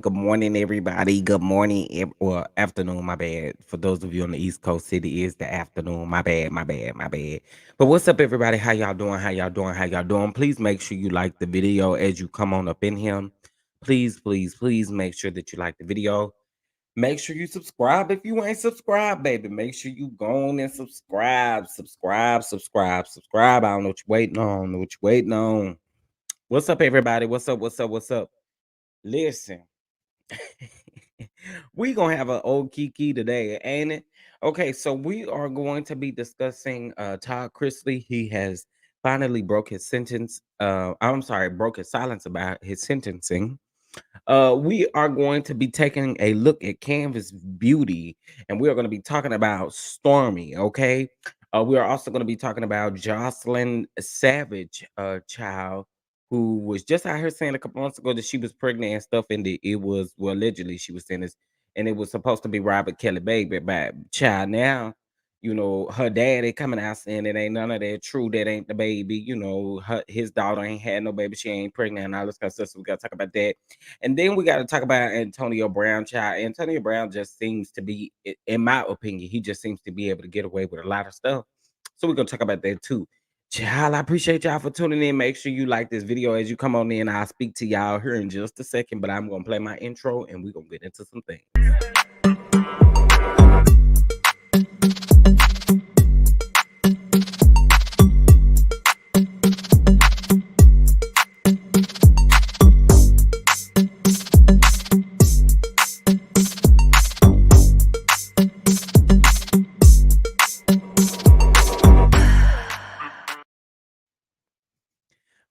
Good morning, everybody. Good morning, or afternoon, my bad. For those of you on the East Coast, city is the afternoon. My bad, my bad, my bad. But what's up, everybody? How y'all doing? How y'all doing? How y'all doing? Please make sure you like the video as you come on up in here. Please, please, please make sure that you like the video. Make sure you subscribe if you ain't subscribed, baby. Make sure you go on and subscribe. Subscribe. I don't know what you're waiting on. What's up, everybody? What's up? Listen. We gonna have an old Kiki today, ain't it? Okay, so we are going to be discussing Todd Chrisley. He has finally broke his sentence. Broke his silence about his sentencing. We are going to be taking a look at Canvas Beauty, and we are going to be talking about Stormy. Okay, we are also going to be talking about Jocelyn Savage, child who was just out here saying a couple months ago that she was pregnant and stuff, and it was, well, allegedly she was saying this, and it was supposed to be Robert Kelly baby, but child now. Her daddy coming out saying it ain't none of that true. That ain't the baby. His daughter ain't had no baby. She ain't pregnant and all this kind of stuff. So we got to talk about that. And then we got to talk about Antonio Brown, child. Antonio Brown just seems to be, in my opinion, he just seems to be able to get away with a lot of stuff. So we're going to talk about that too. Child, I appreciate y'all for tuning in. Make sure you like this video as you come on in. I'll speak to y'all here in just a second, but I'm going to play my intro and we're going to get into some things.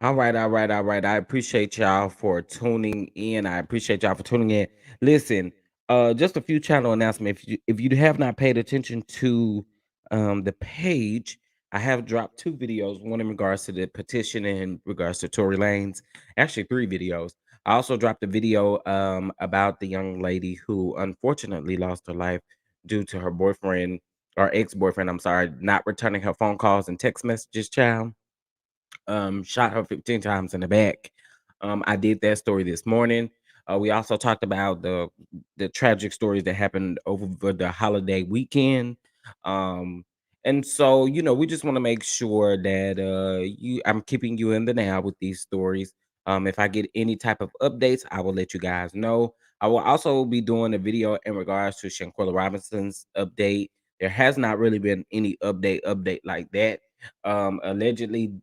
All right, all right, all right. I appreciate y'all for tuning in. I appreciate y'all for tuning in. Listen, just a few channel announcements. If you have not paid attention to the page, I have dropped two videos. One in regards to the petition, and in regards to Tory Lanez. Actually, three videos. I also dropped a video about the young lady who unfortunately lost her life due to her boyfriend or ex-boyfriend. I'm sorry, not returning her phone calls and text messages. Child, shot her 15 times in the back. I did that story this morning. We also talked about the tragic stories that happened over the holiday weekend. Um, and so, we just want to make sure that I'm keeping you in the now with these stories. If I get any type of updates, I will let you guys know. I will also be doing a video in regards to Shanquella Robinson's update. There has not really been any update like that. Allegedly,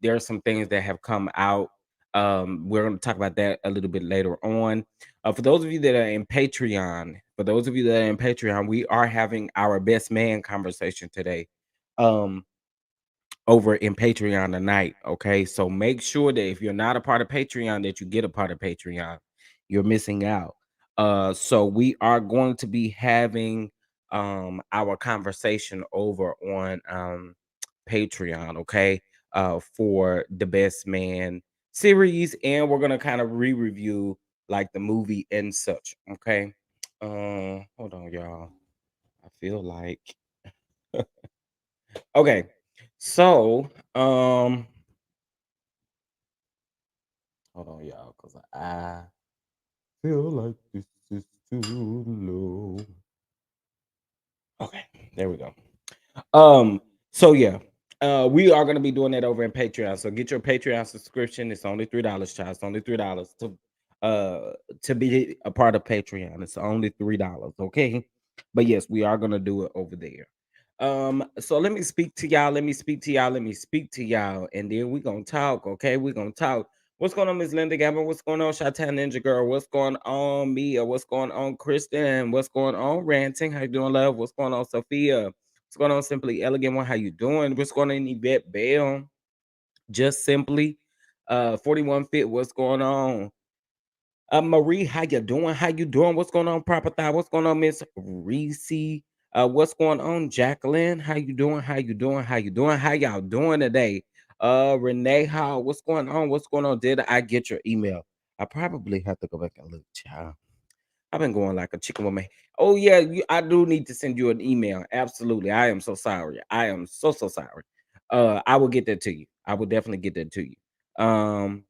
there are some things that have come out. We're going to talk about that a little bit later on. For those of you that are in Patreon, we are having our best man conversation today. Um, Over in Patreon tonight. Okay. So make sure that if you're not a part of Patreon, that you get a part of Patreon. You're missing out. So we are going to be having our conversation over on Patreon, okay, for the best man series, and we're gonna kind of re-review like the movie and such. Okay. Hold on, y'all. I feel like okay. So, hold on, y'all, because I feel like this is too low. Okay, there we go. So yeah, we are gonna be doing that over in Patreon. So get your Patreon subscription. It's only $3, child. It's only $3 to be a part of Patreon. It's only $3, okay? But yes, we are gonna do it over there. So let me speak to y'all. Let me speak to y'all. Let me speak to y'all, and then we gonna talk. Okay, we gonna talk. What's going on, Miss Linda Gavin? What's going on, Shatan Ninja Girl? What's going on, Mia? What's going on, Kristen? What's going on, Ranting? How you doing, love? What's going on, Sophia? What's going on, Simply Elegant One? How you doing? What's going on, Yvette Bell? Just Simply 41 Fit. What's going on? Marie, how you doing? How you doing? What's going on, Proper Thigh? What's going on, Miss Reese? What's going on, Jacqueline? How you doing? How you doing? How you doing? How y'all doing today? Renee, how? What's going on? What's going on? Did I get your email? I probably have to go back and look, child. I've been going like a chicken with my. Oh yeah, I do need to send you an email. Absolutely, I am so sorry. I am so sorry. I will get that to you. I will definitely get that to you. Um,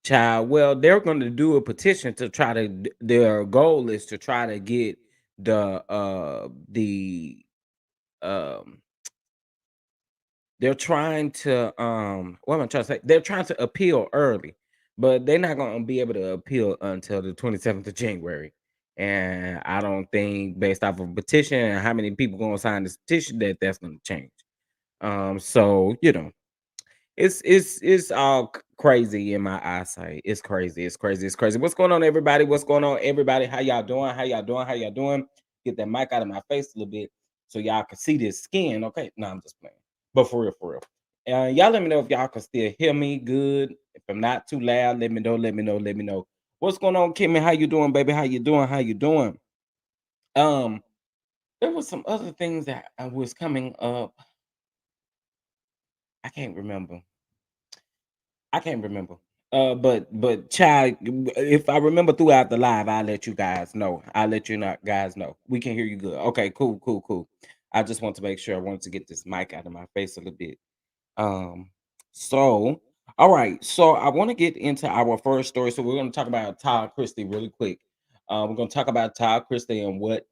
Child, well, they're going to do a petition to try to. Their goal is to try to get the um. They're trying to what am I trying to say? They're trying to appeal early, but they're not going to be able to appeal until the 27th of January. And I don't think, based off of petition and how many people going to sign this petition, that that's going to change. So it's all crazy in my eyesight. It's crazy. It's crazy. It's crazy. What's going on, everybody? What's going on, everybody? How y'all doing? How y'all doing? How y'all doing? Get that mic out of my face a little bit so y'all can see this skin. Okay. No, I'm just playing. But for real, for real. Y'all let me know if y'all can still hear me good. If I'm not too loud, let me know. Let me know. Let me know. What's going on, Kimmy? How you doing, baby? How you doing? How you doing? Um, there was some other things that I was coming up. I can't remember. I can't remember. But child, if I remember throughout the live, I'll let you guys know. I'll let you not guys know. We can hear you good. Okay, cool, cool, cool. I just want to make sure. I wanted to get this mic out of my face a little bit. Um, so all right. So I want to get into our first story. So we're going to talk about Todd Chrisley really quick. We're going to talk about Todd Chrisley and what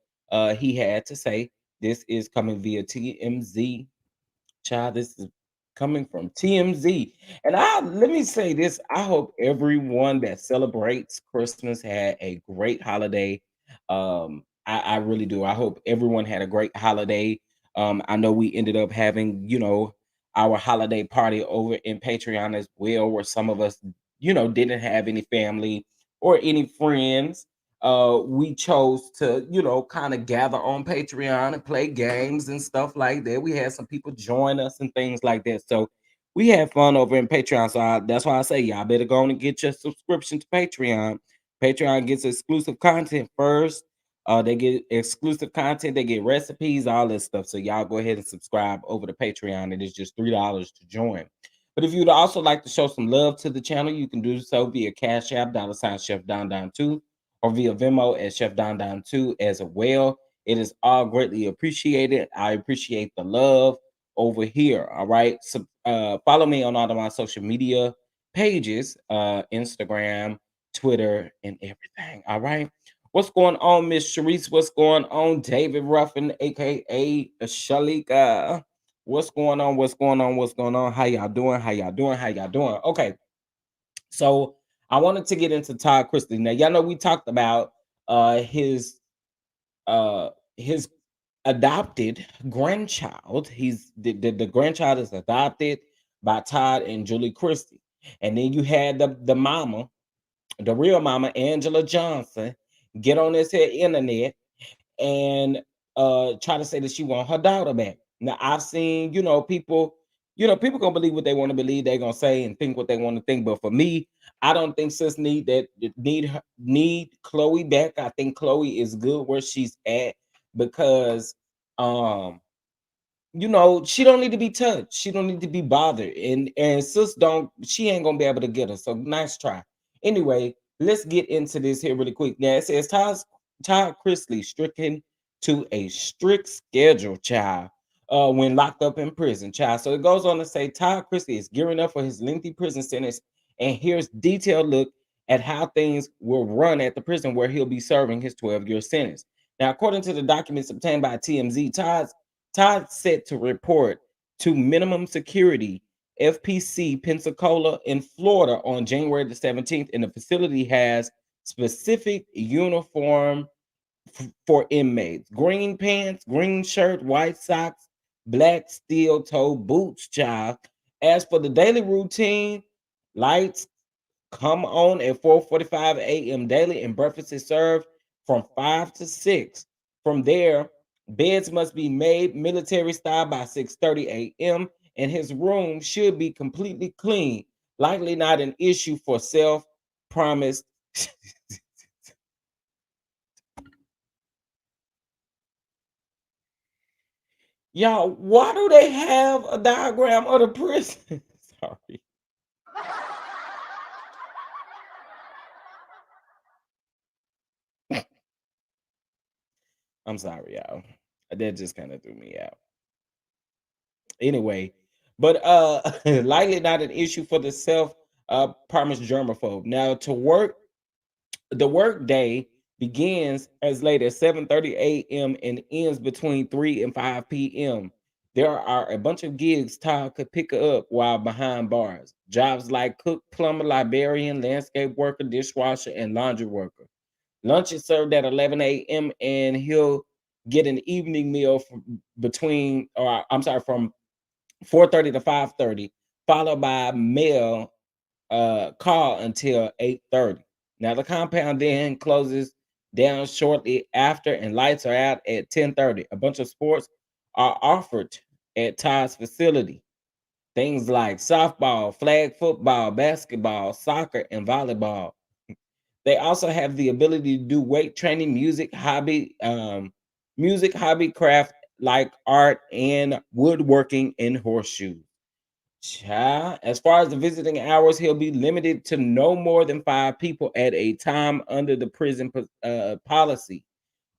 he had to say. This is coming via TMZ. Child, this is coming from TMZ. And let me say this. I hope everyone that celebrates Christmas had a great holiday. I really do. I hope everyone had a great holiday. I know we ended up having, our holiday party over in Patreon as well, where some of us, didn't have any family or any friends. we chose to, kind of gather on Patreon and play games and stuff like that. We had some people join us and things like that. So we had fun over in Patreon. So that's why I say y'all better go on and get your subscription to Patreon. Patreon gets exclusive content first. They get exclusive content, they get recipes, all this stuff. So y'all go ahead and subscribe over to Patreon. It is just $3 to join. But if you'd also like to show some love to the channel, you can do so via Cash App, $ Chef Don Don 2, or via Venmo at Chef Don Don 2 as well. It is all greatly appreciated. I appreciate the love over here. All right. So follow me on all of my social media pages, Instagram, Twitter, and everything. All right. What's going on, Miss Sharice? What's going on, David Ruffin, aka Shalika? What's going on? What's going on? What's going on? How y'all doing? How y'all doing? How y'all doing? Okay, so I wanted to get into Todd Chrisley. Now, y'all know we talked about uh his adopted grandchild. He's the grandchild is adopted by Todd and Julie Christie. And then you had the mama, the real mama, Angela Johnson, get on this here internet and try to say that she want her daughter back. Now I've seen, people, people gonna believe what they want to believe, they're gonna say and think what they want to think. But for me, I don't think sis need Chloe back. I think Chloe is good where she's at because um she don't need to be touched. She don't need to be bothered. And sis don't, she ain't gonna be able to get her. So nice try. Anyway, let's get into this here really quick. Now it says Todd Chrisley stricken to a strict schedule, child, when locked up in prison, child. So it goes on to say Todd Chrisley is gearing up for his lengthy prison sentence, and here's detailed look at how things will run at the prison where he'll be serving his 12-year sentence. Now, according to the documents obtained by TMZ, Todd set to report to minimum security FPC Pensacola in Florida on January the 17th, and the facility has specific uniform for inmates: green pants, green shirt, white socks, black steel toe boots, child. As for the daily routine, lights come on at 4:45 a.m. daily, and breakfast is served from 5 to 6. From there, beds must be made military style by 6:30 a.m., and his room should be completely clean. Likely not an issue for self-promised. Y'all, why do they have a diagram of the prison? Sorry. I'm sorry, y'all. That just kind of threw me out. Anyway, but likely not an issue for the self promised germaphobe. Now to work, the work day begins as late as 7:30 a.m. and ends between 3 and 5 p.m. There are a bunch of gigs Todd could pick up while behind bars. Jobs like cook, plumber, librarian, landscape worker, dishwasher, and laundry worker. Lunch is served at 11 a.m. and he'll get an evening meal from between, or I'm sorry, from 4:30 to 5:30, followed by mail call until 8:30. Now the compound then closes down shortly after, and lights are out at 10:30. A bunch of sports are offered at Todd's facility. Things like softball, flag football, basketball, soccer, and volleyball. They also have the ability to do weight training, music, hobby, craft like art and woodworking and horseshoes. Child, as far as the visiting hours, he'll be limited to no more than 5 people at a time under the prison policy.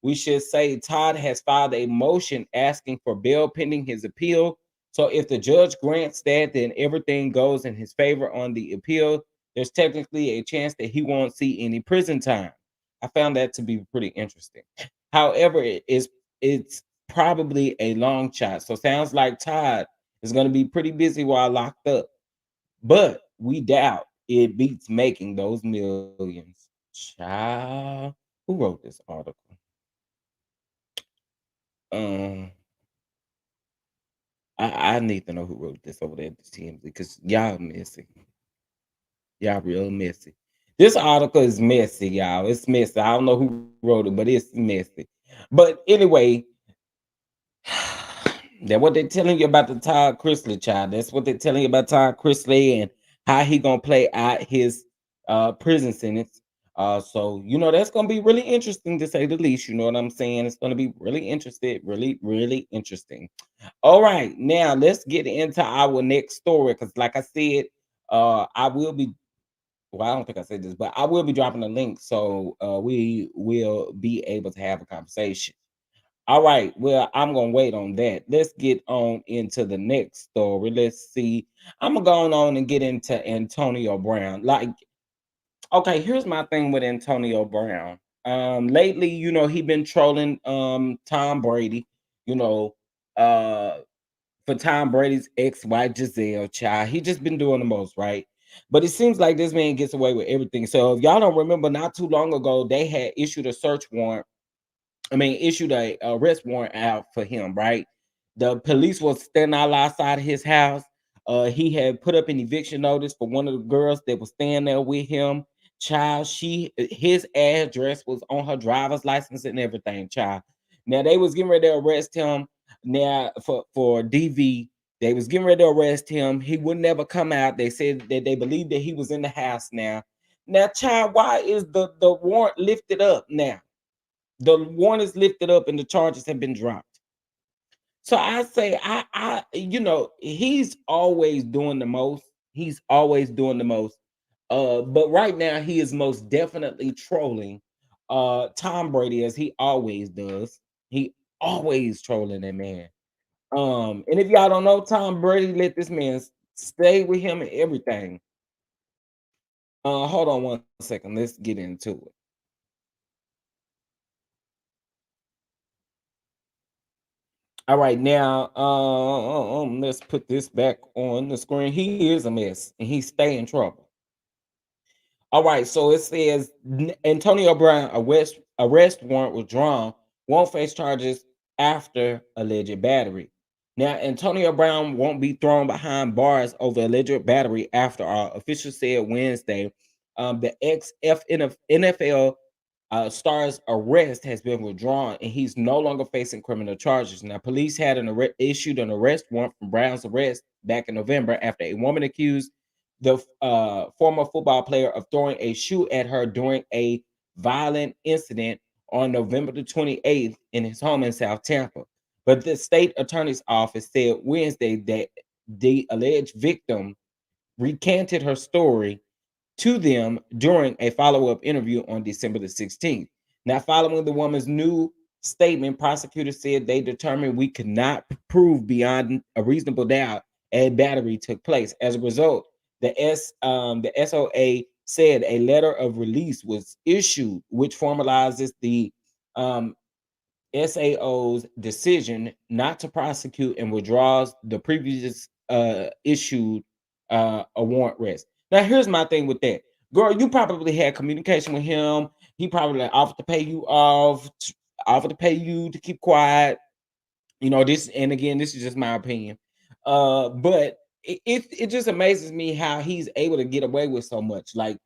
We should say Todd has filed a motion asking for bail pending his appeal. So if the judge grants that, then everything goes in his favor on the appeal. There's technically a chance that he won't see any prison time. I found that to be pretty interesting. However, it's probably a long shot. So sounds like Todd is going to be pretty busy while locked up. But we doubt it beats making those millions. Child, who wrote this article? Um, I need to know who wrote this over there at the TMZ because y'all messy. Y'all real messy. This article is messy, y'all. It's messy. I don't know who wrote it, but it's messy. But anyway, that what they're telling you about the Todd Chrisley child. That's what they're telling you about Todd Chrisley and how he gonna play out his prison sentence. So you know that's gonna be really interesting to say the least. You know what I'm saying? It's gonna be really interesting, really, really interesting. All right, now let's get into our next story because, like I said, I will be. Well, I don't think I said this, but I will be dropping a link so we will be able to have a conversation. All right. Well, I'm gonna wait on that. Let's get on into the next story. Let's see. I'm gonna go on and get into Antonio Brown. Like, okay, here's my thing with Antonio Brown. Lately, you know, he been trolling Tom Brady, you know, uh for Tom Brady's ex-wife Giselle child. He just been doing the most, right? But it seems like this man gets away with everything. So if y'all don't remember, not too long ago, they had issued a search warrant. I mean, issued a arrest warrant out for him, right? The police was standing all outside his house. He had put up an eviction notice for one of the girls that was staying there with him. Child, his address was on her driver's license and everything, child. Now they was getting ready to arrest him now for DV. They was getting ready to arrest him. He would never come out. They said that they believed that he was in the house now. Now, child, why is the warrant lifted up now? The warrant is lifted up and the charges have been dropped. So I say, you know, he's always doing the most. He's always doing the most. But right now he is most definitely trolling Tom Brady as he always does. He always trolling that man. And if y'all don't know, Tom Brady let this man stay with him and everything. Hold on one second. Let's get into it. All right, now let's put this back on the screen. He is a mess and he's staying in trouble. All right, so it says Antonio Brown arrest warrant was drawn, won't face charges after alleged battery. Now, Antonio Brown won't be thrown behind bars over alleged battery after our officials said Wednesday. The ex NFL star's arrest has been withdrawn and he's no longer facing criminal charges. Now, police had issued an arrest warrant from Brown's arrest back in November after a woman accused the former football player of throwing a shoe at her during a violent incident on November the 28th in his home in South Tampa. But the state attorney's office said Wednesday that the alleged victim recanted her story to them during a follow-up interview on December the 16th. Now, following the woman's new statement, prosecutors said they determined we could not prove beyond a reasonable doubt a battery took place. As a result, the SOA said a letter of release was issued, which formalizes the um, SAO's decision not to prosecute and withdraws the previous issued a warrant rest. Now, here's my thing with that. Girl, you probably had communication with him. He probably offered to pay you off, offered to pay you to keep quiet. You know, this, and again, this is just my opinion. But it just amazes me how he's able to get away with so much. Like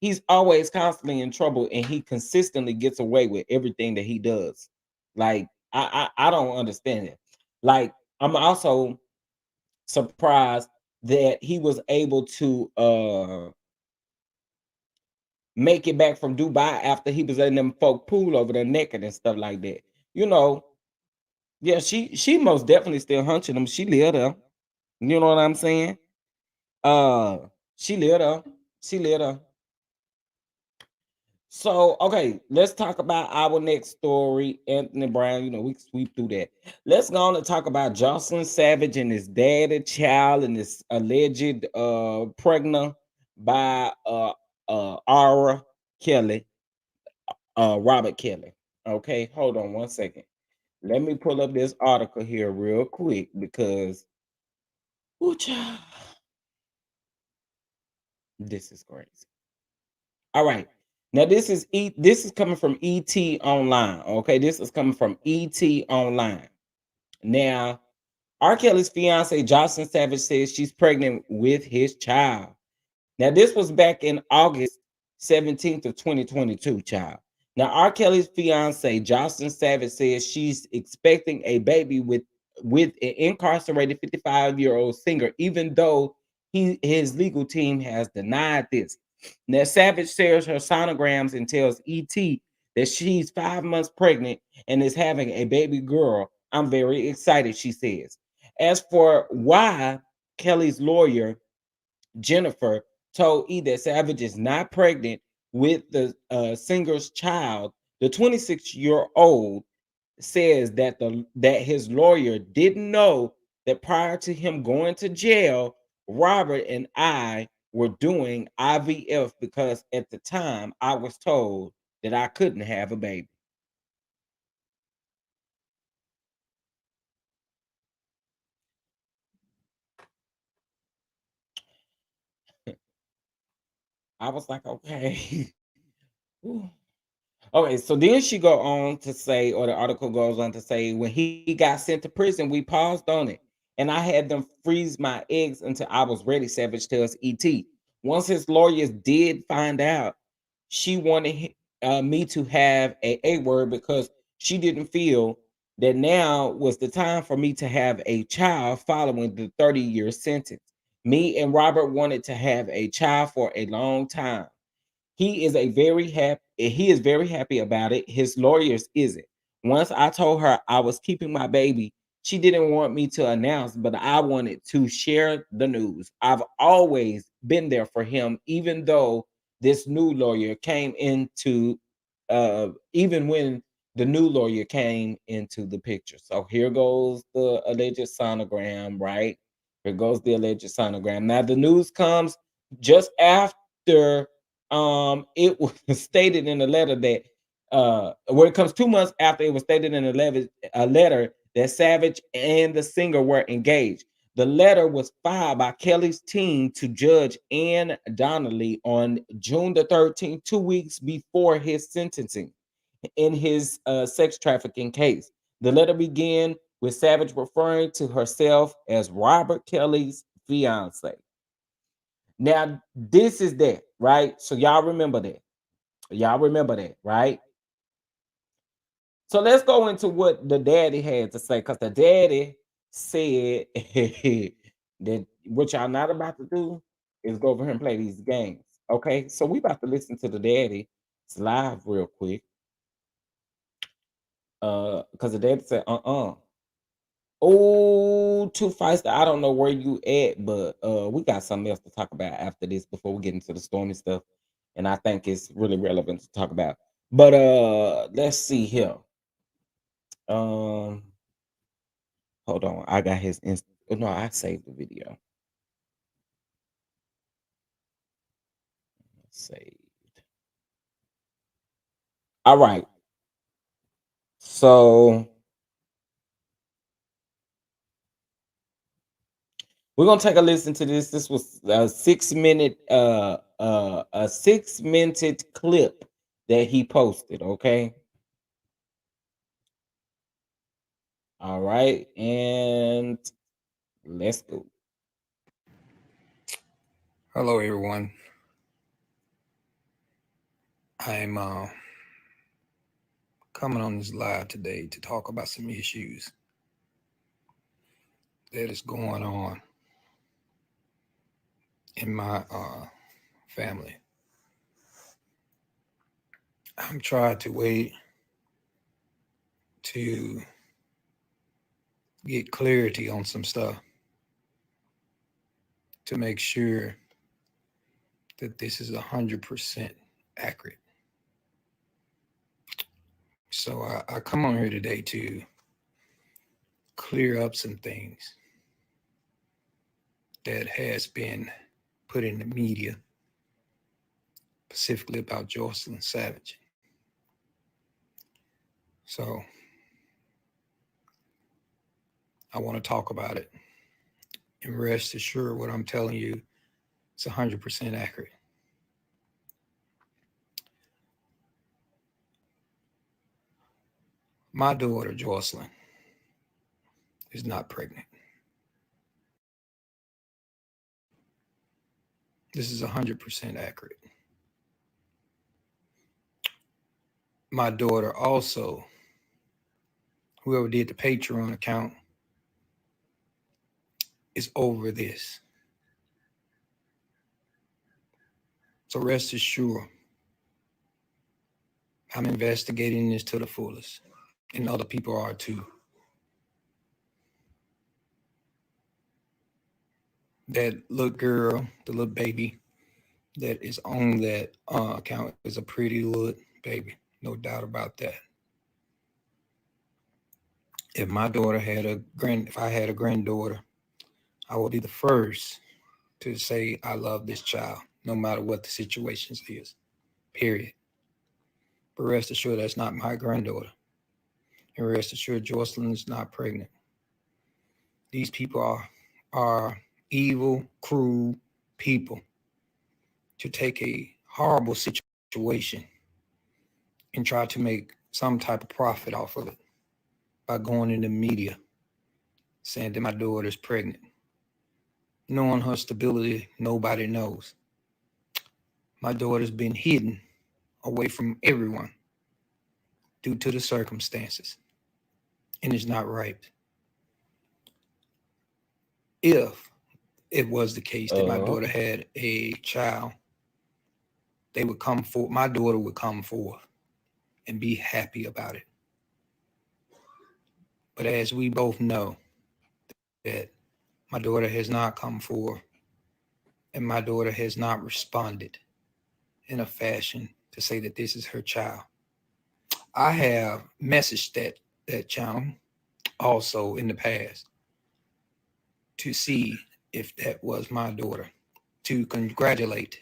he's always constantly in trouble and he consistently gets away with everything that he does. Like I don't understand it. Like I'm also surprised that he was able to make it back from Dubai after he was letting them folk pool over their naked and stuff like that. You know, yeah, she most definitely still hunching him. She live there. You know what I'm saying? Uh she live there. She live there. So, okay, let's talk about our next story. Anthony Brown, you know, we can sweep through that. Let's go on and talk about Jocelyn Savage and his daddy child and this alleged pregnant by Ara Kelly, Robert Kelly. Okay, hold on one second. Let me pull up this article here real quick because ooh, child, this is crazy. All right. Now this is coming from ET Online. Okay, this is coming from ET Online. Now, R. Kelly's fiance Jocelyn Savage says she's pregnant with his child. Now, this was back in August 17th of 2022, child. Now, R. Kelly's fiance, Jocelyn Savage, says she's expecting a baby with an incarcerated 55-year-old singer, even though his legal team has denied this. Now, Savage shares her sonograms and tells ET that she's 5 months pregnant and is having a baby girl. I'm very excited, she says. As for why, Kelly's lawyer Jennifer told E that Savage is not pregnant with the singer's child. The 26-year-old says that his lawyer didn't know that prior to him going to jail, Robert and I were doing IVF because at the time I was told that I couldn't have a baby. I was like, okay. Ooh. Okay, so then she go on to say, or the article goes on to say, when he got sent to prison, we paused on it, and I had them freeze my eggs until I was ready. Savage tells ET. Once his lawyers did find out, she wanted me to have a word because she didn't feel that now was the time for me to have a child following the 30-year sentence. Me and Robert wanted to have a child for a long time. He is very happy about it. His lawyers isn't. Once I told her I was keeping my baby, she didn't want me to announce, but I wanted to share the news. I've always been there for him, even though this new lawyer came into even when the new lawyer came into the picture. So here goes the alleged sonogram, right? Here goes the alleged sonogram. Now the news comes just after it was stated in the letter that where it comes 2 months after it was stated in a letter that Savage and the singer were engaged. The letter was filed by Kelly's team to Judge Ann Donnelly on June the 13th, 2 weeks before his sentencing in his sex trafficking case. The letter began with Savage referring to herself as Robert Kelly's fiance. Now, this is that, right? So y'all remember that. Y'all remember that, right? So let's go into what the daddy had to say, because the daddy said that what y'all not about to do is go over here and play these games. Okay, so we about to listen to the daddy. It's live real quick. Because the daddy said, Oh, too feisty. I don't know where you at, but we got something else to talk about after this before we get into the stormy stuff. And I think it's really relevant to talk about. But let's see here. Um hold on. I got his no, I saved the video. Saved. All right. So we're gonna take a listen to this. This was a 6 minute a 6 minute clip that he posted, okay? All right, and let's go. Hello, everyone. I'm coming on this live today to talk about some issues that is going on in my family. I'm trying to wait to get clarity on some stuff to make sure that this is 100% accurate. So I come on here today to clear up some things that has been put in the media, specifically about Jocelyn Savage. So I want to talk about it, and rest assured what I'm telling you is 100% accurate. My daughter, Joycelyn, is not pregnant. This is 100% accurate. my daughter also, whoever did the Patreon account, is over this. So rest assured, I'm investigating this to the fullest, and other people are too. That little girl, the little baby that is on that account is a pretty little baby, no doubt about that. If I had a granddaughter, I would be the first to say I love this child, no matter what the situation is. Period. But rest assured, that's not my granddaughter. And rest assured, Joycelyn is not pregnant. These people are evil, cruel people to take a horrible situation and try to make some type of profit off of it by going in the media saying that my daughter is pregnant. Knowing her stability, nobody knows. My daughter's been hidden away from everyone due to the circumstances, and it's not right. If it was the case that my daughter had a child, my daughter would come forth and be happy about it. But as we both know, that my daughter has not come forth, and my daughter has not responded in a fashion to say that this is her child. I have messaged that channel also in the past to see if that was my daughter, to congratulate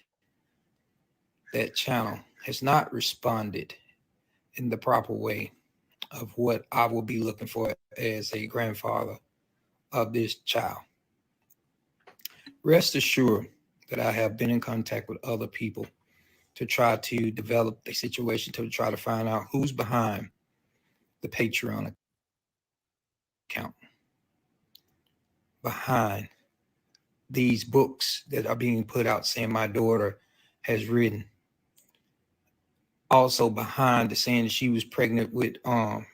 that channel has not responded in the proper way of what I will be looking for as a grandfather of this child. Rest assured that I have been in contact with other people to try to develop a situation to try to find out who's behind the Patreon account, behind these books that are being put out saying my daughter has written, also behind the saying that she was pregnant with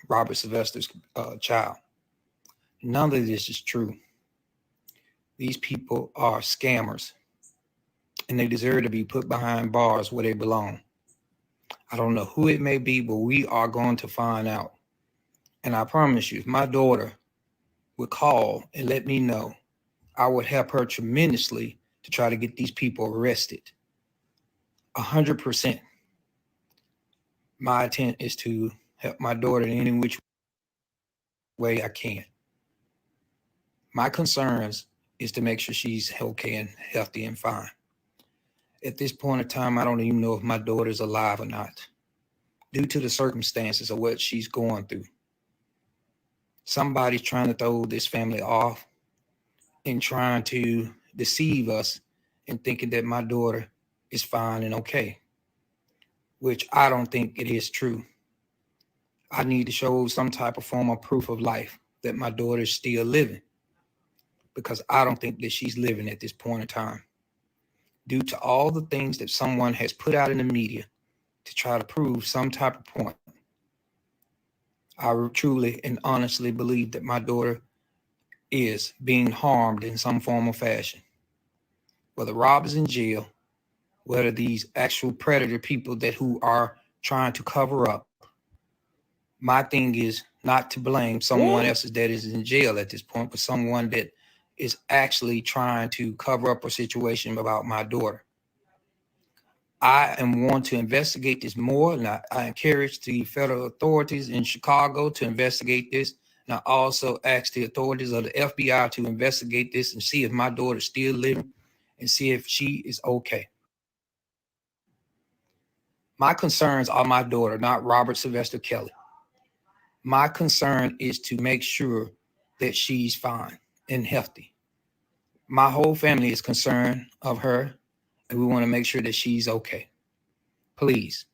Robert Sylvester's child. None of this is true. These people are scammers, and they deserve to be put behind bars where they belong. I don't know who it may be, but we are going to find out. And I promise you, if my daughter would call and let me know, I would help her tremendously to try to get these people arrested. 100%. My intent is to help my daughter in any which way I can. My concerns is to make sure she's okay and healthy and fine. At this point in time, I don't even know if my daughter's alive or not, due to the circumstances of what she's going through. Somebody's trying to throw this family off and trying to deceive us and thinking that my daughter is fine and okay, which I don't think it is true. I need to show some type of form of proof of life that my daughter is still living, because I don't think that she's living at this point in time, due to all the things that someone has put out in the media to try to prove some type of point. I truly and honestly believe that my daughter is being harmed in some form or fashion. Whether Rob is in jail, whether these actual predator people who are trying to cover up. My thing is not to blame someone else that is in jail at this point, but someone that is actually trying to cover up a situation about my daughter. I am want to investigate this more, and I encourage the federal authorities in Chicago to investigate this. And I also ask the authorities of the FBI to investigate this and see if my daughter is still living and see if she is okay. My concerns are my daughter, not Robert Sylvester Kelly. My concern is to make sure that she's fine and healthy. My whole family is concerned of her, and we want to make sure that she's okay. Please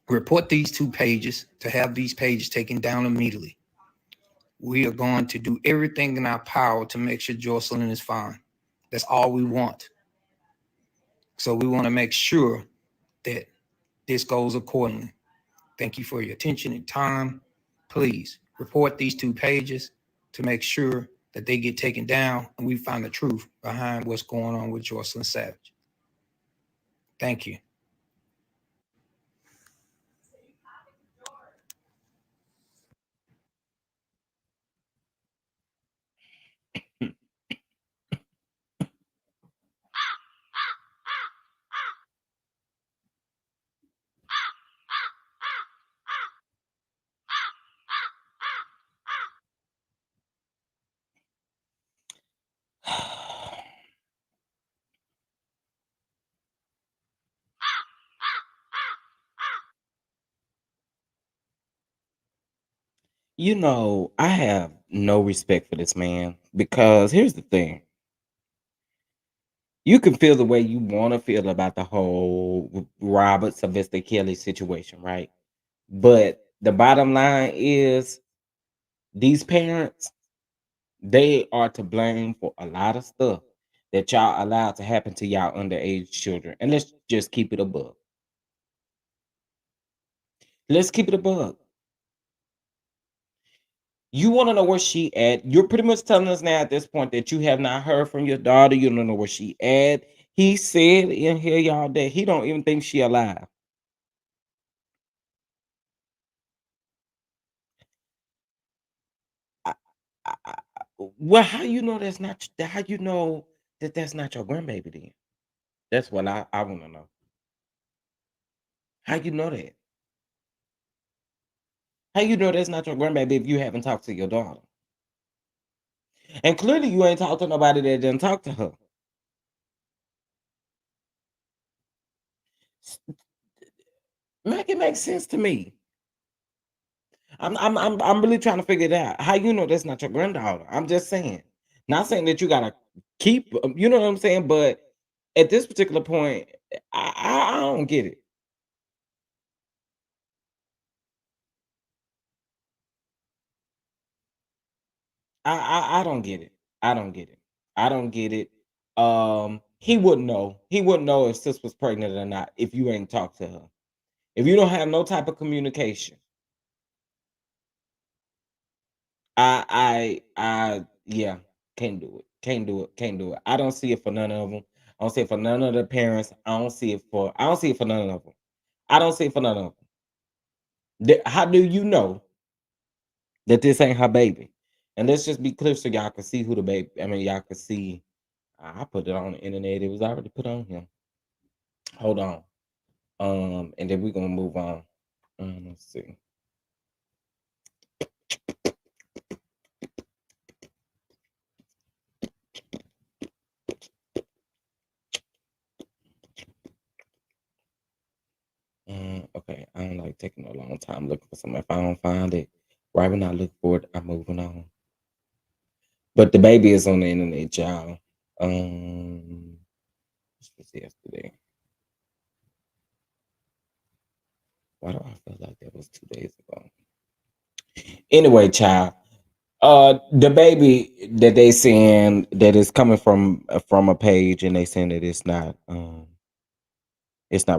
report these 2 pages to have these pages taken down immediately. We are going to do everything in our power to make sure Jocelyn is fine. That's all we want. So we want to make sure that this goes accordingly. Thank you for your attention and time. Please report these 2 pages to make sure that they get taken down and we find the truth behind what's going on with Jocelyn Savage. Thank you. I have no respect for this man because here's the thing. You can feel the way you want to feel about the whole Robert Sylvester Kelly situation, right? But the bottom line is these parents, they are to blame for a lot of stuff that y'all allowed to happen to y'all underage children. And let's just keep it above. Let's keep it above. You want to know where she at? You're pretty much telling us now at this point that you have not heard from your daughter. You don't know where she at. He said in here, y'all, that he don't even think she alive. I, well, how you know that's not? How you know that that's not your grandbaby? Then that's what I want to know. How you know that? How you know that's not your grandbaby if you haven't talked to your daughter? And clearly, you ain't talked to nobody that didn't talk to her. Make it make sense to me. I'm really trying to figure it out. How you know that's not your granddaughter? I'm just saying. Not saying that you gotta keep, you know what I'm saying, but at this particular point, I don't get it. I don't get it. I don't get it. I don't get it. He wouldn't know. He wouldn't know if sis was pregnant or not if you ain't talked to her. If you don't have no type of communication, yeah, can't do it. Can't do it. Can't do it. I don't see it for none of them. I don't see it for none of the parents. I don't see it for none of them. I don't see it for none of them. How do you know that this ain't her baby? And let's just be clear so y'all can see who the baby. I mean, y'all can see. I put it on the internet. It was already put on here. Hold on. And then we're gonna move on. Let's see. Okay, I don't like taking a long time looking for something. If I don't find it, right when I look for it, I'm moving on. But the baby is on the internet, y'all. This was yesterday. Why do I feel like that was 2 days ago? Anyway, child. The baby that they saying that is coming from a page, and they saying that it's not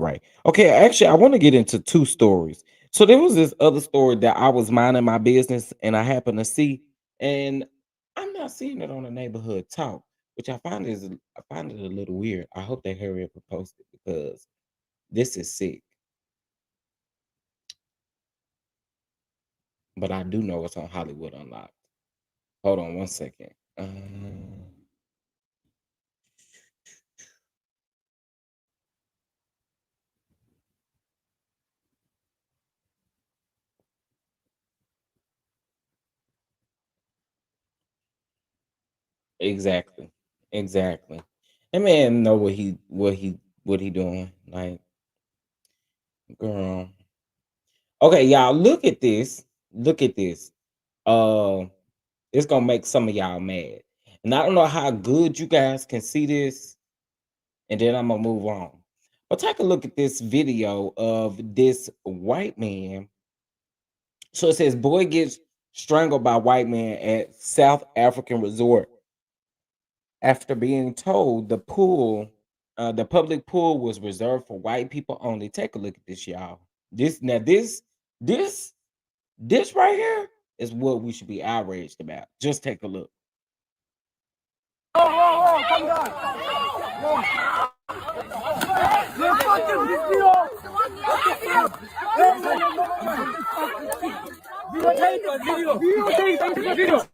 right. Okay, actually, I want to get into two stories. So there was this other story that I was minding my business and I happened to see, and I'm not seeing it on the neighborhood talk, which I find it a little weird. I hope they hurry up and post it because this is sick. But I do know it's on Hollywood Unlocked. Hold on one second. Exactly, exactly. That man know what he doing. Like, girl. Okay, y'all, look at this. Look at this. Uh, it's gonna make some of y'all mad. And I don't know how good you guys can see this, and then I'm gonna move on. But take a look at this video of this white man. So it says boy gets strangled by white man at South African resort after being told the public pool was reserved for white people only. Take a look at this, y'all. This This this right here is what we should be outraged about. Just take a look. Oh, come down. You fucking video. Video.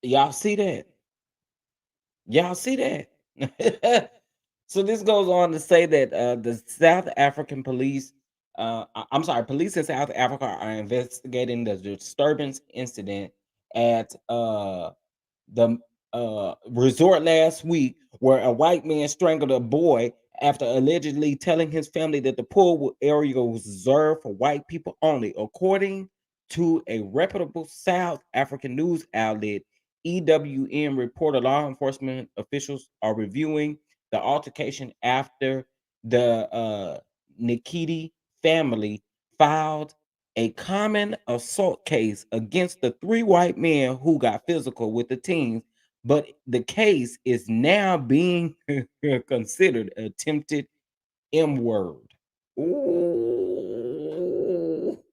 Y'all see that? Y'all see that? So this goes on to say that the South African police, I'm sorry, police in South Africa are investigating the disturbance incident at the resort last week where a white man strangled a boy after allegedly telling his family that the area was reserved for white people only. According to a reputable South African news outlet, EWN reported law enforcement officials are reviewing the altercation after the Nikiti family filed a common assault case against the three white men who got physical with the teens, but the case is now being considered attempted M word. Ooh,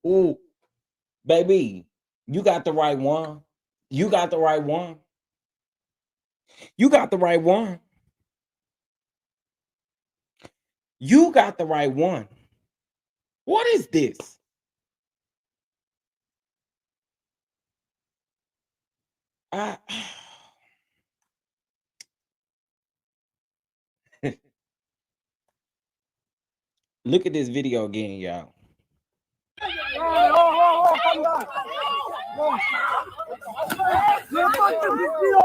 ooh, baby, you got the right one. You got the right one. You got the right one. You got the right one. What is this? I look at this video again, y'all. Oh, come down. You fucking video.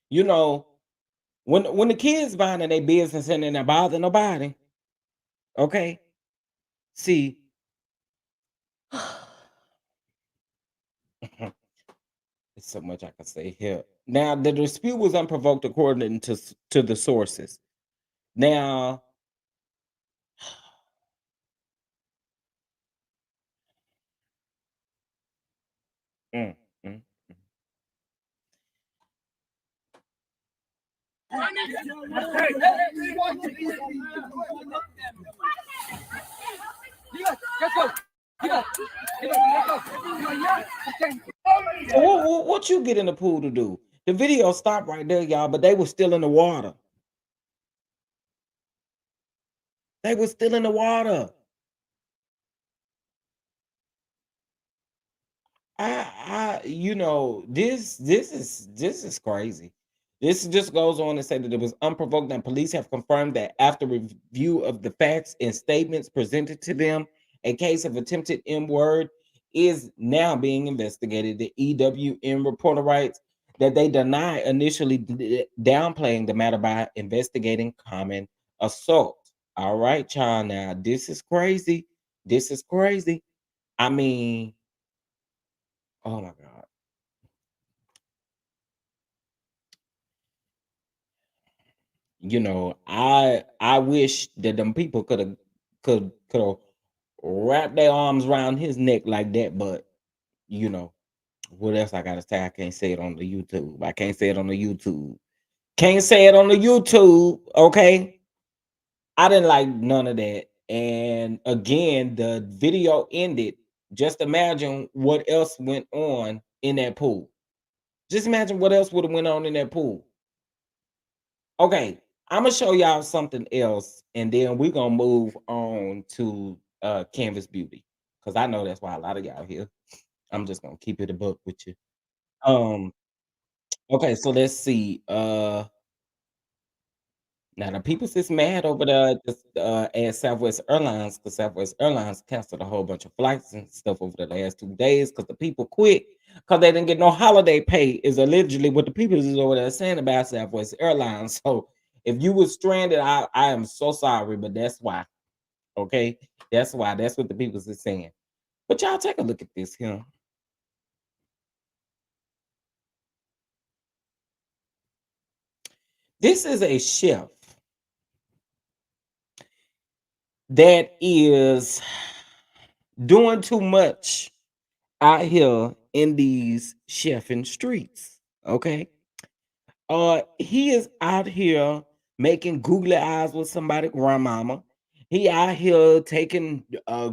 You know, when the kids minding their business and they're not bothering nobody, okay? See, there's so much I can say here. Now, the dispute was unprovoked according to the sources. Now, mm, mm. So what you get in the pool to do? The video stopped right there, y'all, but they were still in the water. They were still in the water. You know, this is crazy. This just goes on to say that it was unprovoked, and police have confirmed that after review of the facts and statements presented to them, a case of attempted M word is now being investigated. The EWN reporter writes that they deny initially downplaying the matter by investigating common assault. All right, child. Now this is crazy. This is crazy. I mean, oh my God. You know, I wish that them people could have wrapped their arms around his neck like that, but you know, what else I gotta say? I can't say it on the YouTube. I can't say it on the YouTube. Can't say it on the YouTube, okay? I didn't like none of that. And again, the video ended. Just imagine what else went on in that pool. Just imagine what else would have went on in that pool. Okay, I'm gonna show y'all something else, and then we're gonna move on to Canvas Beauty. Because I know that's why a lot of y'all here. I'm just gonna keep it a book with you. Um, okay, so let's see. Now the people is mad over at Southwest Airlines because Southwest Airlines canceled a whole bunch of flights and stuff over the last 2 days because the people quit because they didn't get no holiday pay. Is allegedly what the people is over there saying about Southwest Airlines. So if you was stranded, I am so sorry, but that's why. Okay, that's why. That's what the people is saying. But y'all take a look at this here. This is a chef that is doing too much out here in these chefing streets. Okay. He is out here making googly eyes with somebody grandmama. He out here taking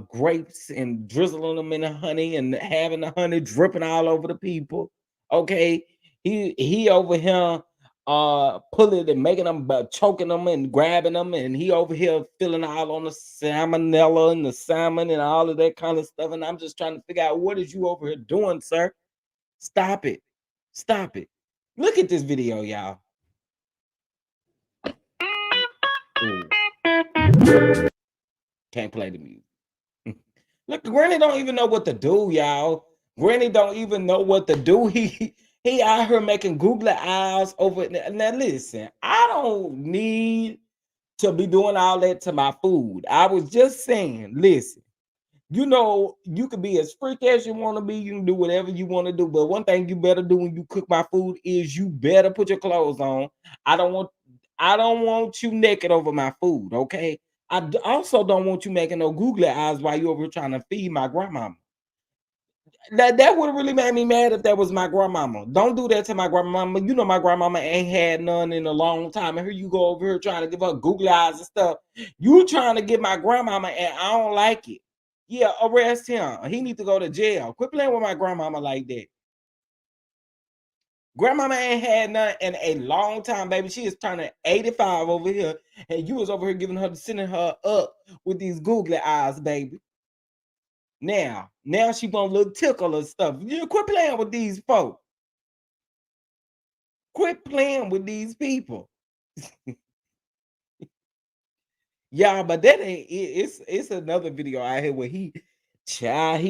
grapes and drizzling them in the honey and having the honey dripping all over the people. Okay, he over here pulling and making them choking them and grabbing them, and he over here filling all on the salmonella and the salmon and all of that kind of stuff. And I'm just trying to figure out what is you over here doing, sir? Stop it. Stop it. Look at this video, y'all. Ooh, can't play the music. Look, Granny don't even know what to do, y'all. Granny don't even know what to do. He out here making googly eyes over. Now listen, I don't need to be doing all that to my food. I was just saying, listen. You know, you can be as freaky as you want to be. You can do whatever you want to do. But one thing you better do when you cook my food is you better put your clothes on. I don't want I don't want you naked over my food, okay? Also don't want you making no googly eyes while you over here trying to feed my grandmama. That would have really made me mad if that was my grandmama. Don't do that to my grandmama. You know my grandmama ain't had none in a long time. And here you go over here trying to give her googly eyes and stuff. You trying to get my grandmama, and I don't like it. Yeah, arrest him. He need to go to jail. Quit playing with my grandmama like that. Grandmama ain't had none in a long time, baby. She is turning 85 over here, and you was over here giving her, sending her up with these googly eyes, baby. Now she want a little tickle and stuff. You quit playing with these folks. Quit playing with these people. Yeah, but that ain't it. It's another video out here where he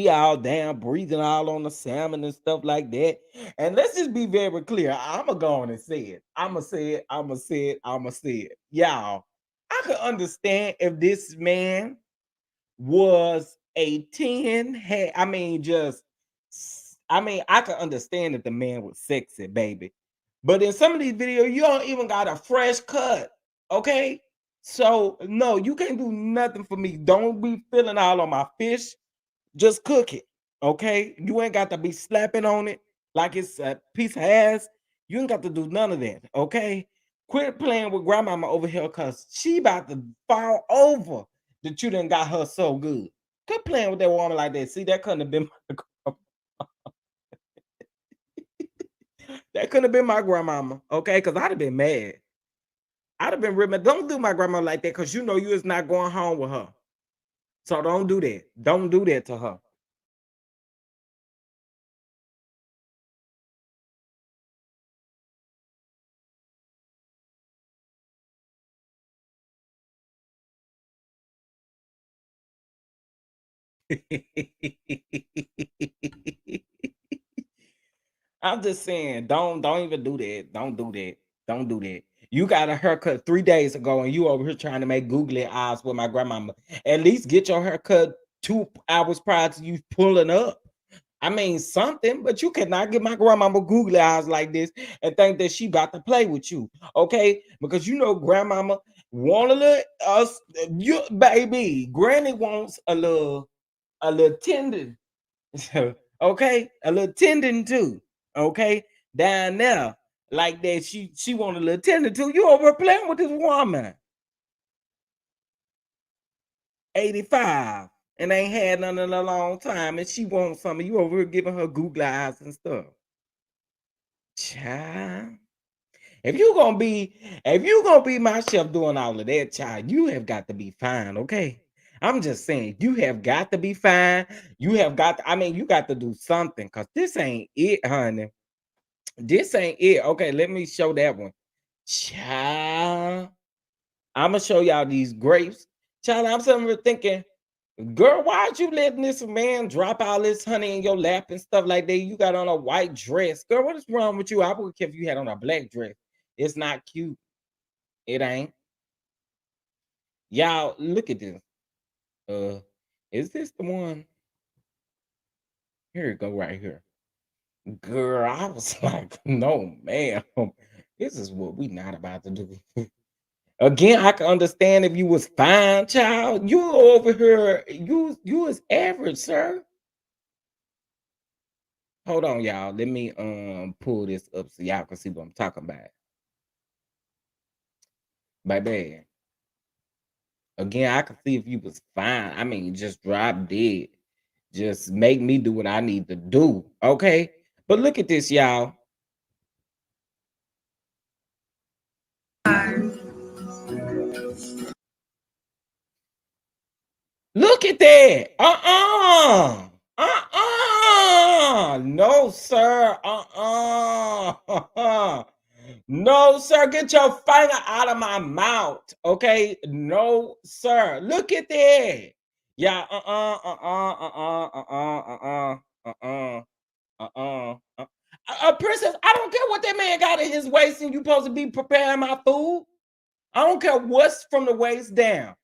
all down breathing all on the salmon and stuff like that. And let's just be very clear. I'ma go on and say it. I'ma say it. I'ma say it. I'ma say it. Y'all, I could understand if this man was a 10. Hey, I mean, I could understand if the man was sexy, baby. But in some of these videos, you don't even got a fresh cut. Okay. So no, you can't do nothing for me. Don't be filling all on my fish. Just cook it. Okay. You ain't got to be slapping on it like it's a piece of ass. You ain't got to do none of that. Okay. Quit playing with grandmama over here because she about to fall over that you done got her so good. Quit playing with that woman like that. See, that couldn't have been that couldn't have been my grandmama. Okay, because I'd have been mad. I'd have been ripping. Don't do my grandma like that because you know you is not going home with her. So don't do that. Don't do that to her. I'm just saying, don't even do that. Don't do that. Don't do that. You got a haircut 3 days ago, and you over here trying to make googly eyes with my grandmama. At least get your haircut 2 hours prior to you pulling up. I mean something, but you cannot get my grandmama googly eyes like this and think that she about to play with you, okay? Because you know grandmama want a little us, you baby. Granny wants a little tendon, okay, a little tendon too, okay, down there like that. She want a little tendon too. You over playing with this woman, 85, and ain't had none in a long time, and she wants something. You over here giving her googly eyes and stuff. Child, if you gonna be my chef doing all of that, child, you have got to be fine, okay? I'm just saying, you have got to be fine. You have got to, I mean, you got to do something because this ain't it, honey. This ain't it. Okay, let me show that one. Child, I'm gonna show y'all these grapes. Child, I'm sitting here thinking, girl, why'd you letting this man drop all this honey in your lap and stuff like that? You got on a white dress. Girl, what is wrong with you? I would care if you had on a black dress. It's not cute. It ain't. Y'all, look at this. Uh, is this the one? Here you go, right here. Girl, I was like, no, ma'am. This is what we not about to do. Again, I can understand if you was fine, child. You over here, you was average, sir. Hold on, y'all. Let me pull this up so y'all can see what I'm talking about. Baby. Again, I can see if you was fine. I mean, just drop dead. Just make me do what I need to do. Okay. But look at this, y'all. Look at that. No, sir. No, sir. Get your finger out of my mouth. Okay. No, sir. Look at that. Yeah. Princess, I don't care what that man got in his waist and you supposed to be preparing my food. I don't care what's from the waist down.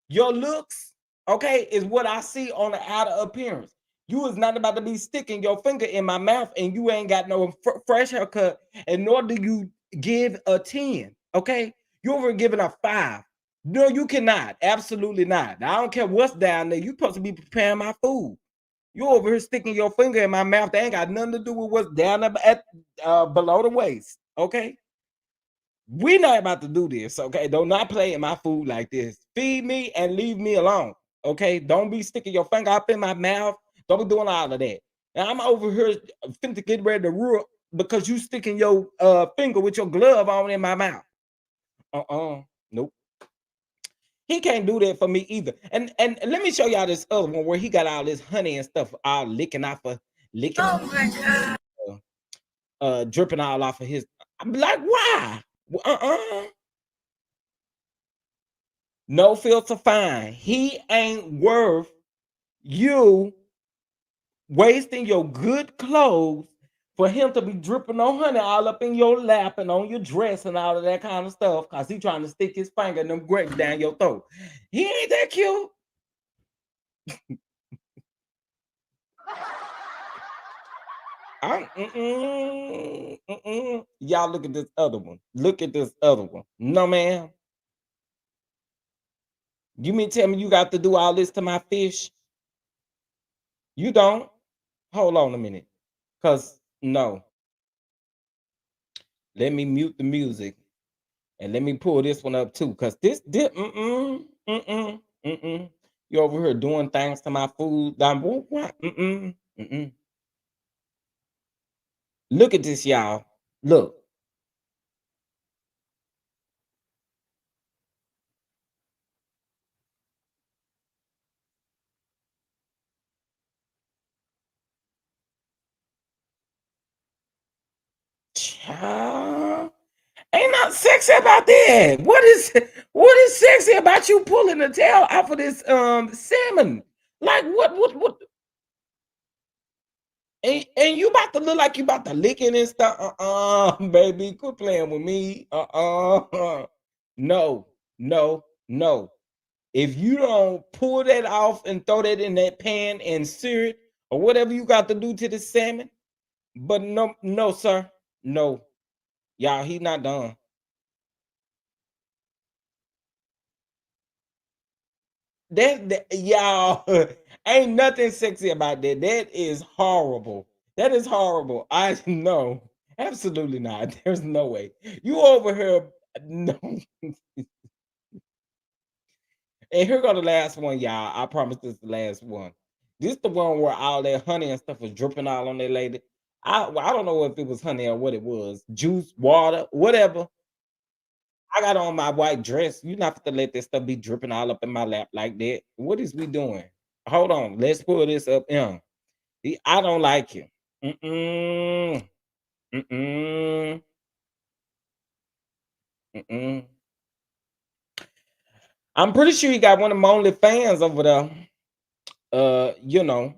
Your looks, okay, is what I see on the outer appearance. You is not about to be sticking your finger in my mouth and you ain't got no fresh haircut, and nor do you give a 10, okay? You over giving a 5. No, you cannot. Absolutely not. I don't care what's down there. You supposed to be preparing my food. You over here sticking your finger in my mouth. That ain't got nothing to do with what's down at below the waist, okay? We not about to do this, okay? Don't not play in my food like this. Feed me and leave me alone, okay? Don't be sticking your finger up in my mouth. Don't be doing all of that. And I'm over here finna get ready to rule because you sticking your finger with your glove on in my mouth. Nope. He can't do that for me either. And let me show y'all this other one where he got all this honey and stuff all licking off of licking. Oh my god. Dripping all off of his. I'm like, why? No filter fine. He ain't worth you wasting your good clothes for him to be dripping on honey all up in your lap and on your dress and all of that kind of stuff because he trying to stick his finger in them grapes down your throat. He ain't that cute. Y'all look at this other one. Look at this other one. No, ma'am. You mean tell me you got to do all this to my fish? You don't? Hold on a minute. Because no. Let me mute the music and let me pull this one up too. Because you over here doing things to my food. What? Look at this, y'all. Look. Child. Ain't nothing sexy about that. What is sexy about you pulling the tail off of this salmon? Like what and you about to look like you about to lick it and stuff. Baby, quit playing with me. No, no, no. If you don't pull that off and throw that in that pan and sear it or whatever you got to do to the salmon, but no, no, sir. No. Y'all, he not done. That y'all ain't nothing sexy about that. That is horrible. That is horrible. I know. Absolutely not. There's no way. You over here. No. And here go the last one, y'all. I promise this is the last one. This the one where all that honey and stuff was dripping all on that lady. I don't know if it was honey or what it was. Juice, water, whatever. I got on my white dress. You not to let this stuff be dripping all up in my lap like that. What is we doing? Hold on. Let's pull this up. I don't like you. Mm-mm. Mm-mm. Mm-mm. I'm pretty sure you got one of my only fans over there. You know,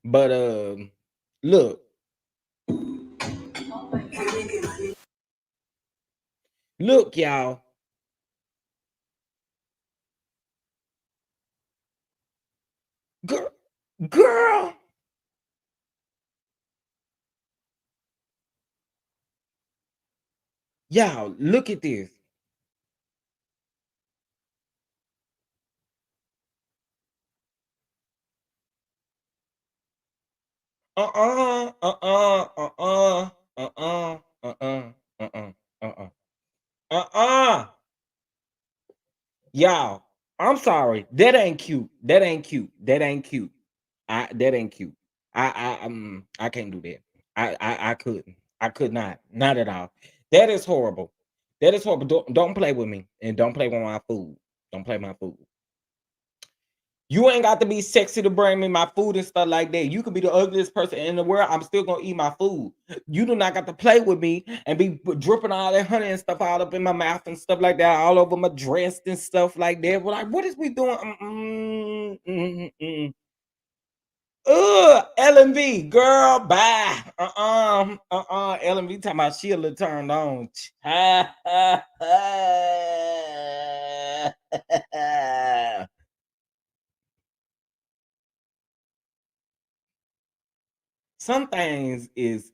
but look, look, y'all. Girl, y'all, look at this. Uh-uh, uh-uh, uh-uh, uh-uh, uh-uh, uh-uh, uh-uh, uh-uh. Y'all, I'm sorry. That ain't cute. That ain't cute. That ain't cute. That ain't cute. I can't do that. I couldn't. I could not. Not at all. That is horrible. That is horrible. Don't play with me and don't play with my food. Don't play my food. You ain't got to be sexy to bring me my food and stuff like that. You could be the ugliest person in the world. I'm still gonna eat my food. You do not got to play with me and be dripping all that honey and stuff all up in my mouth and stuff like that, all over my dress and stuff like that. We're like, what is we doing? LMV, girl, bye. LMV talking about she a little turned on. Some things is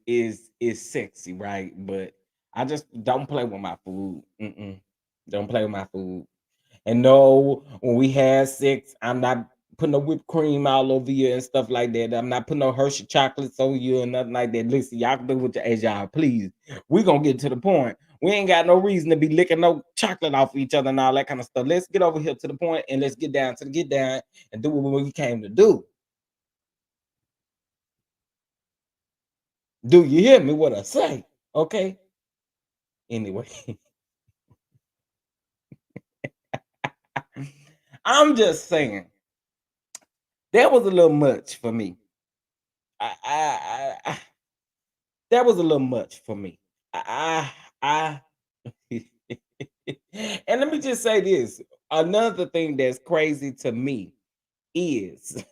sexy, right? But I just don't play with my food. Don't play with my food. And no, when we had sex, I'm not putting no whipped cream all over you and stuff like that. I'm not putting no Hershey chocolates on you and nothing like that. Listen, y'all can do what your as y'all please. We gonna get to the point. We ain't got no reason to be licking no chocolate off each other and all that kind of stuff. Let's get over here to the point and let's get down to the get down and do what we came to do. Do you hear me? What I say? Okay. Anyway, I'm just saying that was a little much for me. I that was a little much for me. I and let me just say this. Another thing that's crazy to me is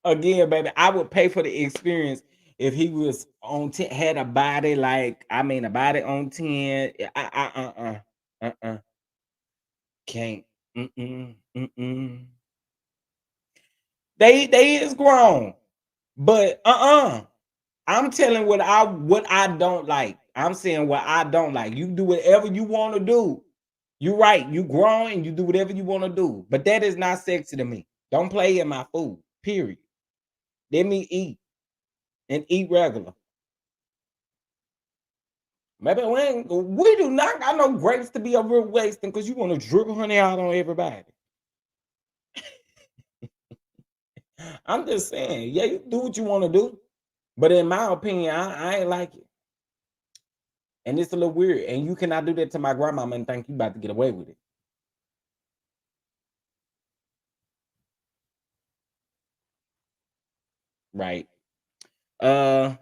again, baby, I would pay for the experience if he was on 10, had a body like a body on 10. Uh-uh. Can't. Mm-mm. They is grown, but I'm telling what I don't like. I'm saying what I don't like. You do whatever you want to do. You right. You grown and you do whatever you want to do. But that is not sexy to me. Don't play in my food. Period. Let me eat and eat regular. Maybe we do not got no grapes to be over wasting because you want to dribble honey out on everybody. I'm just saying, yeah, you do what you want to do. But in my opinion, I ain't like it. And it's a little weird. And you cannot do that to my grandmama and think you about to get away with it. Right. Uh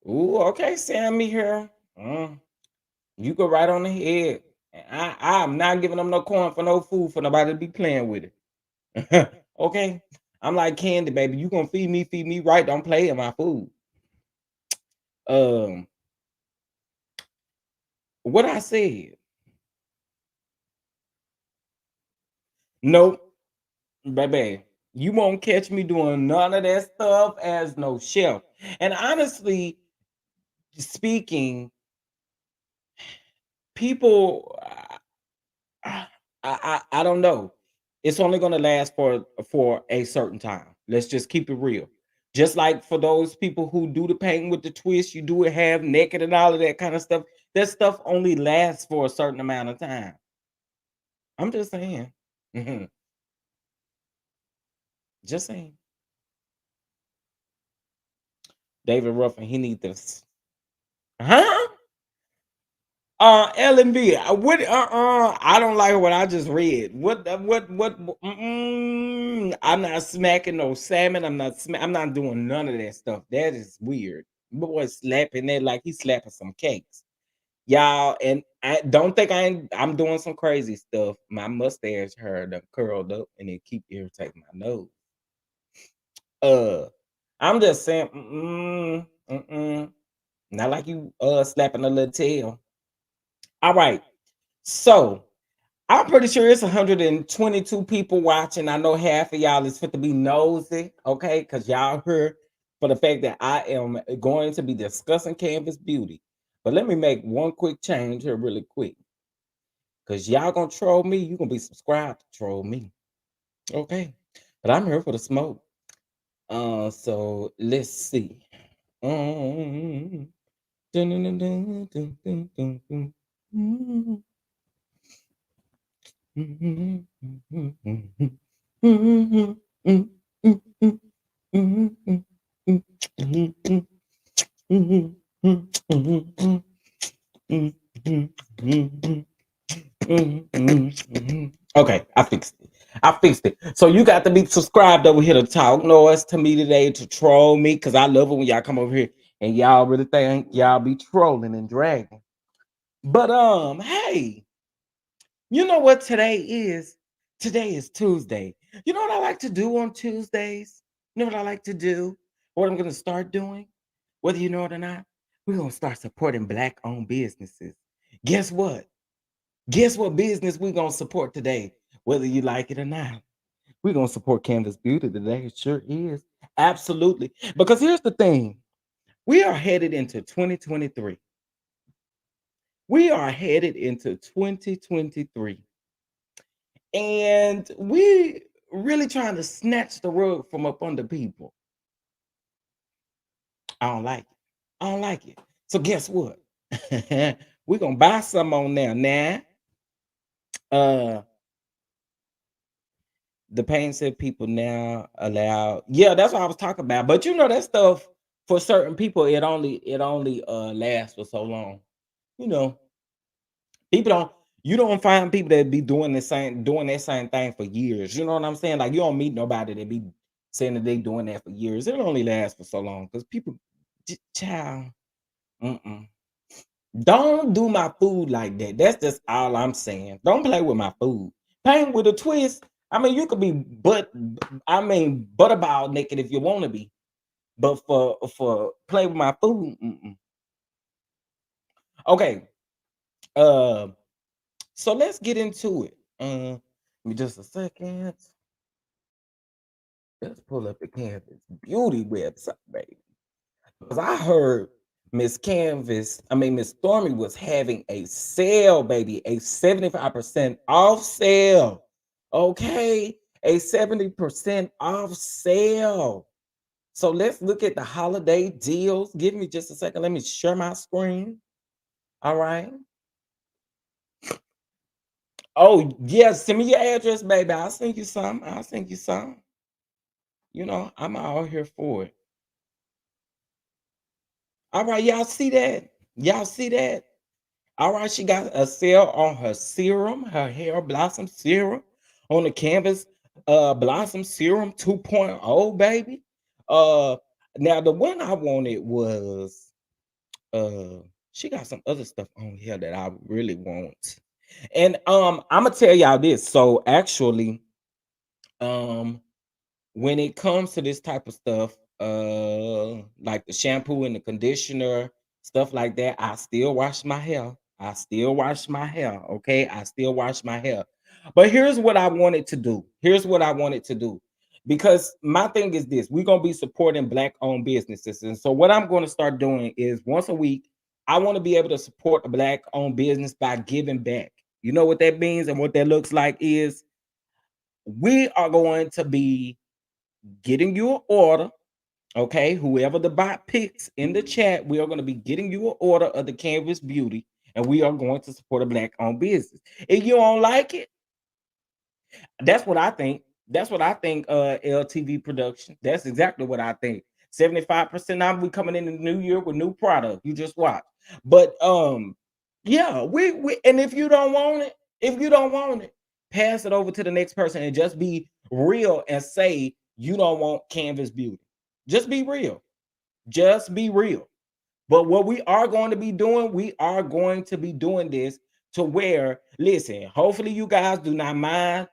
okay, Sammy here. You go right on ahead. I'm not giving them no corn for no food for nobody to be playing with it. Okay. I'm like candy, baby. You gonna feed me right. Don't play in my food. Um, what I said. Nope, baby. You won't catch me doing none of that stuff as no chef. And honestly speaking, people I don't know. It's only gonna last for a certain time. Let's just keep it real. Just like for those people who do the painting with the twist, you do it half naked and all of that kind of stuff. That stuff only lasts for a certain amount of time. I'm just saying. Mhm. Just saying. David Ruffin, he needs this. Huh? LMB. What? I don't like what I just read. I'm not smacking no salmon. I'm not doing none of that stuff. That is weird. Boy, slapping that like he's slapping some cakes, y'all. And I don't think I'm doing some crazy stuff. My mustache hair done curled up and it keep irritating my nose. Uh, I'm just saying. Not like you slapping a little tail. All right. So I'm pretty sure it's 122 people watching. I know half of y'all is fit to be nosy, okay? Because y'all heard for the fact that I am going to be discussing Canvas Beauty. But let me make one quick change here, really quick. Because y'all gonna troll me, you gonna be subscribed to troll me. Okay. But I'm here for the smoke. So let's see. Um, dun, dun, dun, dun, dun, dun, dun, dun. Mhm, mhm, mhm, mhm, mhm, mhm, mhm, mhm, mhm, mhm, mhm, mhm, mhm, mhm, mhm. Okay, I fixed it. I fixed it. So you got to be subscribed over here to talk noise to me today to troll me because I love it when y'all come over here and y'all really think y'all be trolling and dragging. But hey, you know what today is? Today is Tuesday. You know what I like to do on Tuesdays? You know what I like to do? What I'm gonna start doing? Whether you know it or not, we're gonna start supporting black-owned businesses. Guess what? Guess what business we're gonna support today? Whether you like it or not. We're gonna support Canvas Beauty today. It sure is. Absolutely. Because here's the thing: we are headed into 2023. We are headed into 2023. And we really trying to snatch the rug from up under people. I don't like it. I don't like it. So guess what? We're gonna buy some on there now. Uh the pain said people now allow, yeah, that's what I was talking about. But you know that stuff for certain people, it only lasts for so long. You know, people don't you don't find people that be doing that same thing for years. You know what I'm saying? Like you don't meet nobody that be saying that they doing that for years. It only lasts for so long because people, child, mm-mm. Don't do my food like that. That's just all I'm saying. Don't play with my food. Paint with a twist. I mean, you could be butterball naked if you want to be, but for play with my food. Mm-mm. Okay. Uh, so let's get into it. Give me just a second. Let's pull up the Canvas Beauty website, baby. Because I heard Miss Stormy was having a sale, baby, a 75% off sale. Okay, a 70% off sale. So let's look at the holiday deals. Give me just a second. Let me share my screen. All right. Oh, yes. Send me your address, baby. I'll send you some. I'll send you some. You know, I'm all here for it. All right. Y'all see that? Y'all see that? All right, she got a sale on her serum, her hair blossom serum on the Canvas blossom serum 2.0, baby. Uh now the one I wanted was uh she got some other stuff on here that I really want. And I'm gonna tell y'all this. So actually, um when it comes to this type of stuff, like the shampoo and the conditioner, stuff like that, I still wash my hair. I still wash my hair. Okay. I still wash my hair. But here's what I wanted to do. Here's what I wanted to do. Because my thing is this, we're gonna be supporting black owned businesses. And so what I'm going to start doing is once a week, I want to be able to support a black owned business by giving back. You know what that means and what that looks like is we are going to be getting you an order. Okay, whoever the bot picks in the chat, we are going to be getting you an order of the Canvas Beauty, and we are going to support a black-owned business. If you don't like it, that's what I think. That's what I think. LTV production. That's exactly what I think. 75% now we coming in the new year with new product. You just watch. But yeah, we and if you don't want it, pass it over to the next person and just be real and say you don't want Canvas Beauty. Just be real. Just be real. But what we are going to be doing, we are going to be doing this to where, listen, hopefully you guys do not mind.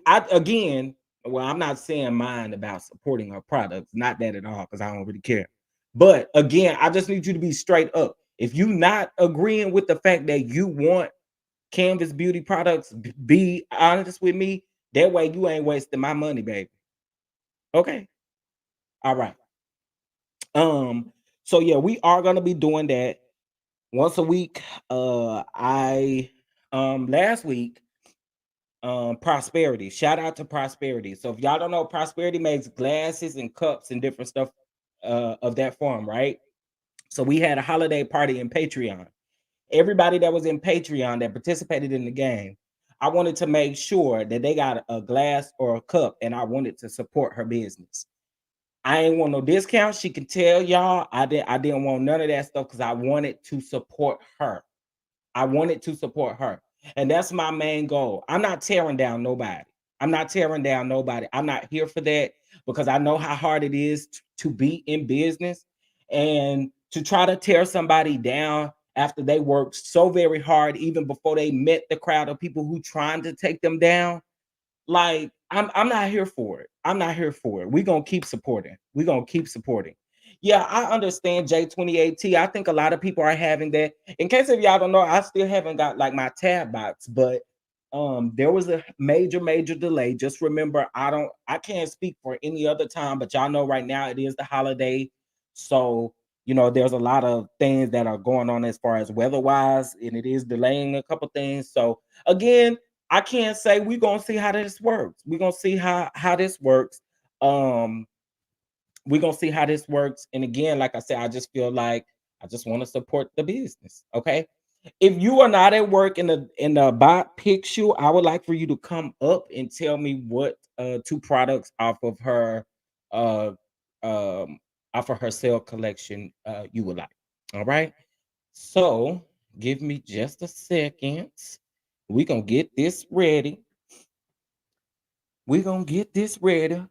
I again, well, I'm not saying mind about supporting her products, not that at all, because I don't really care. But again, I just need you to be straight up. If you not agreeing with the fact that you want Canvas Beauty products, be honest with me. That way you ain't wasting my money, baby. Okay. All right. So yeah, we are gonna be doing that once a week. I last week, Prosperity. Shout out to Prosperity. So if y'all don't know, Prosperity makes glasses and cups and different stuff of that form, right? So we had a holiday party in Patreon. Everybody that was in Patreon that participated in the game, I wanted to make sure that they got a glass or a cup, and I wanted to support her business. I ain't want no discount. She can tell y'all I didn't want none of that stuff because I wanted to support her. I wanted to support her. And that's my main goal. I'm not tearing down nobody. I'm not tearing down nobody. I'm not here for that because I know how hard it is to be in business and to try to tear somebody down after they worked so very hard, even before they met the crowd of people who trying to take them down. Like, I'm not here for it. I'm not here for it. We're gonna keep supporting. We're gonna keep supporting. Yeah, I understand J28T. I think a lot of people are having that. In case if y'all don't know, I still haven't got like my tab box, but there was a major delay. Just remember, I can't speak for any other time, but y'all know right now it is the holiday. So there's a lot of things that are going on as far as weather-wise, and it is delaying a couple things. So again, I can't say we're gonna see how this works. We're gonna see how this works. Um, we're gonna see how this works. And again, like I said, I just feel like I just want to support the business. Okay. If you are not at work in the bot picture, I would like for you to come up and tell me what two products uh um off of her sale collection you would like. All right. So give me just a second. We're gonna get this ready. We're gonna get this ready.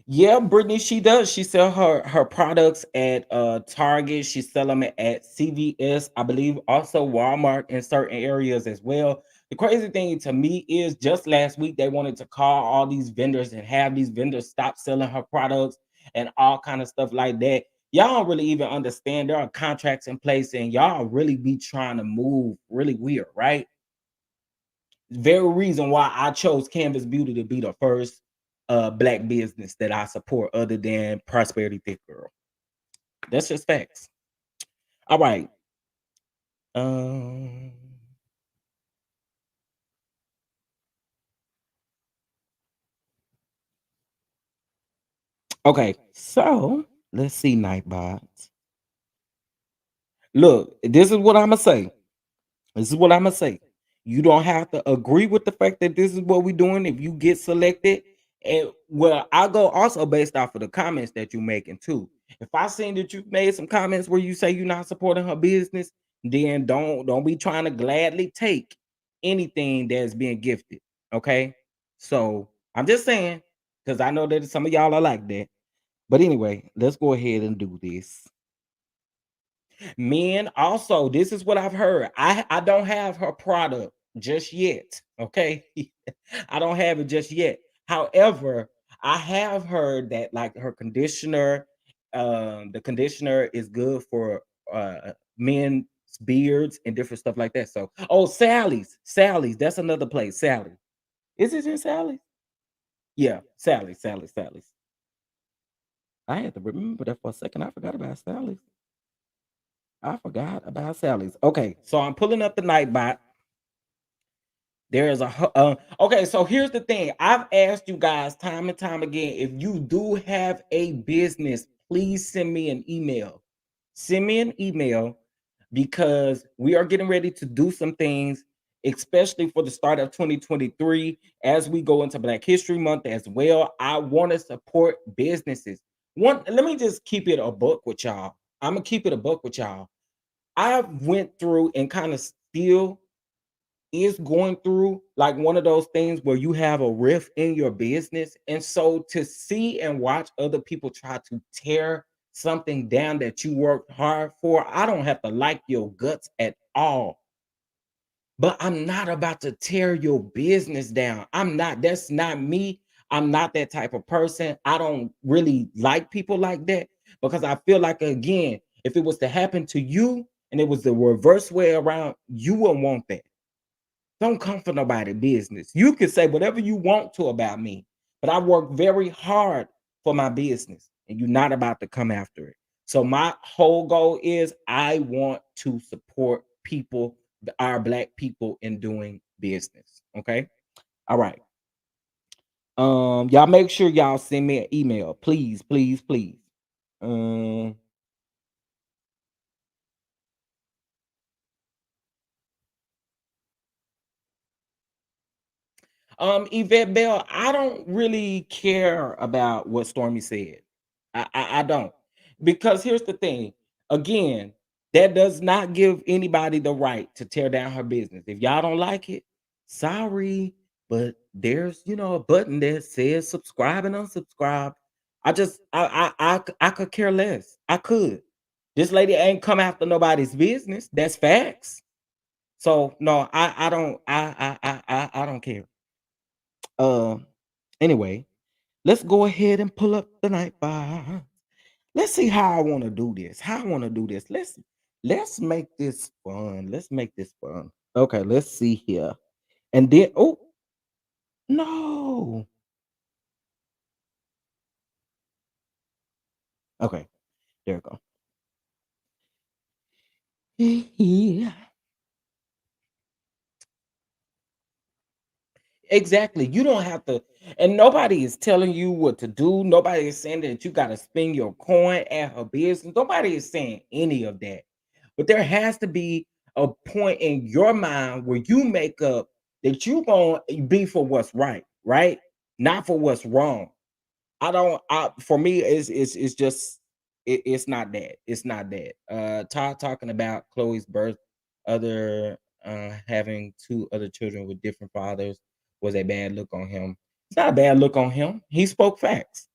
Yeah, Brittany, she does. She sell her products at Target. She sell them at CVS, I believe, also Walmart in certain areas as well. The crazy thing to me is just last week they wanted to call all these vendors and have these vendors stop selling her products and all kind of stuff like that. Y'all don't really even understand there are contracts in place and y'all really be trying to move really weird, right? Very reason why I chose Canvas Beauty to be the first black business that I support other than Prosperity Thick Girl. That's just facts. All right. Um okay, so let's see, Nightbot. Look, this is what I'm gonna say. This is what I'm gonna say. You don't have to agree with the fact that this is what we're doing if you get selected. And well, I'll go also based off of the comments that you're making too. If I seen that you've made some comments where you say you're not supporting her business, then don't be trying to gladly take anything that's being gifted. Okay. So I'm just saying, because I know that some of y'all are like that. But anyway, let's go ahead and do this. Men also, this is what I've heard. I don't have her product just yet. Okay. I don't have it just yet. However, I have heard that like her conditioner, the conditioner is good for men's beards and different stuff like that. So, oh, Sally's, that's another place. Sally. Is it in Sally? Yeah, Sally's. I had to remember that for a second. I forgot about Sally's. I forgot about Sally's. Okay, so I'm pulling up the Nightbot. There is okay, so here's the thing. I've asked you guys time and time again, if you do have a business, please send me an email. Send me an email because we are getting ready to do some things, especially for the start of 2023 as we go into Black History Month as well. I want to support businesses. Let me just keep it a book with y'all. I'm gonna keep it a book with y'all. I went through and kind of still is going through like one of those things where you have a rift in your business. And so to see and watch other people try to tear something down that you worked hard for, I don't have to like your guts at all. But I'm not about to tear your business down. I'm not. That's not me. I'm not that type of person. I don't really like people like that because I feel like, again, if it was to happen to you and it was the reverse way around, you wouldn't want that. Don't come for nobody's business. You can say whatever you want to about me, but I work very hard for my business, and you're not about to come after it. So my whole goal is I want to support people, our black people, in doing business. Okay. All right. Y'all make sure y'all send me an email, please, please, please. Um, Yvette Bell, I don't really care about what Stormy said. I don't. Because here's the thing. Again, that does not give anybody the right to tear down her business. If y'all don't like it, sorry. But there's, a button that says subscribe and unsubscribe. I could care less. I could. This lady ain't come after nobody's business. That's facts. So no, I don't I don't care. Uh, anyway, let's go ahead and pull up the night bar. Let's see how I want to do this. How I want to do this. Let's make this fun. Let's make this fun. Okay, let's see here. And then oh no. Okay, there we go. Yeah. Exactly. You don't have to, and nobody is telling you what to do. Nobody is saying that you got to spend your coin at her business. Nobody is saying any of that. But there has to be a point in your mind where you make up that you gonna be for what's right, right? Not for what's wrong. I don't. I For me, it's just it's not that. It's not that. Todd talking about Chloe's birth, other having two other children with different fathers was a bad look on him. It's not a bad look on him. He spoke facts.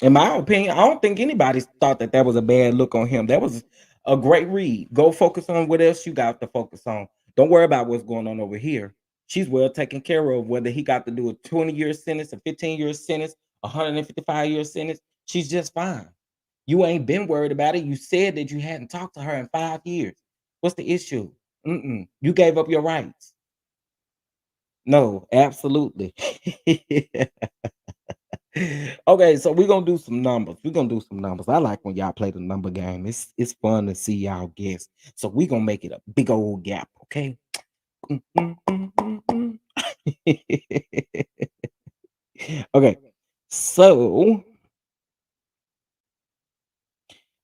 In my opinion, I don't think anybody thought that that was a bad look on him. That was a great read. Go focus on what else you got to focus on. Don't worry about what's going on over here. She's well taken care of, whether he got to do a 20-year sentence, a 15-year sentence, a 155-year sentence. She's just fine. You ain't been worried about it. You said that you hadn't talked to her in 5 years. What's the issue? You gave up your rights. No, absolutely. Okay, so we're gonna do some numbers. We're gonna do some numbers. I like when y'all play the number game. It's fun to see y'all guess. So we're gonna make it a big old gap, okay? Mm, mm, mm, mm, mm. Okay, so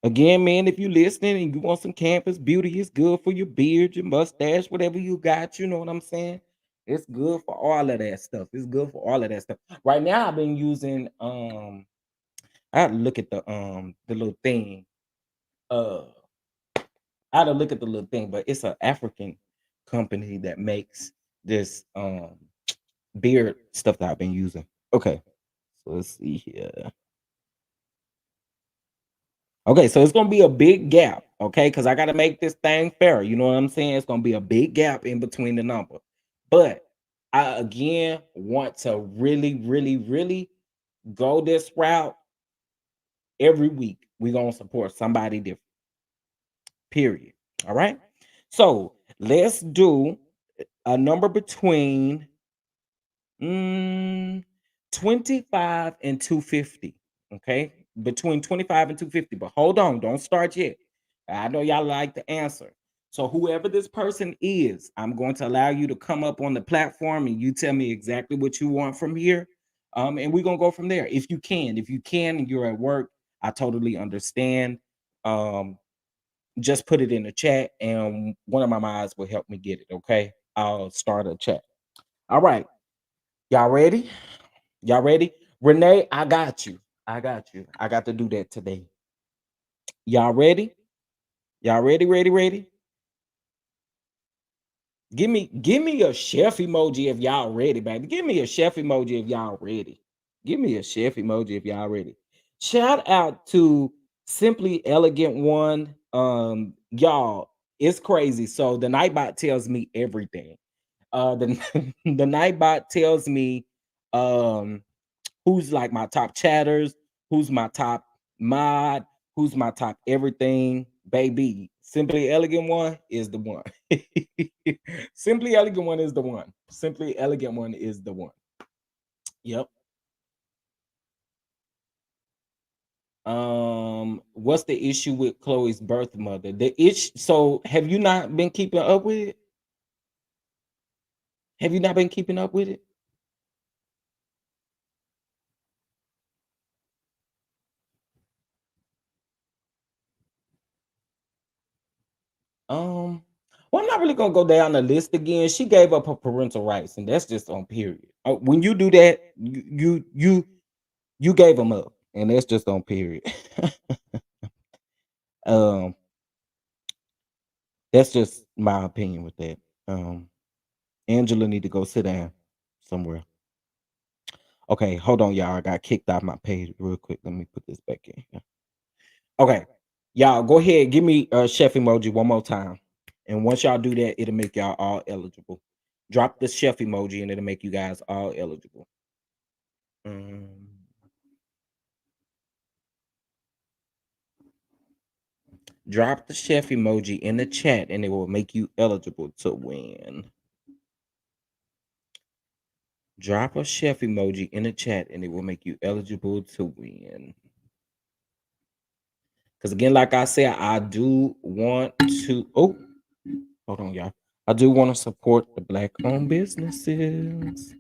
again, man, if you listening and you want some campus beauty, it's good for your beard, your mustache, whatever you got. You know what I'm saying? It's good for all of that stuff. It's good for all of that stuff. Right now, I've been using I had to look at the little thing. Uh, I had to look at the little thing, but it's an African company that makes this beard stuff that I've been using. Okay, so let's see here. Okay, so it's gonna be a big gap, okay? Because I gotta make this thing fair. You know what I'm saying? It's gonna be a big gap in between the number. But I again want to really, really, really go this route every week. We're gonna support somebody different. Period. All right. So let's do a number between mm, 25 and 250. Okay. Between 25 and 250. But hold on, don't start yet. I know y'all like the answer. So whoever this person is, I'm going to allow you to come up on the platform and you tell me exactly what you want from here. And we're gonna go from there. If you can, and you're at work, I totally understand. Just put it in the chat and one of my mods will help me get it. Okay. I'll start a chat. All right. Y'all ready? Y'all ready? Renee, I got you. I got you. I got to do that today. Y'all ready? Y'all ready? Ready? Ready? Give me a chef emoji if y'all ready, baby. Give me a chef emoji if y'all ready. Give me a chef emoji if y'all ready. Shout out to Simply Elegant One. Y'all, it's crazy. So the Nightbot tells me everything. The the Nightbot tells me um who's like my top chatters, who's my top mod, who's my top everything, baby. Simply Elegant one is the one. Simply Elegant one is the one. Simply Elegant one is the one. Yep. What's the issue with Chloe's birth mother? The issue. So, have you not been keeping up with it? Have you not been keeping up with it? Um, well, I'm not really gonna go down the list again. She gave up her parental rights, and that's just on period. When you do that, you gave them up, and that's just on period. um, that's just my opinion with that. Um, Angela need to go sit down somewhere. Okay, hold on, y'all. I got kicked off my page real quick. Let me put this back in here. Okay, y'all, go ahead. Give me a chef emoji one more time. And once y'all do that, it'll make y'all all eligible. Drop the chef emoji and it'll make you guys all eligible. Um, drop the chef emoji in the chat and it will make you eligible to win. Drop a chef emoji in the chat and it will make you eligible to win. Because again, like I said, I do want to. Oh, hold on, y'all. I do want to support the black-owned businesses.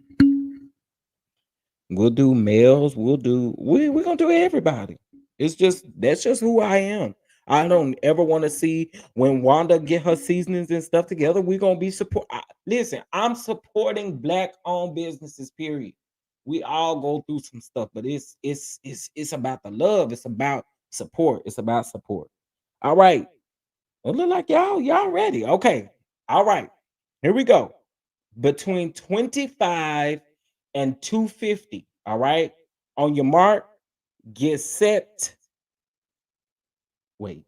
We'll do males. We're gonna do everybody. It's just that's just who I am. I don't ever want to see when Wanda get her seasonings and stuff together. We're gonna be support. Listen, I'm supporting black-owned businesses. Period. We all go through some stuff, but it's about the love. It's about support. It's about support. All right. It look like y'all ready. Okay. All right. Here we go. Between 25 and 250. All right. On your mark, get set. Wait.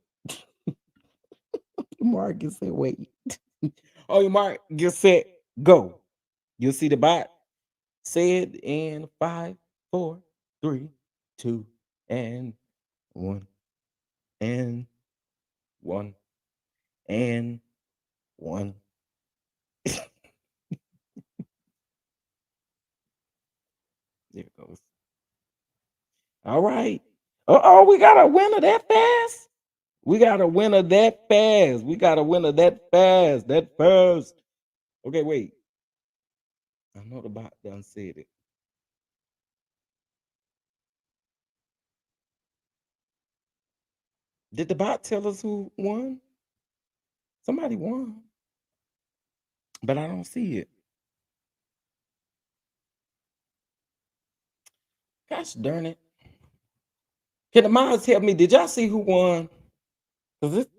Mark, get set. Wait. On your mark, get set. Go. You'll see the bot. Say it in 5, 4, 3, 2, and 1. And 1. And 1. There it goes. All right. Oh, we got a winner that fast. We got a winner that fast. We got a winner that fast. That fast. Okay, wait. I know the bot done said it. Did the bot tell us who won? Somebody won, but I don't see it. Gosh darn it. Can the mods help me? Did y'all see who won? Cause it,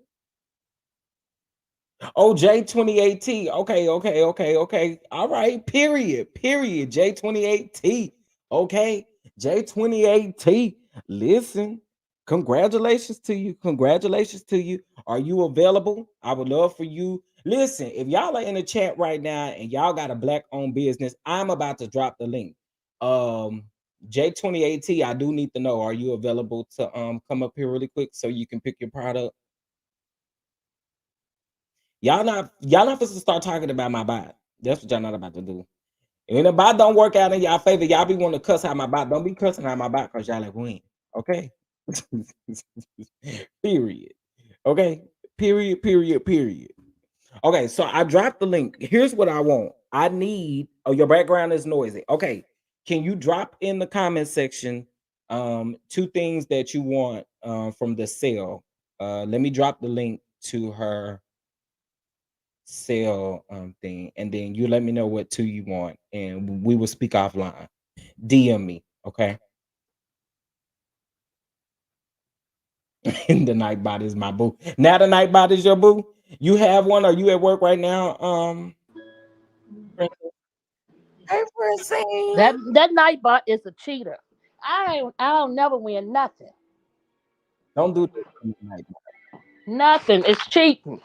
oh, J28T. Okay. All right. Period. J28T. Okay. J28T. Listen. Congratulations to you. Congratulations to you. Are you available? I would love for you. Listen, if y'all are in the chat right now and y'all got a black owned business, I'm about to drop the link. Um J28T, I do need to know. Are you available to come up here really quick so you can pick your product? Y'all not supposed to start talking about my bot. That's what y'all not about to do. And the bot don't work out in y'all favor, y'all be wanting to cuss out my bot. Don't be cussing out my bot because y'all like win. Okay. Period. Okay. Period. Okay, so I dropped the link. Here's what I want. I need your background is noisy. Okay. Can you drop in the comment section two things that you want from the sale? Let me drop the link to her sale thing, and then you let me know what two you want, and we will speak offline. DM me, okay? And the night bot is my boo. Now the night bot is your boo. You have one? Are you at work right now? Hey, That Francine. that Nightbot is a cheater. I'll never win nothing. Don't do this to me, night bot. Nothing. It's cheating.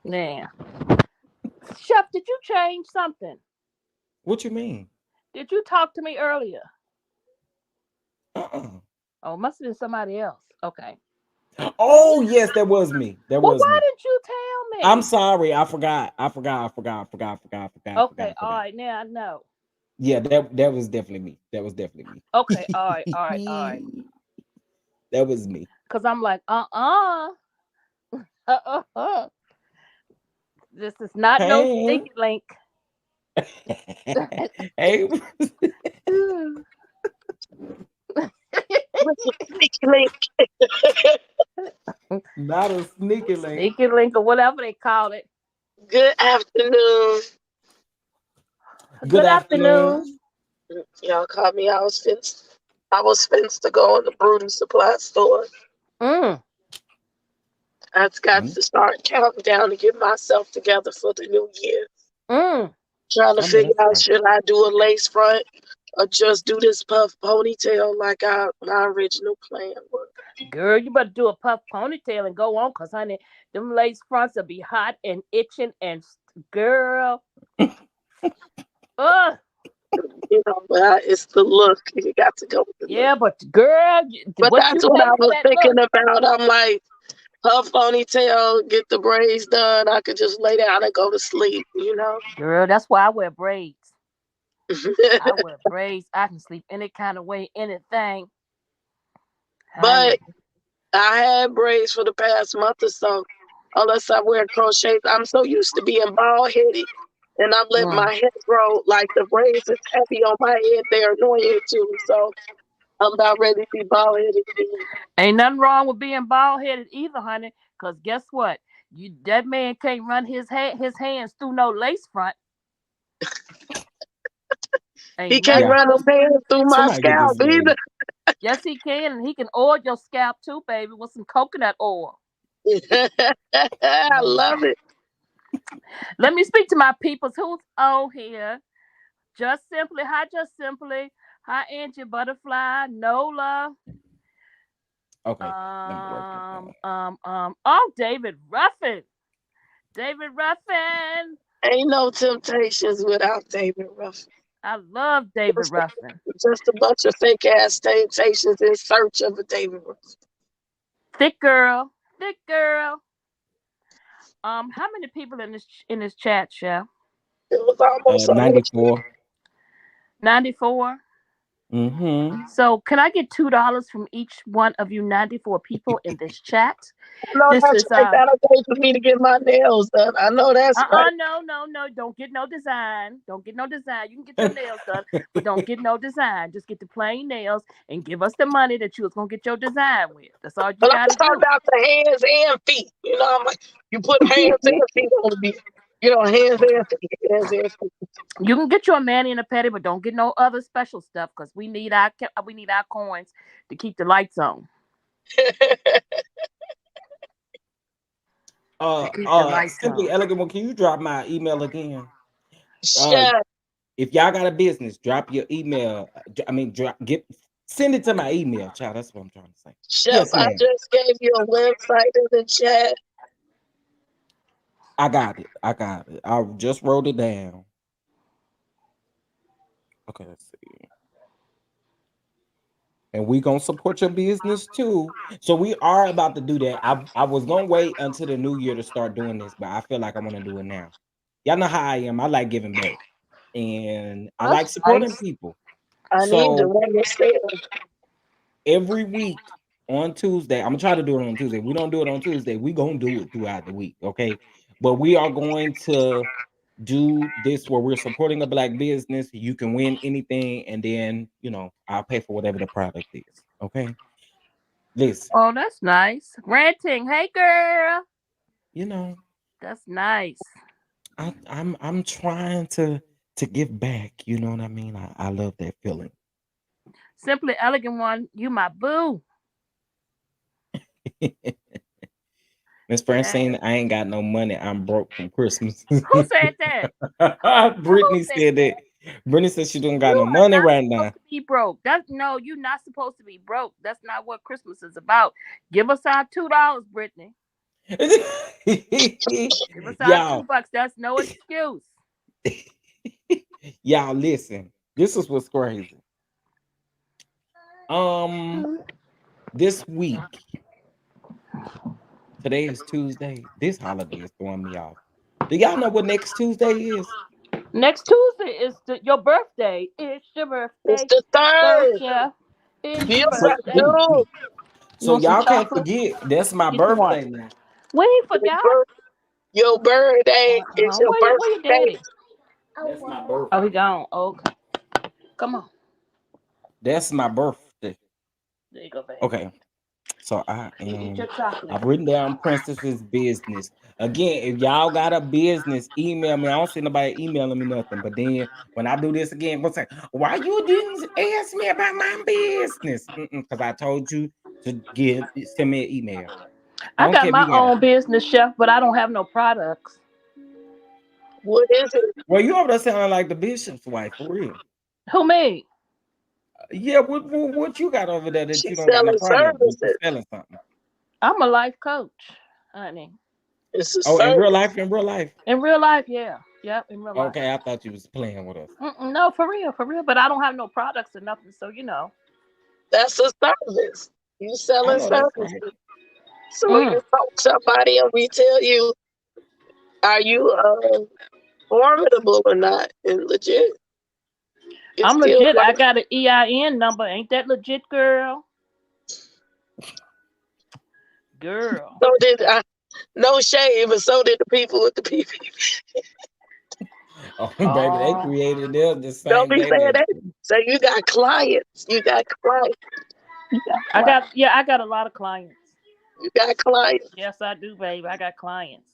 Man. Chef, did you change something? What you mean? Did you talk to me earlier? Oh, must have been somebody else. Okay. Oh yes, that was me. That Well, was why me. didn't you tell I'm me? sorry. I forgot. I forgot. I forgot. I forgot. I forgot. I forgot. I forgot. Okay, I all forgot. right, now I know. Yeah, that was definitely me. That was definitely Okay, all right, all right, all right. me. That was me. Cause I'm like, uh. This is not no Hey. sneaky link. Hey. What's a sneaky link? Not a sneaky link. Sneaky link or whatever they call it. Good afternoon. Good Good afternoon. afternoon. Y'all caught me. I was fenced to go in the Brutal Supply store. Mm. I got Mm, to start counting down to get myself together for the new year. Mm. Trying to I know figure that's out, right. should I do a lace front or just do this puff ponytail like my original plan was. Girl, you better do a puff ponytail and go on, cause honey, them lace fronts will be hot and itching and girl. Ugh. But it's the look. You got to go with the look. Yeah, but girl, But what that's you what pay I for was that thinking look? about. I'm like, puff ponytail, get the braids done. I could just lay down and go to sleep. Girl, that's why I wear braids. I wear braids. I can sleep any kind of way, anything, honey. But I had braids for the past month or so. Unless I wear crochets, I'm so used to being bald headed, and I'm letting Mm. my hair grow. Like the braids is heavy on my head, they're annoying too. So I'm about ready to be bald headed again. Ain't nothing wrong with being bald headed either, honey. Cause guess what? That man can't run his hands through no lace front. He Ain't can't nothing Yeah. run his wrong. hands through my Somebody get this scalp lady. either. Yes, he can, and he can oil your scalp too, baby, with some coconut oil. I love it. Let me speak to my peoples who's on here. Just simply, hi, just simply, hi, Angie Butterfly, Nola, Okay. Let me work this down. oh, David Ruffin, David Ruffin. Ain't no temptations without David Ruffin. I love David Ruffin. Just a bunch of fake ass temptations in search of a David Ruffin. Thick girl, thick girl. How many people in this chat, Chef? It was almost 94. 94. Mm-hmm. So can I get $2 from each one of you 94 people in this chat? know This that's is right. That'll pay for me to get my nails done. I know that's right. no. Don't get no design. Don't get no design. You can get your nails done, but don't get no design. Just get the plain nails and give us the money that you was gonna get your design with. That's all you But I'm gotta talking do. about the hands and feet. I'm like, you put hands and feet on the beat. Hands and feet. Hands and feet. You can get your mani and a pedi, but don't get no other special stuff because we need our coins to keep the lights on. To keep the lights Simply on. elegant one. Can you drop my email again? Uh, Chef, if y'all got a business, drop your email. Send it to my email, child. That's what I'm trying to say. Chef, Yes, I ma'am. just gave you a website in the chat. I got it. I got it. I just wrote it down. Okay, let's see. And we gonna support your business too. So we are about to do that. I was gonna wait until the new year to start doing this, but I feel like I want to do it now. Y'all know how I am. I like giving back, and I like That's supporting nice. people. I need to So understand. every week on Tuesday, I'm gonna try to do it on Tuesday. We don't do it on Tuesday. We gonna do it throughout the week, okay? But we are going to do this where we're supporting a black business. You can win anything, and then I'll pay for whatever the product is. Okay. Listen, Oh, that's nice. Ranting. Hey, girl. you know, That's nice. I'm trying to give back. You know what I mean? I love that feeling. Simply elegant one. You my boo. Miss Yeah. Francine, I ain't got no money. I'm broke from Christmas. Who said that? Who Brittany said said that. that? Brittany said she don't got You no are money not right supposed now. to be broke. That's no, you're not supposed to be broke. That's not what Christmas is about. Give us our $2, Brittany. Give us our Y'all, $2. That's no excuse. y'all listen. This is what's crazy. Um, this week, today is Tuesday. This holiday is throwing me off. Do y'all know what next Tuesday is? Next Tuesday is your birthday. It's your It's birthday. the Go, third. Chef. It's You your So, already birthday. know. You so want some y'all can't chocolate? forget that's my Get you one. birthday now. We ain't Your forgot. your birthday is your Where your birthday. daddy? That's my Oh, birthday. he gone. Okay. Come on. That's my birthday. There you go, baby. Okay. So Eat your chocolate. I've written down Princess's business. Again, if y'all got a business, email me. I don't see nobody emailing me nothing. But then when I do this again, what's like, why you didn't ask me about my business? Because I told you to send me an email. I I don't got care if you my got it. own business, Chef, but I don't have no products. What is it? Well, you over there sounding like the bishop's wife, for real. Who me? Yeah, what you got over there that you She's don't got no selling product? You services. selling something. I'm a life coach, honey. It's a Oh, in real service. life, in real life. In real life, yeah. Yep, in real life. Okay, I thought you was playing with us. No, for real. But I don't have no products or nothing, so you know. That's a service. You I selling know that's services. right. So when you talk to somebody and we tell you, are you formidable or not and legit? It's I'm still legit. I like, got an EIN number. Ain't that legit, girl? Girl. so did I. No shame, but so did the people with the PPP. Oh, baby, they Oh. created them the Don't same be day saying that. that. So you got clients. You got clients. I got a lot of clients. You got clients. Yes, I do, baby. I got clients.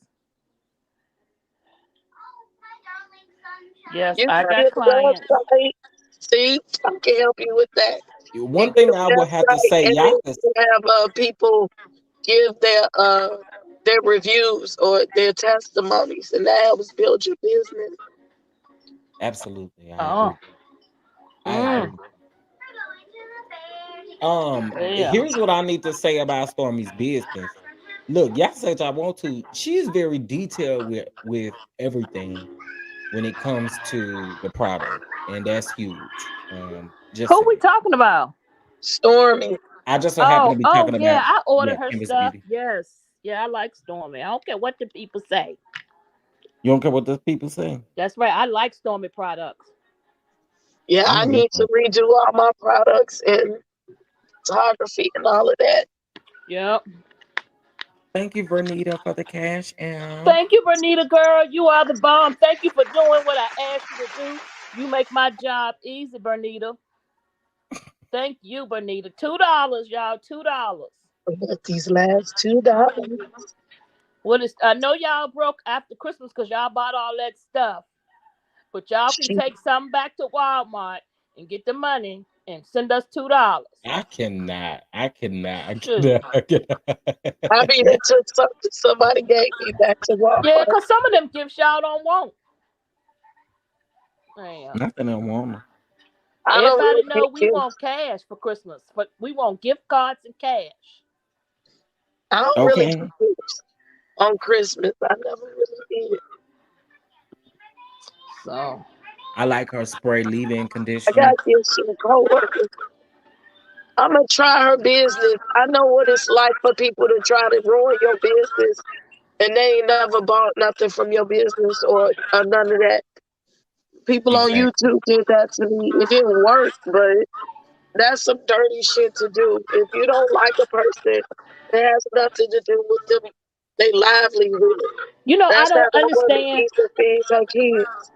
Yes, You I got got your clients. website. See, I can help you with that. You One get thing a I would have to website, say, and then y'all you can have people give their reviews or their testimonies, and that helps build your business. absolutely, I Oh. agree. I agree. Yeah. Here's what I need to say about Stormy's business. Look, y'all say I want to. She's very detailed with everything when it comes to the product, and that's huge. Just Who we saying. talking about? Stormy. I just so happen to be Oh talking yeah, about I ordered her Canvas stuff. Beauty. Yes. Yeah, I like Stormy. I don't care what the people say. You don't care what the people say. That's right. I like Stormy products. Yeah, I I know that's need to right. redo all my products and photography and all of that. Yep. Thank you, Vernita, for the cash out. Thank you, Bernita girl. You are the bomb. Thank you for doing what I asked you to do. You make my job easy, Bernita. Thank you, Bernita. $2, y'all. $2. But these last $2. What is I know y'all broke after Christmas because y'all bought all that stuff. But y'all can She, take something back to Walmart and get the money and send us $2. I cannot. I cannot. I Shoot. cannot. I cannot. I mean, it took something somebody gave me back to Yeah, Walmart. because some of them gifts y'all don't want. Damn. Nothing I want. I don't Everybody really know get we gifts. want cash for Christmas, but we want gift cards and cash. I don't really Okay. get gifts on Christmas. I never really did. So I like her spray leave-in I got conditioner. gifts from coworkers. I'm gonna try her business. I know what it's like for people to try to ruin your business, and they ain't never bought nothing from your business or none of that. People on Exactly. YouTube did that to me. It didn't work, but that's some dirty shit to do. If you don't like a person, it has nothing to do with them, their livelihood. I That's don't having a woman understand. eat and feed her kids.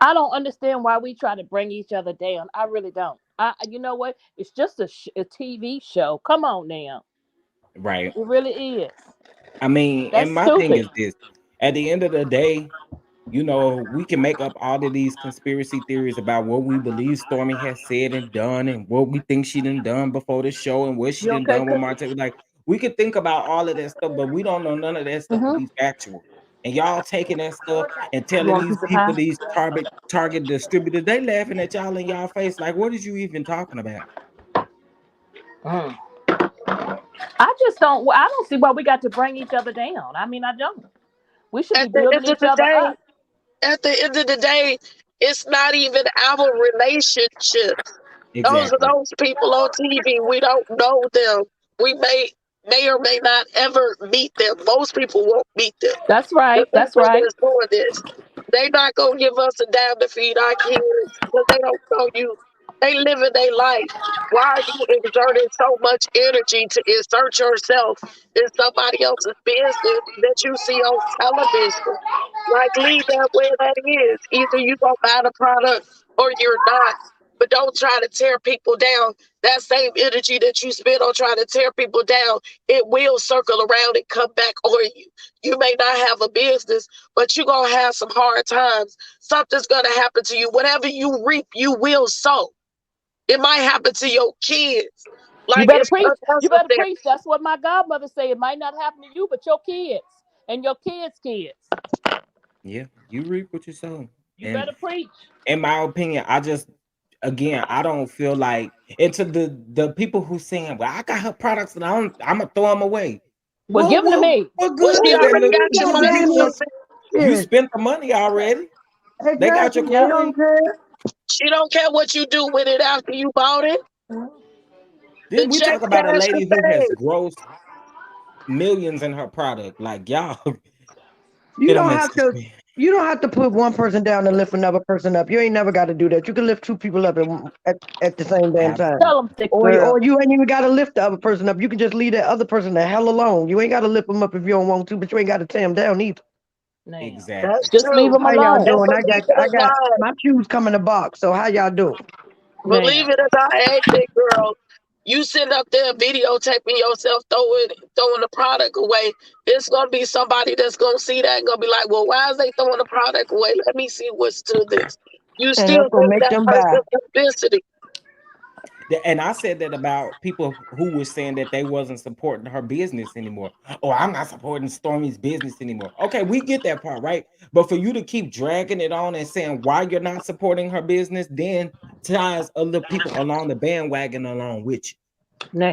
I don't understand why we try to bring each other down. I really don't. You know what? It's just a TV show. Come on now. Right. It really is. I mean, and That's my thing stupid. is this: at the end of the day, we can make up all of these conspiracy theories about what we believe Stormy has said and done, and what we think she done done before the show, and what she You done okay, done with Cookie? Martell. Like we could think about all of that stuff, but we don't know none of that stuff to Mm-hmm. be factual. And y'all taking that stuff and You telling want a these piece of people, pie? these target distributors, they laughing at y'all in y'all face. Like, what is you even talking about? Mm. I just don't. I don't see why we got to bring each other down. I mean, I don't. We should be At the building end of each the other day, up. at the end of the day, it's not even our relationship. Those are Exactly. those people on TV. We don't know them. We may or may not ever meet them. Most people won't meet them. That's The right. That's people right. that's doing this, they not gonna give us a dime to feed our kids because they don't know you. They living their life. Why are you exerting so much energy to insert yourself in somebody else's business that you see on television? Like, leave that where that is. Either you gonna buy the product or you're not. But don't try to tear people down. That same energy that you spend on trying to tear people down, it will circle around and come back on you. You may not have a business, but you're going to have some hard times. Something's going to happen to you. Whatever you reap, you will sow. It might happen to your kids. You Like, better it's preach. You better unnecessary. preach. That's what my godmother said. It might not happen to you, but your kids and your kids' kids. Yeah, you reap what you sow. You And better preach. in my opinion, I just again I don't feel like into the people who saying, well, I got her products and I'm gonna throw them away. Well, give them to me. What Well, good she did that already look? got your God money damn for it. it. You Yeah, spent the money already. They got exactly. your They Yep. don't coin. care. She don't care what you do with it after you bought it. The Then we check talk about a cash the lady who has same. grossed millions in her product. Like y'all, You it don't don't make have sense to. to me. You don't have to put one person down and lift another person up. You ain't never got to do that. You can lift two people up at the same damn time. Absolutely. Tell them, thick Or girl. you ain't even got to lift the other person up. You can just leave that other person the hell alone. You ain't got to lift them up if you don't want to, but you ain't got to tear them down either. Now, That's Exactly. just leave true. them How y'all alone. And doing? believe it I or got not, my shoes come in the box. So how y'all doing? Now, believe it or not, hey, big girl, you sitting up there videotaping yourself throwing the product away. It's gonna be somebody that's gonna see that and gonna be like, well, why is they throwing the product away? Let me see what's to this. You And still that's gonna giving make that them buy. person publicity. And I said that about people who were saying that they wasn't supporting her business anymore. Oh, I'm not supporting Stormy's business anymore. Okay, we get that part, right? But for you to keep dragging it on and saying why you're not supporting her business, then ties other people along the bandwagon along with you.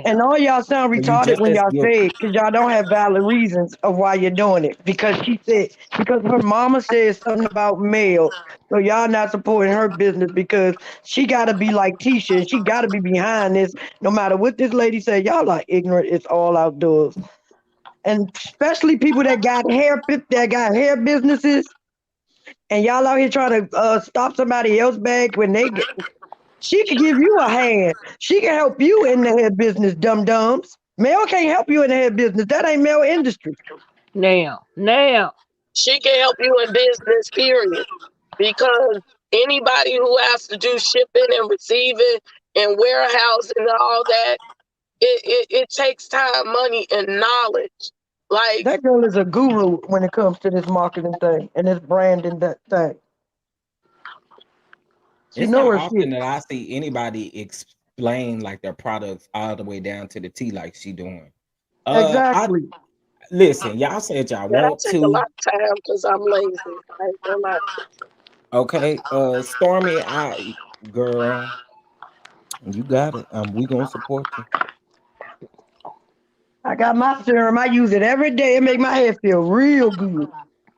And now. all y'all sound So you retarded just when as y'all guilty. say it, because y'all don't have valid reasons of why you're doing it. Because she said, because her mama said something about male, so y'all not supporting her business because she got to be like Tisha and she got to be behind this. No matter what this lady said, y'all are ignorant. It's all outdoors. And especially people that got hair businesses, and y'all out here trying to stop somebody else bag when they get. She could give you a hand. She can help you in the hair business, dum dums. Mel can't help you in the hair business. That ain't Mel industry. Now. Now. She can help you in business, period. Because anybody who has to do shipping and receiving and warehousing and all that, it takes time, money, and knowledge. Like, That girl is a guru when it comes to this marketing thing and this branding that thing. She It's know not her shit. often that I see anybody explain like their products all the way down to the T like she doing. I Exactly. listen, y'all said y'all yeah, want that take a to. lot of time because I'm lazy. I ain't gonna lie. Okay, Stormy, I girl, you got it. We gonna support you. I got my serum. I use it every day. It make my hair feel real good.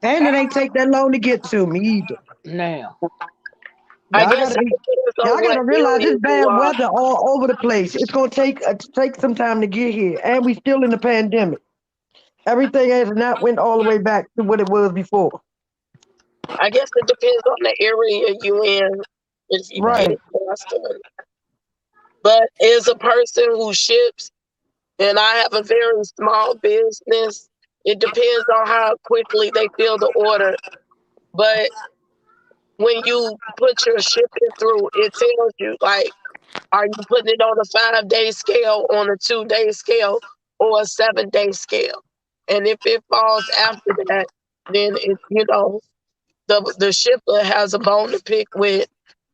And it ain't take that long to get to me either. Now. I Y'all guess gotta it be depends on y'all what gotta realize area it's you bad are. weather all over the place. It's gonna take some time to get here. And we still in the pandemic. Everything has not went all the way back to what it was before. I guess it depends on the area you in if you can get Right. Right. it faster. But as a person who ships and I have a very small business, it depends on how quickly they fill the order. But when you put your shipping through, it tells you like, are you putting it on a 5-day scale, on a 2-day scale, or a 7-day scale? And if it falls after that, then it the shipper has a bone to pick with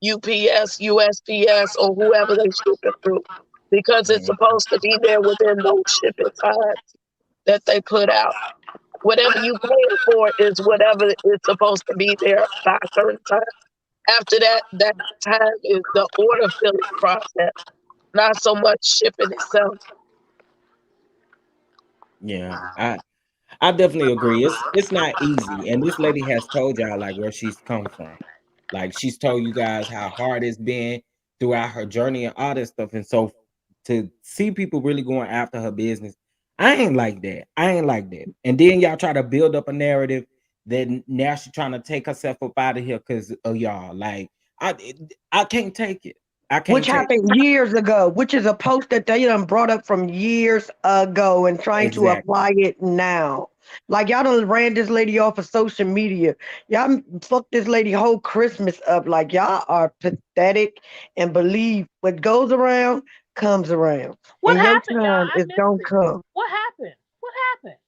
UPS, USPS, or whoever they ship it through, because it's Mhm. supposed to be there within those shipping times that they put out. Whatever you paying for is whatever is supposed to be there by a certain time. After that, that time is the order filling process, not so much shipping itself. Yeah, I definitely agree. It's not easy, and this lady has told y'all like where she's come from. Like she's told you guys how hard it's been throughout her journey and all this stuff. And so to see people really going after her business. I ain't like that. I ain't like that. And then y'all try to build up a narrative that now she's trying to take herself up out of here because of y'all. Like I can't take it. I Which can't take it. happened years ago, which is a post that they done brought up from years ago and trying to Exactly. apply it now. Like y'all done ran this lady off of social media. Y'all fucked this lady whole Christmas up. Like y'all are pathetic and believe what goes around comes around. What And your happened, y'all? time I is missed gonna it. come. What happened? What happened?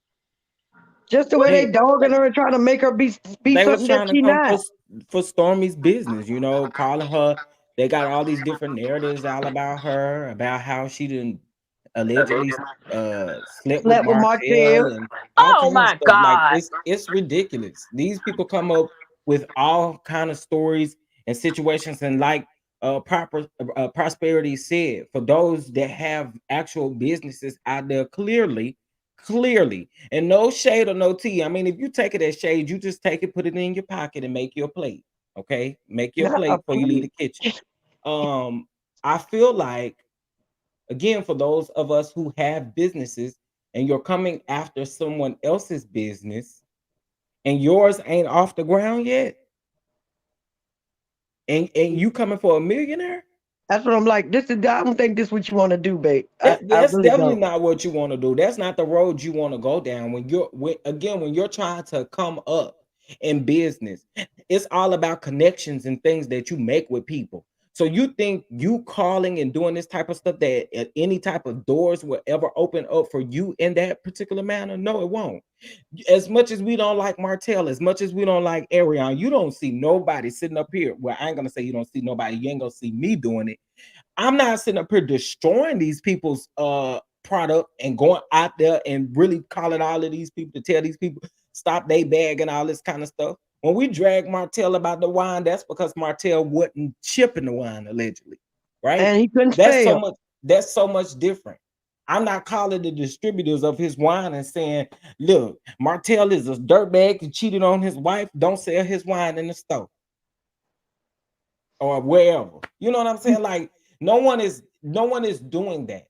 Just the What way did they They dogging they her and trying to make her be they was something that trying to she come not. for Stormy's business, calling her. They got all these different narratives all about her, about how she didn't allegedly slept with Slept with Martell Martell. and all Oh kind of my stuff. Like God. it's ridiculous. These people come up with all kind of stories and situations, and like proper prosperity said, for those that have actual businesses out there, clearly, and no shade or no tea. I mean, if you take it as shade, you just take it, put it in your pocket, and make your plate. Okay, make your Not a plate before you leave plea. the kitchen. Um, I feel like, again, for those of us who have businesses and you're coming after someone else's business and yours ain't off the ground yet, and you coming for a millionaire. That's what I'm like. This is I don't think this what you want to do, babe. I That's really definitely don't. not what you want to do. That's not the road you want to go down. When you're trying to come up in business, it's all about connections and things that you make with people. So you think you calling and doing this type of stuff, that any type of doors will ever open up for you in that particular manner? No, it won't. As much as we don't like Martell, as much as we don't like Arion, you don't see nobody sitting up here. Well, I ain't gonna say you don't see nobody. You ain't gonna see me doing it. I'm not sitting up here destroying these people's product and going out there and really calling all of these people to tell these people stop they bag and all this kind of stuff. When we drag Martell about the wine, that's because Martell wasn't shipping the wine allegedly, right? And he couldn't That's so spell. much. That's so much different. I'm not calling the distributors of his wine and saying, "Look, Martell is a dirtbag and cheated on his wife. Don't sell his wine in the store or wherever." You know what I'm saying? Like no one is doing that.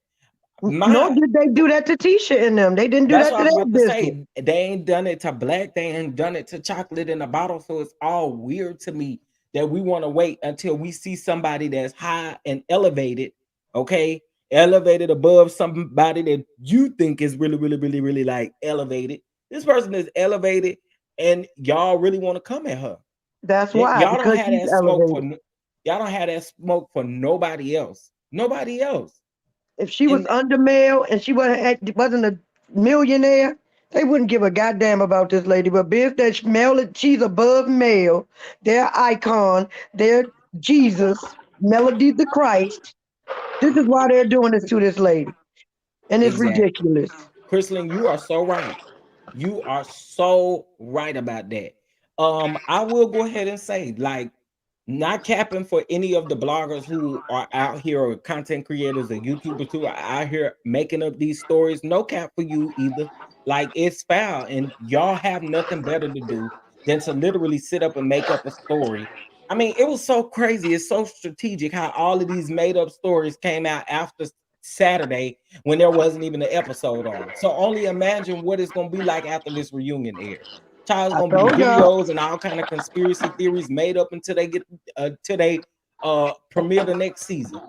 Nor My did they do that to Tisha and them. They didn't do That's that what I to was their about to business. say. They ain't done it to black. They ain't done it to chocolate in a bottle. So it's all weird to me that we want to wait until we see somebody that's high and elevated, okay, elevated above somebody that you think is really, really, really, really like elevated. This person is elevated, and y'all really want to come at her. That's Y- why, y'all don't because have she's that smoke for. elevated. Y'all don't have that smoke for nobody else. Nobody else. If she was And under male and she wasn't a millionaire, they wouldn't give a goddamn about this lady. But being that she's above male, their icon, their Jesus, Melody the Christ. This is why they're doing this to this lady, and it's exactly. ridiculous. Chrisley, you are so right. You are so right about that. I will go ahead and say, like, not capping for any of the bloggers who are out here, or content creators or YouTubers who are out here making up these stories. No cap for you either. Like, it's foul, and y'all have nothing better to do than to literally sit up and make up a story. I mean, it was so crazy. It's so strategic how all of these made up stories came out after Saturday when there wasn't even an episode on. So only imagine what it's gonna be like after this reunion airs. Child's I gonna be told y'all. videos and all kind of conspiracy theories made up until they get till they premiere the next season.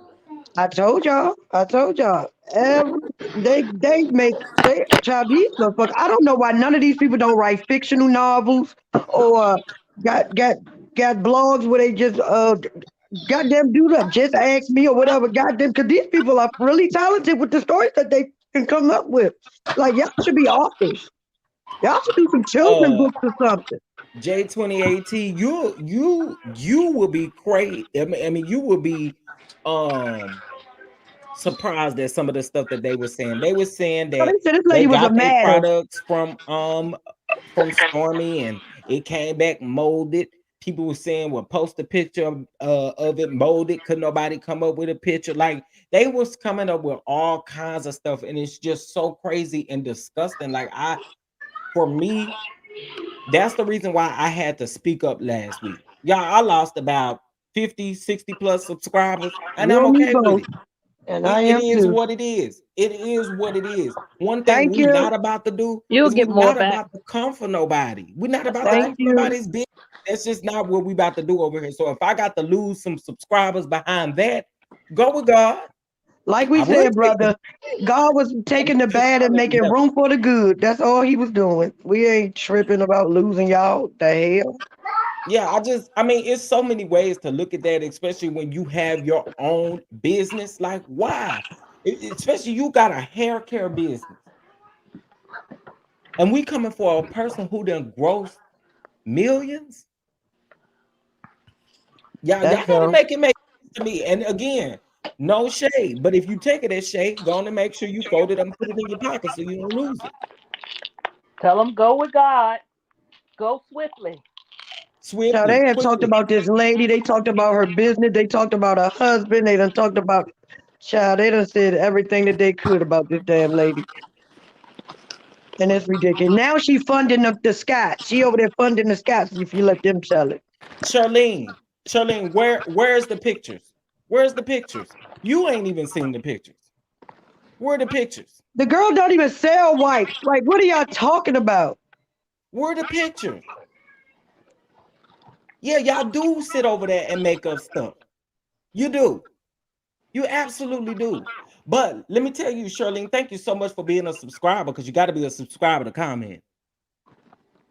I told y'all. I told y'all. Every they make they child these motherfuckers. I don't know why none of these people don't write fictional novels or got got got blogs where they just goddamn do that. Just ask me or whatever. Goddamn, because these people are really talented with the stories that they can come up with. Like y'all should be authors. Y'all should do some children Uh books or something. J2018, you will be crazy. I mean, you will be um surprised at some of the stuff that they were saying. They were saying So they that said this they lady was a got their madam. products from Stormy and it came back molded. People were saying, well, post a picture of it molded. Could nobody come up with a picture? Like they was coming up with all kinds of stuff, and it's just so crazy and disgusting. Like for me, that's the reason why I had to speak up last week. Y'all, I lost about 50, 60 plus subscribers, and You I'm and me okay with both. it. And I It am is too. what it is. It is what it is. One thing Thank we you. not about to do You'll is we get more not back. about to come for nobody. We're not That's about to Thank come right. for you. nobody's business. That's just not what we about to do over here. So if I got to lose some subscribers behind that, go with God. Like we I would said, take the brother, God was taking the just bad and follow the making devil. room for the good. That's all he was doing. We ain't tripping about losing y'all. The hell? Yeah, I mean, it's so many ways to look at that, especially when you have your own business. Like, why? Especially you got a hair care business, and we coming for a person who done gross millions. Y'all That's gotta dumb. make it make sense to me. And again, no shade, but if you take it as shade, go on and make sure you fold it up and put it in your pocket so you don't lose it. Tell them go with God. Go swiftly. So Swiftly, they had talked quickly. about this lady. They talked about her business. They talked about her husband. They done talked about child. They done said everything that they could about this damn lady. And it's ridiculous. Now she funding the Scots. She over there funding the Scots if you let them sell it. Charlene, Charlene, where's the pictures? Where's the pictures? You ain't even seen the pictures. Where are the pictures? The girl don't even sell wipes. Like, what are y'all talking about? Where are the pictures? Yeah, y'all do sit over there and make up stuff. You do. You absolutely do. But let me tell you, Charlene, thank you so much for being a subscriber because you got to be a subscriber to comment.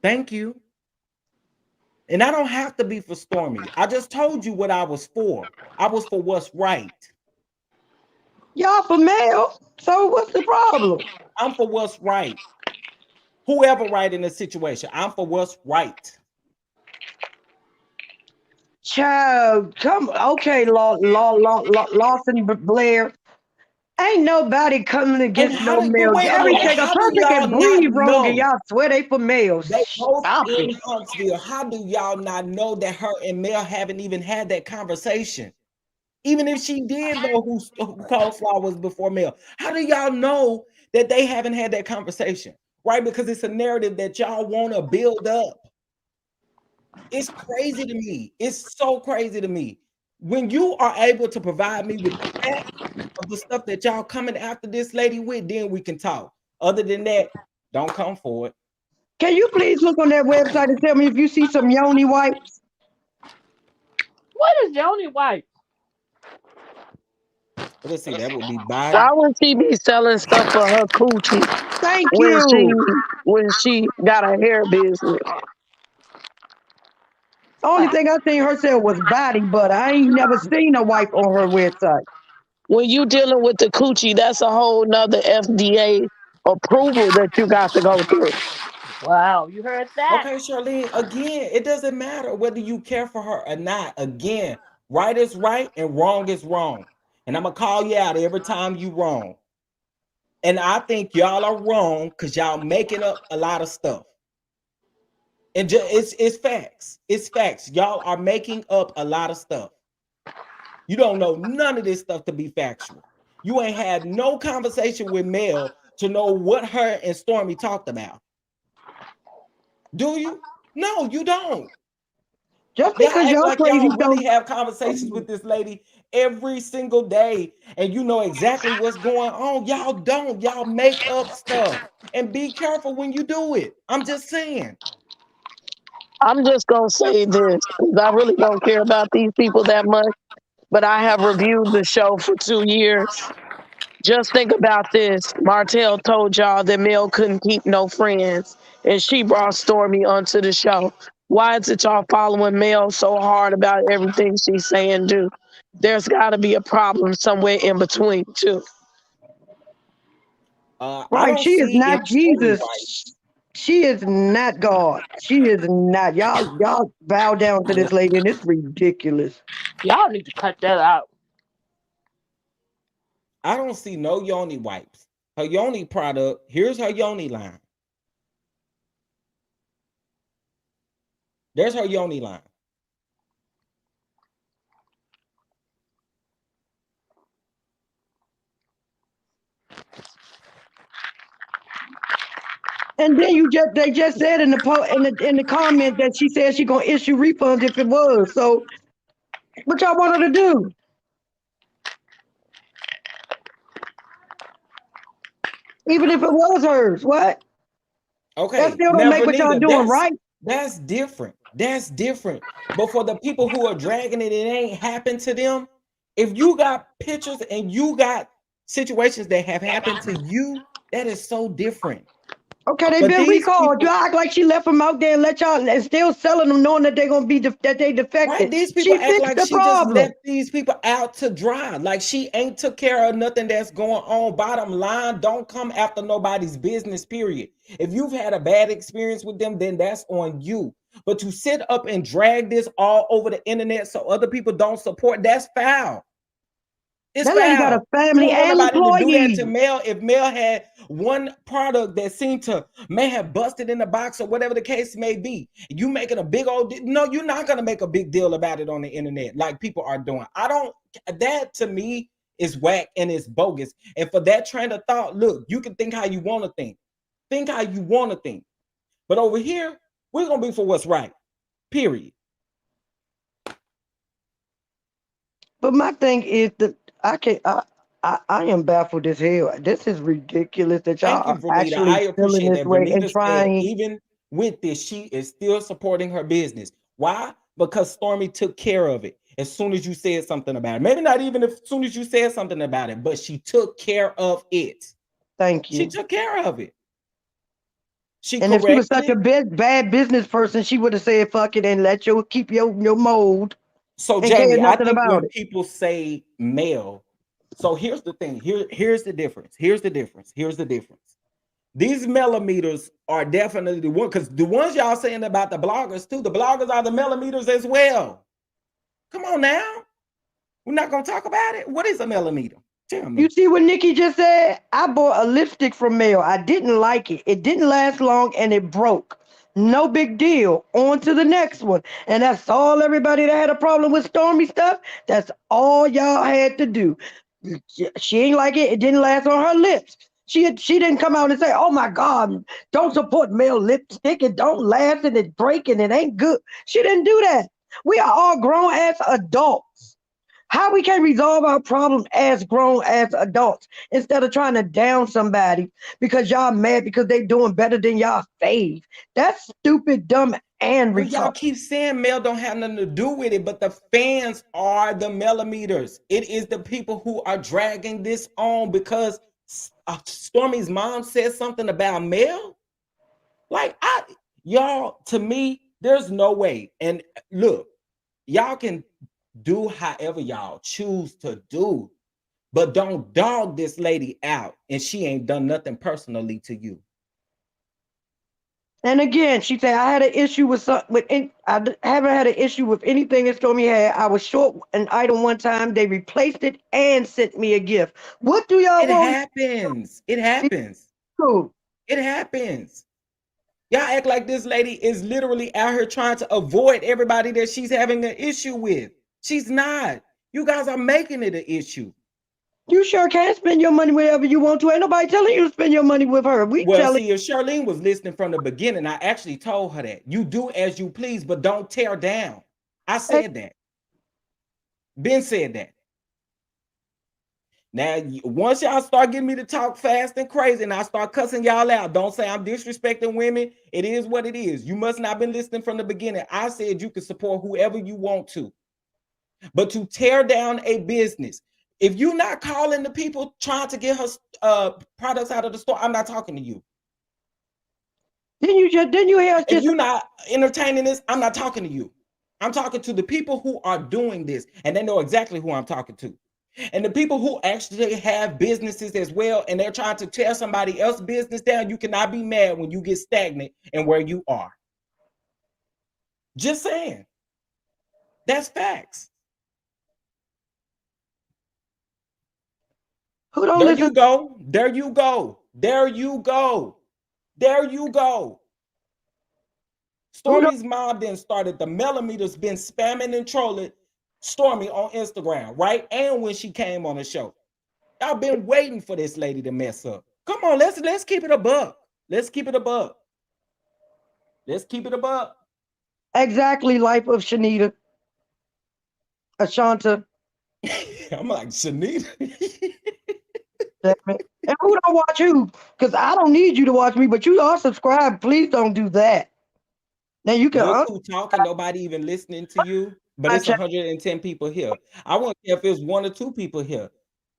Thank you. And I don't have to be for Stormy. I just told you what I was for. I was for what's right. Y'all for male. So what's the problem? I'm for what's right. Whoever right in the situation, I'm for what's right. Child, come okay, Lawson Blair. Ain't nobody coming And against how no do, but male. wait a minute, Everything a how do person y'all can not breathe wrong and know? y'all swear they for males. They both Stop it. in Huntsville. How do y'all not know that her and Mel haven't even had that conversation? Even if she did know who Coleslaw was before Mel, how do y'all know that they haven't had that conversation? Right? Because it's a narrative that y'all want to build up. It's crazy to me. It's so crazy to me. When you are able to provide me with the facts of the stuff that y'all coming after this lady with, then we can talk. Other than that, don't come for it. Can you please look on that website and tell me if you see some yoni wipes? What is Joni White? Let's see, that would be Why body. would she be selling stuff for her coochie Thank when she you. when she got a hair business? Only thing I seen her sell was body, but I ain't never seen a wipe on her website. When you dealing with the coochie, that's a whole nother FDA approval that you got to go through. Wow, you heard that? Okay, Charlene, again, it doesn't matter whether you care for her or not. Again, right is right and wrong is wrong. And I'm going to call you out every time you wrong. And I think y'all are wrong because y'all making up a lot of stuff. And it's facts. It's facts. Y'all are making up a lot of stuff. You don't know none of this stuff to be factual. You ain't had no conversation with Mel to know what her and Stormy talked about. Do you? No, you don't. Just Y'all because act y'all like crazy y'all really don't. have conversations with this lady every single day and you know exactly what's going on. Y'all don't. Y'all make up stuff and be careful when you do it. I'm just saying. I'm just gonna say this because I really don't care about these people that much, but I have reviewed the show for 2 years. Just think about this. Martell told y'all that Mel couldn't keep no friends, and she brought Stormy onto the show. Why is it y'all following Mel so hard about everything she's saying do? There's got to be a problem somewhere in between, too. I Right, don't she is see not it only Jesus. right. She is not God. She is not. Y'all bow down to Yeah, this lady, and it's ridiculous. Y'all need to cut that out. I don't see no yoni wipes. Her yoni product, here's her yoni line. There's her yoni line. And then they just said in the comment that she said she gonna issue refunds if it was. So what y'all want her to do? Even if it was hers, what? That Okay, still don't now make what y'all Vernita, doing right. that's different. That's different. But for the people who are dragging it, it ain't happened to them. If you got pictures and you got situations that have happened to you, that is so different. Okay, they But been these recalled. You people, act like she left them out there and let y'all and still selling them, knowing that they're gonna be that they right? defected. These people She act fixed like the she just problem. left these people out to dry. Like she ain't took care of nothing that's going on. Bottom line, don't come after nobody's business, period. If you've had a bad experience with them, then that's on you. But to sit up and drag this all over the internet so other people don't support, that's foul. It's That lady got a foul. We family don't want and nobody to do that employees. to Mel. If Mel had one product that seemed to may have busted in the box or whatever the case may be, you making a big old no, you're not gonna make a big deal about it on the internet like people are doing. I don't. That to me is whack and it's bogus. And for that train of thought, look, you can think how you want to think. Think how you want to think. But over here, we're gonna be for what's right. Period. But my thing is that I can't. I am baffled as hell. This is ridiculous that y'all Thank you, are Vernita. I actually feeling appreciate this that. way and Vernita said, trying. even with this, she is still supporting her business. Why? Because Stormy took care of it as soon as you said something about it. Maybe not even as soon as you said something about it, but she took care of it. Thank She you. took care of it. She And if she was corrected such a it. bad business person, she would have said "fuck it" and let you keep your mold So, and cared Jamie, I nothing think about when it. people say male, so here's the thing. Here's the difference. Here's the difference. Here's the difference. These millimeters are definitely the one because the ones y'all saying about the bloggers too, the bloggers are the millimeters as well. Come on now. We're not gonna talk about it. What is a millimeter? Tell You me. see what Nikki just said? I bought a lipstick from Mail. I didn't like it. It didn't last long and it broke. No big deal. On to the next one. And that's all everybody that had a problem with Stormy stuff. That's all y'all had to do. She ain't like it. It didn't last on her lips. She didn't come out and say, "Oh my God, don't support male lipstick. It don't last and it break and it ain't good." She didn't do that. We are all grown as adults. How we can resolve our problems as grown as adults instead of trying to down somebody because y'all mad because they doing better than y'all fave. That's stupid, dumb, and But y'all retarded. keep saying male don't have nothing to do with it, but the fans are the millimeters. It is the people who are dragging this on because Stormy's mom said something about male. Like y'all, to me, there's no way. And look, y'all can do however y'all choose to do, but don't dog this lady out and she ain't done nothing personally to you. And again, she said, I had an issue with haven't had an issue with anything that Stormy had. I was short an item one time. They replaced it and sent me a gift. What do y'all It want happens. It me happens. to do? It happens. Y'all act like this lady is literally out here trying to avoid everybody that she's having an issue with. She's not. You guys are making it an issue. You sure can spend your money wherever you want to. Ain't nobody telling you to spend your money with her. We Well, telling see, if Charlene was listening from the beginning, I actually told her that you do as you please, but don't tear down. I you. said that. Ben said that. Now, once y'all start getting me to talk fast and crazy and I start cussing y'all out, don't say I'm disrespecting women. It is what it is. You must not have been listening from the beginning. I said you can support whoever you want to. But to tear down a business, if you're not calling the people trying to get her products out of the store, I'm not talking to you. Didn't you hear us If just you're not entertaining this, I'm not talking to you. I'm talking to the people who are doing this, and they know exactly who I'm talking to. And the people who actually have businesses as well, and they're trying to tear somebody else's business down, you cannot be mad when you get stagnant and where you are. Just saying. That's facts. who don't There listen? you go. There you go. There you go. There you go. Who don't Stormy's mom then started. The millimeters been spamming and trolling Stormy on Instagram, right? And when she came on the show. Y'all been waiting for this lady to mess up. Come on, let's keep it a buck. Let's keep it a buck. Let's keep it a buck. exactly life of Shanita, Ashanta, I'm like, Shanita. damn it. And who don't watch who? Because I don't need you to watch me, but you are subscribed. Please don't do that. Now you can You're too talking, nobody even listening to you, but my it's channel. 110 people here. I won't care if it's 1 or 2 people here.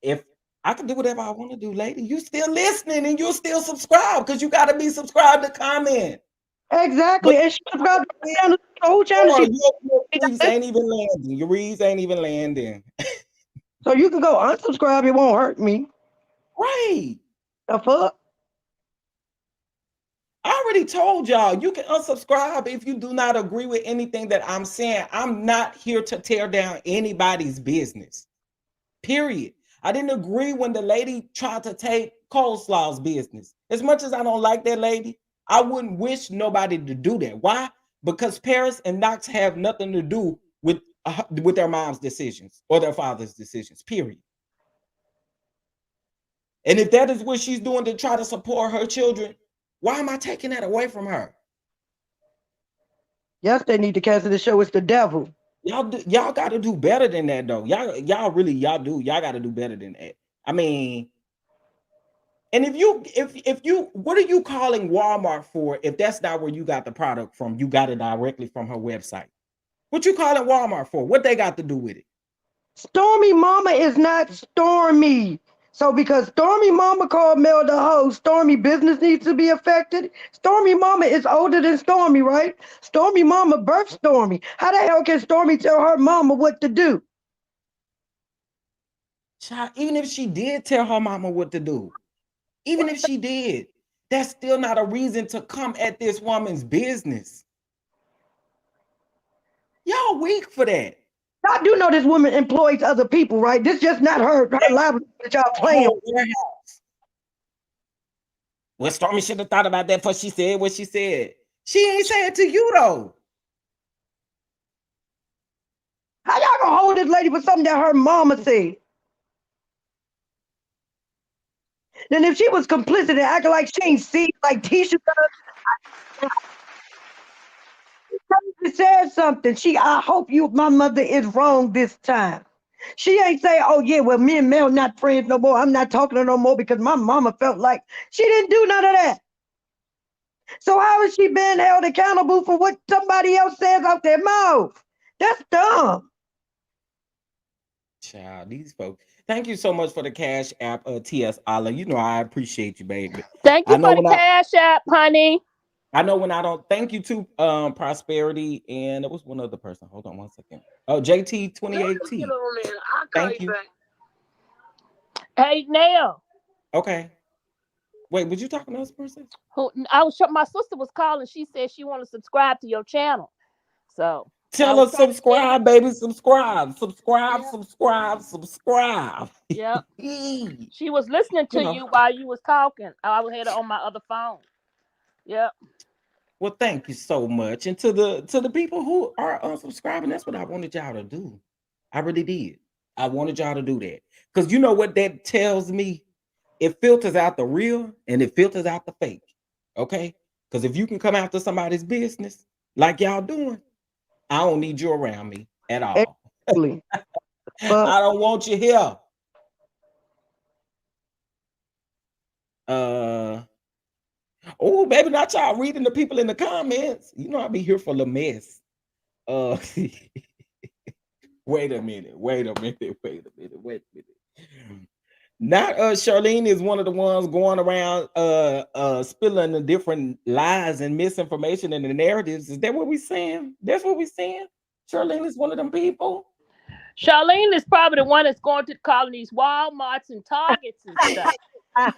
If I can do whatever I want to do, lady, you still listening and you're still subscribed because you got to be subscribed to comment. But Exactly. And she subscribed to the channel. So who channel girl, she your reads ain't even landing. Your reads ain't even landing. so you can go unsubscribe, it won't hurt me. Right. The fuck? I already told y'all you can unsubscribe if you do not agree with anything that I'm saying. I'm not here to tear down anybody's business. Period. I didn't agree when the lady tried to take Coleslaw's business. As much as I don't like that lady, I wouldn't wish nobody to do that. Why? Because Paris and Knox have nothing to do with their mom's decisions or their father's decisions. Period. And if that is what she's doing to try to support her children, why am I taking that away from her? Yes, they need to cancel the show. It's the devil. Y'all got to do better than that, though. Y'all really y'all got to do better than that. I mean, and if you what are you calling Walmart for if that's not where you got the product from? You got it directly from her website. What you calling Walmart for? What they got to do with it? Stormy Mama is not Stormy. So because Stormy Mama called Mel the hoe, Stormy business needs to be affected. Stormy Mama is older than Stormy, right? Stormy Mama birthed Stormy. How the hell can Stormy tell her mama what to do? Child, even if she did tell her mama what to do, even if she did, that's still not a reason to come at this woman's business. Y'all weak for that. I do know this woman employs other people, right? This just not her livelihood that y'all A playing. whole warehouse. Well, Stormy should have thought about that before she said what she said. She ain't say it to you though. How y'all gonna hold this lady for something that her mama said? Then if she was complicit and acting like she ain't see, like Tisha said something. I hope my mother is wrong this time. She ain't say, oh yeah, well, me and Mel not friends no more. I'm not talking to her no more because my mama felt like she didn't do none of that. So how is she being held accountable for what somebody else says out their mouth? That's dumb. Child, these folks. Thank you so much for the Cash App, TS Allah. You know I appreciate you, baby. Thank I you know for the when I cash app, honey. I know when I don't. Thank you to Prosperity, and it was one other person. Hold on one second. Oh, JT Let me get 28T. on there. I'll call Thank you you. back. Hey, Nell. Okay. Wait, was you talking to us, princess? My sister was calling. She said she want to subscribe to your channel. So I Tell was us trying to tell her. subscribe, baby. Subscribe, subscribe, Yeah, subscribe, subscribe. yeah. you She was listening to know. you while you was talking. I had her on my other phone. Yep. Well, thank you so much, and to the people who are unsubscribing, that's what I wanted y'all to do. I really did. I wanted y'all to do that because you know what that tells me. It filters out the real and it filters out the fake. Okay, because if you can come after somebody's business like y'all doing, I don't need you around me at all. Exactly. But I don't want you here. Uh oh, baby, not y'all reading the people in the comments. You know I'll be here for the mess. Uh wait a minute, wait a minute, wait a minute, wait a minute. Not Charlene is one of the ones going around spilling the different lies and misinformation in the narratives. Is that what we saying? That's what we saying. Charlene is one of them people. Charlene is probably the one that's going to calling these Walmarts and Targets and stuff. I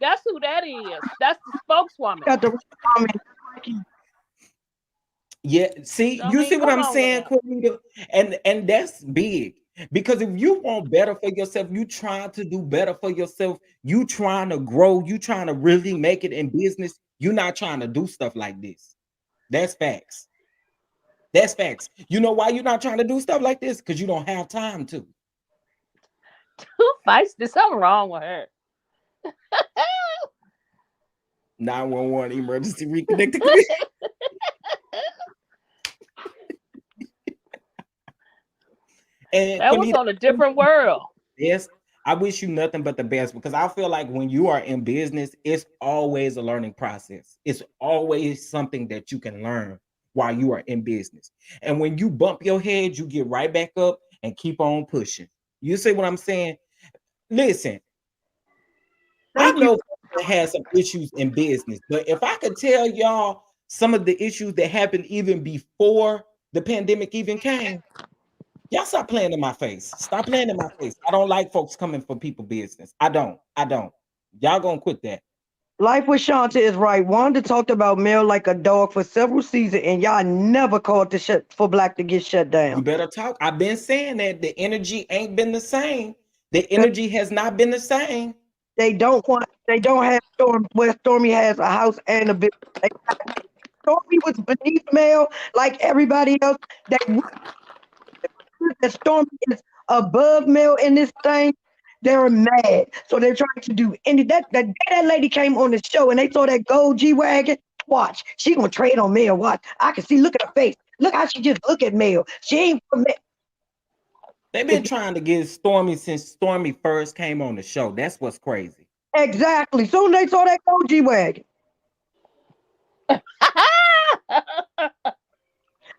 That's who that is. That's the spokeswoman. got the comment. Yeah, see, you Charlene, see what come I'm on saying, now. Cornita? And that's big. Because if you want better for yourself, you trying to do better for yourself, you trying to grow, you trying to really make it in business, you're not trying to do stuff like this. That's facts. That's facts. You know why you're not trying to do stuff like this? Because you don't have time to. Who fights? There's something wrong with her. 911 emergency reconnected. Community. And That was Cornita, on a different world. yes, I wish you nothing but the best because I feel like when you are in business, it's always a learning process. It's always something that you can learn while you are in business. And when you bump your head, you get right back up and keep on pushing. You see what I'm saying? Listen, I Thank you. know that has some issues in business, but if I could tell y'all some of the issues that happened even before the pandemic even came, y'all stop playing in my face. Stop playing in my face. I don't like folks coming for people business. I don't. I don't. Y'all gonna quit that. Life with Shanta is right. Wanda talked about Mel like a dog for several seasons, and y'all never called to shut for Black to get shut You down. better talk. I've been saying that the energy ain't been the same. The 'Cause energy has not been the same. they don't have Storm where Stormy has a house and a business. Stormy was beneath Mel like everybody else. They that Stormy is above Mel in this thing. They're mad, so they're trying to do. And that day that lady came on the show, and they saw that gold G wagon. Watch, she gonna trade on Mel. Watch, I can see. Look at her face. Look how she just look at Mel. She ain't from Mel. They've been If trying to get Stormy since Stormy first came on the show. That's what's crazy. exactly. Soon they saw that gold G wagon.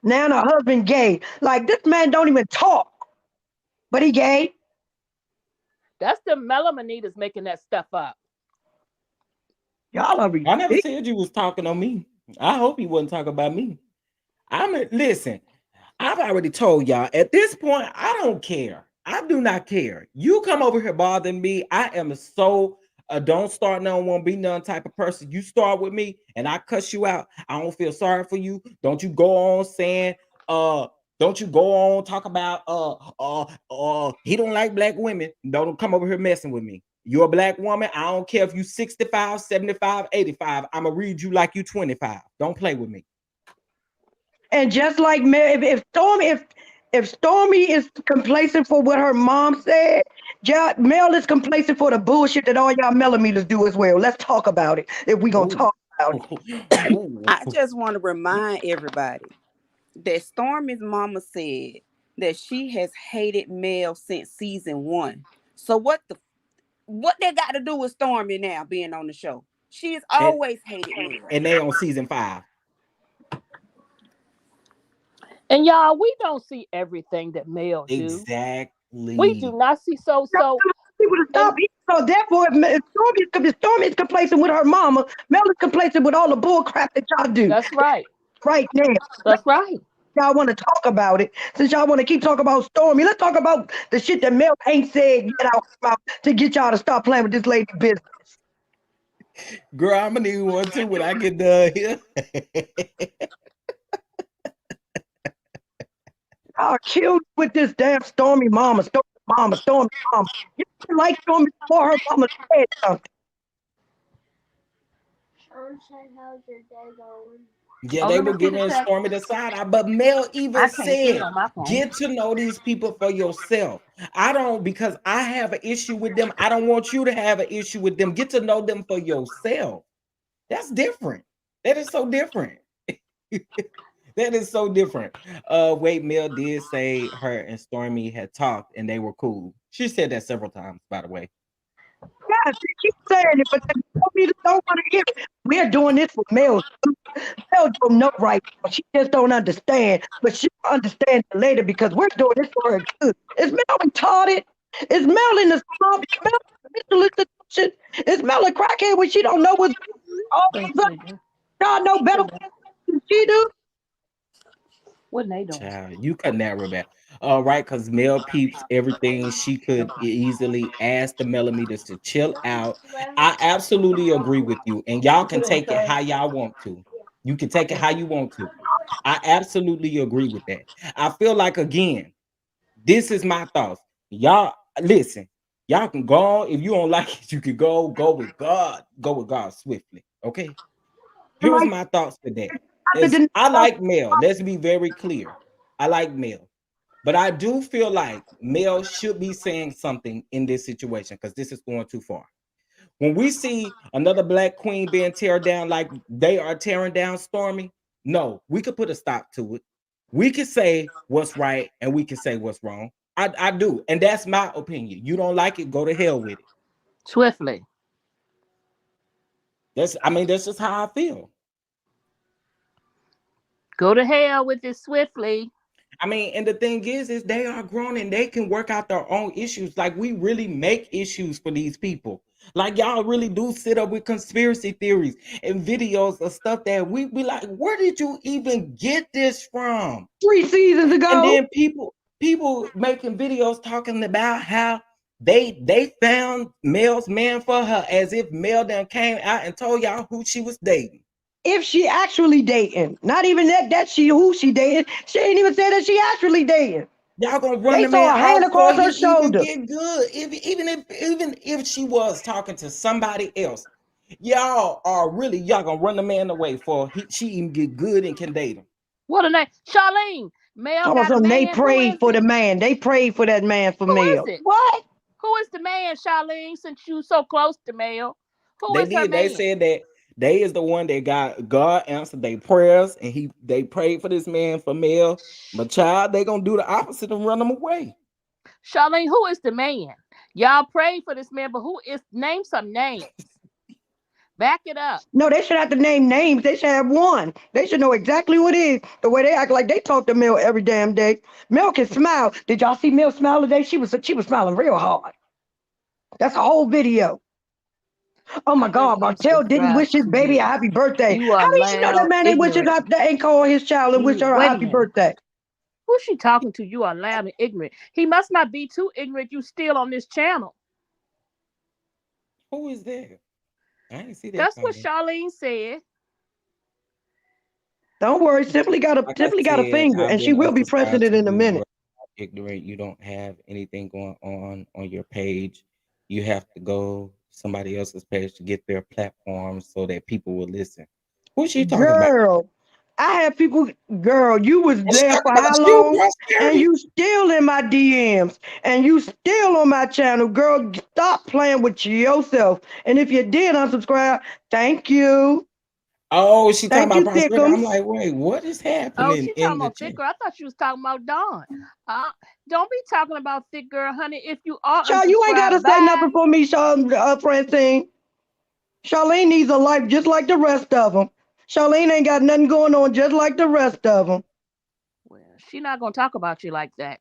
Now her husband gay. Like this man don't even talk, but he gay. That's the melaminitas making that stuff up. Y'all are I never ridiculous. said you was talking on me. I hope he wasn't talking about me. Listen. I've already told y'all at this point, I don't care. I do not care. You come over here bothering me. I am so don't start none, won't be none type of person. You start with me and I cuss you out. I don't feel sorry for you. Don't you go on saying, don't you go on talk about he don't like black women. Don't come over here messing with me. You're a black woman. I don't care if you 65, 75, 85. I'm gonna read you like you 25. Don't play with me. And just like Mel, if Stormy is complacent for what her mom said, Mel is complacent for the bullshit that all y'all millimeters do as well. Let's talk about it if we gonna Oh. talk about it. I just want to remind everybody that Stormy's mama said that she has hated Mel since season 1. So what they got to do with Stormy now being on the show? She has and, always hated Mel. and they on season 5. And y'all, we don't see everything that male do. We do Exactly. not see so People to and stop eating. So therefore, if Stormy is complacent with her mama, Mel is complacent with all the bull crap that y'all do that's right. right now. That's right. Y'all want to talk about it. Since y'all want to keep talking about Stormy, let's talk about the shit that Mel ain't said yet out her mouth to get y'all to stop playing with this lady business. Girl, I'm gonna need one too when I get done here. I'll kill you with this damn Stormy mama, Stormy mama, Stormy mama. You didn't like Stormy before her mama said something. Sean said, how's your day going? Yeah, Oh, they let me were see the giving text. Stormy the side eye, but Mel even I can't see it said, on my phone. get to know these people for yourself. I don't, because I have an issue with them. I don't want you to have an issue with them. Get to know them for yourself. That's different. That is so different. That is so different. Wait, Mel did say her and Stormy had talked and they were cool. She said that several times, by the way. Yeah, she keeps saying it, but the Stormy don't want to hear it. We're doing this for Mel. Mel don't know right now. She just don't understand, but she'll understand it later because we're doing this for her good. Is Mel retarded? Is Mel in the slump? Is Mel in a mental institution? Is Mel a crackhead when she don't know what's all Thank these other you. y'all know better than she do? What they doing? Child, you could narrow that. All right, because Mel peeps everything she could easily ask the millimeters to chill out. I absolutely agree with you. And y'all can take it how y'all want to. You can take it how you want to. I absolutely agree with that. I feel like, again, this is my thoughts. Y'all, listen, y'all can go on. If you don't like it, you can go with God. Go with God swiftly. Okay. Here's Like my thoughts for that. after Is the I like Mel. Let's be very clear. I like Mel. But I do feel like Mel should be saying something in this situation because this is going too far. When we see another black queen being teared down like they are tearing down Stormy, no, we could put a stop to it. We could say what's right and we can say what's wrong. I do, and that's my opinion. You don't like it, go to hell with it. Swiftly. That's just how I feel. Go to hell with it swiftly. And the thing is they are grown and they can work out their own issues. Like, we really make issues for these people. Like, y'all really do sit up with conspiracy theories and videos of stuff that we be like, where did you even get this from? 3 seasons And ago. then people making videos talking about how they found Mel's man for her, as if Mel done came out and told y'all who she was dating. If she actually dating, not even that she who she dating. She ain't even said that she actually dating. Y'all gonna run They the saw man a out hand before across he her even shoulder. get good. Even if she was talking to somebody else, y'all gonna run the man away for she even get good and can date him. What a name. Charlene. Mel Talking about got a something. They man. Who prayed is for it? the man. They prayed for that man for Who is Mel. it? What? Who is the man, Charlene, since you so close to Mel? Who They is her did. They man? said that they is the one that got God answered their prayers, and they prayed for this man for male. But child, they gonna do the opposite and run him away. Charlene, who is the man? Y'all prayed for this man, but who is, name some names. Back it up. No, they should have to name names. They should have one. They should know exactly who it is. The way they act like they talk to Mel every damn day. Mel can smile. Did y'all see Mel smile today? She was smiling real hard. That's a whole video. Oh I my really God, am Martell didn't subscribed wish his to baby you. a happy birthday. You How are did she know that loud, man ain't ignorant. ain't call his child and wish her a Wait a happy minute. birthday? Who's she talking to? You are loud and ignorant. He must not be too ignorant. You still on this channel. Who is that? I didn't see that That's what comment. Charlene said. Don't worry, Like I Simply got a said, finger, I've and she been will be pressing unsubscribed it to in a you. You minute. are ignorant. You don't have anything going on your page. You have to go to somebody else's page to get their platform so that people will listen. Who's she talking about? Girl, I had people. Girl, you was Is she there talking for about how you, long? And Prosperity? you still in my DMs, and you still on my channel. Girl, stop playing with yourself. And if you did unsubscribe, thank you, Oh, she talking thank about you, Prosperity. I'm Thickums. like, wait, what is Oh, happening she in talking the about chat? thick girl. I thought she was talking about Dawn. Uh, don't be talking about thick girl, honey. If you are Child, you ain't gotta unsubscribed, say nothing bye. for me, Francine. Charlene needs a life just like the rest of them. Charlene ain't got nothing going on just like the rest of them. Well, she not gonna talk about you like that.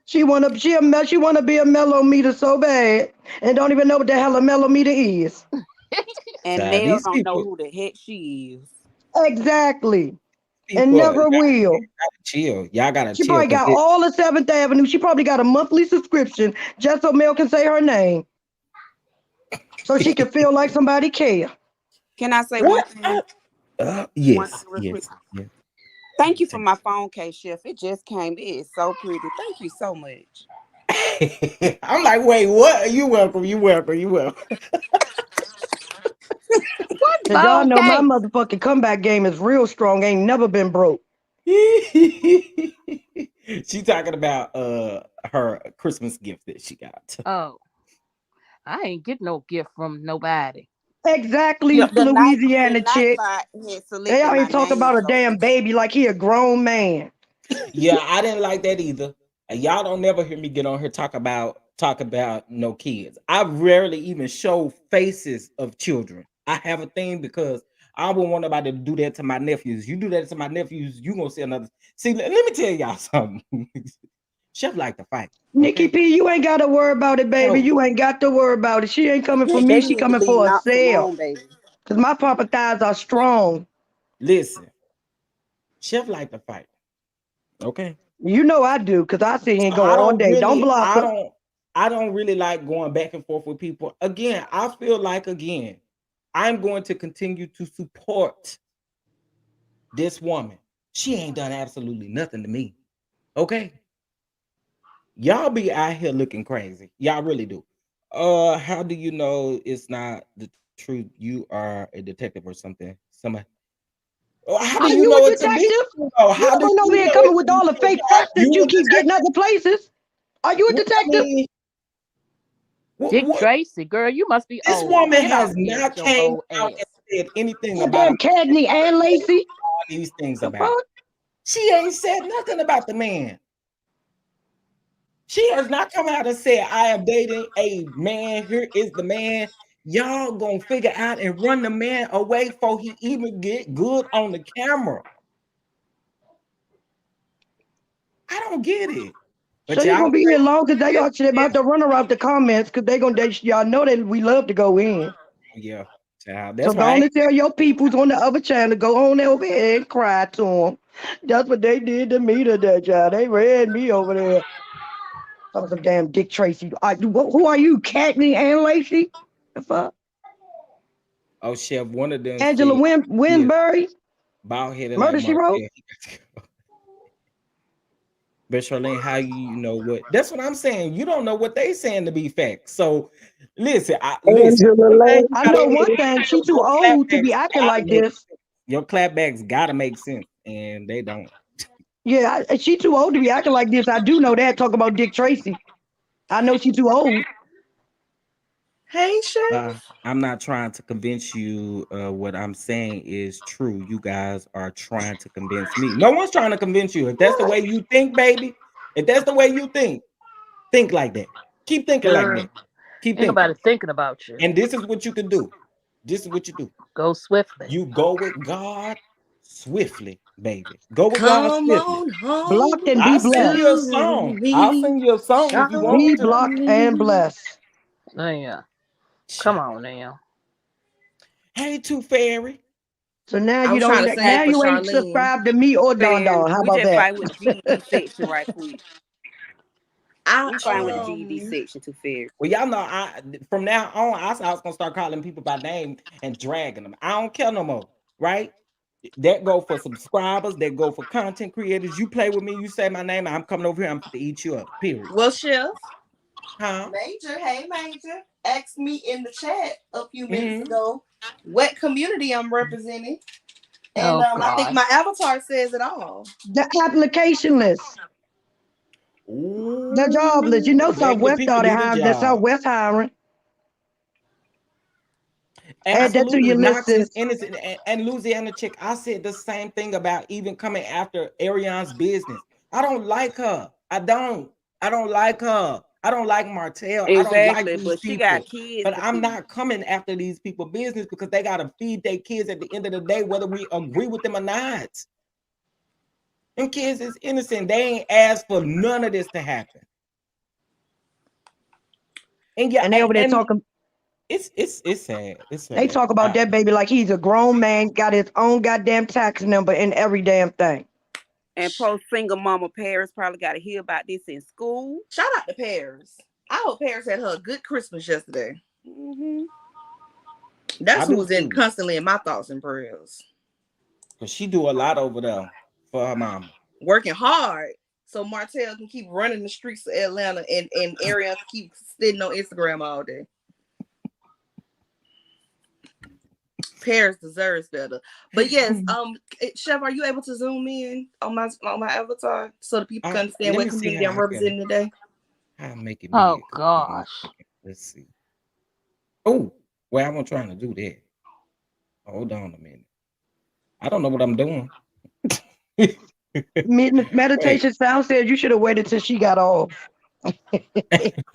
She wanna be a mellow meter so bad, and don't even know what the hell a mellow meter is. And Child, Mel these don't know people, who the heck she is. Exactly, and people, never will. gotta chill. Y'all gotta She chill probably because got it. all of Seventh Avenue. She probably got a monthly subscription just so Mel can say her name, so she can feel like somebody care. Can I say one What? thing? One thing Yes, real quick. yes, yes. Thank you for Take my phone case, Chef. It just came. It is so pretty. Thank you so much. it. I'm like, wait, what? You welcome. You welcome. You welcome. What Cause y'all phone know my case? motherfucking comeback game is real strong. Ain't never been broke. She talking about her Christmas gift that she got. Oh, I ain't get no gift from nobody. Exactly, Yeah, you the Louisiana chick. nightbot had They selected out my here talk name, about a so damn baby like he a grown man. Yeah, I didn't like that either. And y'all don't never hear me get on here talk about no kids. I rarely even show faces of children. I have a thing because I wouldn't want nobody to do that to my nephews. You do that to my nephews, you gonna see another. See, let me tell y'all something. Chef like to fight. Nikki Okay, P, you ain't got to worry about it, baby. so You ain't got to worry about it. She ain't coming for me. they She need to coming be for knocked herself. alone, baby. Cause my papa thighs are strong. listen, Chef like to fight. Okay. You know I do, cause I sit here and So go all day. Don't block her. I don't really like going back and forth with people. Again, I feel like I'm going to continue to support this woman. She ain't done absolutely nothing to me. Okay. Y'all be out here looking crazy. Y'all really do. How do you know it's not the truth? You are a detective or something. Somebody. How do Are you you know a it to be? detective? Oh, You how do don't know you me know it coming to with be all the true? fake press that You you a keep getting detective? other places. Are you a Well, I detective? mean, Dick what? Tracy, girl, you must be This old. woman Get has off here with not your came old out and ass. said anything Oh, about a damn man that Cagney y'all and be saying Lacey. all these things The about. fuck? She ain't said nothing about the man. She has not come out and said, I am dating a man. Here is the man. Y'all gonna figure out and run the man away before he even get good on the camera. I don't get it. So But they y'all gonna be say, here long because they actually about to run around the comments because y'all know that we love to go in. yeah, child. So That's go why on and tell your peoples on the other channel, go on over here and cry to them. That's what they did to me today, child. They read me over there. Some damn Dick Tracy. Who are you, Cagney and Lacey? The fuck? oh chef, one of them Angela said he is Winbury? bald headed like Murder She Martell. Wrote? But Charlene, how you know what? That's what I'm saying. You don't know what they saying to be facts. So listen, listen. Angela One thing you I gotta know Lansbury. one understand, thing, she too your old to be clapbacks acting gotta like make this. sense. Your clapbacks gotta make sense, and they don't. Yeah, she too old to be acting like this. I do know that. Talk about Dick Tracy. I know she too old. Hey, Chef. I'm not trying to convince you. What I'm saying is true. You guys are trying to convince me. No one's trying to convince you. If that's the way you think, baby, if that's the way you think like that. Keep thinking like Girl, that. Keep ain't thinking. nobody thinking about you. And this is what you can do. This is what you do. Go swiftly. You go with God swiftly, baby. Go with God Come swiftly. on Blocked home and be I'll send you a blessed. to song. I'll me, send you a song if you want me Be to. blocked and Charlene. blessed. Oh, yeah. Come on now. Hey, Tooth Fairy. So now I you was trying don't. to sing it Now for you ain't Charlene. subscribed to me or Don Fair. Don. How We about just that? fight with the GED section right quick. I We fine with the GED section too fair. Well, y'all know from now on, I was gonna start calling people by name and dragging them. I don't care no more, right? That go for subscribers, that go for content creators. You play with me, you say my name, I'm coming over here, I'm to eat you up. Period. well, Chef Huh? Major. Hey, Major. Asked me in the chat a few minutes Mm-hmm. ago what community I'm representing, and Oh, I think God. my avatar says it all. The application list. The job list. You Ooh, know regular Southwest people started need a hiring. The job. Southwest hiring. Add that to Absolutely. your Knox is list. innocent. And Louisiana chick, I said the same thing about even coming after Arion's business. I don't like her. I don't like her. I don't like Martell. I don't like Exactly, these but she got people. kids But to I'm feed. not coming after these people business because they gotta feed their kids at the end of the day, whether we agree with them or not. And kids is innocent. They ain't asked for none of this to happen. And yeah, And they over there and talking. it's sad. It's They sad. talk about that baby like he's a grown man, got his own goddamn tax number and every damn thing. And post single mama parents probably got to hear about this in school. Shout out to Paris. I hope Paris had her a good Christmas yesterday. Mm-hmm. That's I who do was in too. constantly in my thoughts and prayers. Cause she do a lot over there for her mama. Working hard so Martell can keep running the streets of Atlanta and Ariel can keep sitting on Instagram all day. Paris deserves better. But yes, Chef, are you able to zoom in on my avatar so that people can understand Let what me see community how I'm I can representing today? make it Oh, big. Hold on a gosh. second. Let's see. Oh, well, I wasn't trying to do that. Hold on a minute. I don't know what I'm doing. Wait. Meditation sound said you should have waited till she got off.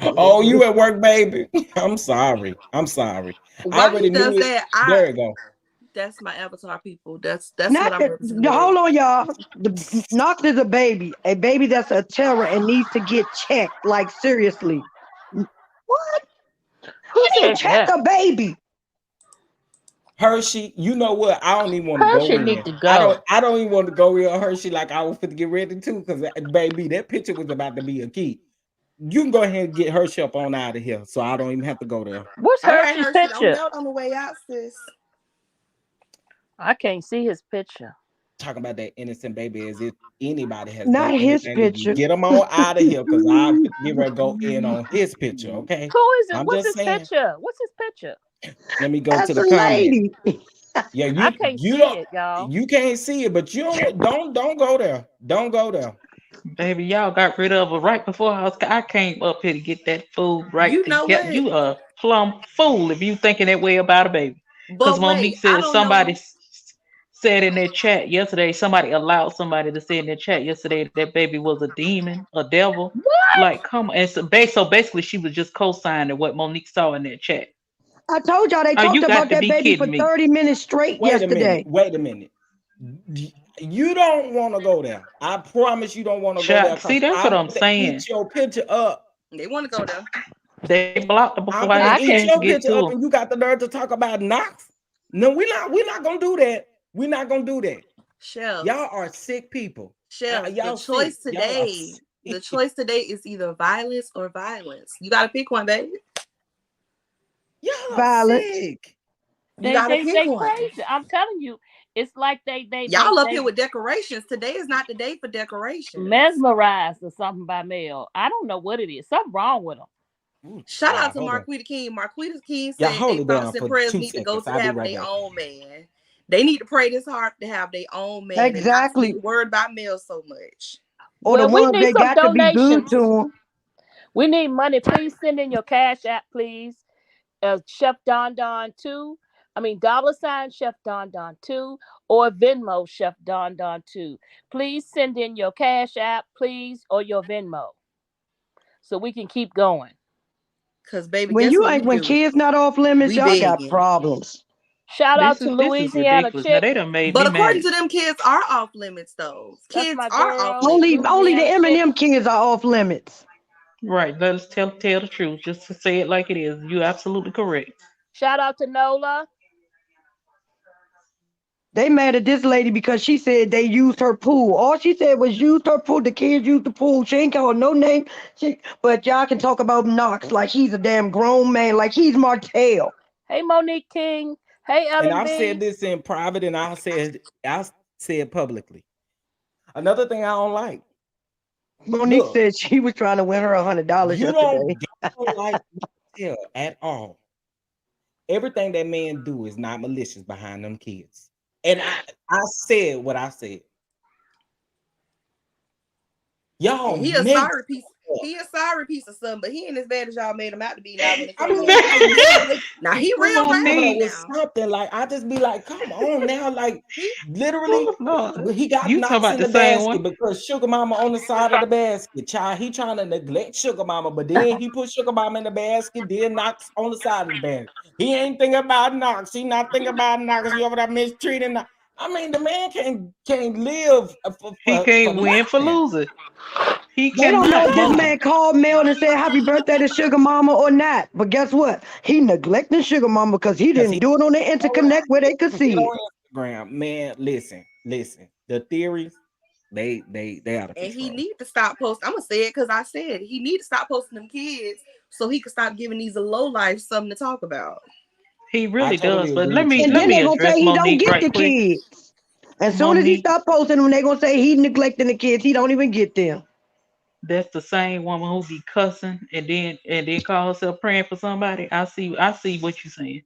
Oh, you at work, baby? I'm sorry. I'm sorry. I While he already does knew it. that, There you go. that's my avatar, people. That's what Not I'm that. representing today. Hold on, y'all. Knox is a baby that's a terror and needs to get checked. Like seriously, what? Who You need to said check that? a baby. Hershey, you know what? I don't even want to go Hershey in. need to go. I don't even want to go in Hershey like I was fit to get ready to, because baby, that picture was about to be a key. You can go ahead and get Hershey up on out of here, so I don't even have to go there. What's All right, Hershey's Hershey, don't picture? melt on the way out, sis. I can't see his picture. Talking about that innocent baby as if anybody has Not done his anything to you. picture. Get them all out of here, because I'm get ready to go in on his picture. Okay, Who is it? I'm What's just his saying. picture? What's his picture? Let me go to That's a the comments. lady. Yeah, I can't you see don't it, y'all. you can't see it, but you don't go there. Don't go there. Baby, y'all got rid of her right before I came up here to get that food right You to know get what? you a plumb fool if you thinking that way about a baby. Because But wait, Monique I said don't know. said in their chat yesterday, somebody allowed somebody to say in their chat yesterday that baby was a demon, a devil. What? Like, come on. And so basically, she was just co-signing what Monique saw in that chat. I told y'all they Oh, talked you got about to that be baby for kidding me. 30 minutes straight Wait a minute. yesterday. Wait a minute. You don't want to go there. I promise you don't want to go there See, because that's what I'm I'm going to saying. eat your picture up. They want to go there. They blocked her I'm before going I to had a eat chance to your get picture to up her. and you got the nerve to talk about Knox? No, we're not going to do that. We're not going to do that. Chef, Y'all are sick people. Chef, Y'all sick. Y'all are the sick. choice today is either violence or violence. You gotta pick one, baby. Y'all are Violence. sick. You gotta pick They one. crazy. I'm telling you, it's like they Y'all up here with decorations. Today is not the day for decorations. mesmerized or something by Mel. I don't know what it is. Something wrong with them. Ooh, Shout out child, to hold on. Marquita King. Marquita King Yeah, said hold they it down thoughts and for prayers 2 need to go seconds. to I'll be having right their back. own man. They need to pray this hard to have their own man and not Exactly. be worried about Mel so much. Or the Well, we ones need they some got to be good donations. to them. We need money. Please send in your cash app, please. Chef Don Don 2. I mean, $ Chef Don Don 2 or Venmo Chef Don Don 2. Please send in your cash app, please, or your Venmo so we can keep going. Cause baby, When guess you what we ain't when do? kids not off limits, We y'all got begging. problems. Shout out to This is Louisiana ridiculous. Now Chick. they done made But me according mad. to them, kids are off limits though. That's Kids my are off girl, limits. Only the Louisiana Chick. M&M kids are off limits. Right. Let us tell the truth. Just to say it like it is. You're absolutely correct. Shout out to Nola. They mad at this lady because she said they used her pool. All she said was used her pool. The kids used the pool. She ain't called no name. But y'all can talk about Knox like he's a damn grown man, like he's Martell. Hey, Monique King. Hey, And Ellen I've said B. this in private and I said publicly. Another thing I don't like. Monique Look, said she was trying to win her $100 you yesterday. don't like Martell at all. Everything that man do is not malicious behind them kids. And I said what I said. Y'all And he a make sorry piece. He a sorry piece of something, but he ain't as bad as y'all made him out to be. Now when it I comes mean, down to it. like, Now he come real on rowdy with now. something. Like I just be like, come on now, like He literally, No, he got you talking knocks about in the the same basket one? because Sugar Mama on the side of the basket. Child, he trying to neglect Sugar Mama, but then he put Sugar Mama in the basket, then knocks on the side of the basket. He ain't thinking about knocks. He not thinking about knocks. You over there mistreating knocks. I mean, the man can't live He for can't win for nothing. losing. He They don't know cannot if this win. man called Mel and said happy birthday to Sugar Mama or not. But guess what? He neglecting Sugar Mama because he Because didn't he do it on the interconnect where they could see it see it. on Instagram. Man, listen. The theories, they out of and he control. need to stop posting. I'm gonna say it because I said he need to stop posting them kids so he can stop giving these low life something to talk about. He I really does. totally But agree with you, And let then Mel. me they gonna address say he don't Monique get right the quick. kids. As soon as he Monique, stop posting them, they gonna say he neglecting the kids. He don't even get them. that's the same woman who be cussing and then call herself praying for somebody. I see what you're saying.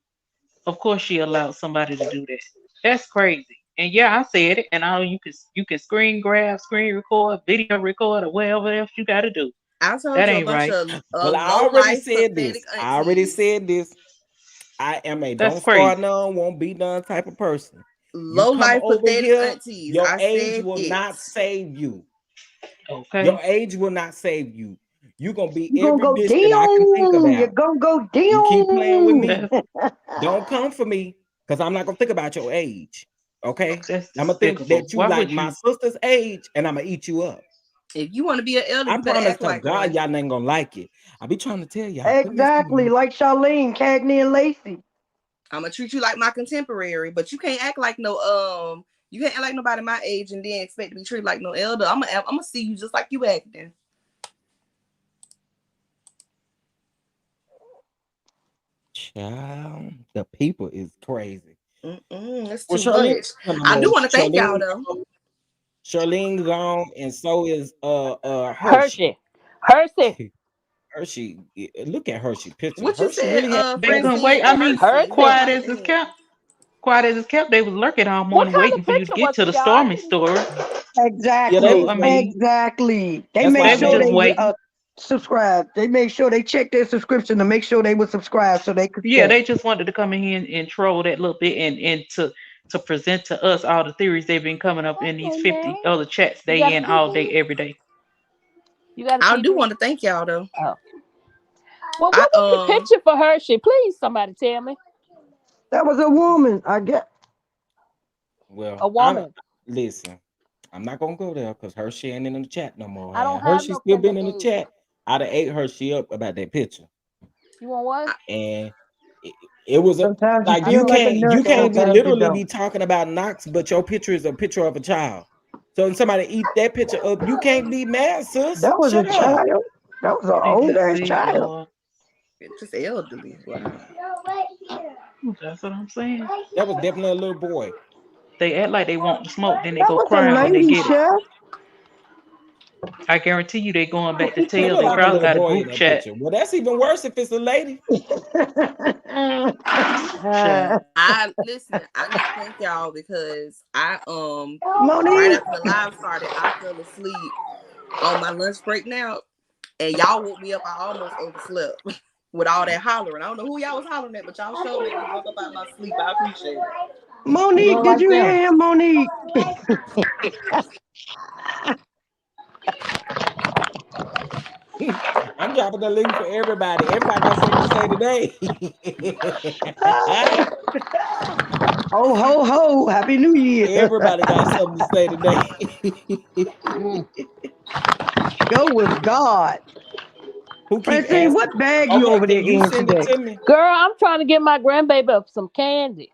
Of course she allowed somebody to do that. That's crazy. And yeah, I said it. And all you can screen grab, screen record, video record, or whatever else you got to do. I told That you a ain't bunch right. of Well, I low already life said pathetic this. aunties. I am a That's don't start crazy. none, won't be done type of person. You Low come life over pathetic here, aunties. your I age said will it. not save you. Your Okay. age will not save you. You're gonna be You gonna every go bitch that I can think down. You're about. gonna go You keep playing with down. me. That's Don't come for me because I'm not gonna think about your age. Okay, that's I'm gonna think despicable. that you Why like would my you? sister's age, and I'm gonna eat you up. If you want to be an elder, I you better promise act to like God, one. y'all ain't gonna like it. I be trying to tell y'all, quit messing with Exactly, me. like Charlene, Cagney, and Lacey. I'm gonna treat you like my contemporary, but you can't act like no you can't act like nobody my age and then expect to be treated like no elder. I'm gonna see you just like you acting. Child, the people is crazy. That's Well, too Charlene, much. no, no I do more. want to thank y'all though. Charlene gone, and so is Hershey. Hershey. Hershey. Hershey, look at Hershey picture. What you Hershey said, really had They money. couldn't Francine wait. I and mean, Hersey? Who Hershey. don't quiet like as the it's head? kept. Quiet as it's kept. They was lurking all What morning kind waiting of for you to picture get was to it, the y'all? I Stormy didn't. story. Yeah, they So Exactly, was I waiting. mean, exactly. They That's made why I they were sure told just they her. waiting. subscribed. They made sure they checked their subscription to make sure they were subscribed so they could Yeah, stay. they just wanted to come in here and troll that little bit and to present to us all the theories they've been coming up in these 50 other chats You day got a in all day TV? every day. You got a I TV? do want to thank y'all though. Oh. Well, I what was the picture for Hershey? Please, somebody tell me. That was a woman, I guess. Well, A woman. listen. I'm not gonna go there because Hershey ain't in the chat no more. I don't And have Hershey no still been in the Kinder Egg. chat. I'd have ate Hershey up about that picture. You want what? And it was Sometimes you like feel like a you nut, can't be sometimes you literally be don't. talking about Knox, but your picture is a picture of a child. So when somebody eat that picture up, you can't be mad, sis. That was a Shut up. child. That was an old Jesus, ass see, child. Lord. just elderly. Wow. That's what I'm saying. That was definitely a little boy. They act like they want the smoke, then they That go was a crying when they lady, get it. chef. I guarantee you they going back to It tell. looked They like a probably little got a boy in group that chat. picture. Well, that's even worse if it's a lady. Chat. I listen. I need to thank y'all because I right Monique. after the live started, I fell asleep on my lunch break now, and y'all woke me up. I almost overslept with all that hollering. I don't know who y'all was hollering at, but y'all showed me woke up out of my sleep. I appreciate it. Monique, did you hear him, Monique? I'm dropping the link for everybody. Everybody got something to say today. Ho, ho, ho. Happy New Year. Everybody got something to say today. Go with God. Who keep Francine, asking? what bag you Okay, over there can you in send it today? to me? Girl, I'm trying to get my grandbaby up some candy.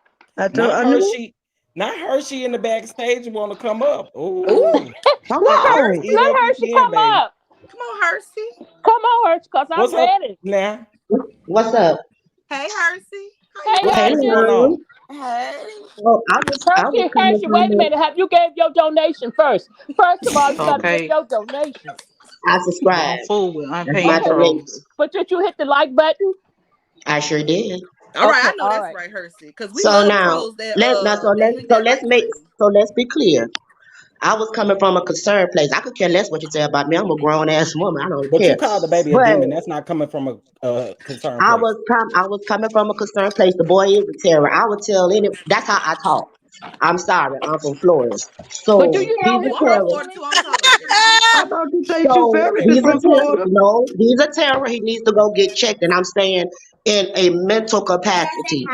Not I knew. Hershey. Not Hershey in the backstage want to come up. Ooh, Oh, Come Let on. eat let up her if she you can, come baby. up. come on, Hersey. Come on, Hershey, because I'm What's up ready. now? What's up? Hey, Hersey. How you Hey, What's doing? going Hershey. on? Hey. Well, I was coming Hershey, from wait a minute. Have you gave your donation first? First of all, you got to give Okay. your donation. I Don't subscribed. fool with That's unpaid my Okay. donation. trolls. But did you hit the like button? I sure did. All right, Okay, I know all that's right. right, Hersey, because we So love now trolls that let now so that let's hit so that let's like make button. so let's be clear. I was coming from a concerned place. I could care less what you say about me. I'm a grown ass woman. I don't But you care. called the baby a But demon. That's not coming from a concerned place. I was coming from a concerned place. The boy is a terror. I would tell any. That's how I talk. I'm sorry. I'm from Florida. But do So you know he's his a Well, I'm from terror. Florida testimony? too. I don't talk like that. I thought you say Two So Ferris is he's a from terror. Florida. No, he's a terror. He needs to go get checked. And I'm saying in a mental capacity.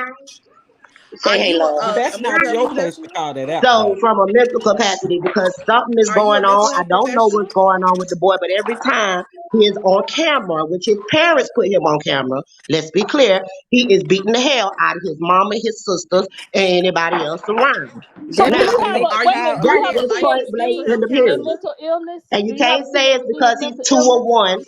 Are Say hey, you love. Well, that's a not mental health your place to professional? call that out, So though. from a mental capacity, because something is Are you a going on. mental I health don't know professional? what's going on with the boy, but every time he is on camera, which his parents put him on camera, let's be clear, he is beating the hell out of his mama, his sisters, and anybody else around. So That do Now, you must have be a Are wait a you minute? Do are you that's you have a a just point licensed blank mental PhD in health the in period. counselor? mental illness? And Do you you have can't a say it's PhD because in he's mental two illness? or one,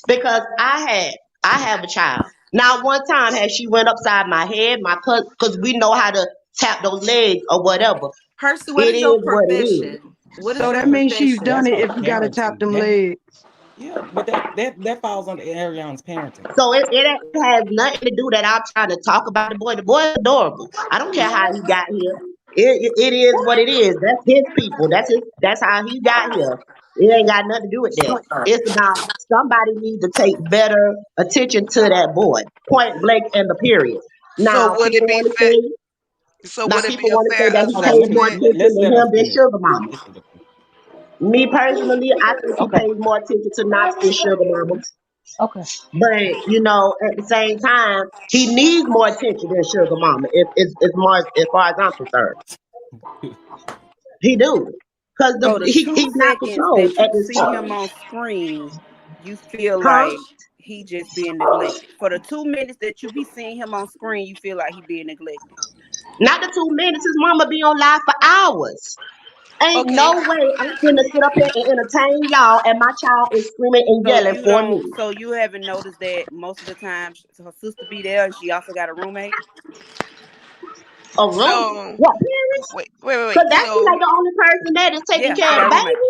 because I have a child. Now, one time, has she went upside my head, my cousin, because we know how to tap those legs or whatever. Hersey, what It is your is what it is. profession? What is So your that means she's profession? done That's it her if you got to tap parenting. them legs. Yeah, but that falls under Ariana's parenting. So it has nothing to do that I'm trying to talk about the boy. The boy is adorable. I don't care how he got here. It is what it is. That's his people. That's how he got here. It ain't got nothing to do with that. It's about somebody needs to take better attention to that boy. Point blank and the period. So Now would it people be want to fair? say So now would it be people a want to say fair that he Hold on, pays more assessment? attention let's to let her him than finish. Sugar Mama. Listen to her. Me personally, I think he Okay. pays more attention to Knox than Sugar Mama. Okay. But at the same time, he needs more attention than Sugar Mama. As far as I'm concerned, he do because so the two he's not seconds controlled that at you this see point, him on screen, you feel huh? like he just being neglected. For the 2 minutes that you be seeing him on screen, you feel like he being neglected. Not the 2 minutes. His mama be on live for hours. Ain't Okay, no way I'm gonna sit up here and entertain y'all, and my child is screaming and So yelling you for don't. me. So you haven't noticed that most of the time her sister be there, and she also got a roommate. A room? so What parents? wait. Cause that she So like the only person that is taking Yeah, she care of got the a roommate. baby.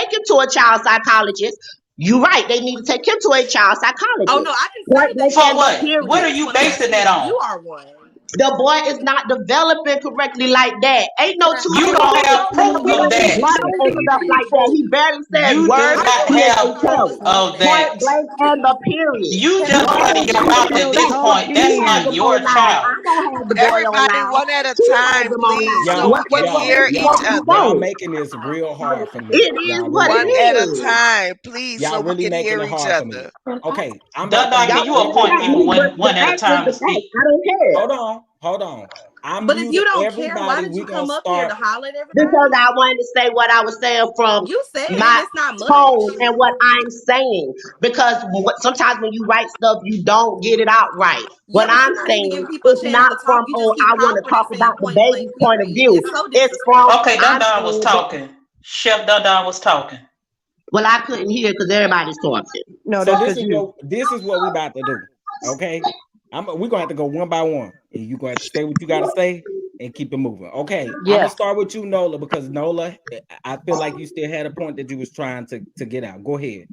take him to a child psychologist. You're right. They need to take him to a child psychologist. Oh no, I didn't Point say blank that. For and what? What period. are I just you want to make basing sure that that on? you are one. The boy is not developing correctly like that. Ain't no Now, 2 You year how don't you old have know he proof don't of understanding that. understand words and stuff anything? like that. He barely says You do words. How you not He gonna is say a he have don't terror. proof of understand? Point that. blank and the period. You Can just Go nobody running and your check explain the it mouth to at video. this me? Talk point. He That's has not them then. your online. child. I don't have the boy Everybody, online. one at a He has time, them please, online. so Y'all, we What can the fuck y'all, is hear you each y'all, supposed to y'all other. say? making this real hard for me. It is Y'all what really it One making at a it. is. time, please, Y'all so we really can making hear it each hard for me. other. Okay, I'm Dun about to Dun, can Y'all mute you can appoint attack everybody. people me, but the one at a fact is time the to fact. speak? I don't care. Hold on. I'm But if you muted don't care, why everybody. did We you gonna come up here start. to holler at Because everybody? I wanted to say what I was saying from You said it. my It's not tone much. and what I'm saying. Because sometimes when you write stuff, you don't get it out right. Yeah, What but I'm you're not even saying giving people a is chance not to talk. from, You just oh, keep I want to hollering talk and saying about the point blank, baby's point of period. view. It's so It's from, disrespectful. Okay, Dun I'm Dun was saying that, talking. Chef Dun Dun was talking. well, I couldn't hear because everybody's talking. No, So that's this because is you. what we about to do. Okay, we're gonna have to go one by one, and you gonna have to say what you gotta say and keep it moving. Okay, I'm Yeah. gonna start with you, Nola, because Nola, I feel like you still had a point that you was trying to get out. Go ahead,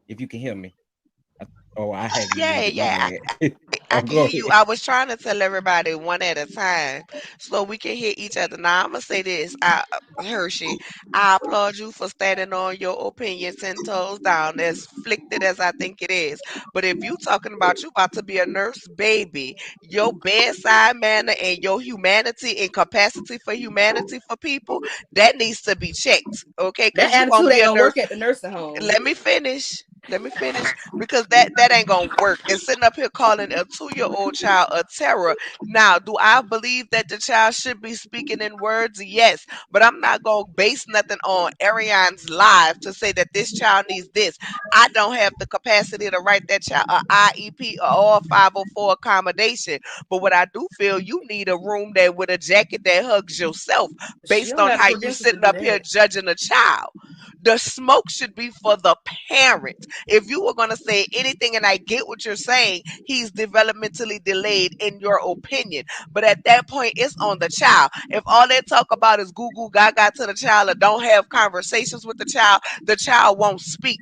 if you can hear me. I- Oh, I have you Yeah, muted. My yeah, bad. I Oh, can go hear you. ahead. I was trying to tell everybody one at a time so we can hear each other. Now I'm gonna say this, Hershey, I applaud you for standing on your opinion 10 toes down, as flicked as I think it is. But if you talking about you about to be a nurse baby, your bedside manner and your humanity and capacity for humanity for people, that needs to be checked. Okay, That because you gonna attitude be ain't a gonna nurse. work at the nursing home. Let me finish. Let me finish because that ain't gonna work. And sitting up here calling a 2-year-old child a terror. Now, do I believe that the child should be speaking in words? Yes, but I'm not gonna base nothing on Ariane's live to say that this child needs this. I don't have the capacity to write that child a IEP or 504 accommodation. But what I do feel, you need a room that with a jacket that hugs yourself, She based don't on have the how you credentials to sitting do up here that. judging a child. The smoke should be for the parent. If you were going to say anything, and I get what you're saying, he's developmentally delayed in your opinion. But at that point, it's on the child. If all they talk about is goo goo gaga to the child or don't have conversations with the child won't speak.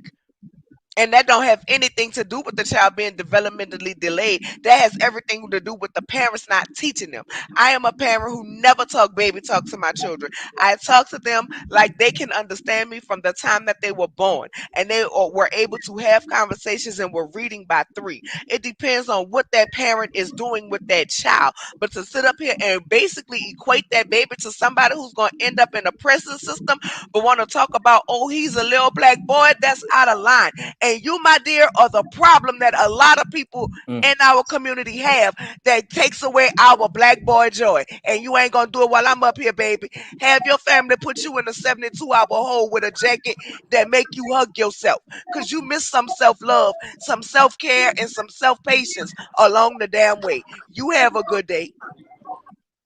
And that don't have anything to do with the child being developmentally delayed. That has everything to do with the parents not teaching them. I am a parent who never talk baby talk to my children. I talk to them like they can understand me from the time that they were born, and they were able to have conversations and were reading by 3. It depends on what that parent is doing with that child. But to sit up here and basically equate that baby to somebody who's going to end up in a prison system, but want to talk about, oh, he's a little black boy, that's out of line. And you, my dear, are the problem that a lot of people Mm. in our community have that takes away our black boy joy. And you ain't gonna do it while I'm up here, baby. Have your family put you in a 72-hour hole with a jacket that make you hug yourself. Cause you miss some self-love, some self-care, and some self-patience along the damn way. You have a good day.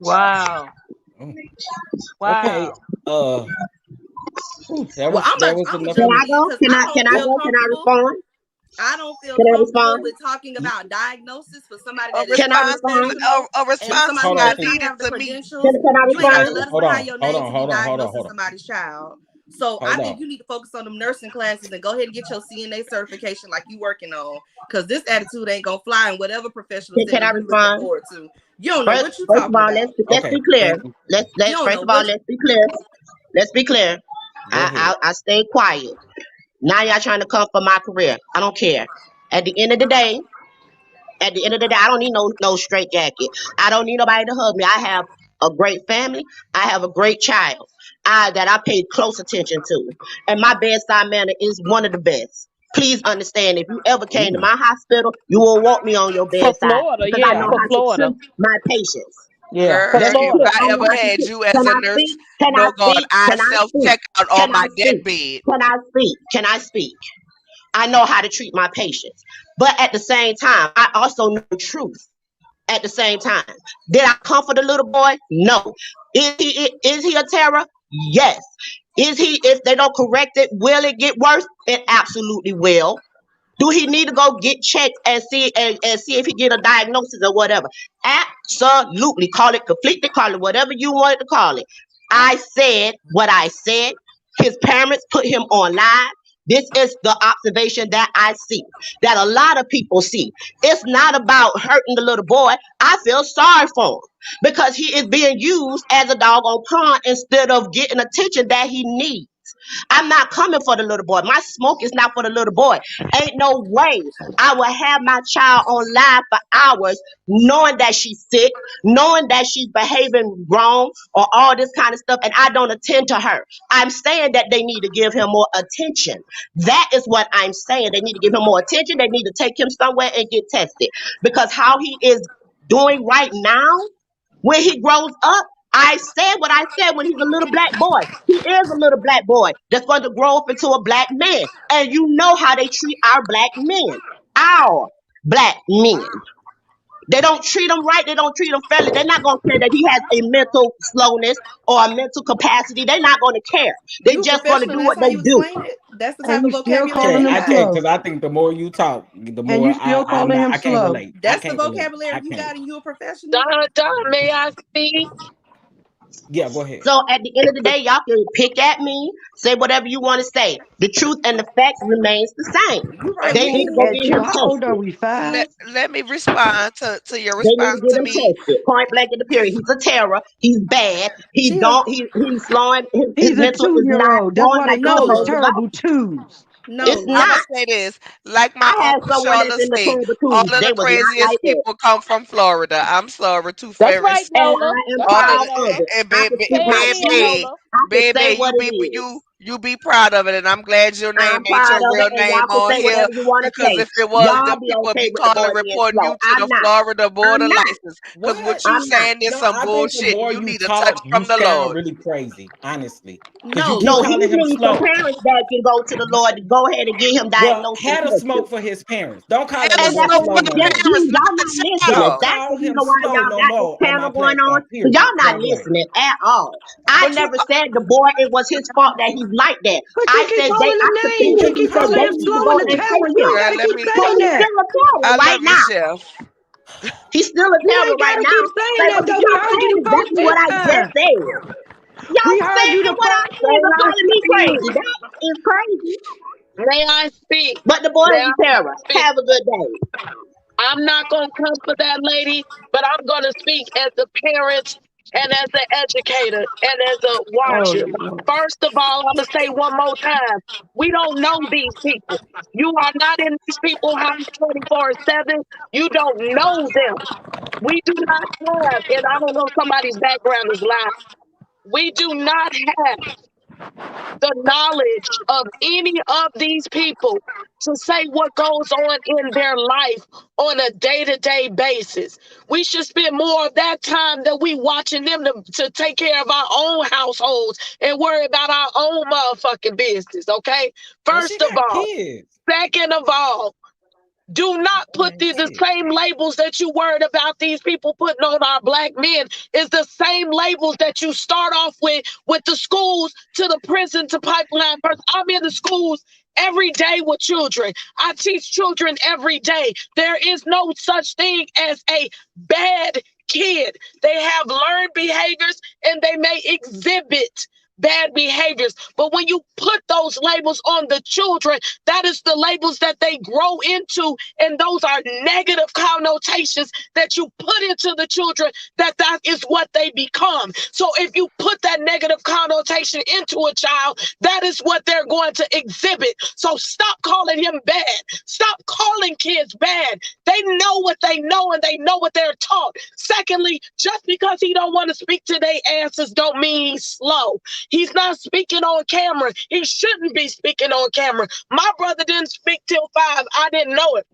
Wow. Mm. Okay. Wow. Well, That was I'm gonna enough Can for jump I me. in go? because Can I I? don't Can I feel go? Can I comfortable. respond? I don't feel Can I comfortable respond? with talking Y- about diagnosis for somebody A that is Can I response is respond? unprofessional a and response somebody is Hold who on, not does sis. not needed have the to me. credentials. Can I You ain't got to respond? let us Hold behind on. your Hold name on. to be Hold on. Hold on. diagnosing Hold on. somebody's child. So I Hold think on. you need to focus on them nursing classes and go ahead and get your CNA certification like you working on. Because this attitude ain't gonna fly in whatever professional Can setting I you looking respond? forward to. You don't know First, what you first of talking all, about. let's be Okay. clear. Thank you. You don't First know of all, what let's be clear. Let's be clear. Go ahead. I stay quiet. Now y'all trying to come for my career. I don't care. At the end of the day, I don't need no straight jacket. I don't need nobody to hug me. I have a great family. I have a great child. That I pay close attention to. And my bedside manner is one of the best. Please understand, if you ever came to Ooh. my hospital, you will want me on your For bedside Florida, because I yeah. know For Oh. how to Florida. treat my patients. Yeah. For Girl, Let's be if clear. Florida. I I know ever how to had treat. you as Can a I nurse, speak? Can I no God, speak? I Can I self speak? check out Can on I my speak? deathbed. Can I speak? Can I speak? I know how to treat my patients. But at the same time, I also know the truth at the same time. Did I comfort the little boy? No. Is he a terror? Yes. Is he, if they don't correct it, will it get worse? It absolutely will. Do he need to go get checked and see if he get a diagnosis or whatever? Absolutely. Call it conflicted, call it whatever you want to call it. I said what I said. His parents put him on live. This is the observation that I see, that a lot of people see. It's not about hurting the little boy. I feel sorry for him because he is being used as a doggone pawn instead of getting attention that he needs. I'm not coming for the little boy. My smoke is not for the little boy. Ain't no way I will have my child on live for hours knowing that she's sick, knowing that she's behaving wrong or all this kind of stuff, and I don't attend to her. I'm saying that they need to give him more attention. That is what I'm saying. They need to give him more attention. They need to take him somewhere and get tested. Because how he is doing right now, when he grows up, I said what I said when he's a little black boy. He is a little black boy that's going to grow up into a black man. And you know how they treat our black men. Our black men. They don't treat them right. They don't treat them fairly. They're not going to care that he has a mental slowness or a mental capacity. They're not going to care. They're You a just going to professional, do and that's what how they you do. explain it. That's the And type you of still vocabulary calling you him I got. can't slow. because I think the more you talk, the And more you still I'm calling not. him I can't slow. relate. I That's the can't relate. vocabulary I you can't. got, and you a professional. Don, may I speak? Yeah, go ahead. So at the end of the day, y'all can pick at me, say whatever you want to say. The truth and the facts remains the same. You right. They We need to ain't. go At get you, him how old are tested. we? 5? Let me respond to your They need response to get to him me. tested. Point blank in the period. He's a terror. He's bad. She a, He's slowing. His He's a mental is not 2-year-old. That's going why like they it's call no, it supposed to go. terrible twos. It's no. I'm not. gonna say this, like my I had uncle someone that's Charlotte in the say, terrible all twos. of They the was not craziest like that. people come from Florida. I'm sorry, Tooth That's right, Fairies. And Nola. I am That's All of right, proud the, of Nola. it. I can speak Say it my again, baby, truth. Nola. I can say baby, what it is. you be proud of it, and I'm glad your name I'm ain't proud your of it, real and name y'all can on say here. whatever you want to Because say. if it was, Y'all them be people would okay be with the calling, boy being reporting slow. you to I'm the not. Florida I'm border not. license. Because What? what you I'm not. saying is No, some I think the bullshit, and more you you need a touch talk, you from the sound Lord. really crazy, honestly. Because you No, keep No, he calling him needs some slow. parents that can go to the Lord to go ahead and get him Well, diagnosed and had a tested. smoke for his parents. Don't call Have that the little And boy that's smoke what for slow we the no yes, more. you parents, not y'all the not listening. Don't child. That's the call him reason why slow y'all no got this more on my panel going on. platform, Because period. y'all not Point blank. listening at all. I But you, never said the boy it was his fault that he's like that. But you I keep said calling I him names. You specifically keep said calling they him need to slow go and a and terror. test You him. don't girl, gotta let keep me. So saying he's that. still a terror I right love you, now. Chef. He's still a You terror ain't right gotta now. keep saying Say that what you though. We y'all heard you saying the first exactly what 10 I just times. said. Y'all We heard you saying the what I first said May but I calling me speak? crazy. That is crazy. May I speak? But the boy May is I a terror. speak? Have a good day. I'm not gonna come for that lady, but I'm gonna speak as a parent and as an educator and as a Oh watcher. Lord. First of all, I'm gonna say one more time: we don't know these people. You are not in these people's house 24/7. You don't know them. We do not have, and I don't know, somebody's background is loud. We do not have the knowledge of any of these people to say what goes on in their life on a day-to-day basis. We should spend more of that time that we watching them to take care of our own households and worry about our own motherfucking business, okay? Well, she First of got all. kids. Second of all, do not I put mean, the shit. same labels that you worried about these people putting on our black men is the same labels that you start off with the schools to the prison to pipeline person. I'm in the schools every day with children. I teach children every day. There is no such thing as a bad kid. They have learned behaviors and they may exhibit bad behaviors. But when you put those labels on the children, that is the labels that they grow into, and those are negative connotations that you put into the children, that is what they become. So if you put that negative connotation into a child, that is what they're going to exhibit. So stop calling him bad. Stop calling kids bad. They know what they know and they know what they're taught. Secondly, just because he don't want to speak to their asses don't mean he's slow. He's not speaking on camera. He shouldn't be speaking on camera. My brother didn't speak till 5. I didn't know it.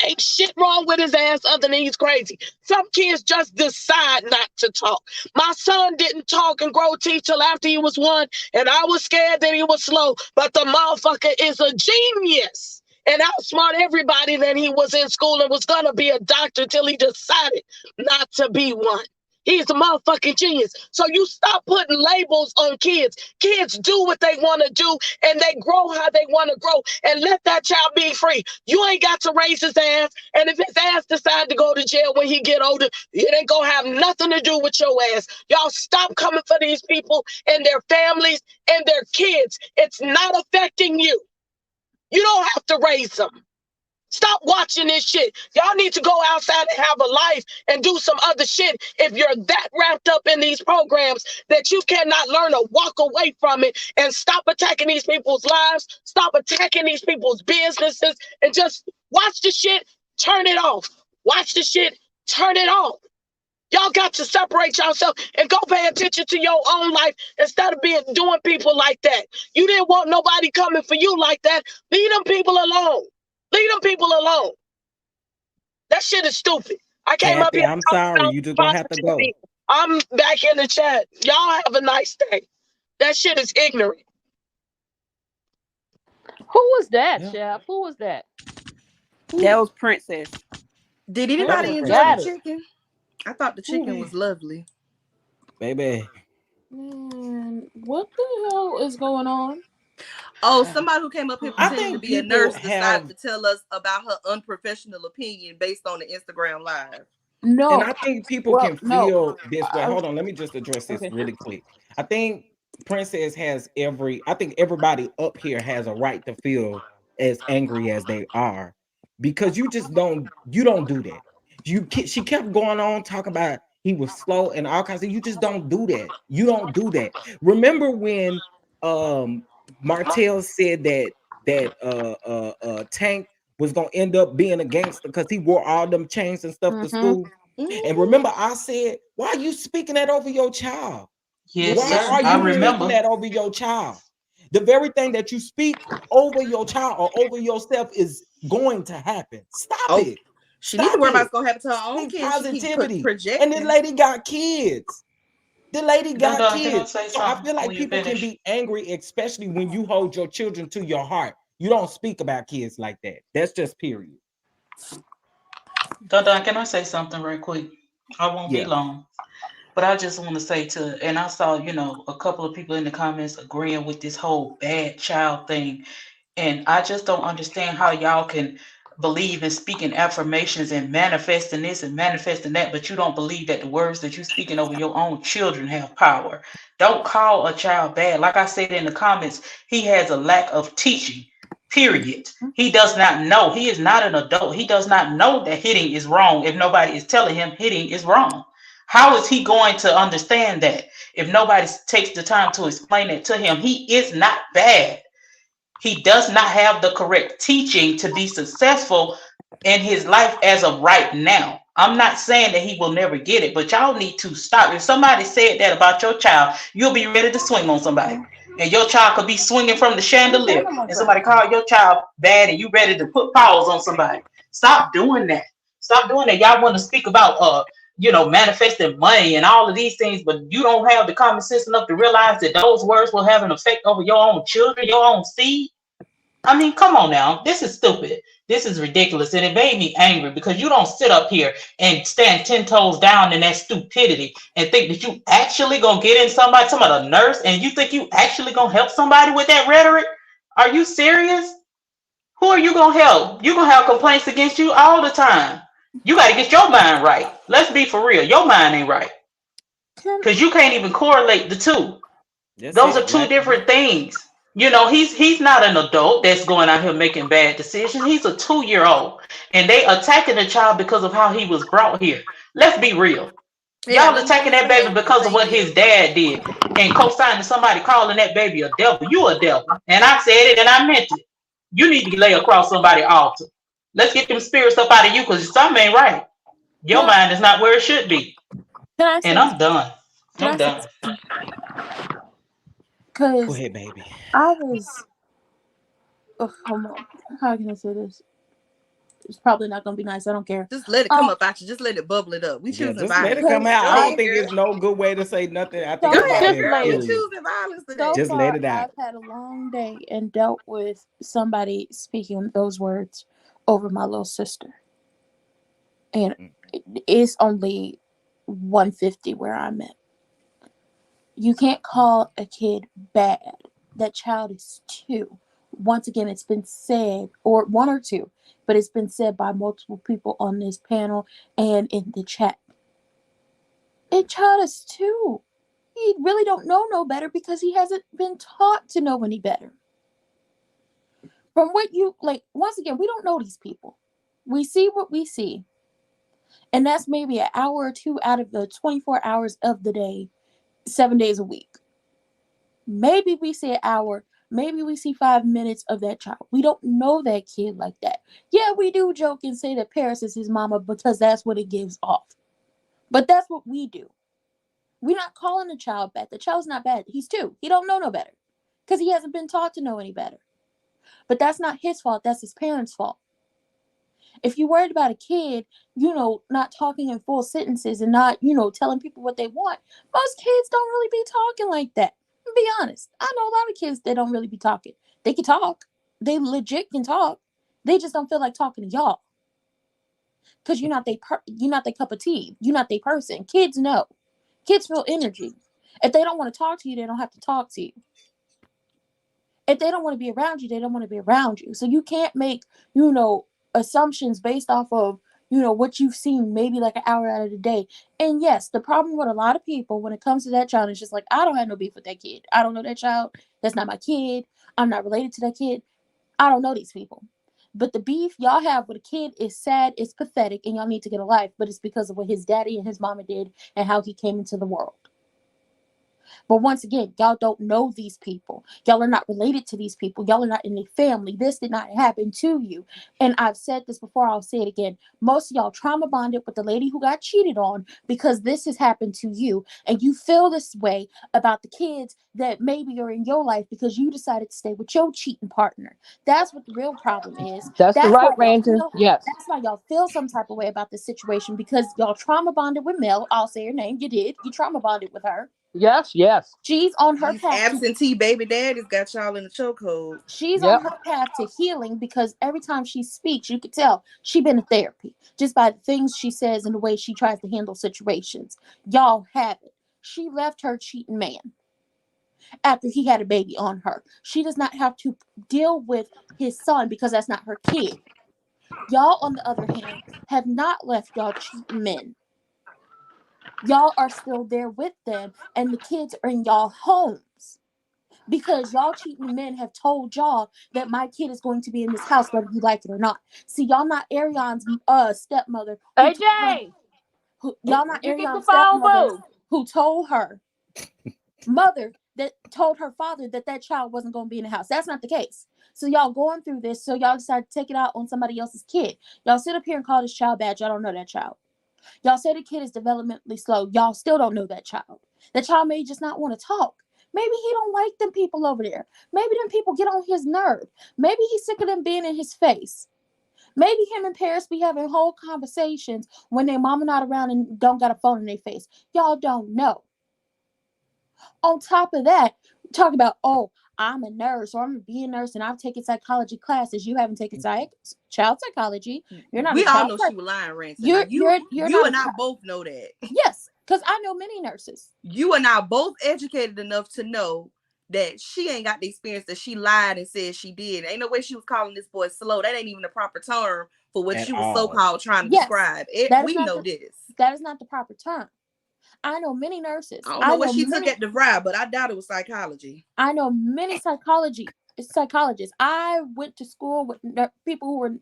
Ain't shit wrong with his ass other than he's crazy. Some kids just decide not to talk. My son didn't talk and grow teeth till after he was 1, and I was scared that he was slow, but the motherfucker is a genius and outsmart everybody that he was in school and was gonna be a doctor till he decided not to be one. He's a motherfucking genius. So you stop putting labels on kids. Kids do what they want to do and they grow how they want to grow, and let that child be free. You ain't got to raise his ass. And if his ass decide to go to jail when he get older, it ain't gonna have nothing to do with your ass. Y'all stop coming for these people and their families and their kids. It's not affecting you. You don't have to raise them. Stop watching this shit. Y'all need to go outside and have a life and do some other shit if you're that wrapped up in these programs that you cannot learn to walk away from it and stop attacking these people's lives, stop attacking these people's businesses, and just watch the shit, turn it off. Watch the shit, turn it off. Y'all got to separate yourself and go pay attention to your own life instead of doing people like that. You didn't want nobody coming for you like that. Leave them people alone. Leave them people alone. That shit is stupid. I came up Kathy, here I'm talking sorry. about You just gonna have to go. positivity. I'm back in the chat. Y'all have a nice day. That shit is ignorant. Who was that, Yeah. Chef? Who was that? That was Princess. Did That was anybody Princess enjoy the got it. Princess. chicken? I thought the chicken was lovely. Baby. Man, what the hell is going on? Oh, somebody who came up here I pretending to think be a people nurse decided have, to tell us about her unprofessional opinion based on the Instagram live. and No. I think people Well, can no. feel this way. I, Hold on, let me just address this okay. really quick. I think Princess has I think everybody up here has a right to feel as angry as they are because you don't do that. She kept going on talking about he was slow and all kinds of, you just don't do that. You don't do that. Remember when um Martell said that Tank was gonna end up being a gangster because he wore all them chains and stuff to Mm-hmm. school. And Mhm. remember, I said, why are you speaking that over your child? Yes, Why sir. are I you speaking remember. that over your child? The very thing that you speak over your child or over yourself is going to happen. Stop Oh, it. she need to Stop worry about it. what's gonna happen to her own Speak kids. She keep positivity. And this projecting. lady got kids. The lady Dun got dun, can I kids. say So I something feel like when you people can finish? be angry, especially when you hold your children to your heart. You don't speak about kids like that. That's just period. Dun dun, can I say something real quick? I won't be Yeah. long. But I just want to say and I saw, a couple of people in the comments agreeing with this whole bad child thing. And I just don't understand how y'all can believe in speaking affirmations and manifesting this and manifesting that, but you don't believe that the words that you're speaking over your own children have power. Don't call a child bad. Like I said in the comments, he has a lack of teaching, period. He does not know. He is not an adult. He does not know that hitting is wrong if nobody is telling him hitting is wrong. How is he going to understand that if nobody takes the time to explain it to him? He is not bad. He does not have the correct teaching to be successful in his life as of right now. I'm not saying that he will never get it, but y'all need to stop. If somebody said that about your child, you'll be ready to swing on somebody. And your child could be swinging from the chandelier, and somebody call your child bad, and you ready to put paws on somebody. Stop doing that. Stop doing that. Y'all want to speak about manifesting money and all of these things, but you don't have the common sense enough to realize that those words will have an effect over your own children, your own seed. I mean, come on now. This is stupid. This is ridiculous. And it made me angry because you don't sit up here and stand 10 toes down in that stupidity and think that you actually gonna get in somebody, a nurse, and you think you actually gonna help somebody with that rhetoric? Are you serious? Who are you gonna help? You gonna have complaints against you all the time. You gotta get your mind right. Let's be for real. Your mind ain't right. Can Because you can't even correlate the two. That's Those are it. two Like different things. He's not an adult that's going out here making bad decisions. He's a 2-year old, and they attacking the child because of how he was brought here. Let's be real. Yeah, Y'all let me attacking finish that my baby statement. because of Thank what his you. dad did, and co-signing somebody calling that baby a devil. You a devil, and I said it and I meant it. You need to lay across somebody's altar. Let's get them spirits up out of you because something ain't right. Your can mind is not where it should be. can I And say I'm done. can I'm I say done. go because ahead, baby. I was hold on. How can I say this? It's probably not gonna be nice. I don't care. Just let it come Um, up out you. Just let it bubble it up. We Yeah, choosing just let it violence. come because out. Go I don't ahead, think girl. it's no good way to say nothing. I think Go so it's ahead, about just that girl. We ladies. period. choosing violence So today. Just let far, it out. I've had a long day and dealt with somebody speaking those words over my little sister, and Mm. it's only 150 where I'm at. You can't call a kid bad. That child is two. Once again, it's been said, or one or two, but it's been said by multiple people on this panel and in the chat. A child is two. He really don't know no better because he hasn't been taught to know any better. From what you like, once again, we don't know these people. We see what we see. And that's maybe an hour or two out of the 24 hours of the day, 7 days a week. Maybe we see an hour, maybe we see 5 minutes of that child. We don't know that kid like that. Yeah, we do joke and say that Paris is his mama because that's what it gives off. But that's what we do. We're not calling the child bad. The child's not bad. He's 2. He don't know no better because he hasn't been taught to know any better. But that's not his fault. That's his parents' fault. If you're worried about a kid, not talking in full sentences and not, telling people what they want, most kids don't really be talking like that. Be honest. I know a lot of kids that don't really be talking. They can talk. They legit can talk. They just don't feel like talking to y'all. Because you're not their cup of tea. You're not their person. Kids know. Kids feel energy. If they don't want to talk to you, they don't have to talk to you. If they don't want to be around you, they don't want to be around you. So you can't make, assumptions based off of, what you've seen maybe like an hour out of the day. And yes, the problem with a lot of people when it comes to that child is just like, I don't have no beef with that kid. I don't know that child. That's not my kid. I'm not related to that kid. I don't know these people. But the beef y'all have with a kid is sad, it's pathetic, and y'all need to get a life. But it's because of what his daddy and his mama did and how he came into the world. But once again, y'all don't know these people. Y'all are not related to these people. Y'all are not in a family. This did not happen to you. And I've said this before, I'll say it again. Most of y'all trauma bonded with the lady who got cheated on because this has happened to you. And you feel this way about the kids that maybe are in your life because you decided to stay with your cheating partner. That's what the real problem is. That's the That's right, why y'all Ranger. feel Yes. that's why y'all feel some type of way about this situation because y'all trauma bonded with Mel. I'll say her name. You did. You trauma bonded with her. Yes. Yes. She's on her These path to absentee baby daddies got y'all in the chokehold. she's on Yep. her path to healing because every time she speaks, you could tell she been in therapy just by the things she says and the way she tries to handle situations. Y'all have it. She left her cheating man after he had a baby on her. She does not have to deal with his son because that's not her kid. Y'all, on the other hand, have not left y'all cheating men. Y'all are still there with them, and the kids are in y'all homes. Because y'all cheating men have told y'all that my kid is going to be in this house whether you like it or not. See, y'all not Arion's stepmother who told her AJ, y'all not did you get the Arion's phone, stepmother boo? who told her mother that told her father that child wasn't going to be in the house. That's not the case. So y'all going through this, so y'all decide to take it out on somebody else's kid. Y'all sit up here and call this child bad. Y'all don't know that child. Y'all say the kid is developmentally slow. Y'all still don't know that child. That child may just not want to talk. Maybe he don't like them people over there. Maybe them people get on his nerve. Maybe he's sick of them being in his face. Maybe him and Paris be having whole conversations when their mama not around and don't got a phone in their face. Y'all don't know. On top of that, talk about, oh, I'm a nurse or I'm going to be a nurse and I've taken psychology classes. You haven't taken child psychology. You're not a We all child know she psych- was lying, Ransom. Now you're you not a and I child. both know that. Yes, because I know many nurses. You and I both educated enough to know that she ain't got the experience that she lied and said she did. Ain't no way she was calling this boy slow. That ain't even the proper term for what At she was all. so-called trying to Yes, describe. that is We not know the this. that is not the proper term. I know many nurses. I don't know what she took at the DeVry, but I doubt it was psychology. I know many psychologists. I went to school with people who were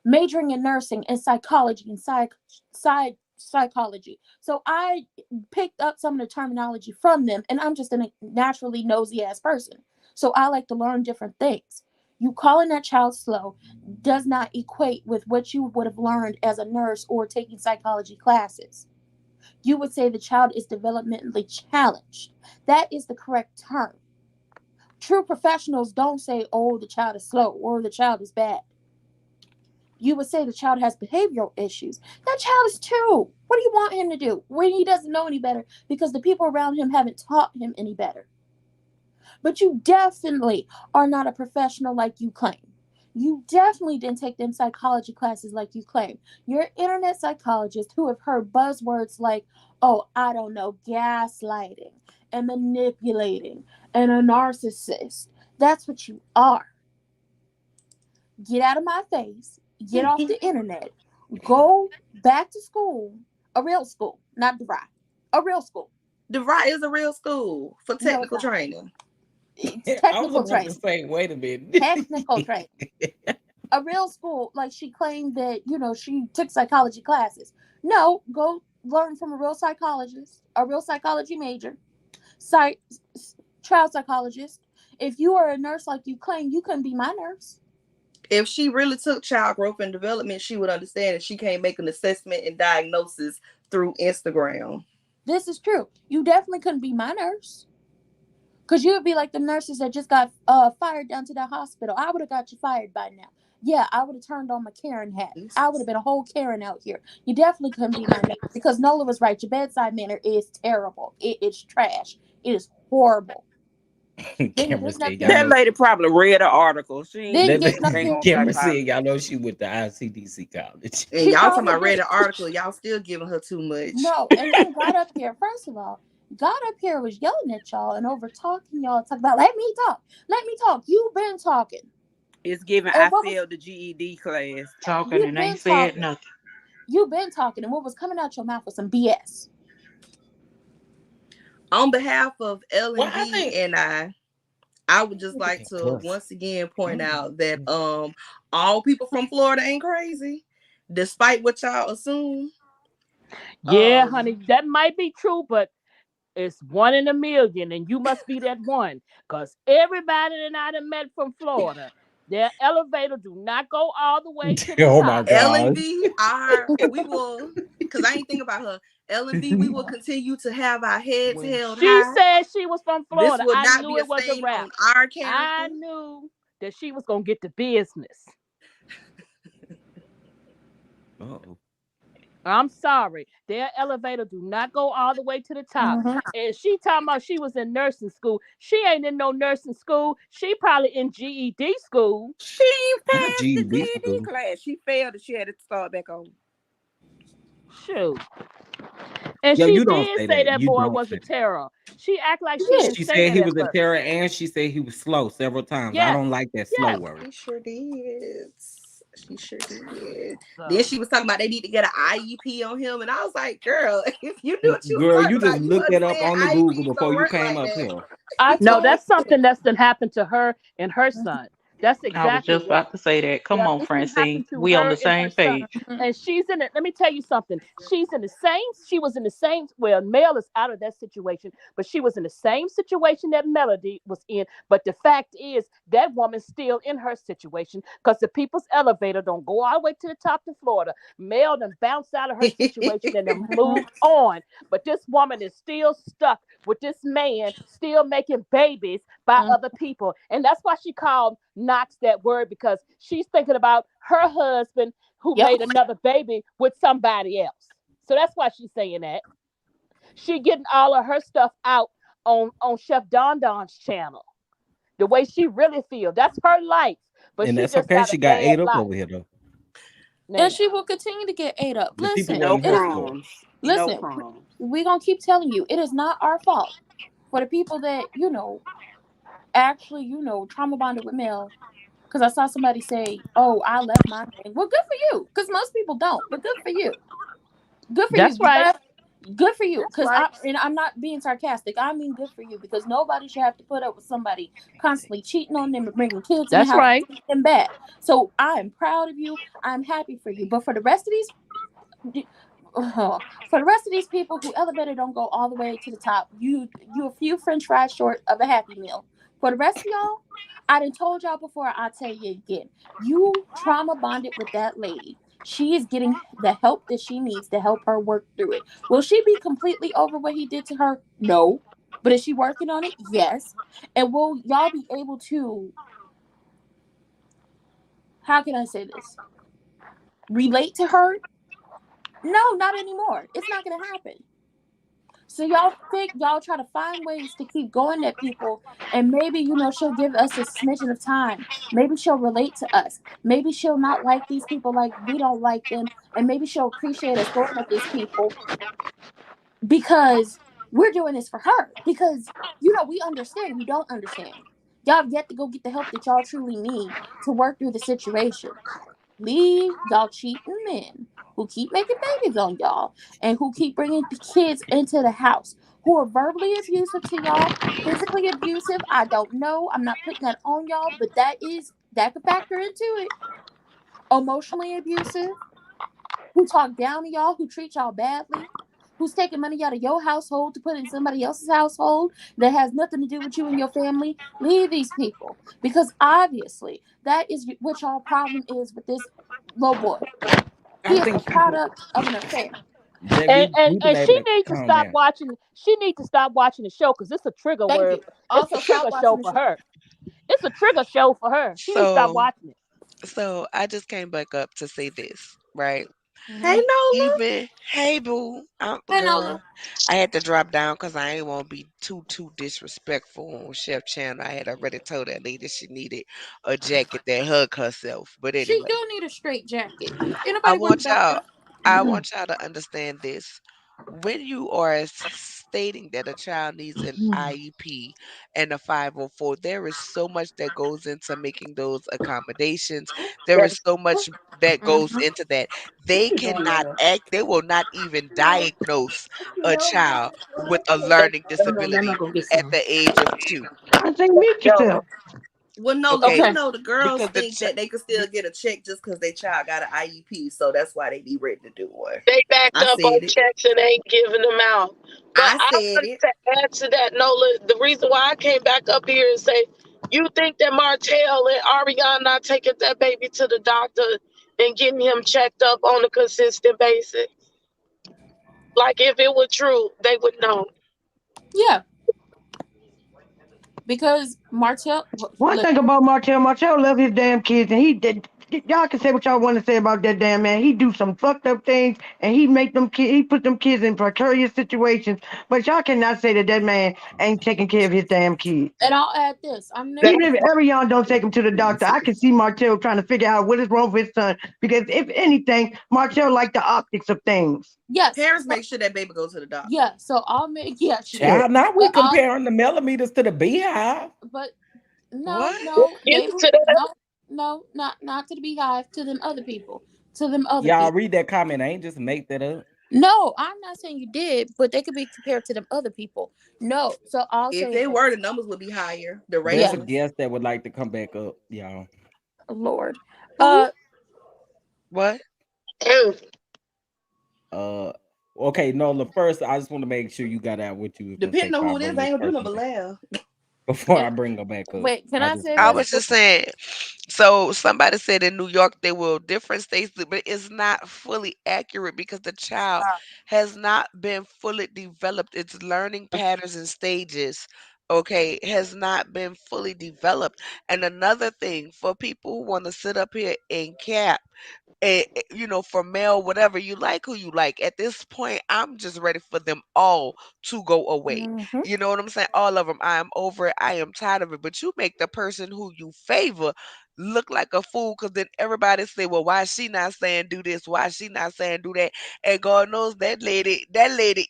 majoring in nursing and psychology and psychology. So I picked up some of the terminology from them, and I'm just a naturally nosy ass person. So I like to learn different things. You calling that child slow does not equate with what you would have learned as a nurse or taking psychology classes. You would say the child is developmentally challenged. That is the correct term. True professionals don't say, oh, the child is slow or the child is bad. You would say the child has behavioral issues. That child is 2. What do you want him to do when he doesn't know any better because the people around him haven't taught him any better? But you definitely are not a professional like you claim. You definitely didn't take them psychology classes like you claim. You're an internet psychologist who have heard buzzwords like, oh, I don't know, gaslighting and manipulating and a narcissist. That's what you are. Get out of my face. Get off the internet. Go back to school. A real school, not DeVry. A real school. DeVry is a real school for No, it's technical not. training. It's I was technical about to training. say, wait a minute. Technical training. A real school, like she claimed that, she took psychology classes. No, go learn from a real psychologist, a real psychology major, psych, child psychologist. If you are a nurse like you claim, you couldn't be my nurse. If she really took child growth and development, she would understand that she can't make an assessment and diagnosis through Instagram. This is true. You definitely couldn't be my nurse. Because you would be like the nurses that just got fired down to the hospital. I would have got you fired by now. Yeah, I would have turned on my Karen hat. I would have been a whole Karen out here. You definitely couldn't be my nurse. Because Nola was right. Your bedside manner is terrible. It's trash. It is horrible. Cameron said, y'all That know. lady probably read an article. She ain't Then getting up ain't here. on Cameron said, psychology. y'all know she went to ICDC college. And She y'all talking probably about read did. an article, y'all still giving her too much. No, and then got up here. First of all, got up here was yelling at y'all and over talking y'all. Talk about, let me talk. Let me talk. You've been talking. It's given And I what was failed the GED class. Talking you've and been ain't said talking? nothing. You've been talking, and what was coming out your mouth was some BS. On behalf of Well, I L&D think and I would just like to once again point out that all people from Florida ain't crazy, despite what y'all assume. Yeah, honey, that might be true, but it's 1 in a million, and you must be that one. Cause everybody that I done met from Florida, their elevator do not go all the way to the oh my top. God. L&B we will, because I ain't think about her. L&B, we will continue to have our heads When held she high. said she was from This Florida, will I not knew be a it was a stain wrap. on our I character. knew that she was gonna get the business. Uh-oh. I'm sorry. Their elevator do not go all the way to the top. Mm-hmm. And she talking about she was in nursing school. She ain't in no nursing school. She probably in GED school. She Not passed the GED GED school. class. She failed and she had to start back on. Shoot. And Yo, she you don't did say say that. that You boy don't was say a that. terror. She act like she Yes. didn't She say said that he at was a first. terror and she said he was slow several times. I Yes. don't like that slow Yes. word. She sure did. She sure did. Then So, she was talking about they need to get an IEP on him, and I was like, "Girl, if you knew what you was Girl, talking you just about, you looked that up understand on the Google IEPs before don't you work came like up that." here. I no, told that's something that's done happened to her and her Mhm. son. That's I was exactly just what. about to say that. Come Yeah, on, this can Francine. happen to We on her the and her same son. page. And she's in it. Let me tell you something. She's in the same, she was in the same, well, Mel is out of that situation, but she was in the same situation that Melody was in. But the fact is, that woman's still in her situation because the people's elevator don't go all the way to the top to Florida. Mel done bounced out of her situation and then Mhm. moved on. But this woman is still stuck with this man, still making babies by Mhm. other people. And that's why she called Knox that word because she's thinking about her husband who Yep. made another baby with somebody else. So that's why she's saying that. She getting all of her stuff out on Chef Don Don's channel. The way she really feels. That's her life. But And she that's just okay. got a She got bad ate up life. over here though. And Now. she will continue to get ate up. The people Listen, No wasn't her it is. fault. crumbs. No Listen, crumbs. we gonna keep telling you it is not our fault for the people that actually trauma bonded with Mel. Because I saw somebody say, "Oh, I left my man." Well, good for you. Because most people don't, but good for you. Good for you. That's right. Good for you. That's Because right. I'm not being sarcastic. I mean, good for you. Because nobody should have to put up with somebody constantly cheating on them and bringing kids in the That's house and right. treating them bad. So I am proud of you. I'm happy for you. But for the rest of these people who elevator don't go all the way to the top, you a few French fries short of a Happy Meal. For the rest of y'all, I done told y'all before. I'll tell you again. You trauma bonded with that lady. She is getting the help that she needs to help her work through it. Will she be completely over what he did to her? No. But is she working on it? Yes. And will y'all be able to, how can I say this? Relate to her? No, not anymore. It's not going to happen. So y'all try to find ways to keep going at people, and maybe she'll give us a smidgen of time. Maybe she'll relate to us. Maybe she'll not like these people like we don't like them, and maybe she'll appreciate us going at these people because we're doing this for her. Because we understand, you don't understand. Y'all have yet to go get the help that y'all truly need to work through the situation. Leave y'all cheating men who keep making babies on y'all, and who keep bringing the kids into the house, who are verbally abusive to y'all, physically abusive. I don't know. I'm not putting that on y'all, but that could factor into it. Emotionally abusive, who talk down to y'all, who treat y'all badly, who's taking money out of your household to put in somebody else's household that has nothing to do with you and your family. Leave these people, because obviously that is what y'all problem is with this little boy. I He is a think people product of an affair. that And we been and able she to needs to calm stop down. watching. She needs to stop watching the show because it's a trigger Thank word. you. It's a Also, trigger stop watching show the for show. her. It's a trigger show for her. She needs to stop So, watching it. so I just came back up to say this, right? Hey Mhm. Nola. Even hey boo, Hey, girl, Nola. I had to drop down because I ain't want to be too disrespectful on Chef Channel. I had already told that lady she needed a jacket that hug herself. But She anyway, do need a straight jacket. Ain't I nobody worried want about y'all that. I want y'all to understand this. When you are stating that a child needs an IEP and a 504, there is so much that goes into making those accommodations. There is Yes. so much that goes Mm-hmm. into that. They cannot act, they will not even diagnose a child with a learning disability Go get at some. the age of 2. I think mute yourself. Well, Nola, Okay? you Okay. know the girls Because the think that they can still get a check just because their child got an IEP, so that's why they be ready to do one. They backed I up on said it. checks and ain't giving them out. But I I said wanted it. to add to that, Nola, the reason why I came back up here and say, you think that Martell and Ariana not taking that baby to the doctor and getting him checked up on a consistent basis? Like if it were true, they would know. Yeah, because Martell. One Look, thing about Martell, Martell love his damn kids, and he did. Y'all can say what y'all want to say about that damn man. He do some fucked up things, and he make them kids. He put them kids in precarious situations. But y'all cannot say that that man ain't taking care of his damn kids. and I'll add this. I'm never. That's Even if every y'all don't take him to the doctor, I can see Martell trying to figure out what is wrong with his son. Because if anything, Martell like the optics of things. Yes. Parents So make sure that baby go to the doctor. yeah. So I'll make. Yeah, sure. Child, now we But I'll. comparing the millimeters to the beehive. But no, what? no, get they to that. no, no, not to the beehive. To them other people. To them other Y'all people. read that comment. I ain't just make that up. No, I'm not saying you did, but they could be compared to them other people. No. So I'll If say they this. were, the numbers would be higher. The There's a Yeah. ratings. guest that would like to come back up, y'all. Lord. Who? Uh. What? Mm. Uh, okay, Nola. First, I just want to make sure you got out what you was gonna say Depending on before I who it is, bring I this ain't gonna do person nothing but back. laugh. Before And I bring her back up, wait, can I I just say I want this? was just saying, so somebody said in New York they will different states, but it's not fully accurate because the child has not been fully developed. Its learning patterns and stages, okay, has not been fully developed. And another thing for people who want to sit up here and cap, for male, whatever you like, who you like. At this point, I'm just ready for them all to go away. Mm-hmm. You know what I'm saying? All of them. I am over it. I am tired of it. But you make the person who you favor look like a fool because then everybody say, well, why is she not saying do this? Why is she not saying do that? And God knows that lady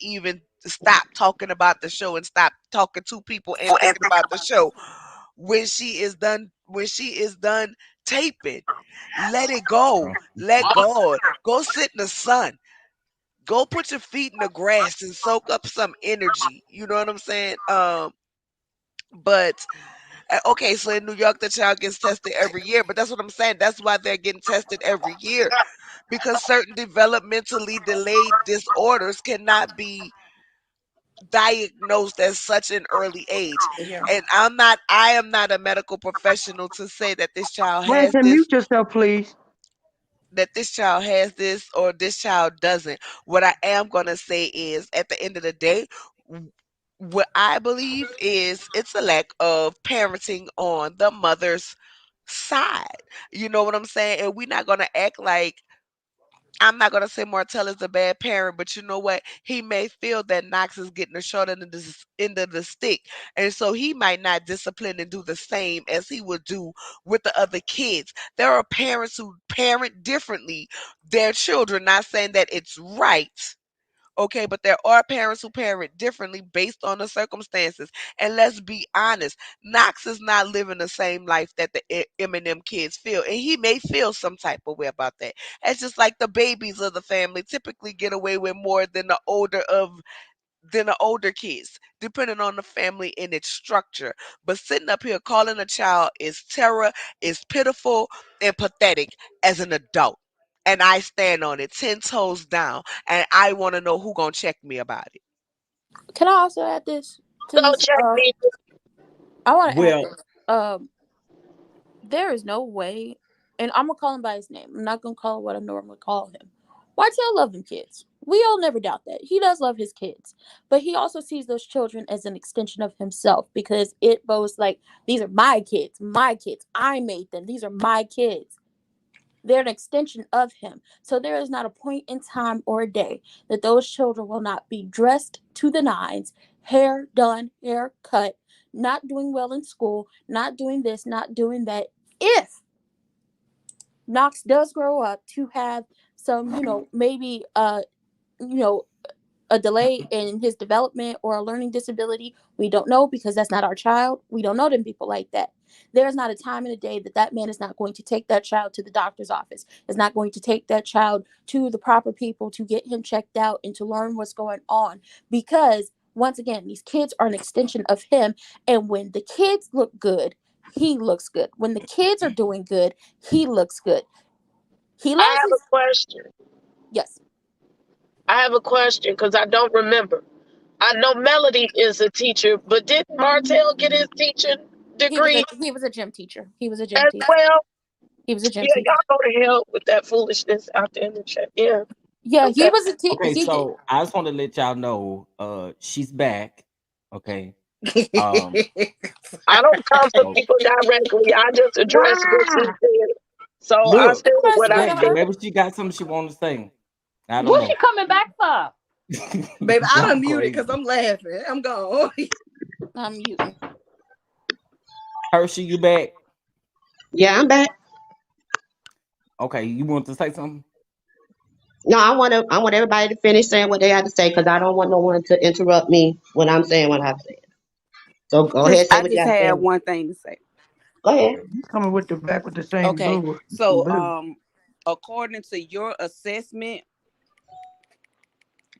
even stopped talking about the show and stopped talking to people and thinking about the show when she is done taping. Let it go. to. Let God go sit in the sun. Go put your feet in the grass and soak up some energy. You know what I'm saying? But okay, so in New York, the child gets tested every year. But that's what I'm saying. That's why they're getting tested every year because certain developmentally delayed disorders cannot be diagnosed at such an early age. Yeah. And I am not a medical professional to say that this child has Branson, this mute yourself, please. or this child doesn't. What I am going to say is at the end of the day, what I believe is it's a lack of parenting on the mother's side. You know what I'm saying? And we're not going to act like I'm not gonna say Martell is a bad parent, but you know what? He may feel that Knox is getting the short end of the stick, and so he might not discipline and do the same as he would do with the other kids. There are parents who parent differently their children. Not saying that it's right, Okay, but there are parents who parent differently based on the circumstances. And let's be honest, Knox is not living the same life that the Eminem kids feel. And he may feel some type of way about that. It's just like the babies of the family typically get away with more than the older kids, depending on the family and its structure. But sitting up here calling a child is terror, is pitiful, and pathetic as an adult. And I stand on it 10 toes down. And I want to know who gonna check me about it. Can I also add this to Don't this? check me. I want to add Well, this. There is no way, and I'm gonna call him by his name. I'm not gonna call him what I normally call him. Whitetail love them kids. We all never doubt that. He does love his kids. But he also sees those children as an extension of himself because it boasts like, these are my kids, my kids. I made them. These are my kids. They're an extension of him. So there is not a point in time or a day that those children will not be dressed to the nines, hair done, hair cut, not doing well in school, not doing this, not doing that. If Knox does grow up to have some, maybe you know, a delay in his development or a learning disability, we don't know because that's not our child. We don't know them people like that. There's not a time in a day that that man is not going to take that child to the doctor's office, is not going to take that child to the proper people to get him checked out and to learn what's going on. Because once again, these kids are an extension of him. And when the kids look good, he looks good. When the kids are doing good, he looks good. He I loves have his. a question. Yes. I have a question because I don't remember. I know Melody is a teacher, but didn't Martell get his teaching degree He was a gym teacher. He was a gym as teacher. well? He was a gym Yeah, teacher. y'all go to hell with that foolishness out there in the chat. Yeah. Yeah, he Okay. was a okay, he did. so I just want to let y'all know, she's back. Okay. Um, I don't come for so people directly. I just address what she said. So I look, said Press what I good maybe, on said. her. maybe she got something she want to say. I don't What's she know. coming back for? Baby, I Y'all done muted because crazy. I'm laughing. I'm gone. I'm muting. Hershey, you back? Yeah, I'm back. Okay, you want to say something? No, I want everybody to finish saying what they have to say because I don't want no one to interrupt me when I'm saying what I'm saying. So go ahead, say I what you just got to say. had one thing to say. Go ahead. Coming with the back with the same Okay, bull. so according to your assessment,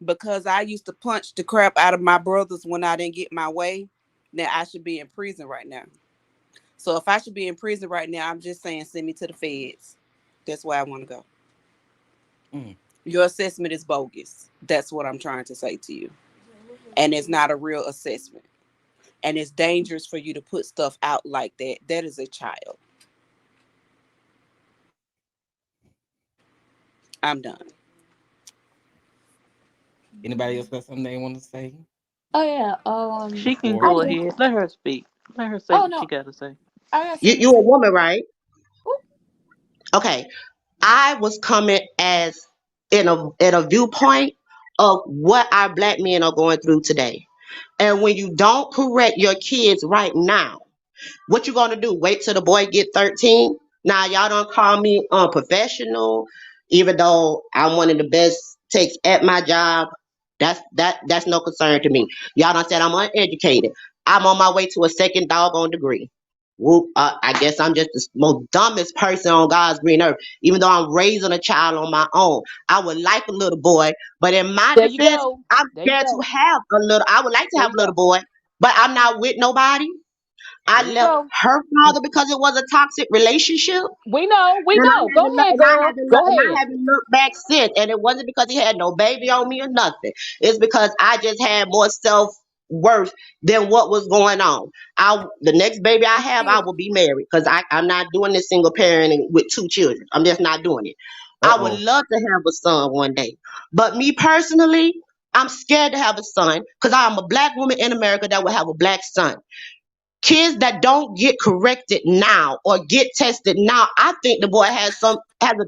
because I used to punch the crap out of my brothers when I didn't get my way, then I should be in prison right now. So if I should be in prison right now, I'm just saying send me to the feds. That's where I want to go. Mm. Your assessment is bogus. That's what I'm trying to say to you. And it's not a real assessment. And it's dangerous for you to put stuff out like that. That is a child. I'm done. Anybody else got something they want to say? Oh yeah. She can Or I go do. ahead. Let her speak. Let her say Oh what she no, got to say. I got You something to you a say. woman, right? Ooh, Okay. I was coming as in a viewpoint of what our black men are going through today. And when you don't correct your kids right now, what you gonna do? Wait till the boy get 13? Now y'all don't call me unprofessional, even though I'm one of the best takes at my job. That's no concern to me. Y'all done said I'm uneducated. I'm on my way to a second doggone degree. Whoop, I guess I'm just the most dumbest person on God's green earth. Even though I'm raising a child on my own, I would like a little boy, but in my There you defense, go. I'm There you scared to go. have a little. I would like to There have you a little go. boy, but I'm not with nobody. I There you left go. her father because it was a toxic relationship. We know. We And I know. Go haven't looked, ahead, girl. Go and I ahead. haven't looked back since. And it wasn't because he had no baby on me or nothing. It's because I just had more self worth than what was going on. The next baby I have, I will be married because I'm not doing this single parenting with two children. I'm just not doing it. uh I would oh. love to have a son one day, but me personally, I'm scared to have a son because I'm a black woman in America that will have a black son. Kids that don't get corrected now or get tested now, I think the boy has a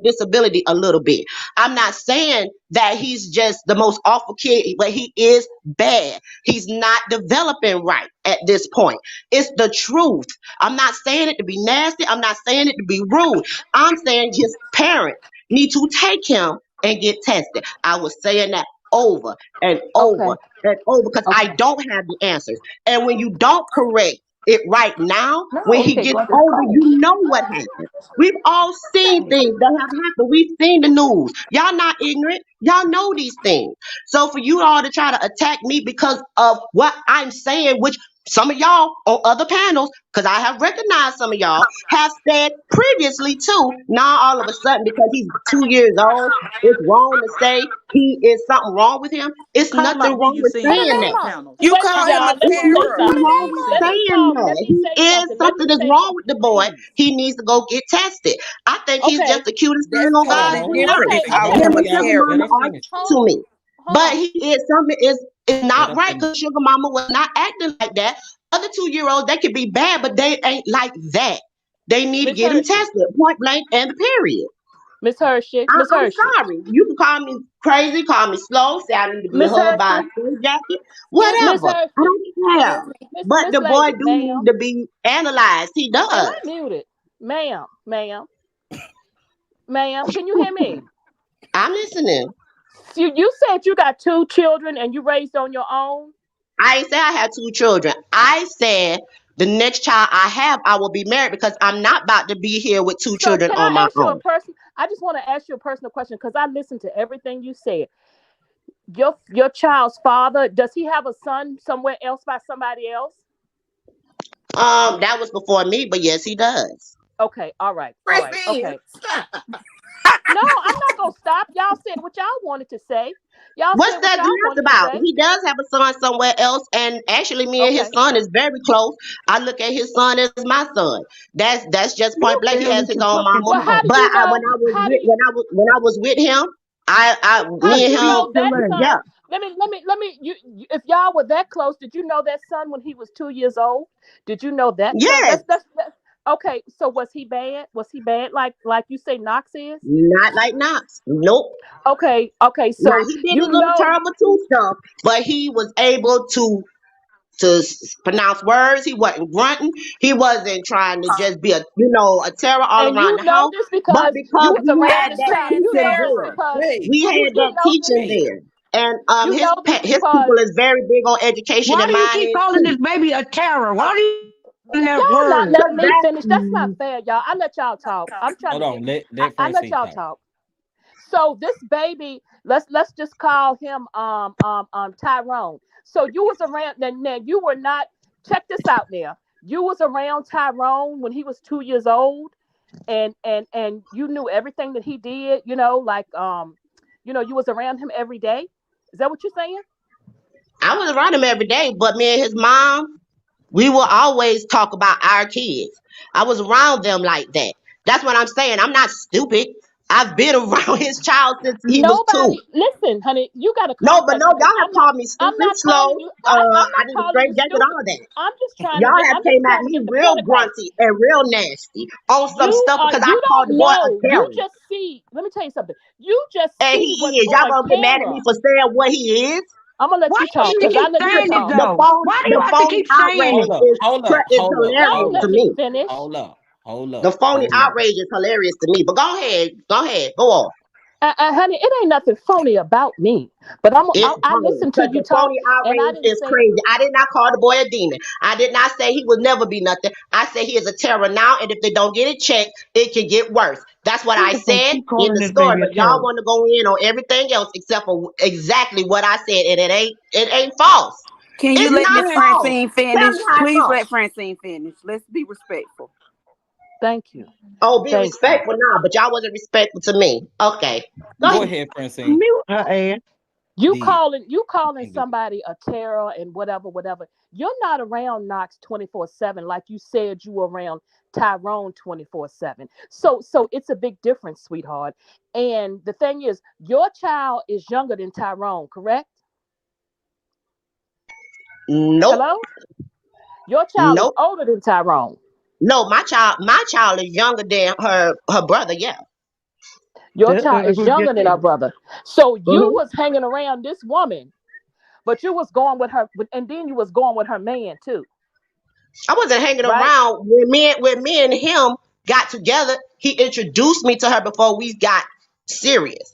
disability a little bit. I'm not saying that he's just the most awful kid, but he is bad. He's not developing right at this point. It's the truth. I'm not saying it to be nasty. I'm not saying it to be rude. I'm saying his parents need to take him and get tested. I was saying that over and Okay. over and over because I Okay. don't have the answers. And when you don't correct it right now, when No, he okay, gets go to older, school. you know what happened. We've all seen things that have happened. We've seen the news. Y'all not ignorant. Y'all know these things. So for you all to try to attack me because of what I'm saying, which some of y'all on other panels, because I have recognized some of y'all, have said previously too. Now all of a sudden, because he's 2 years old, it's wrong to say he is something wrong with him. It's Talking nothing about who wrong you with seen Say the on saying name other that. of him. panels. You Wait, call him y'all. a Let It's me say Say nothing the something. wrong name with of Let him. me saying talk. that. Let me He say is something. Let me something is say wrong with something, the boy. please. He needs to go get tested. I think he's Okay. just the cutest thing That's on Hold on, God's totally hold on. green different earth. than Okay. Hold calling on, Him him Okay. a and y'all. Sugar Let Mama us terrorist. are finish. to Hold. me. Hold But on. he is something is Let not us right finish. because Sugar Mama was not acting like that. Other 2 year olds, they could be bad, but they ain't like that. They need to Miss get him Hershey. tested, point blank, and the period. Miss Hershey. Miss I'm Hershey. sorry. You can call me crazy, call me slow, say I need to be Miss hugged by a Hershey. straight jacket, Excuse me. Miss whatever. I Hershey. don't care. Excuse me. But Miss the boy Lady, do need ma'am. to be analyzed. He Am does. I muted? Ma'am, can you hear me? I'm listening. You said you got two children and you raised on your own. I ain't say I had 2 children. I said the next child I have, I will be married because I'm not about to be here with two So children can on I my ask you a own. person? I just want to ask you a personal question because I listened to everything you said. Your child's father, does he have a son somewhere else by somebody else? That was before me, but yes, he does. Okay, all right, all right, Francine, okay. stop. No, I'm not gonna stop. Y'all said what y'all wanted to say. Y'all What's said what that y'all glass wanted to about? say. He does have a son somewhere else, and actually, me and his Okay. son is very close. I look at his son as my son. That's just point You blank. He barely has his can own fucking mama, Well, how talk. do but you know? How do you when I was with him, how me do and you Speak him, know to that me. yeah, son? Let me. If y'all were that close, did you know that son when he was 2 years old? Did you know that son? yes, That's okay. So was he bad? Was he bad? Like you say, Knox is. not like Knox, nope. Okay. Okay. Now So he did you his little know, terrible two stuff, but he was able to pronounce words. He wasn't grunting. He wasn't trying to just be a terror all and around you the know house. this But because you because was we around had this that child. Wait, You teaching know this there, Sarah. because Wait, we had you that know this. teaching there, and You his know this his people because is very big on education, Why and do you mine keep is calling too. this baby a terror? Why do you using that y'all not word? letting 'Cause me that finish. That's not fair, y'all. I let y'all talk. I'm trying Hold to get. on. Let I let Francine y'all talk. talk. So this baby, let's just call him Tyrone. So you was around now you were not, check this out now. You was around Tyrone when he was 2 years old and you knew everything that he did, like you was around him every day. Is that what you're saying? I was around him every day, but me and his mom, we will always talk about our kids. I was around them like that. That's what I'm saying. I'm not stupid. I've been around his child since he was 2. Nobody, listen, honey, you got to No, but complex no, y'all because have called me I'm stupid, not calling slow. you. I'm I not need a calling straight you jacket, stupid. all that. I'm just trying to Y'all get. have I'm just came at trying to me get the real point across. grunty and real nasty on some stuff because I You called the don't boy a know. You terror. just see. Let me tell you something. You just And see he what's is. Y'all on gonna get mad at camera. me for saying what he is? I'm gonna let Why you do talk you have because to I keep let you saying it talk. The though? phone, Why do the you have to phony keep saying outrage it? Hold up. is Hold up. is Hold up. Y'all hilarious Hold to let up. me me. finish. Hold up. Hold The up. phony Hold up. outrage is hilarious to me. But go ahead, go on. Honey, it ain't nothing phony about me. But It's I phony listened to because you the talk, phony and I outrage didn't is say crazy. I did not call the boy a demon. I did not say he would never be nothing. I said he is a terror now, and if they don't get it checked, it can get worse. That's what I What the fuck said you in calling the this story. baby a But y'all terror? want to go in on everything else except for exactly what I said, and it ain't false. Can you It's let not Miss Man, false. Francine Tell finish? me how it's Please false. let Francine finish. Let's be respectful. thank you, Oh, be thank you. respectful now, but y'all wasn't respectful to me. Okay, go Go ahead. ahead, Francine. mute her ass. Did. You You calling can't do somebody a terror and whatever. You're not around Knox 24/7 like you said you were around Tyrone 24/7. So it's a big difference, sweetheart. And the thing is, your child is younger than Tyrone, correct? Nope, Hello? Your child is nope. older than Tyrone. No, my child is younger than her brother. Yeah. Your child That's is what you younger than her said. brother. So you Mhm. was hanging around this woman, but you was going with her, and then you was going with her man too, I wasn't hanging right? around when me and him got together. He introduced me to her before we got serious.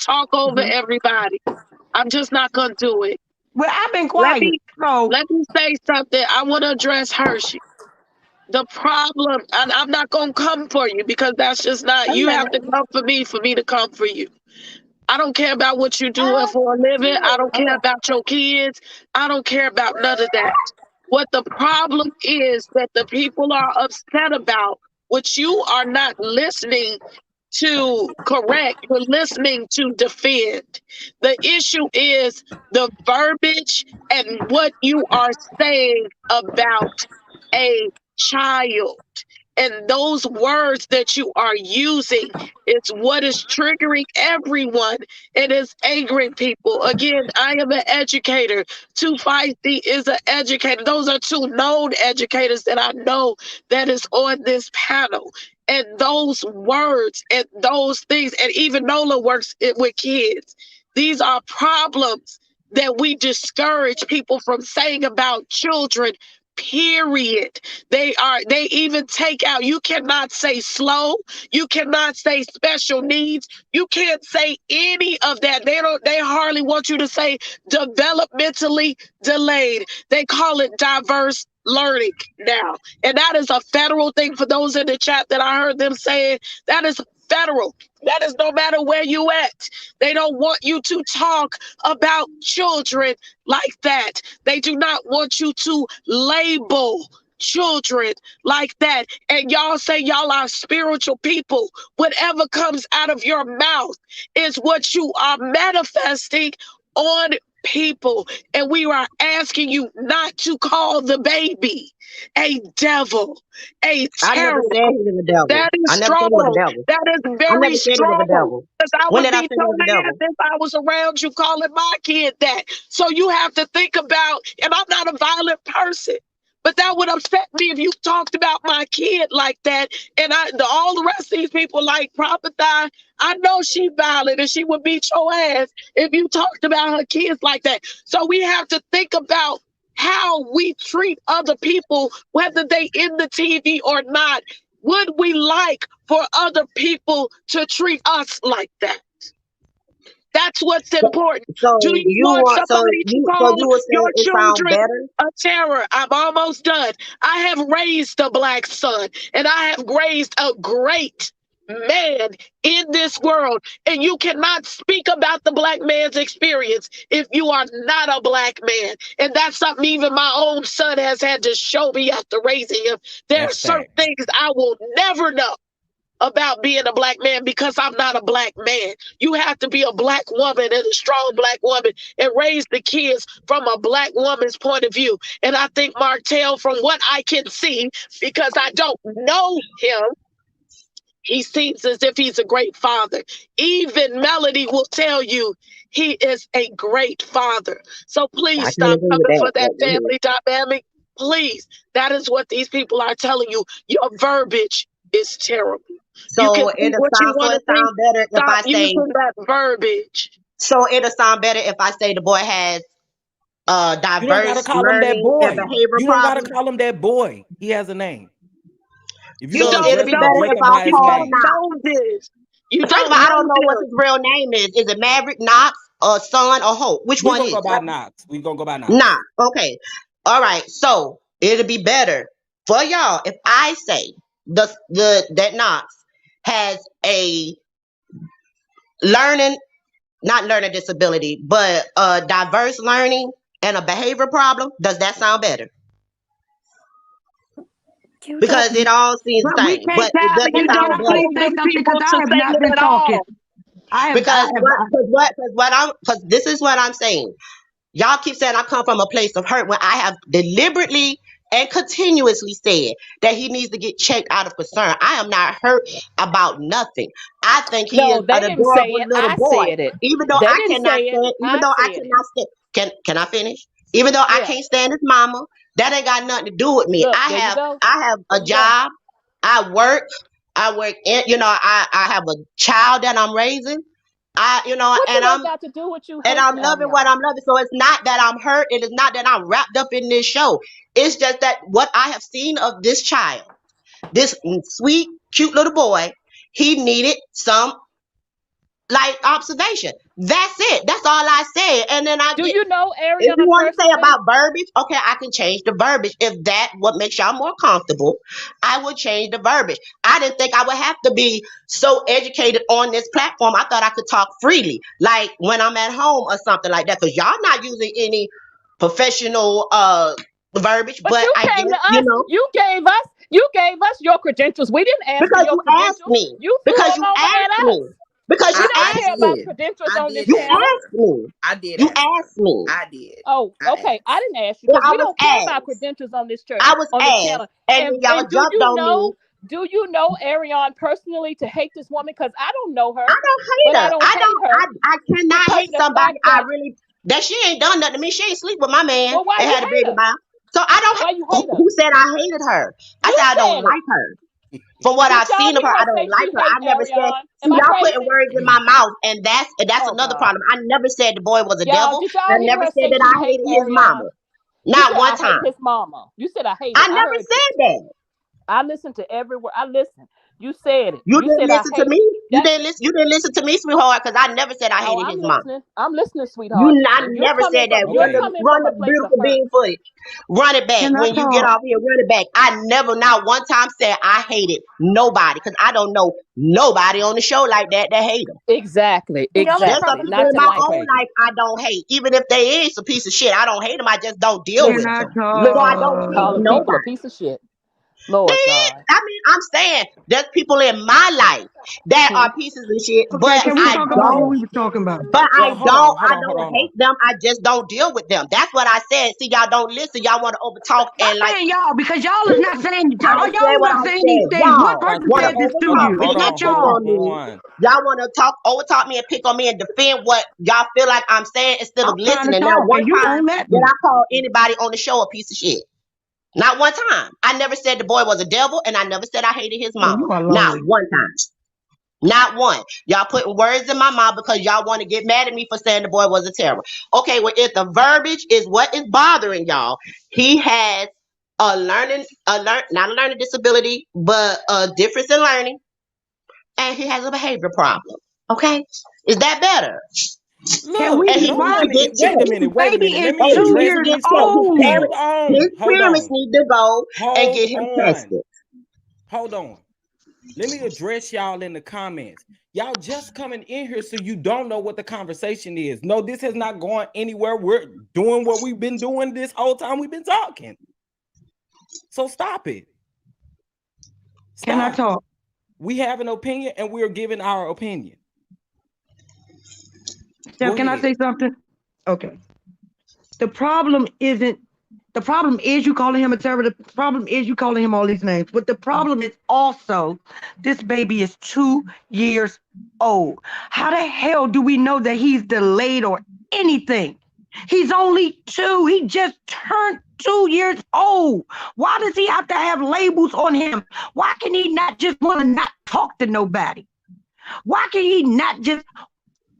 talk over Mhm. everybody. I'm just not gonna do it. Well, I've been Let quiet. me So let me say something. I want to address Hershey. The problem, and I'm not gonna come for you because that's just not. You have to come for me to come for you. I don't care about what you do for a living. I don't care about your kids. I don't care about none of that. What the problem is that the people are upset about, which you are not listening to correct, you're listening to defend. The issue is the verbiage and what you are saying about a child. And those words that you are using is what is triggering everyone. It is angering people. Again, I am an educator. Too Feisty is an educator. Those are two known educators that I know that is on this panel. And those words and those things, and even Nola works with kids. These are problems that we discourage people from saying about children, period. They even take out, you cannot say slow, you cannot say special needs, you can't say any of that. They hardly want you to say developmentally delayed. They call it diverse learning now. And that is a federal thing. For those in the chat that I heard them saying, that is federal. That is no matter where you at. They don't want you to talk about children like that. They do not want you to label children like that. And y'all say y'all are spiritual people. Whatever comes out of your mouth is what you are manifesting on people. And we are asking you not to call the baby a devil, a I never terror. said he was a devil. That is I never said he was a strong. devil. That is I very never said he was a strong. devil. Because I When would did I be say he so was a mad devil? if I was around you calling my kid that. So you have to think about, and I'm not a violent person, but that would upset me if you talked about my kid like that. And all the rest of these people like Prophet I know she violent and she would beat your ass if you talked about her kids like that. So we have to think about how we treat other people, whether they in the TV or not. Would we like for other people to treat us like that? That's what's So, important. so Do you you want want somebody to so call you would your say it sound children better? a terror? I'm almost done. I have raised a black son, and I have raised a great man in this world. And you cannot speak about the black man's experience if you are not a black man. And that's something even my own son has had to show me after raising him. There are That's certain fact. things I will never know about being a black man because I'm not a black man. You have to be a black woman and a strong black woman and raise the kids from a black woman's point of view. And I think Martell, from what I can see, because I don't know him, he seems as if he's a great father. Even Melody will tell you he is a great father. So please I can't stop agree with coming that, for that but go ahead. family dynamic. Please. That is what these people are telling you. Your verbiage is terrible. You can So think what you so want to it think. sound better if Stop I say using that verbiage. so it'll sound better if I say the boy has You don't gotta diverse call him that learning and boy. behavior You don't gotta problems. call him that boy. He has a name. If you're You So gonna don't it'll address be him, know better address if him. him I by his You call don't name. Knox. know this. You First of all, don't I know don't know what's him. his real name is. Is it Maverick Knox or Son or Hope? Which We're one gonna is go it? by Knox. We're gonna go by Knox. Knox. Okay. All right. So it'll be better for y'all if I say that Knox has a learning, not learning disability, but diverse learning and a behavior problem. Does that sound better? You don't. Because it all seems the But we same, can't but it tell doesn't you can sound I don't better. please want say them something? Because people I to have say not it been at talking. all. Because this is what I'm saying. Y'all keep saying I come from a place of hurt when I have deliberately and continuously said that he needs to get checked out of concern. I am not hurt about nothing. I think he is No, they an didn't say adorable it. little I boy. said it. Even though They I didn't cannot say it. stand, even I though I said it. cannot stand, can I finish? Even though I Yeah. can't stand his mama, that ain't got nothing to do with me. Look, there you go. I have There a you go. job. I work. I work in, I have a child that I'm raising. What do And they got to do with you I'm hating on loving what him? I'm loving. So it's not that I'm hurt. It is not that I'm wrapped up in this show. It's just that what I have seen of this child, this sweet, cute little boy, he needed some observation. That's it. That's all I said. And then I Do get, you know if you Ariana want to say personally? about verbiage, okay, I can change the verbiage. If that what makes y'all more comfortable, I would change the verbiage. I didn't think I would have to be so educated on this platform. I thought I could talk freely, like when I'm at home or something like that, because y'all not using any professional verbiage. But But you I came to guess, you us. know, You gave us your credentials. We didn't ask for because your you asked credentials. me, You threw because them you over asked at us. me, because We you don't I asked care about me, did. credentials I on this did you ask channel. asked her. me, I did you ask her. asked me. I did. Oh, I okay. I asked. didn't ask you Yeah, because I we was don't care about asked. credentials on this church I was on this asked, channel. and then y'all And jumped on me. do you know Ariane personally to hate this woman? Because I don't know I her, don't but hate I her. don't hate her I cannot because hate the somebody. fact that, That she ain't done nothing to me. She ain't sleep with my man well, why and you had a baby hate her? by him. So I don't. Why you Who hate her? who said I hated her? I You said I don't said it. like her. From what Did I've y'all seen of hear her, I her don't say like she her. hate I never said. Ariane? See, Am I y'all putting crazy? words in my mouth, and that's Oh another God. problem. I never said the boy was a Y'all, devil. did I y'all hear never her said say that she I hate hated his Ariane? mama. You Not said one I hate time. his mama. You said I hate her. I I never heard you. said that. I listened to every word. I listened. You said it. You You didn't said I listen to hate me. You that. didn't listen. You didn't listen to me, sweetheart, because I never said I Oh, hated I'm his mama. listening. I'm listening, sweetheart. I You're never coming said from that. you're Okay. coming Run from a the place of beautiful hurt. bean footage. Run it back. Can I When you get talk? off here, run it back. I never, not one time said I hated nobody because I don't know nobody on the show like that hate them. Exactly. Y'all let There's her some Exactly. people Not in to my finish. like own her. Okay. life I don't hate. Even if they is a piece of shit, I don't hate them. I just don't deal Can with I them. So I don't talk? please Calling people a nobody. piece of shit. They Lord is. God. I mean, I'm saying there's people in my life that Hmm. are pieces of shit, Okay, but can we I talk about what don't. we were talking about? Well, I hold don't on. hate them. I just don't deal with them. That's what I said. See, y'all don't listen. Y'all want to overtalk Stop and like saying y'all because y'all is not saying I y'all said what not I saying these said. things. One Y'all person Thank want to said you. this to Hold on. overtalk you. me It's Hold and not on. pick Hold on. y'all. on Hold me. on. Y'all want to overtalk me and pick on me and defend what y'all feel like I'm saying instead I'm of trying to listening. Now, talk one and you time won't let that me. I called anybody on the show a piece of shit. Not one time. I never said the boy was a devil, and I never said I hated his And mama. you are Not lonely. one time. Not one. Y'all putting words in my mouth because y'all want to get mad at me for saying the boy was a terror. Okay, well, if the verbiage is what is bothering y'all, he has not a learning disability, but a difference in learning, and he has a behavior problem. Okay, is that better? Can Look, we And be he no, needs to quiet? get wait a checked. This minute. Wait a baby minute. is Let me Hey, he 2 needs address. to years get checked. old. Hold on. His Hold parents on. need to go and Hold get him on. tested. Hold on. Let me address y'all in the comments. Y'all just coming in here so you don't know what the conversation is. No, this has not gone anywhere. We're doing what we've been doing this whole time we've been talking. So stop it. Can I Stop. talk? We have an opinion and we're giving our opinion. Steph, Go can I ahead. say something? Okay. The problem isn't the problem is you calling him a terror. The problem is you calling him all these names. But the problem is also this baby is 2 years old. How the hell do we know that he's delayed or anything? He's only 2. He just turned 2 years old. Why does he have to have labels on him? Why can he not just want to not talk to nobody? Why can he not just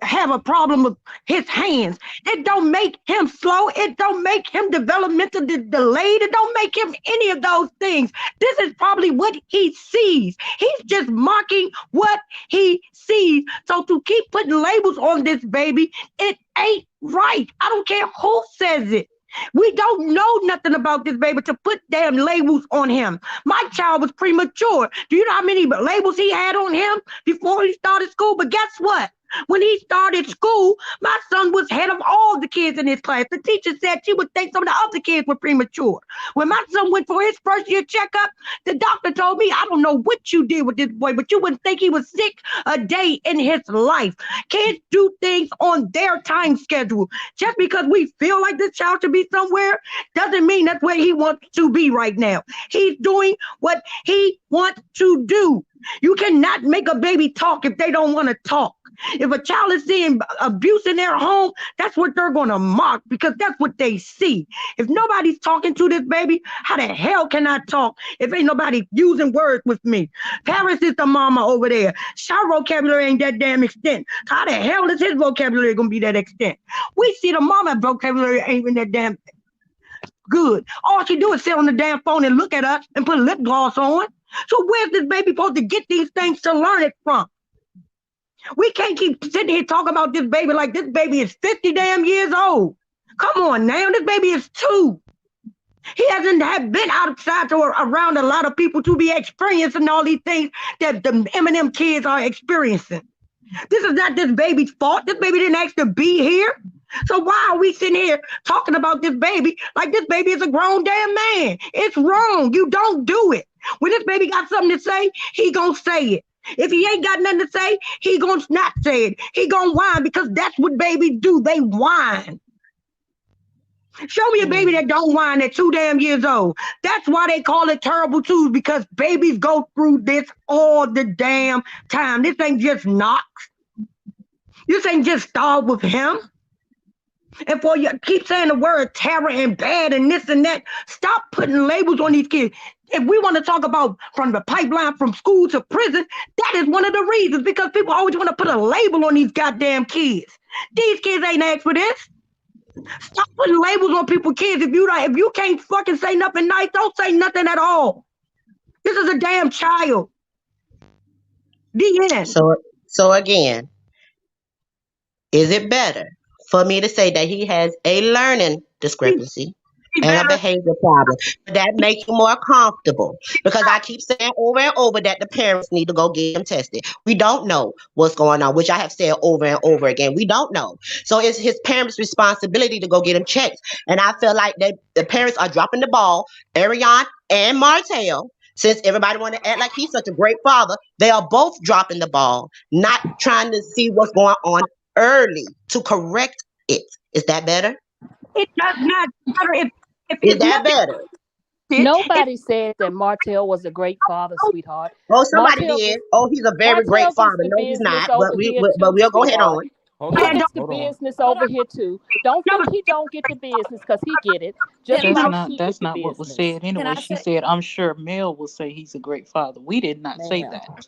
have a problem with his hands? It don't make him slow. It don't make him developmentally delayed. It don't make him any of those things. This is probably what he sees. He's just mocking what he sees. So to keep putting labels on this baby, it ain't right. I don't care who says it. We don't know nothing about this baby to put damn labels on him. My child was premature. Do you know how many labels he had on him before he started school? But guess what? When he started school, my son was head of all the kids in his class. The teacher said she would think some of the other kids were premature. When my son went for his first year checkup, the doctor told me, I don't know what you did with this boy, but you wouldn't think he was sick a day in his life. Kids do things on their time schedule. Just because we feel like this child should be somewhere doesn't mean that's where he wants to be right now. He's doing what he wants to do. You cannot make a baby talk if they don't want to talk. If a child is seeing abuse in their home, that's what they're going to mock because that's what they see. If nobody's talking to this baby, how the hell can I talk if ain't nobody using words with me? Paris is the mama over there. Our vocabulary ain't that damn extent. How the hell is his vocabulary going to be that extent? We see the mama vocabulary ain't even that damn good. All she do is sit on the damn phone and look at us and put lip gloss on. So where's this baby supposed to get these things to learn it from? We can't keep sitting here talking about this baby like this baby is 50 damn years old. Come on now, this baby is 2. He hasn't have been outside or around a lot of people to be experiencing all these things that the Eminem kids are experiencing. This is not this baby's fault. This baby didn't ask to be here. So why are we sitting here talking about this baby like this baby is a grown damn man? It's wrong. You don't do it. When this baby got something to say, he gonna say it. If he ain't got nothing to say, he gonna not say it. He gonna whine because that's what babies do. They whine. Show me a baby that don't whine at 2 damn years old. That's why they call it terrible twos, because babies go through this all the damn time. This ain't just Knox. This ain't just start with him. And for you keep saying the word terror and bad and this and that, stop putting labels on these kids. If we want to talk about from the pipeline from school to prison, that is one of the reasons, because people always want to put a label on these goddamn kids. These kids ain't asked for this. Stop putting labels on people's kids. If you can't fucking say nothing nice, don't say nothing at all. This is a damn child. The end. So again, is it better for me to say that he has a learning discrepancy and a behavior problem? That makes you more comfortable, because I keep saying over and over that the parents need to go get him tested. We don't know what's going on, which I have said over and over again. We don't know. So it's his parents' responsibility to go get him checked. And I feel like that the parents are dropping the ball, Ariane and Martell. Since everybody want to act like he's such a great father, they are both dropping the ball, not trying to see what's going on early to correct it. Is that better? It does not matter if Is it's that nothing. better? Nobody said that Martell was a great father, sweetheart. Oh, somebody Martell did. gets Oh, he's a very great Martell gets father. the No, he's business not. over here But too, we'll go ahead sweetheart. on. Hold He on. gets the Hold on. business over here too. Don't think he don't get the business, because he get it just Can That's like I, not she get that's the not what was business. said can anyway. I She say, said, I'm sure Mel will say he's a great father. We did not say Ma'am. that.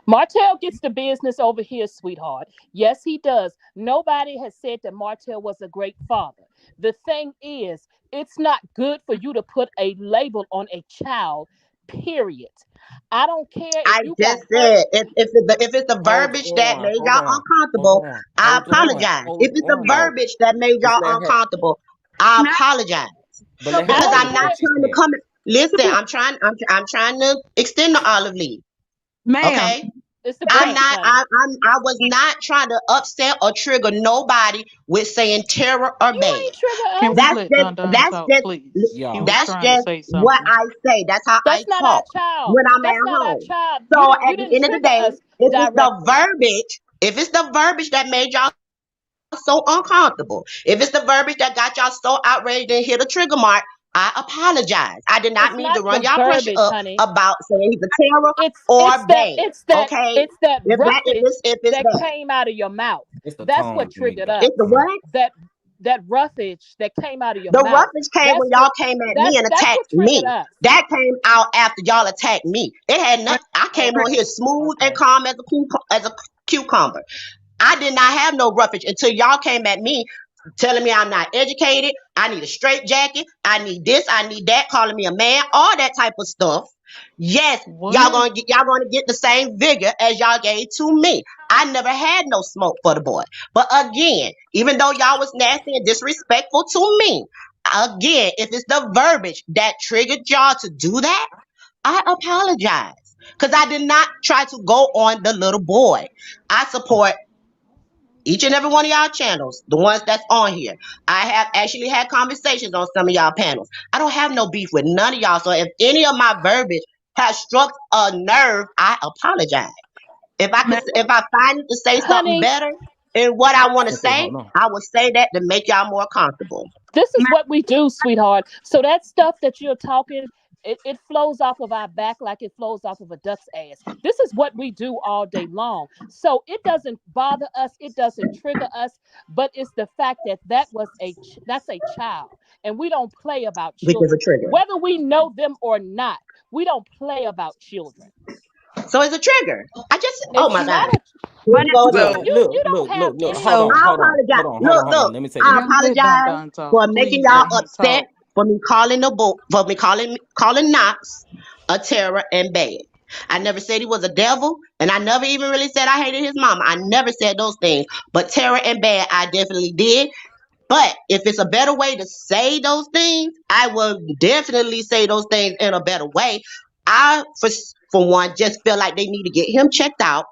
Martell gets the business over here, sweetheart. Yes, he does. Nobody has said that Martell was a great father. The thing is, it's not good for you to put a label on a child, period. I don't care if I you got just hurt. said if it's the Hold verbiage that on. made Hold y'all on. Hold uncomfortable, on. I Hold on. apologize. If Hold it's the on. verbiage that made Just y'all let her. uncomfortable, I apologize. But let her I Because don't finish I'm not care. what she's trying to saying. come. Listen, I'm trying to extend the olive leaf. Ma'am, Okay. It's the I'm branch, not. honey. I was not trying to upset or trigger nobody with saying terror or You bad. ain't trigger Can us. we That's let just Don Don that's talk, just please? He was Y'all. that's trying to just say what something. I say. That's how I That's not our talk child. when I'm That's at not our home. child. So You at the didn't end of the trigger day, us directly. if it's the verbiage that made y'all so uncomfortable, if it's the verbiage that got y'all so outraged and hit a trigger mark, I apologize. I did not It's mean to not run the y'all pressure verbiage, up honey. about saying he's a terror It's it's or that bad. it's that Okay, it's that roughage if it's that that, came out of your mouth. It's the That's what tone, triggered Tamika. us. it's the what? That that roughage that came out of your The mouth. roughage came when That's y'all what came at me and that's what attacked triggered me. us. That came out after y'all attacked me. It had nothing. I came on Okay. here smooth and Okay. calm as a cucumber. I did not have no roughage until y'all came at me telling me I'm not educated. I need a straight jacket. I need this. I need that. Calling me a man. All that type of stuff. Yes, What? y'all gonna get the same vigor as y'all gave to me. I never had no smoke for the boy. But again, even though y'all was nasty and disrespectful to me, again, if it's the verbiage that triggered y'all to do that, I apologize. Because I did not try to go on the little boy. I support each and every one of y'all channels, the ones that's on here. I have actually had conversations on some of y'all panels. I don't have no beef with none of y'all. So if any of my verbiage has struck a nerve, I apologize. If I find it to say something Honey, better in what I want to Okay. say, Hold on. I will say that to make y'all more comfortable. this is what we do, sweetheart. So that stuff that you're talking, it flows off of our back like it flows off of a duck's ass. This is what we do all day long. So it doesn't bother us, it doesn't trigger us, but it's the fact that that's a child, and we don't play about Which is a children, trigger. whether we know them or not. We don't play about children. So it's a trigger. Oh It's my not God. a Here we go Look, again. So look, you don't look, have look, look. any Hold so on. I Hold on. apologize. Hold on. Hold on. Look, Hold on. look. Let me say I this. Y'all let Don apologize Don talk. for making Please y'all let him upset, talk. for me calling Knox a terror and bad. I never said he was a devil, and I never even really said I hated his mama. I never said those things. But terror and bad, I definitely did. But if it's a better way to say those things, I will definitely say those things in a better way. I, for one, just feel like they need to get him checked out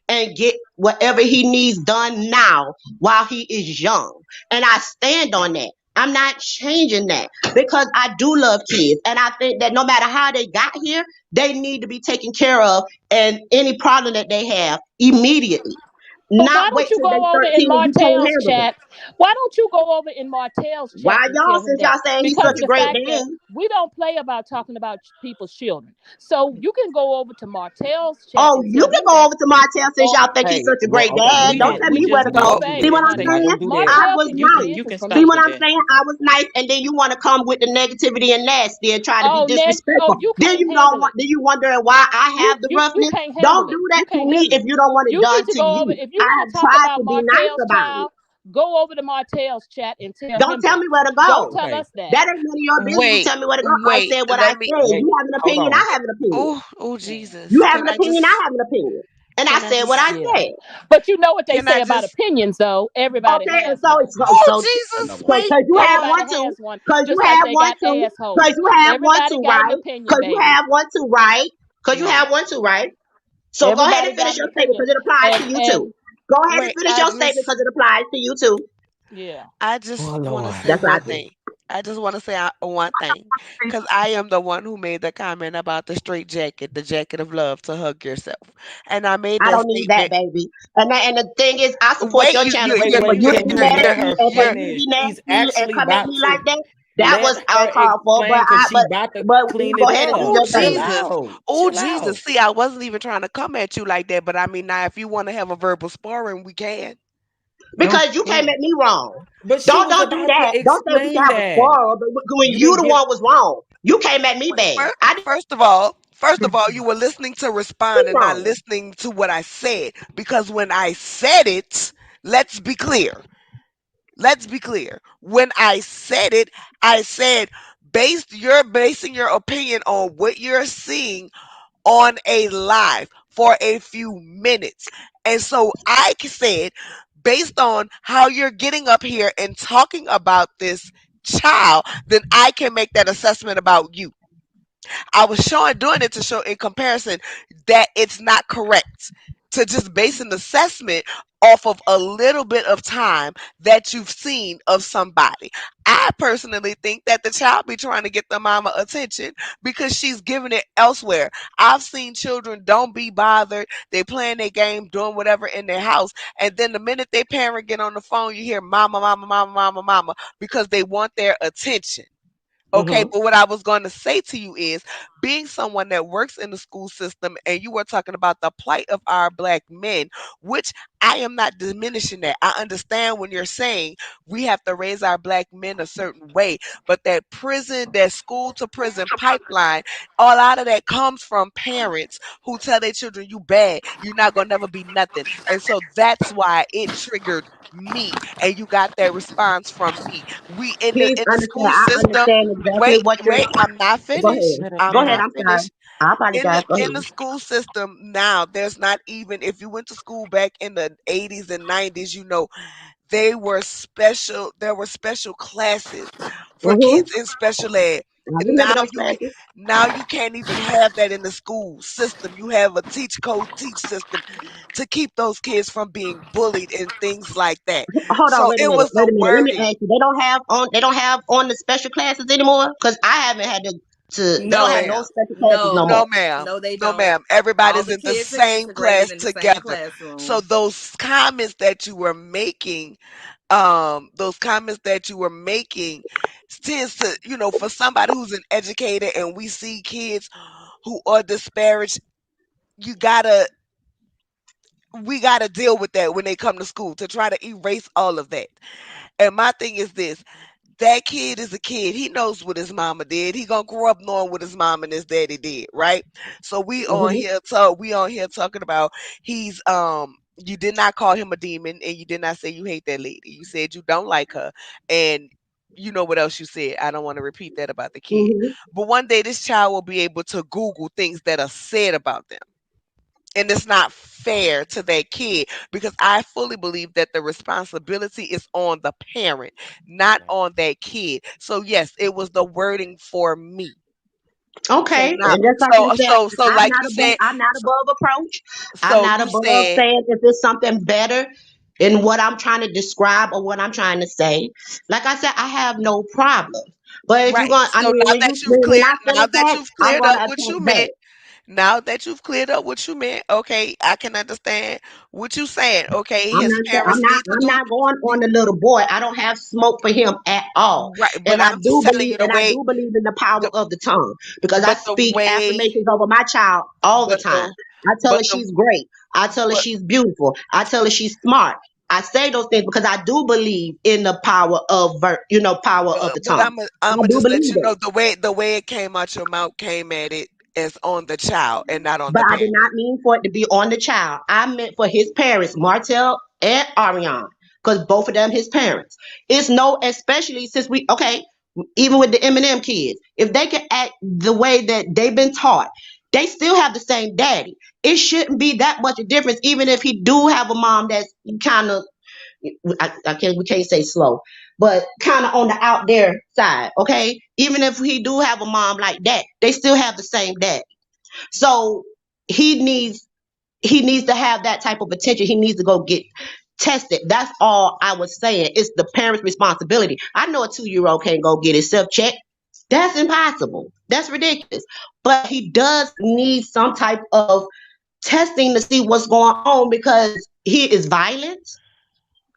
and get whatever he needs done now while he is young. And I stand on that. I'm not changing that because I do love kids. And I think that no matter how they got here, they need to be taken care of and any problem that they have immediately. But why Not don't wait you till go they over in 13 and you can't Martell's handle them. chat? Why don't you go over in Martell's chat Why and y'all, tell him since that? y'all saying he's Because such of a the great fact that man? we don't play about talking about people's children. So you can go over to Martell's chat Oh, and you tell can him go that. over to Martell since Or y'all think he's Hey, such a well, great okay, dad. Don't tell we me where just to we no go. ain't gonna do See that. what baby, I'm We not honey. gonna saying? do that. I Martell was can You do can nice. you business can from See stop me. what with I'm that. saying? I was nice, and then you want to come with the negativity and nasty and try to be Oh, disrespectful. you Then can't you don't handle want. it. Then you wondering why I have the You roughness. can't Don't handle it. do You that to can't me handle if it. you don't want it You need done to to go over. you. If you I want have to talk tried about to be nice Martell's about it. child, go over to Martell's chat and tell Don't him tell that. me where to Don't go. tell Okay, us that. That ain't none of your business to Wait, tell me where to go. I wait. said what I Let me. said. wait, You have an hold opinion. on. I have an opinion. Oh, Yeah. You Jesus. have an opinion. I have an opinion. And I Can I said what just I Yeah. said. But you know what they can say I about just opinions, though. Everybody Okay, and has so one. so Oh, so Jesus, No. wait. because you have Oh, one Everybody too, has one. because you Just like have they one got too, because assholes. you have one Everybody too, got an right? opinion, Because you baby. have one too, right? Because you Yeah. have one too, right? So go ahead Everybody and got finish an your statement opinion. because it applies to you too. And Go ahead and wait. finish your statement because it applies to you too. yeah. I Oh just want to Lord. say That's what I one said. thing. I just want to say one thing, because I am the one who made the comment about the straight jacket, the jacket of love to hug yourself, and I made I that don't need that, statement. baby. And the thing is, I support Wait, your you channel you too. Wait, you And for wait. you you're to Can be you you're, mad let at you're, me her and for you're you to finish? be She's nasty and actually come at about me to like that, that was let her uncalled for. explain because she But about to but you clean go it ahead and do up. Oh, your Chill thing. Jesus. out. Oh, Chill Jesus. out. See, I wasn't even trying to come at you like that, but I mean, now if you want to have a verbal sparring, we can. No, Because you came at me wrong. but she Don't was don't do about that. to Don't say we can explain have a that. quarrel, but when You you didn't the give. one was wrong. You came at me bad. I didn't First of all, you were listening to do respond and not wrong. listening to what I said. Because when I said it, let's be clear. Let's be clear. When I said it, I said you're basing your opinion on what you're seeing on a live for a few minutes. And so I said, based on how you're getting up here and talking about this child, then I can make that assessment about you. I was doing it to show in comparison that it's not correct to just base an assessment off of a little bit of time that you've seen of somebody. I personally think that the child be trying to get the mama attention because she's giving it elsewhere. I've seen children don't be bothered. They playing their game, doing whatever in their house. And then the minute their parent get on the phone, you hear mama, mama, mama, mama, mama, because they want their attention. Okay, Hmm. but what I was going to say to you is being someone that works in the school system and you were talking about the plight of our black men, which I am not diminishing that. I understand when you're saying we have to raise our black men a certain way, but that school to prison pipeline, a lot of that comes from parents who tell their children, you bad, you're not going to never be nothing. And so that's why it triggered me and you got that response from me. We Please in the understand. school I system. understand exactly Wait, what you're. wait, I'm not Go finished. ahead. Let her I'm Go ahead. not finish. I'm sorry. finished. I In apologize. Go the ahead. school system now, there's not even if you went to school back in the 80s and 90s, there were special classes for Mm-hmm. kids in special ed. I remember Now those you classes. now you can't even have that in the school system. You have a teach coach teach system to keep those kids from being bullied and things like that. Hold on. So Wait a it minute. was Wait the a minute. Let me wording. ask you. They don't have on the special classes anymore because I haven't had to. They No, don't have no ma'am. special classes no No, No, more. ma'am. no, they No, don't. ma'am. All Everybody's the in the kids are same integrated class in the same together. So classroom. those comments that you were making tends to, for somebody who's an educator and we see kids who are disparaged, you gotta we gotta deal with that when they come to school to try to erase all of that. And my thing is this: that kid is a kid. He knows what his mama did. He gonna grow up knowing what his mom and his daddy did, right? So Hmm. we on here talking about he's you did not call him a demon and you did not say you hate that lady. You said you don't like her. And you know what else you said. I don't want to repeat that about the kid. Hmm. But one day this child will be able to Google things that are said about them. And it's not fair to that kid because I fully believe that the responsibility is on the parent, not Right. on that kid. So yes, it was the wording for me. So Okay, now, and just like I said, I'm like not you above. said, I'm not above approach. I'm so not you above said, saying if it's something better in what I'm trying to describe or what I'm trying to say. Like I said, I have no problem. But if you're right. gonna, I So mean, now that you've when cleared, I feel now that attacked, you've I'm cleared gonna up what attack you back. meant, now that you've cleared up what you meant, okay, I can understand what you saying. Okay, I'm his not saying parents need to I'm do not going on the little boy. I don't have smoke for him at all. right, but I'm just telling you And I do believe in the power the of the tongue because I but the speak way, affirmations over my child all the but time. the I tell but her the she's great. I tell her but she's beautiful. I tell her she's smart. I say those things because I do believe in the power of power of the tongue. I I'ma do just let believe you that. know the way it came out your mouth came at it as on the child and not on But the I did parent. not mean for it to be on the child. I meant for his parents, Martell and Ariane, because both of them his parents. It's no, especially since even with the Eminem kids, if they can act the way that they've been taught, they still have the same daddy. It shouldn't be that much a difference, even if he do have a mom that's kind of, we can't say slow, but kind of on the out there side. Okay, even if he do have a mom like that, they still have the same dad. So he needs he needs to have that type of attention. He needs to go get tested. That's all I was saying. It's the parent's responsibility. I know a 2-year old can't go get himself checked. That's impossible. That's ridiculous. But he does need some type of testing to see what's going on because he is violent,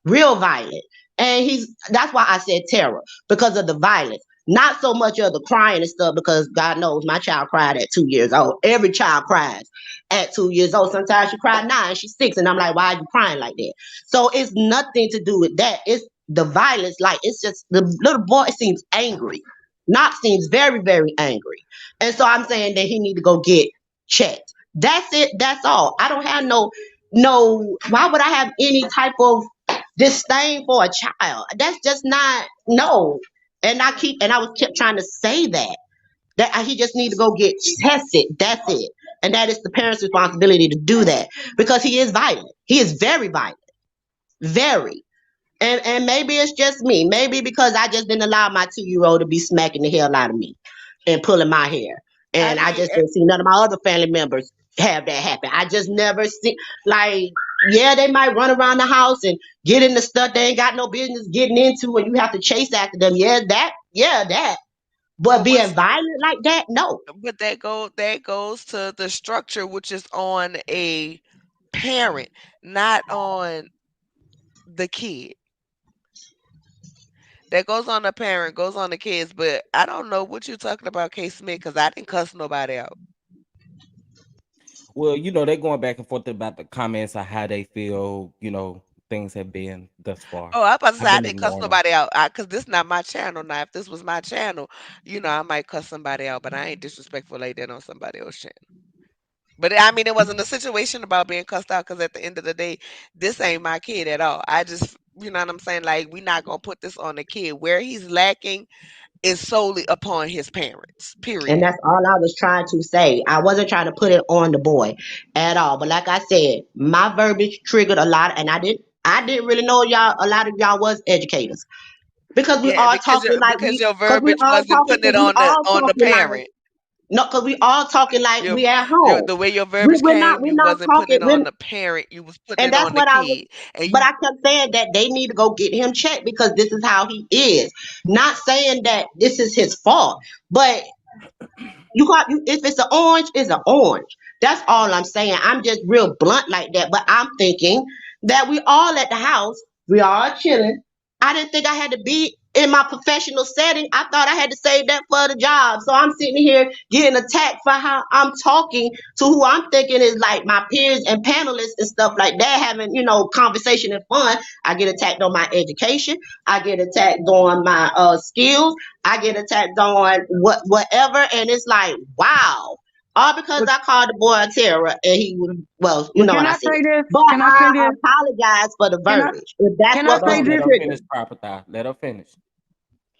real violent. And that's why I said terror, because of the violence. Not so much of the crying and stuff, because God knows my child cried at 2 years old. Every child cries at 2 years old. Sometimes she cried 9, she's 6, and I'm like, why are you crying like that? So it's nothing to do with that. It's the violence, like it's just the little boy seems angry. Knox seems very, very angry. And so I'm saying that he need to go get checked. That's it. That's all. I don't have no, why would I have any type of disdain for a child? That's just not, no. And I was kept trying to say that he just needs to go get tested. That's it. And that is the parent's responsibility to do that because he is violent. He is very violent, very. And maybe it's just me. Maybe because I just didn't allow my 2-year old to be smacking the hell out of me and pulling my hair. I And I mean, just didn't see none of my other family members have that happen. I just never see, like, yeah, they might run around the house and get into stuff they ain't got no business getting into and you have to chase after them. Yeah, that. But but being what's violent like that, no. but that goes to the structure which is on a parent, not on the kid. That goes on the parent, goes on the kids. But I don't know what you're talking about, K. Smith, because I didn't cuss nobody out. Well, they're going back and forth about the comments on how they feel, things have been thus far. Oh, I about to say I've I been didn't cuss ignoring them. nobody out because this not my channel now. If this was my channel, I might cuss somebody out, but I ain't disrespectful like that on somebody else's channel. But I mean, it wasn't a situation about being cussed out because at the end of the day, this ain't my kid at all. I just, you know what I'm saying? Like, we not gonna put this on the kid. Where he's lacking is solely upon his parents. And Period. that's all I was trying to say. I wasn't trying to put it on the boy at all. But like I said, my verbiage triggered a lot, and I didn't really know y'all. A lot of y'all was educators because we Yeah, all talking like because your because we verbiage all wasn't talking, putting it because we all on the talking like parent. no, because we all talking like Your we at home. the way your verbiage We're not came, you we're not wasn't putting talking. it on the parent. You was putting And it that's on the what I was. kid, and But you. I kept saying that they need to go get him checked because this is how he is. Not saying that this is his fault, but if it's an orange, it's an orange. That's all I'm saying. I'm just real blunt like that. But I'm thinking that we all at the house, we all chilling. I didn't think I had to be in my professional setting. I thought I had to save that for the job. So I'm sitting here getting attacked for how I'm talking to who I'm thinking is like my peers and panelists and stuff like that, having, conversation and fun. I get attacked on my education. I get attacked on my skills. I get attacked on whatever, and it's like, wow. All because But, I called the boy a terror, and he was, well, you but know can what I I said. say this? But Can I I say this? apologize for the Can I verbiage. If that's can I what Hold was say on, the let this? her trigger. finish proper thought. Let her finish.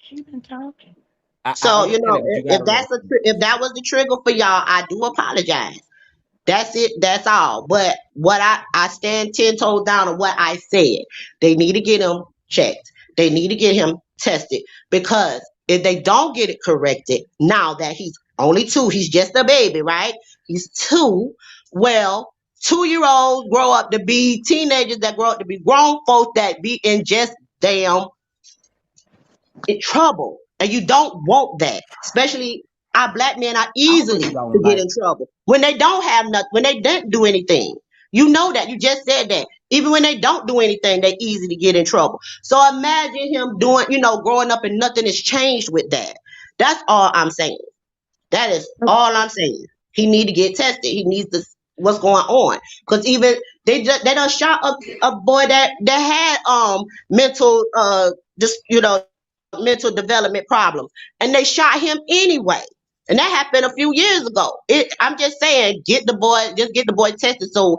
She been talking. I So understand that, but you if gotta let. if that was the trigger for y'all, I do apologize. That's it. That's all. But what I stand 10 toes down on what I said. They need to get him checked. They need to get him tested because if they don't get it corrected, now that he's only 2, he's just a baby, right? He's 2. Well, 2-year-olds grow up to be teenagers that grow up to be grown folks that be in just damn in trouble. And you don't want that. Especially our black men are I easily really to don't get like. in trouble. When they don't have nothing, when they didn't do anything. You know that. You just said that. Even when they don't do anything, they easy to get in trouble. So imagine him doing, growing up and nothing has changed with that. That's all I'm saying. That is all I'm saying. He need to get tested. He needs to what's going on. Because even they done shot a boy that had mental just mental development problems. And they shot him anyway. And that happened a few years ago. I'm just saying, get the boy tested. So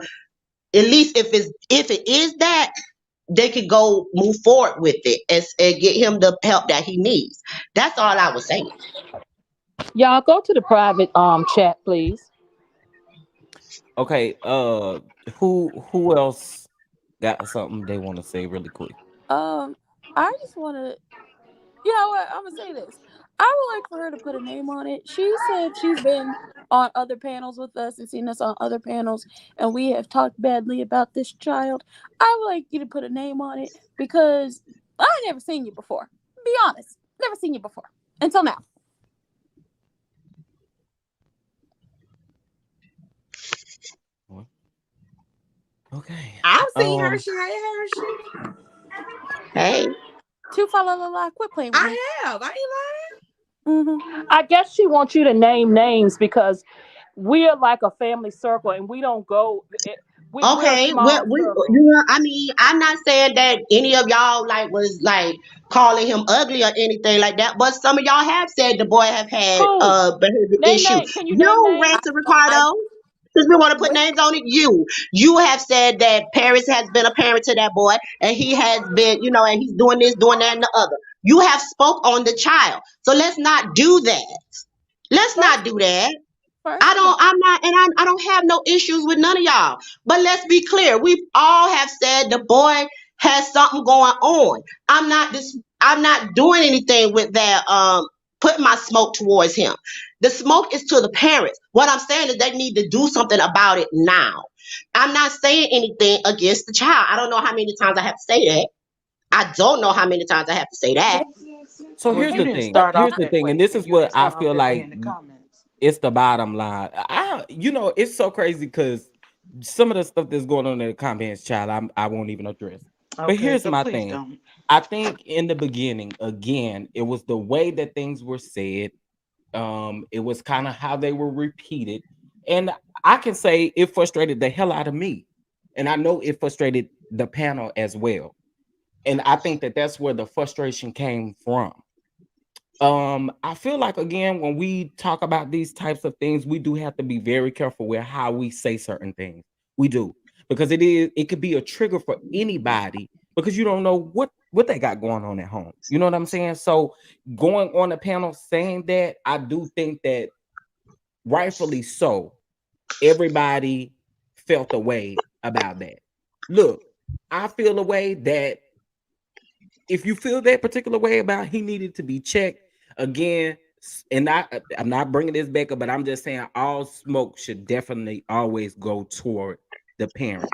at least if it is that, they could go move forward with it and get him the help that he needs. That's all I was saying. Y'all go to the private chat, please. Okay, who else got something they want to say really quick? I just want to. You know what? I'm gonna say this. I would like for her to put a name on it. She said she's been on other panels with us and seen us on other panels, and we have talked badly about this child. I would like you to put a name on it because I never seen you before. Be honest, never seen you before until now. Okay. I've seen her. She ain't her shit. Hey. Two fa la la la. Quit playing with me. I have. I ain't lying. I guess she wants you to name names because we're like a family circle and we don't go. We're a Okay, small circle. I mean, I'm not saying that any of y'all was like calling him ugly or anything like that, but some of y'all have said the boy have had Who? behavior Name issue. name. Can you name You, names? Ransom I Ricardo, since we want to put what? names on it, you have said that Paris has been a parent to that boy, and he has been, and he's doing this, doing that, and the other. You have spoke on the child, so let's not do that. Let's not First, do that. first of all, I'm not, and I don't have no issues with none of y'all. But let's be clear. We all have said the boy has something going on. I'm not doing anything with that, putting my smoke towards him. The smoke is to the parents. What I'm saying is they need to do something about it now. I'm not saying anything against the child. I don't know how many times I have to say that. I don't know how many times I have to say that. So Well, here's you the didn't thing. start Here's off the that thing, and way, this and is you what didn't I start off feel that way like in the comments. it's the bottom line. It's so crazy because some of the stuff that's going on in the comments, child, I won't even address. But Okay, here's so my please thing. don't. I think in the beginning, again, it was the way that things were said. It was kind of how they were repeated, and I can say it frustrated the hell out of me, and I know it frustrated the panel as well. And I think that that's where the frustration came from. I feel like again, when we talk about these types of things, we do have to be very careful with how we say certain things. We do, because it could be a trigger for anybody because you don't know what they got going on at home. You know what I'm saying? So going on the panel saying that, I do think that rightfully so, everybody felt a way about that. Look, I feel a way that if you feel that particular way about he needed to be checked again, and I'm not bringing this back up, but I'm just saying all smoke should definitely always go toward the parents.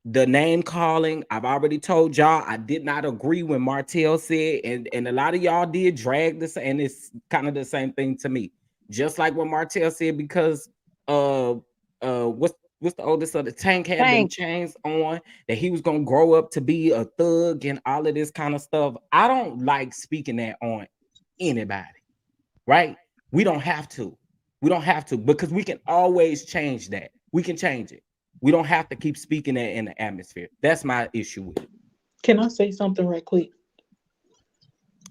The name calling, I've already told y'all I did not agree when Martell said, and a lot of y'all did drag this, and it's kind of the same thing to me. Just like what Martell said, because uh what's the oldest of the Tank had them Thank. chains on, that he was gonna grow up to be a thug and all of this kind of stuff. I don't like speaking that on anybody, right? We don't have to. We don't have to, because we can always change that. We can change it. We don't have to keep speaking that in the atmosphere. That's my issue with it. Can I say something right quick?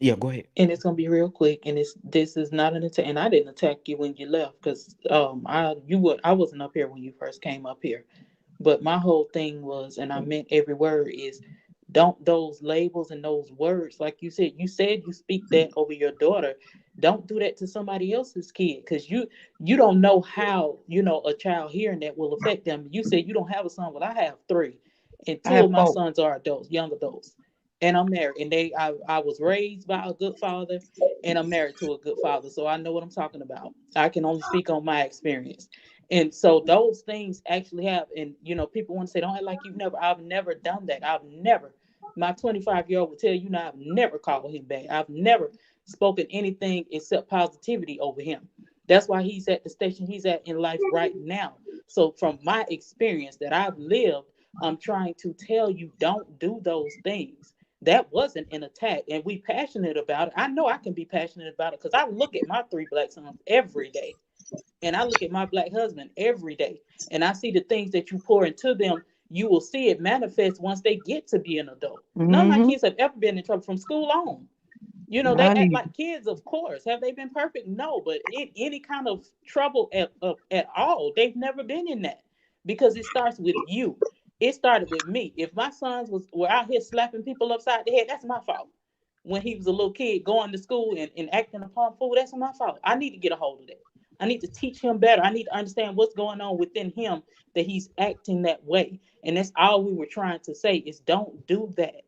Yeah, go ahead. And it's gonna be real quick. And this is not an attack. And I didn't attack you when you left because I wasn't up here when you first came up here. But my whole thing was, and I meant every word, is Don't those labels and those words, like you said you speak that over your daughter. Don't do that to somebody else's kid, because you don't know how, a child hearing that will affect them. You said you don't have a son. Well, I have three, and I two have of my four. sons are adults, young adults, and I'm married. And I was raised by a good father, and I'm married to a good father, so I know what I'm talking about. I can only speak on my experience. And so those things actually have, and people want to say, don't act like I've never done that. I've never. My 25-year-old will tell you now, I've never called him back. I've never spoken anything except positivity over him. That's why he's at the station he's at in life right now. So from my experience that I've lived, I'm trying to tell you, don't do those things. That wasn't an attack, and we passionate about it. I know I can be passionate about it because I look at my three black sons every day, and I look at my black husband every day, and I see the things that you pour into them. You will see it manifest once they get to be an adult. None of my Mm-hmm. kids have ever been in trouble from school on. They Not act even. like kids, of course. Have they been perfect? No, but in any kind of trouble at all, they've never been in that, because it starts with you. It started with me. If my sons were out here slapping people upside the head, that's my fault. When he was a little kid going to school and acting upon food, that's my fault. I need to get a hold of that. I need to teach him better. I need to understand what's going on within him that he's acting that way. And that's all we were trying to say is don't do that.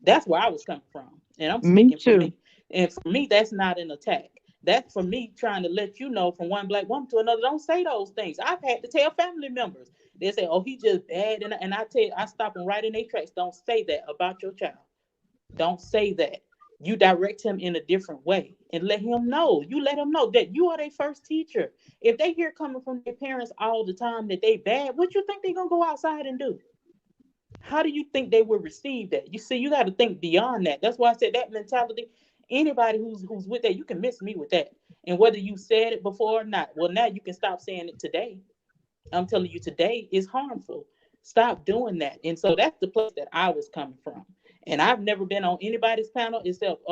That's where I was coming from. And I'm Me speaking for too. me. And for me, that's not an attack. That's for me trying to let you know from one black woman to another, don't say those things. I've had to tell family members. They say, oh, he just bad. And I tell you, I stop them right in their tracks. Don't say that about your child. Don't say that. You direct him in a different way and let him know. You let him know that you are their first teacher. If they hear coming from their parents all the time that they bad, what you think they're going to go outside and do? How do you think they will receive that? You see, you got to think beyond that. That's why I said that mentality. Anybody who's with that, you can miss me with that. And whether you said it before or not, well, now you can stop saying it today. I'm telling you, today is harmful. Stop doing that. And so that's the place that I was coming from. And I've never been on anybody's panel except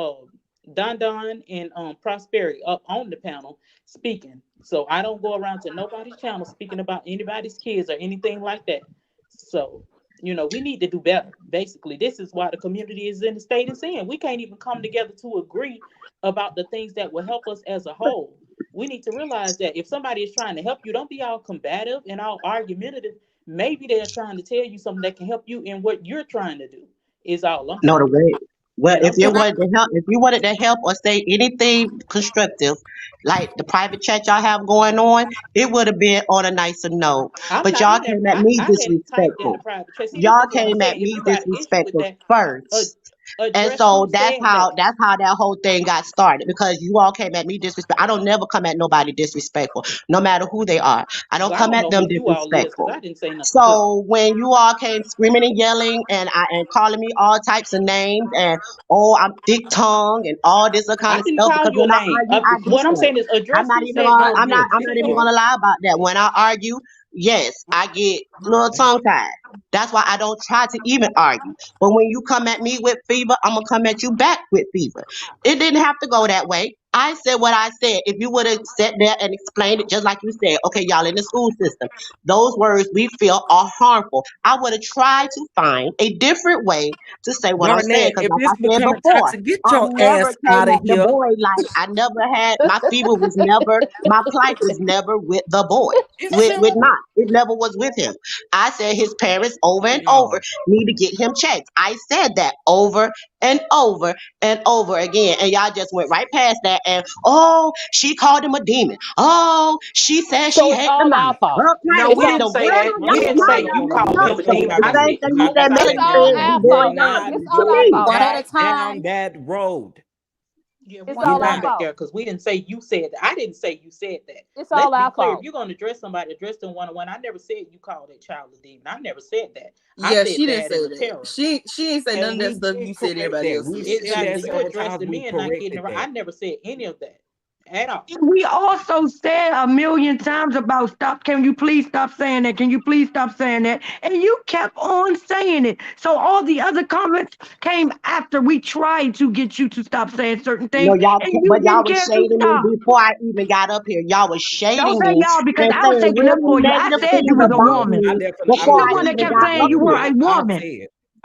Don Don and Prosperity up on the panel speaking. So I don't go around to nobody's channel speaking about anybody's kids or anything like that. So, we need to do better. Basically, this is why the community is in the state it's in. We can't even come together to agree about the things that will help us as a whole. We need to realize that if somebody is trying to help you, don't be all combative and all argumentative. Maybe they're trying to tell you something that can help you in what you're trying to do, is all I'm No, the saying. way. Well, And I'm telling you, if you wanted to help or say anything constructive, like the private chat y'all have going on, it would have been on a nicer note. I'm But not y'all in there. came at me I had it typed in the disrespectful. private chat. See, this Y'all is what I'm came at saying. If me you got an issue with disrespectful that, uh, first. And address so who said that. that's how that whole thing got started, because you all came at me disrespectful. I don't never come at nobody disrespectful, no matter who they are. I don't Well, I come don't at know them who you all is because disrespectful. I didn't say nothing to you. So when you all came screaming and yelling and calling me all types of names and oh I'm thick tongue and all this other kind I of didn't stuff, call because you a when I name. argue I do What I'm say saying is address who said those things. I'm not even Period. gonna lie about that. When I argue, yes, I get a little tongue tied. That's why I don't try to even argue. But when you come at me with fever, I'm gonna come at you back with fever. It didn't have to go that way. I said what I said. If you would have sat there and explained it just like you said, okay, y'all in the school system, those words we feel are harmful. I would have tried to find a different way to say what I'm saying. Garnett, Because if like I it's said becoming before, toxic, get I your never ass came out of at the here. boy like I never had my fever was never my plight was never with the boy. It's With simple. not. It never was with him. I said his parents over and over No. need to get him checked. I said that over and over and over again. And y'all just went right past that and oh, she called him a demon. Oh, she said So she it's hate the all our mama. fault. Okay, No, It's we what all didn't the say world? that. No, We didn't say Y'all you making called up him a no, stuff. demon. The I no. same said thing you. he said I it's said Melanie all you. said he our We are doing fault. now not It's to all our me. going One fault. at a back time. down that road. Yeah, It's we're all going our back Yeah. there fault. because we didn't say you said that. I didn't say you said that. It's Let's all be our clear. If fault. you're going to address somebody, address them one on one. I never said you called that child a demon. I never said that. I Yeah, said she didn't bad in say a that. terror. She ain't say none of And that we stuff did you said correct everybody that. else We said. said She that didn't Exactly. say You that. several addressed times. me We and not getting corrected it right. I that. never said any of that at all. We also said a million times about stop. Can you please stop saying that? Can you please stop saying that? And you kept on saying it. So all the other comments came after we tried to get you to stop saying certain No, things, and you but y'all didn't was care to shading me stop. before I even got up here. Y'all was Don't shading say me y'all because and I was saying taking up really for you. I negative said you things was a about woman. me I You before the I one believe that even you. kept got saying up you were here. a I woman. said.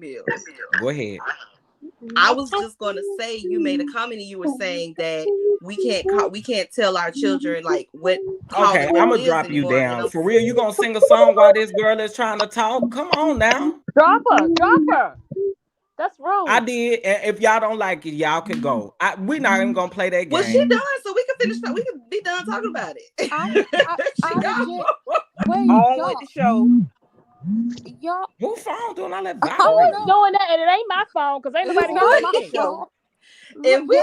windmills. Go ahead. I was just gonna say, you made a comment and you were saying that we can't tell our children like call Okay, it what I'm it gonna is drop you anymore. And down. For real, you gonna sing a song while this girl is trying to talk? Come on now. Drop her. Drop her. That's I rude. did. And if y'all don't like it, y'all can go. We're not even gonna play that well, she game. done, so we can finish. We can be done talking about it. I She gone. legit wait, On with y'all, the show. y'all. Who phone doing all that I Who don't is vibrating? know. doing that? And it ain't my phone because ain't It's nobody not heard my me. Show. fault. If we,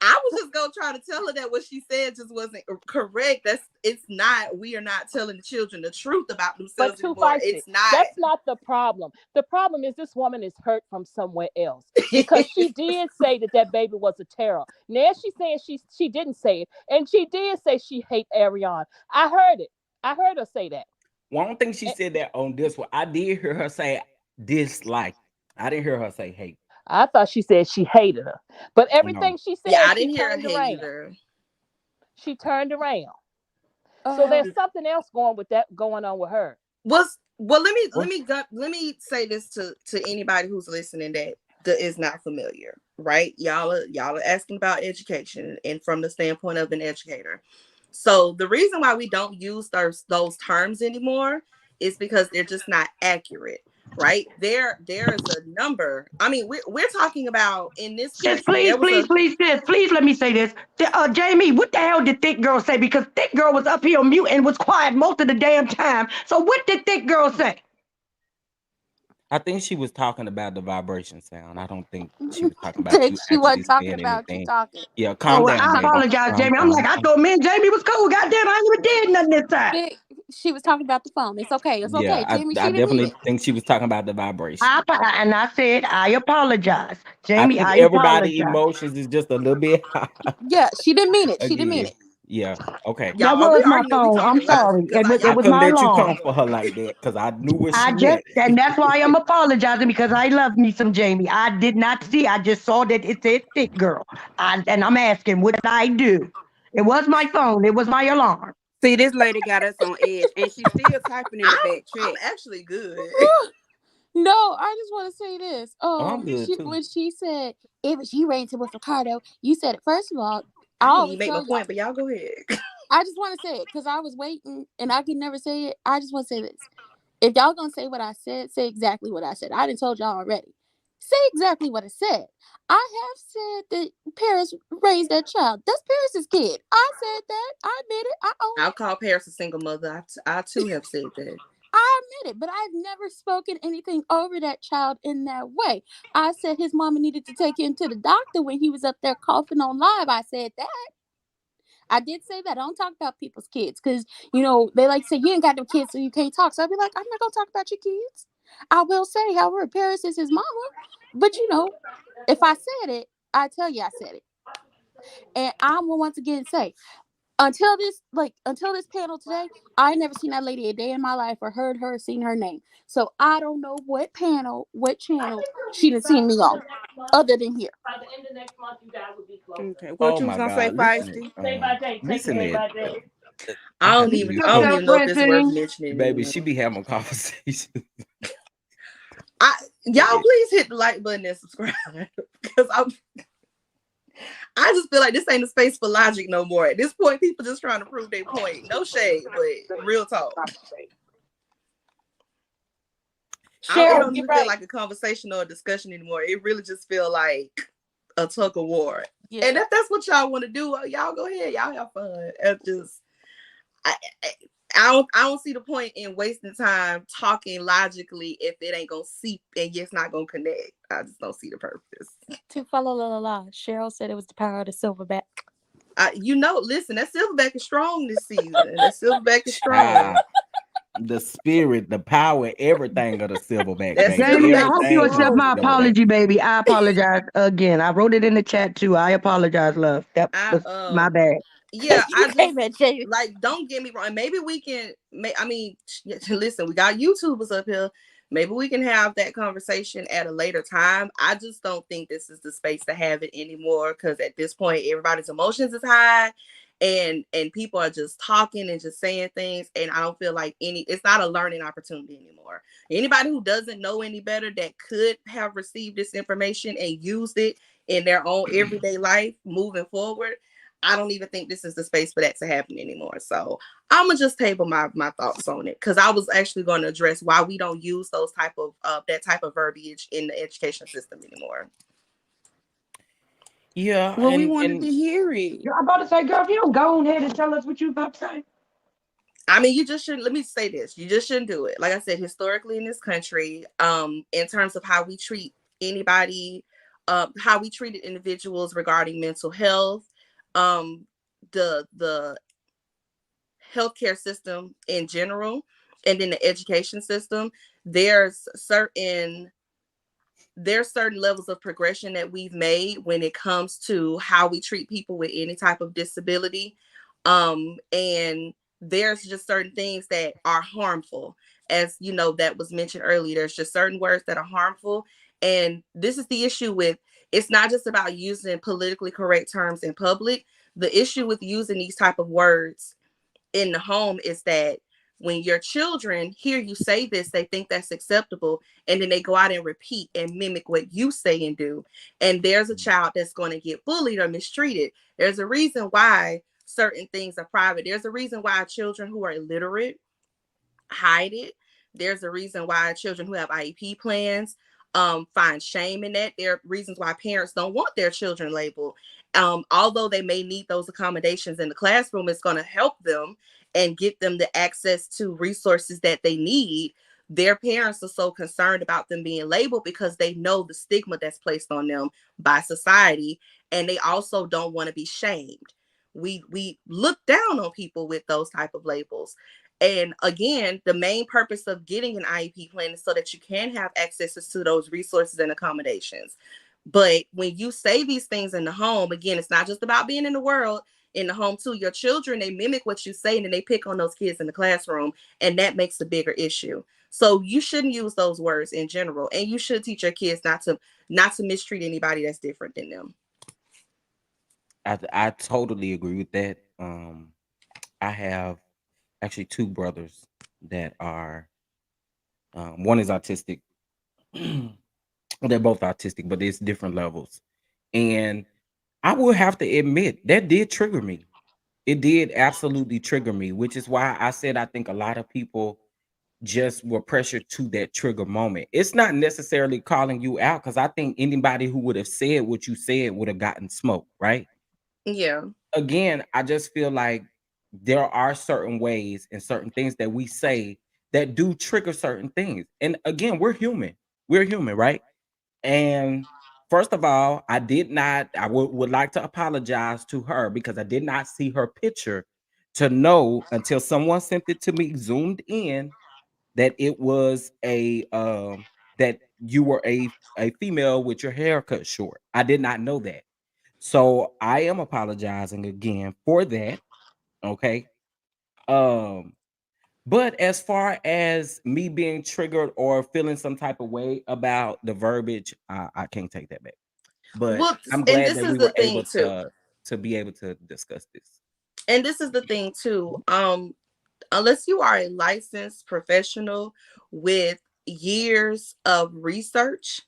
I was just gonna try to tell her that what she said just wasn't correct. It's not. We are not telling the children the truth about But themselves too anymore. feisty. It's not. That's not the problem. The problem is this woman is hurt from somewhere else because she did say that baby was a terror. Now she's saying she didn't say it, and she did say she hate Ariana. I heard it. I heard her say that. Well, I don't think she And said that on this one. I did hear her say dislike. I didn't hear her say hate. I thought she said she hated her, but No. everything she Yeah, said, I she didn't hear a turned hate around. either. She turned around. So there's something else going on with her. Well, let me say this to anybody who's listening that is not familiar, right? Y'all are asking about education and from the standpoint of an educator. So the reason why we don't use those terms anymore is because they're just not accurate, right? There is a number. I mean, we're talking about in this Sis, country. please, There was please, a please, sis, please let me say this. Jamie, what the hell did Thick Girl say? Because Thick Girl was up here on mute and was quiet most of the damn time. So what did Thick Girl say? I think she was talking about the vibration sound. I don't think she was talking about Think you she actually wasn't talking saying about you anything. talking. Yeah, Oh, calm well, down, I baby. apologize, Calm Jamie. I'm like, down. I thought me and Jamie was cool. Goddamn, I ain't even did nothing this time. She was talking about the phone. It's okay. It's Yeah, okay, Jamie. I She didn't mean definitely it. think she was talking about the vibration. And I said, I apologize. I Jamie, think I everybody apologize. emotions is just a little bit high Yeah, she didn't mean it. She didn't mean again. it. Yeah. Okay. That y'all. Are was we my arguing? Or we phone. I'm talking logic? sorry. Because It I was couldn't my let you alarm. come for her like that because I knew where she went. And that's why I'm apologizing because I love me some Jamie. I did not see. I just saw that it said Thick Girl. And I'm asking, what did I do? It was my phone. It was my alarm. See, this lady got us on edge, and she's still typing in the back I'm chat. actually good. No, I just want to say this. Oh, I'm good too. When she said it was you ran to with Ricardo, you said it. First of all, I I didn't always even make my tell y'all. point, but y'all go ahead. I just want to say it because I was waiting and I could never say it. I just want to say this. If y'all gonna say what I said, say exactly what I said. I done told y'all already. Say exactly what I said. I have said that Paris raised that child. That's Paris's kid. I said that. I admit it. I own I'll it. call Paris a single mother. I too have said that. I admit it, but I've never spoken anything over that child in that way. I said his mama needed to take him to the doctor when he was up there coughing on live. I said that. I did say that. I don't talk about people's kids because, they like to say, you ain't got no kids, so you can't talk. So I'd be like, I'm not going to talk about your kids. I will say, however, Paris is his mama. But, if I said it, I tell you I said it. And I will once again say, until this panel today, I never seen that lady a day in my life or heard her, seen her name. So I don't know what channel she done seen me on, other than here. By the end of next month, you guys will be close. Okay, what Oh you was my gonna say, God. Listen, Feisty? Day by day, take listen it day it. by day. I got to Mute mute I don't her. yourself, even know if it's worth Francine. mentioning Baby, anymore. she be having conversations. Y'all please hit the like button and subscribe because I just feel like this ain't a space for logic no more. At this point, people just trying to prove their point. No shade, but real talk. It don't even feel like a conversation or a discussion anymore. It really just feel like a tug of war. Yeah. And if that's what y'all want to do, y'all go ahead. Y'all have fun. I don't see the point in wasting time talking logically if it ain't gonna seep and it's not gonna connect. I just don't see the purpose. To follow la. Cheryl said it was the power of the silverback. Listen, that silverback is strong this season. That silverback is strong. The spirit, the power, everything of the silverback, That baby. Jamie, I silverback hope is you Everything of accept the my strong. silverback. apology, baby. I apologize again. I wrote it in the chat too. I apologize, love. That was my bad. Yeah, I just like, don't get me wrong. Maybe we can. Listen, we got YouTubers up here. Maybe we can have that conversation at a later time. I just don't think this is the space to have it anymore because at this point, everybody's emotions is high, and people are just talking and just saying things, and I don't feel like it's not a learning opportunity anymore. Anybody who doesn't know any better that could have received this information and used it in their own everyday life moving forward, I don't even think this is the space for that to happen anymore. So I'm gonna just table my thoughts on it, because I was actually going to address why we don't use those type of that type of verbiage in the education system anymore. Yeah, Well, we wanted to hear it. I'm about to say, girl, if you don't go ahead and tell us what you about to say. I mean, you just shouldn't. Let me say this: you just shouldn't do it. Like I said, historically in this country, in terms of how we treat anybody, how we treated individuals regarding mental health, the healthcare system in general, and then the education system, there's certain levels of progression that we've made when it comes to how we treat people with any type of disability. And there's just certain things that are harmful. As you know, that was mentioned earlier, there's just certain words that are harmful. And this is the issue with, it's not just about using politically correct terms in public. The issue with using these type of words in the home is that when your children hear you say this, they think that's acceptable, and then they go out and repeat and mimic what you say and do. And there's a child that's going to get bullied or mistreated. There's a reason why certain things are private. There's a reason why children who are illiterate hide it. There's a reason why children who have IEP plans find shame in that. There are reasons why parents don't want their children labeled. Although they may need those accommodations in the classroom, it's going to help them and get them the access to resources that they need. Their parents are so concerned about them being labeled because they know the stigma that's placed on them by society, and they also don't want to be shamed. We look down on people with those type of labels. And again, the main purpose of getting an IEP plan is so that you can have access to those resources and accommodations. But when you say these things in the home, again, it's not just about being in the world, in the home too. Your children, they mimic what you say, and then they pick on those kids in the classroom, and that makes the bigger issue. So you shouldn't use those words in general, and you should teach your kids not to mistreat anybody that's different than them. I totally agree with that. I have actually two brothers that are one is autistic. They're both autistic, but it's different levels. And I will have to admit that did trigger me. It did absolutely trigger me, which is why I said I think a lot of people just were pressured to that trigger moment. It's not necessarily calling you out, because I think anybody who would have said what you said would have gotten smoked, right? Yeah. Again, I just feel like there are certain ways and certain things that we say that do trigger certain things. And again, we're human. We're human, right? And first of all, I would like to apologize to her, because I did not see her picture to know until someone sent it to me zoomed in that it was that you were a female with your hair cut short. I did not know that. So I am apologizing again for that. Okay. But as far as me being triggered or feeling some type of way about the verbiage, I can't take that back. But Well, I'm and glad this that is we the were thing able too. to be able to discuss this. And this is the thing too. Unless you are a licensed professional with years of research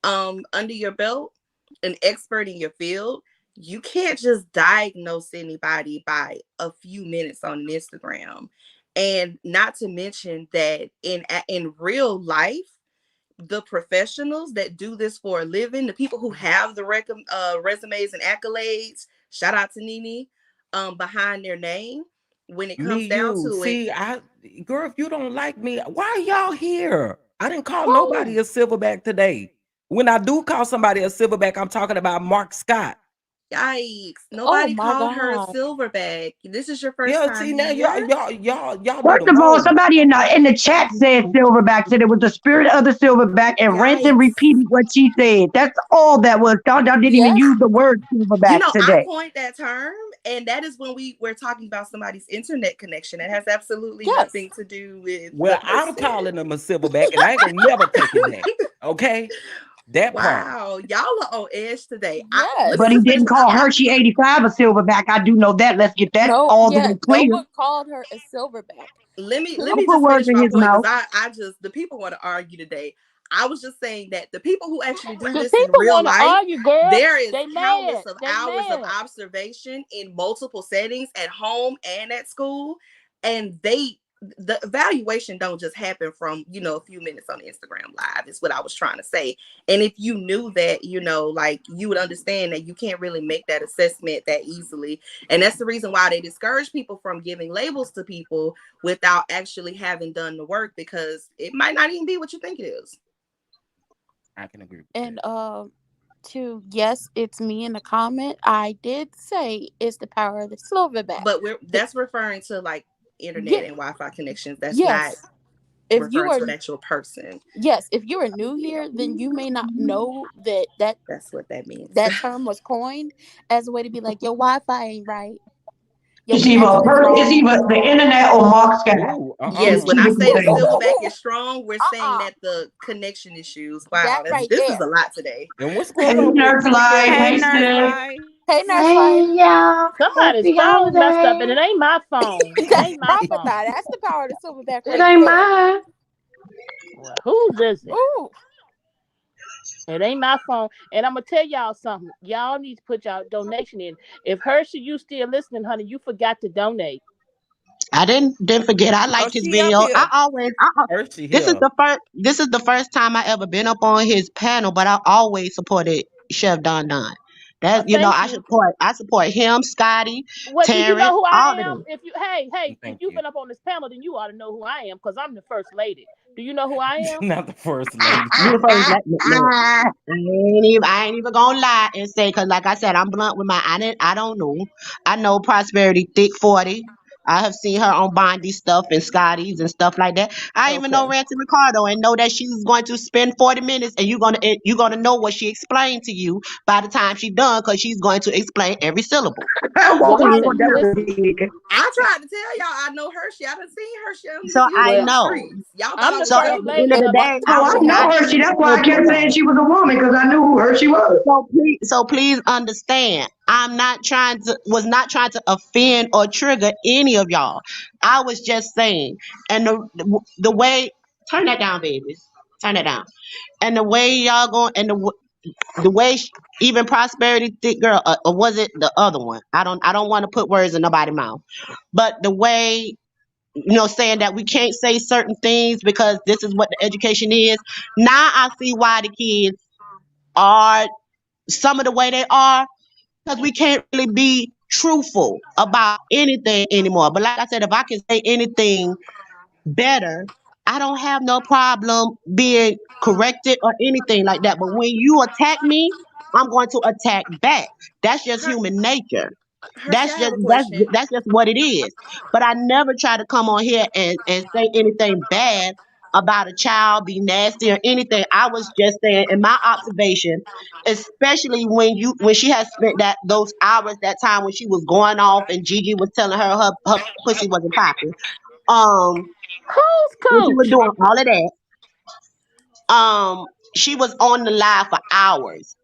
under your belt, an expert in your field, you can't just diagnose anybody by a few minutes on Instagram. And not to mention that in real life, the professionals that do this for a living, the people who have the resumes and accolades, shout out to Nene, behind their name, when it Me, comes down you to it. see, girl, if you don't like me, why are y'all here? I didn't call nobody Who? a silverback today. When I do call somebody a silverback, I'm talking about Mark Scott. Yikes. Oh Nobody my called her a God. silverback. This is your first Yeah, time see now, y'all, here. y'all, y'all, y'all do First the of all, most. somebody in the chat said Silverback, said it was the spirit of the Silverback, and rinsed and Yikes. repeated what she said. That's all that was. Y'all didn't even Yes. use the word You Silverback know, I today. coined that term, And that is when we're talking about somebody's internet connection. It has absolutely Yes. nothing to do with Well, the I'm person. calling them a silverback, and I ain't gonna never take it back. Okay, that part. Wow, y'all are on edge today. Yes. But he didn't call Hershey 85 a silverback. I do know that. Let's get that all the way No clear. one called her a silverback. Let me Don't put just words finish in my his point, mouth. because I just, the people want to argue today. I was just saying that the people who actually do The this in people real want to life, argue, girl. there is They countless mad. of They hours of mad. observation in multiple settings, at home and at school, and the evaluation don't just happen from, you know, a few minutes on Instagram Live, is what I was trying to say. And if you knew that, you know, like, you would understand that you can't really make that assessment that easily. And that's the reason why they discourage people from giving labels to people without actually having done the work, because it might not even be what you think it is. I can agree with And that. to yes, it's me in the comment. I did say it's the power of the silverback. But that's referring to like internet and Wi-Fi connections. That's not if you referring are to an actual person. yes, if you are new here, then you may not know that That's what that means. that term was coined as a way to be like, your Wi-Fi ain't right. Your It's either, connection is it's wrong. either the internet or Mark Sky. Ooh, Yes, It's when two I different say the things. silverback is strong, we're saying Uh-uh. that the connection issues. Wow, That right this there. is a lot today. And what's Hey, going on with Nurse Life. Hey, Hey, Nurse sis. Life. Hey, Nurse Life. y'all. Somebody's Happy phone messed up, and holiday. it ain't my phone. It That's ain't my probably phone. not. That's the power of the silverback It right ain't there. mine. Well, whose is it? Ooh. It ain't my phone. And I'm gonna tell y'all something. Y'all need to put y'all donation in. If Hershey, you still listening, honey, you forgot to donate. I didn't forget. I Oh, liked his she up video. here. Hershey This is here? the first time I ever been up on his panel, but I always supported Chef Don Don. That Thank I you. support him, Scotty, Well, do you know Terrence, who I all of am? them. If you if Thank you've you. been up on this panel, then you ought to know who I am, because I'm the first lady. Do you know who I am? Not the first lady. You the first look. I ain't even gonna lie and say, cause like I said, I'm blunt with I don't know. I know Prosperity Thick 40. I have seen her on Bondi stuff and Scotty's and stuff like that. I even know Okay. Ranty Ricardo and know that she's going to spend 40 minutes and you're gonna know what she explained to you by the time she's done, because she's going to explain every syllable. Well, Walking listen, on that listen. big. I tried to tell y'all I know Hershey. I done seen Hershey on So these I Well, YouTube know. streets. Y'all thought I'm I the was So at first the joking. end lady of the of the. day, Oh, I I would know not. Hershey. That's why I kept saying she was a woman, because I knew who Hershey was. So please understand, was not trying to offend or trigger any of y'all. I was just saying, and the way, turn that down, babies, turn that down, and the way y'all going, and the way even Prosperity Thick Girl, or was it the other one? I don't want to put words in nobody's mouth, but the way, saying that we can't say certain things because this is what the education is. Now I see why the kids are some of the way they are, because we can't really be truthful about anything anymore. But like I said, if I can say anything better, I don't have no problem being corrected or anything like that. But when you attack me, I'm going to attack back. That's just Her- human nature. Hershey, That's I just have a question. that's just what it is. But I never try to come on here and say anything bad about a child, be nasty or anything. I was just saying in my observation, especially when she had spent those hours, that time when she was going off and Gigi was telling her pussy wasn't popping. Um, Who's when she was Cooch? doing all of that, she was on the live for hours.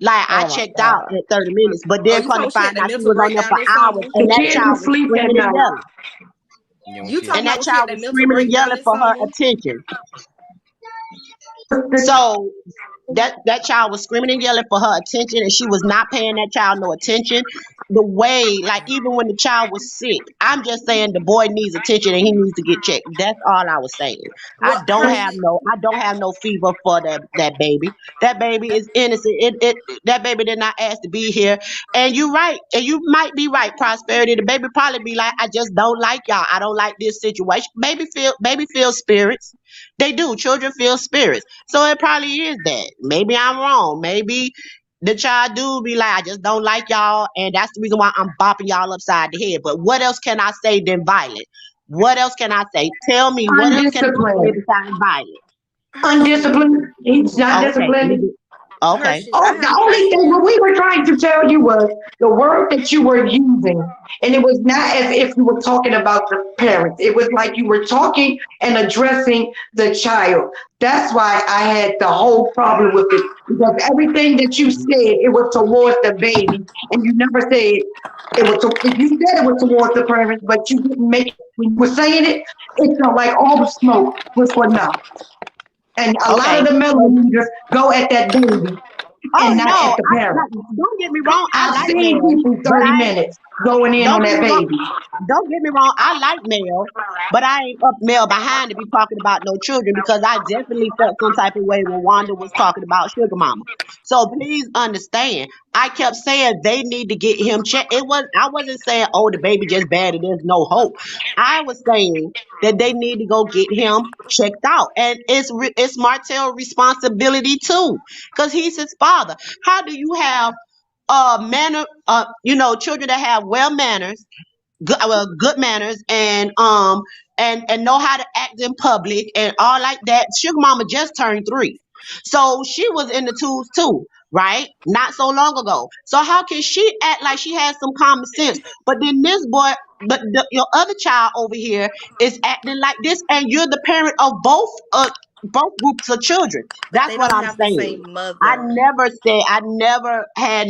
Like I Oh my checked out God. at 30 minutes, but Oh, then you come told to me she find had a out she mental was on there breakdown for or hours, something? and The that kid child was was asleep that screaming and night. yelling, Yeah, when You she had talking and a about that when she child had a was mental screaming and breakdown yelling or for her something? attention. The, So that child was screaming and yelling for her attention, and she was not paying that child no attention. The way, like even when the child was sick, I'm just saying the boy needs attention and he needs to get checked. That's all I was saying. I Well, don't have Hershey, no fever for that baby. That baby is innocent. That baby did not ask to be here. And you right, and you might be right, Prosperity. The baby probably be like, I just don't like y'all. I don't like this situation. Baby feel spirits. They do. Children feel spirits. So it probably is that. Maybe I'm wrong. Maybe the child do be like, I just don't like y'all, and that's the reason why I'm bopping y'all upside the head. But what else can I say than violent? What else can I say? Tell me, what else can I say undisciplined. besides violent? Hershey, Undisciplined. He's not Okay, disciplined. Okay. Hershey, I Oh, the have a only thing question. what we were trying to tell you was the word that you were using, and it was not as if you were talking about the parents. It was like you were talking and addressing the child. That's why I had the whole problem with it because everything that you said it was towards the baby, and you never said it was. If you said it was towards the parents, but you didn't make it when you were saying it, it felt like all the smoke was for nothing. And a lot of Okay. the So, millimeters go at that baby oh and no, not at the I parent. don't get me wrong. I I've like seen male, people but 30 I minutes going in don't on get that me wrong. baby. Don't get me wrong. I like male, but I ain't up male behind to be talking about no children because I definitely felt some type of way when Wanda was talking about sugar mama. So please understand. I kept saying they need to get him checked. I wasn't saying, oh, the baby just bad and there's no hope. I was saying that they need to go get him checked out, and it's Martell's responsibility too, because he's his father. How do you have children that have good manners and know how to act in public and all like that. Sugar mama just turned 3. So she was in the twos too, right? Not so long ago. So how can she act like she has some common sense? But then your other child over here is acting like this, and you're the parent of both groups of children. But That's they what don't I'm have the saying. same I mother. never said I never had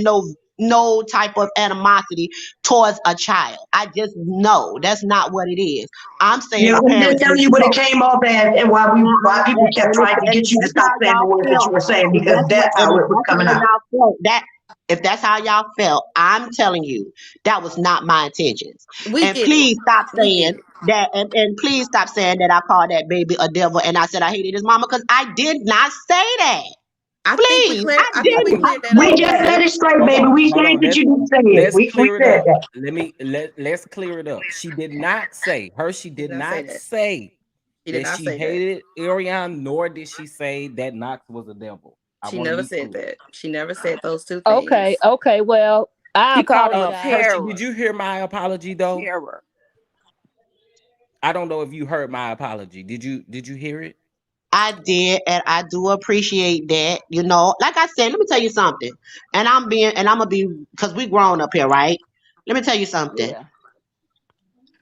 no type of animosity towards a child. I just know that's not what it is. I'm saying Yeah, the I'm just parents telling need you to what it go. came off as and why people kept trying to And get if you to that's stop how saying the y'all words that you felt, were saying if because that's what, that's and how if it was that's coming how out. y'all felt, if that's how y'all felt, I'm telling you that was not my intentions. We And get it. please stop We get saying it. that, and please stop saying that I called that baby a devil and I said I hated his mama because I did not say that. Please, I I think we didn't Okay, cleared that We up say just that. said let it straight, hold baby. on, We hold said on. that you didn't say it. Let's We clear it said up. that. Let's clear it up. She did not say Hershey She did did not say not that. say She did that not she say that. hated Ariane, nor did she say that Knox was a devil. I She want to never be said clear. that. She never said those two Okay, things. okay. Well, I She called him a apologize. Hershey, did terror. you hear my apology though? Terror. I don't know if you heard my apology. Did you hear it? I did, and I do appreciate that. Like I said, let me tell you something. And I'm gonna be, because we grown up here, right? Let me tell you something. Yeah.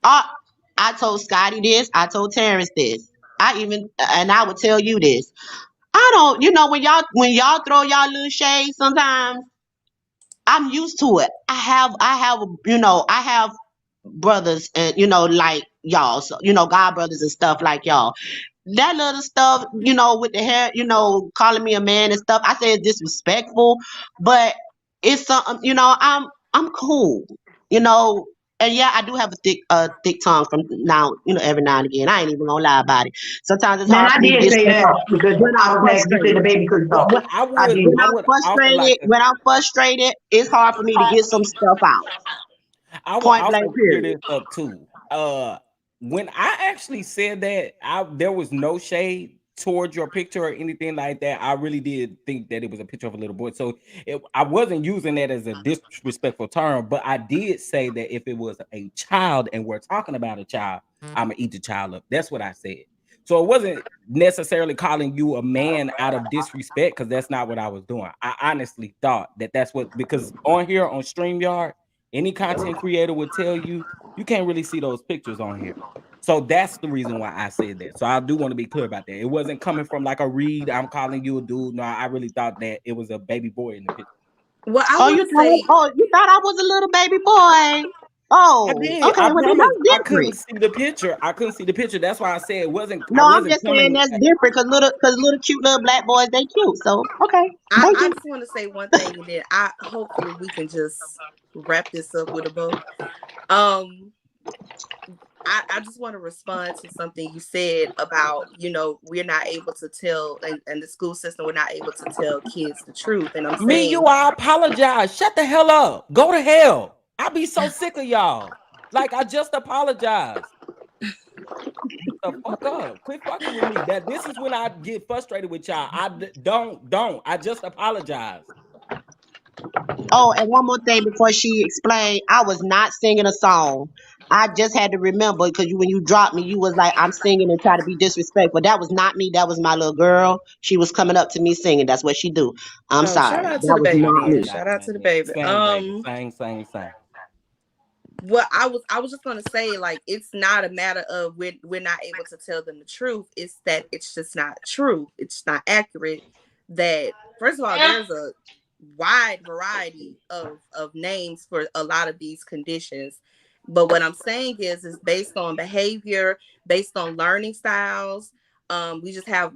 I, I told Scotty this. I told Terrence this. And I would tell you this. I don't, when y'all throw y'all little shade, sometimes I'm used to it. I have brothers and like y'all, so god brothers and stuff like y'all. That little stuff, with the hair, calling me a man and stuff. I say it's disrespectful, but it's something, I'm cool, you know. And yeah, I do have a thick tongue from now, every now and again. I ain't even gonna lie about it. Sometimes it's Man, hard I for me to did get say stuff that out because when I'm I was mad. You said the frustrated. baby couldn't Well, talk. well, I I would did. When I I'm would also like frustrated, to when I'm frustrated, it's hard for me to get some stuff out. I would Point blank, also clear period. this up too. When I actually said that, there was no shade towards your picture or anything like that. I really did think that it was a picture of a little boy. So I wasn't using that as a disrespectful term, but I did say that if it was a child and we're talking about a child, I'm gonna eat the child up. That's what I said. So it wasn't necessarily calling you a man out of disrespect because that's not what I was doing. I honestly thought that that's what, because on here on StreamYard, any content creator would tell you you can't really see those pictures on here. So that's the reason why I said that. So I do want to be clear about that. It wasn't coming from like a read. I'm calling you a dude. No, I really thought that it was a baby boy in the picture. Well, I Oh, want to say you thought I was a little baby boy. I Oh, did. okay. I Well, then promise. that's I couldn't different. see the picture. I couldn't see the picture. That's why I said it wasn't. I No, I'm wasn't just saying coming. that's different because little cute little black boys, they cute. So, okay. Thank I you. just want to say one thing, and then I hopefully we can just wrap this up with a bow. Um, I just want to respond to something you said about, we're not able to tell, and the school system, we're not able to tell kids the truth. And I'm Me, saying, you, I apologize. Shut the hell up. Go to hell. I be so sick of y'all. Like I just apologized. The fuck up. Quit fucking with me. That this is when I get frustrated with y'all. Don't. I just apologize. Oh, and one more thing before she explained, I was not singing a song. I just had to remember because when you dropped me, you was like, I'm singing and try to be disrespectful. That was not me. That was my little girl. She was coming up to me singing. That's what she do. I'm Oh, shout sorry. out to That the was baby not then. me. Shout out to the baby. Sing, baby. Sing. What I was just gonna say, like, it's not a matter of we're not able to tell them the truth. It's that it's just not true. It's not accurate. That first of all, there's a wide variety of names for a lot of these conditions. But what I'm saying is based on behavior, based on learning styles.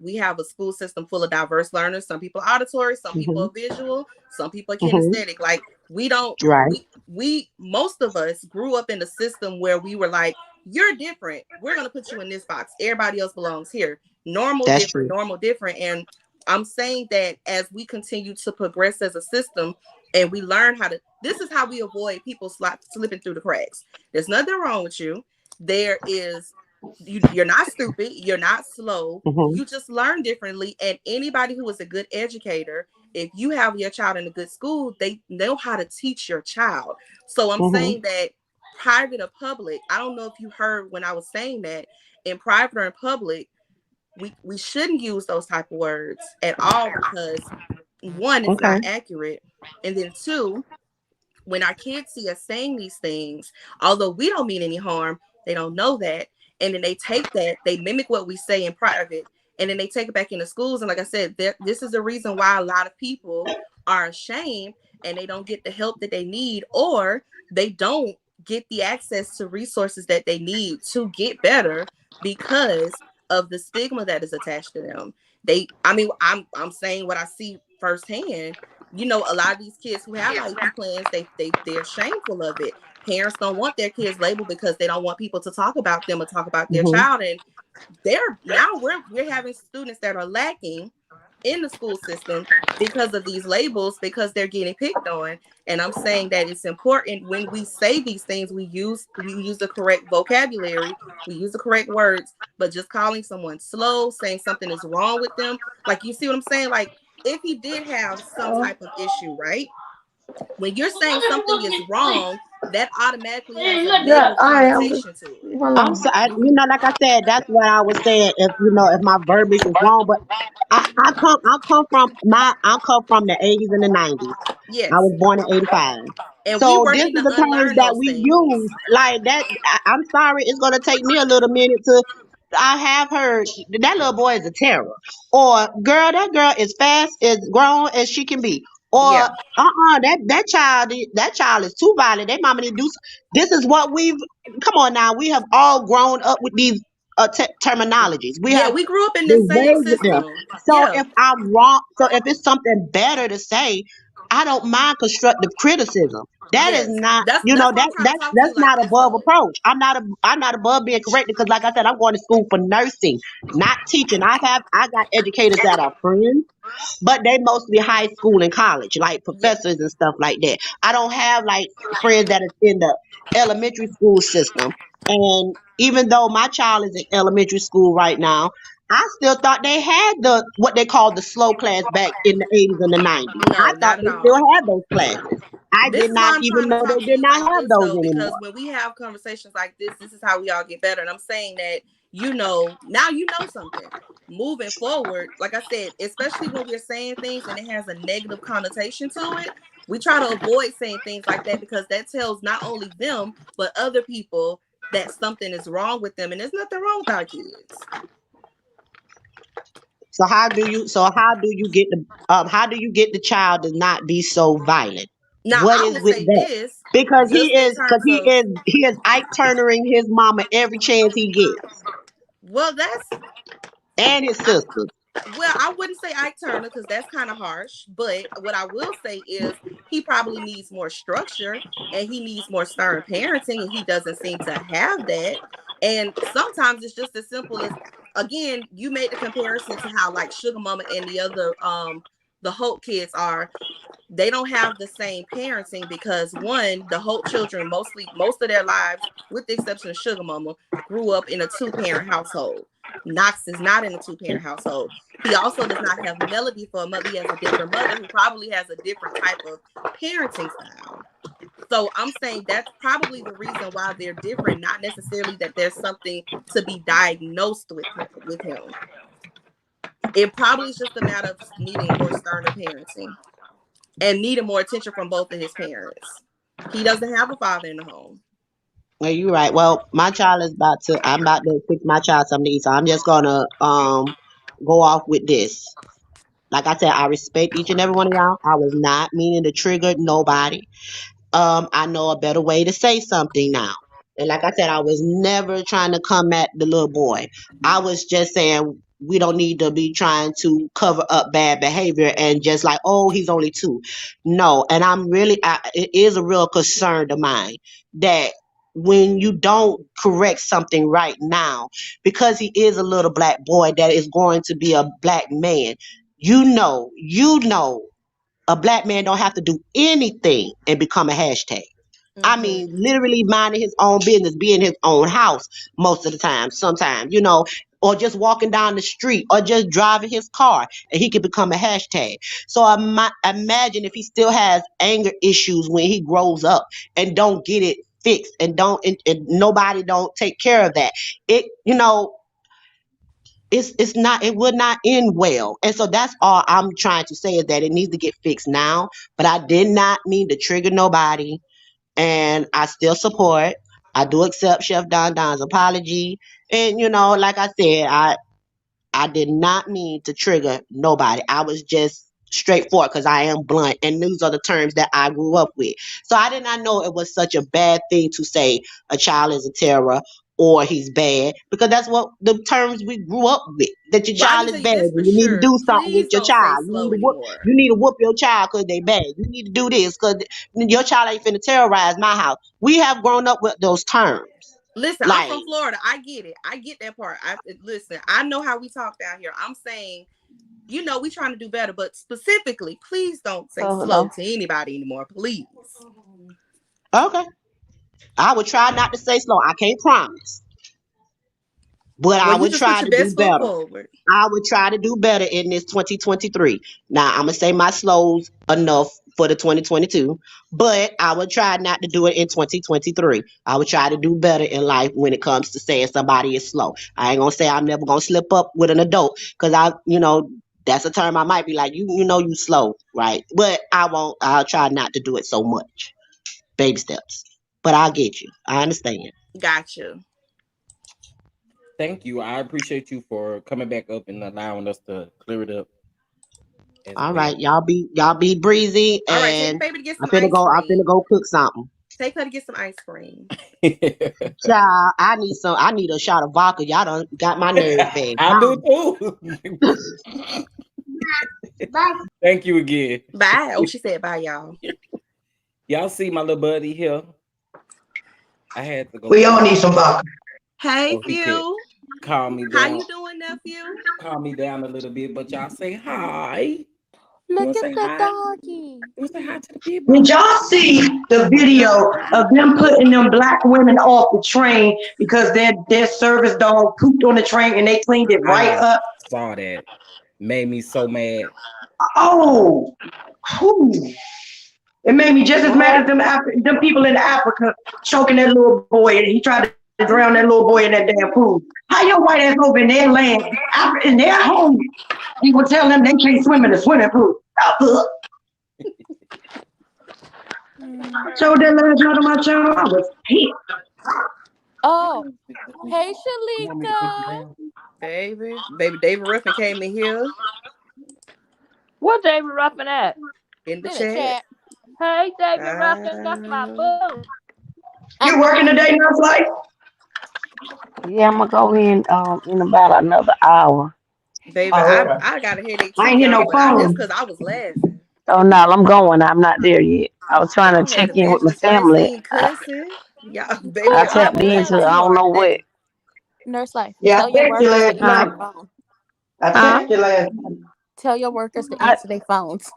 We have a school system full of diverse learners. Some people are auditory, some people Hmm. are visual, some people are Hmm. kinesthetic. Like we don't Right. we most of us grew up in a system where we were like, you're different. We're gonna put you in this box. Everybody else belongs here. Normal, That's different, true. normal, different. And I'm saying that as we continue to progress as a system and we learn how to, this is how we avoid people slipping through the cracks. There's nothing wrong with you. There is, you're not stupid. You're not slow. Hmm. You just learn differently. And anybody who is a good educator, if you have your child in a good school, they know how to teach your child. So I'm Hmm. saying that private or public, I don't know if you heard when I was saying that in private or in public, we shouldn't use those type of words at all because one, it's Okay. not accurate, and then two, when our kids see us saying these things, although we don't mean any harm, they don't know that, and then they take that, they mimic what we say in private, and then they take it back into schools. And like I said, this is the reason why a lot of people are ashamed and they don't get the help that they need, or they don't get the access to resources that they need to get better because of the stigma that is attached to them. I'm saying what I see firsthand. A lot of these kids who have IEP plans, they're shameful of it. Parents don't want their kids labeled because they don't want people to talk about them or talk about their Hmm. child. And we're having students that are lacking in the school system because of these labels, because they're getting picked on. And I'm saying that it's important when we say these things, we use the correct vocabulary, we use the correct words. But just calling someone slow, saying something is wrong with them, like, you see what I'm saying? Like, if he did have some type of issue, right? When you're saying something is wrong, that automatically has a Yeah, negative I am. connotation to it. Leave I'm alone. so, like I said, that's what I was saying. If my verbiage is wrong, but I come from the 80s and the 90s. I Yes. was born in 85. And we So this working is to the terms unlearn that those we things. use like that. I'm sorry, it's gonna take me a little minute to. I have heard that little boy is a terror, or girl, that girl is fast, as grown as she can be, or Yeah. that child is too violent. They mama need to do. This is what we've. Come on now, we have all grown up with these terminologies. We Yeah, have we grew up in the been same raised with them. system. So Yeah. if I'm wrong, so if it's something better to say, I don't mind constructive criticism. That is Yes. not, That's why I'm trying to talk to you that's like not this above though. approach. I'm not above being corrected because, like I said, I'm going to school for nursing, not teaching. I got educators that are friends, but they mostly high school and college, like Yeah. professors and stuff like that. I don't have like friends that is in the elementary school system. And even though my child is in elementary school right now, I still thought they had the what they called the slow class back in the 80s and the 90s. I No, thought not at they still all. had those classes. I This did is not why I'm even trying to know they talk to did you not like have this those though, because anymore. when we have conversations like this is how we all get better. And I'm saying that, now something. Moving forward, like I said, especially when we're saying things and it has a negative connotation to it, we try to avoid saying things like that because that tells not only them, but other people that something is wrong with them. And there's nothing wrong with our kids. So how do you get the child to not be so violent? Now, What I is will with say that? this, Because he just in is because terms he of, is he is Ike Turnering his mama every chance he gets, well, that's and his sisters. I wouldn't say Ike Turner because that's kind of harsh. But what I will say is he probably needs more structure and he needs more stern parenting, and he doesn't seem to have that. And sometimes it's just as simple as, again, you made the comparison to how like Sugar Mama and the Hope kids are. They don't have the same parenting because one, the Hope children most of their lives, with the exception of Sugar Mama, grew up in a two-parent household. Knox is not in a two-parent household. He also does not have Melody for a mother. He has a different mother who probably has a different type of parenting style. So I'm saying that's probably the reason why they're different, not necessarily that there's something to be diagnosed with him. It probably is just a matter of needing more sterner parenting and needing more attention from both of his parents. He doesn't have a father in the home. Well, you're right. Well, my child is about to. I'm about to fix my child some needs, so I'm just gonna go off with this. Like I said, I respect each and every one of y'all. I was not meaning to trigger nobody. I know a better way to say something now. And like I said, I was never trying to come at the little boy. I was just saying we don't need to be trying to cover up bad behavior and just like, oh, he's only 2. No, and it is a real concern of mine that when you don't correct something right now, because he is a little black boy that is going to be a black man, you know a black man don't have to do anything and become a hashtag. I Mm-hmm. mean, literally minding his own business, be in his own house most of the time, sometimes, or just walking down the street or just driving his car and he could become a hashtag. So imagine if he still has anger issues when he grows up and don't get it fixed and nobody don't take care of that. It, it's not it would not end well, and so that's all I'm trying to say is that it needs to get fixed now, but I did not mean to trigger nobody, and I still support. I do accept Chef Don Don's apology, and like I said, I did not mean to trigger nobody. I was just straightforward because I am blunt, and these are the terms that I grew up with. So I did not know it was such a bad thing to say a child is a terror or he's bad, because that's what the terms we grew up with. That your Well, I child can is tell you bad, this and for you need to sure. do something with Please your don't say child. You need slow to whoop. anymore. You need to whoop your child because they bad. You need to do this because your child ain't finna terrorize my house. We have grown up with those terms. Listen, I'm Like, from Florida. I get it. I get that part. Listen, I know how we talk down here. I'm saying, we trying to do better, but specifically, please don't say Oh slow no. to anybody anymore, please. okay, I would try not to say slow. I can't promise, but I Well, you would just put try your to do best foot better. forward. I would try to do better in this 2023. Now, I'm going to say my slows enough for the 2022, but I would try not to do it in 2023. I would try to do better in life when it comes to saying somebody is slow. I ain't going to say I'm never going to slip up with an adult because that's a term I might be like, you slow, right? But I won't, I'll try not to do it so much. Baby steps. But I'll get you. I understand. Gotcha. Thank you. I appreciate you for coming back up and allowing us to clear it up as All well. right, y'all be breezy, All right, take and baby to get I'm some finna ice go. I'm finna cream. go cook something. Take her to get some ice cream. Child, I need some. I need a shot of vodka. Y'all done got my nerves bad. I do too. Thank you again. Bye. Oh, she said bye, y'all. Y'all see my little buddy here? I had to go We get all him need some vodka. Hey, so he could Phil. calm me How down, you doing, nephew? calm me down a little bit. But y'all say hi. You Look wanna at say the hi? doggy. You wanna say hi to the people? Did y'all see the video of them putting them black women off the train because their service dog pooped on the train and they cleaned it right I up? saw that. Made me so mad. Oh, whew. It made me just as mad as them people in Africa choking that little boy, and he tried to drown that little boy in that damn pool. How your white ass over in their land, in their home, you gonna tell them they can't swim in the swimming pool? I showed that last night on my channel. I was pissed. Oh, hey You want me to put you Shalika. down? Baby David Ruffin came in here What David Ruffin at? in the In the chat. chat. Hey, David Ruffin, that's my boo. You working today, Nurse Life? Yeah, I'm gonna go in about another hour. Baby, Oh, okay. I got a headache I too, ain't hear no y'all, but that's phone. because I was laughing. Oh no, I'm going. I'm not there yet. I was trying to Y'all had check in with my Evangelist family. Francine cussing. Y'all, baby, I Oh, I by tapped the was way, into laughing I too don't hard know what. today. Nurse Life, Yeah, tell I your texted you workers last to answer Huh? night. their phone. I Huh? texted you last night. Tell your workers to I answer their phones.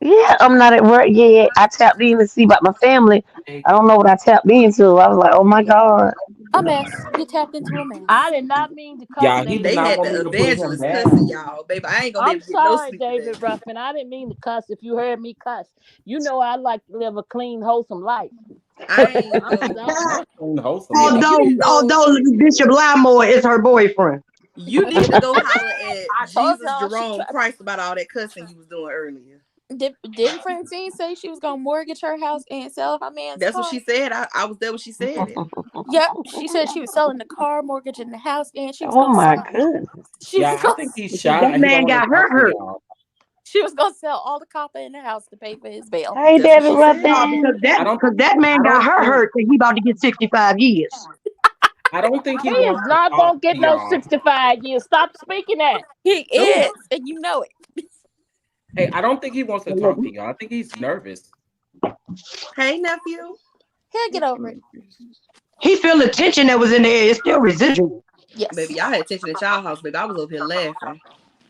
Yeah, I'm not at work yet. I tapped in to see about my family. I don't know what I tapped into. I was like, oh my God. A mess. You tapped into a mess. I did not mean to cuss Yeah, he did David They not had want Ruffin. me the to put him evangelist cussing down. y'all, baby. I ain't gonna be I'm able to get no sorry, sleep today. David Ruffin. I didn't mean to cuss. If you heard me cuss, you know I like to live a clean, wholesome life. I ain't I'm sorry. Not in wholesome Mel, life. you need to go. Although Bishop Limore is her boyfriend. You need to go holler at I told Jesus y'all she Jerome tried. Christ about all that cussing you was doing earlier. Didn't Francine say she was gonna mortgage her house and sell her man's That's what car? she said. I was there when she said it. Yep, she said she was selling the car, mortgaging the house, and she was Oh gonna my sell. goodness. She was Yeah, I gonna. think he's Because that shy. He don't man want to got her talk to hurt. y'all. She was gonna sell all the copper in the house to pay for his bail. Hey, That's what David she said. No, Ruffin. because that man got her hurt and he about to get 65 years. I don't think He he is wants to not talk gonna to get no y'all. 65 years. Stop speaking that. He Ooh. is, and you know it. Hey, I don't think he wants to talk to y'all. I think he's nervous. Hey, nephew. He'll get over it. He feel the tension that was in the air. It's still residual. Yes. Baby, y'all had attention at y'all house, baby. I was over here laughing.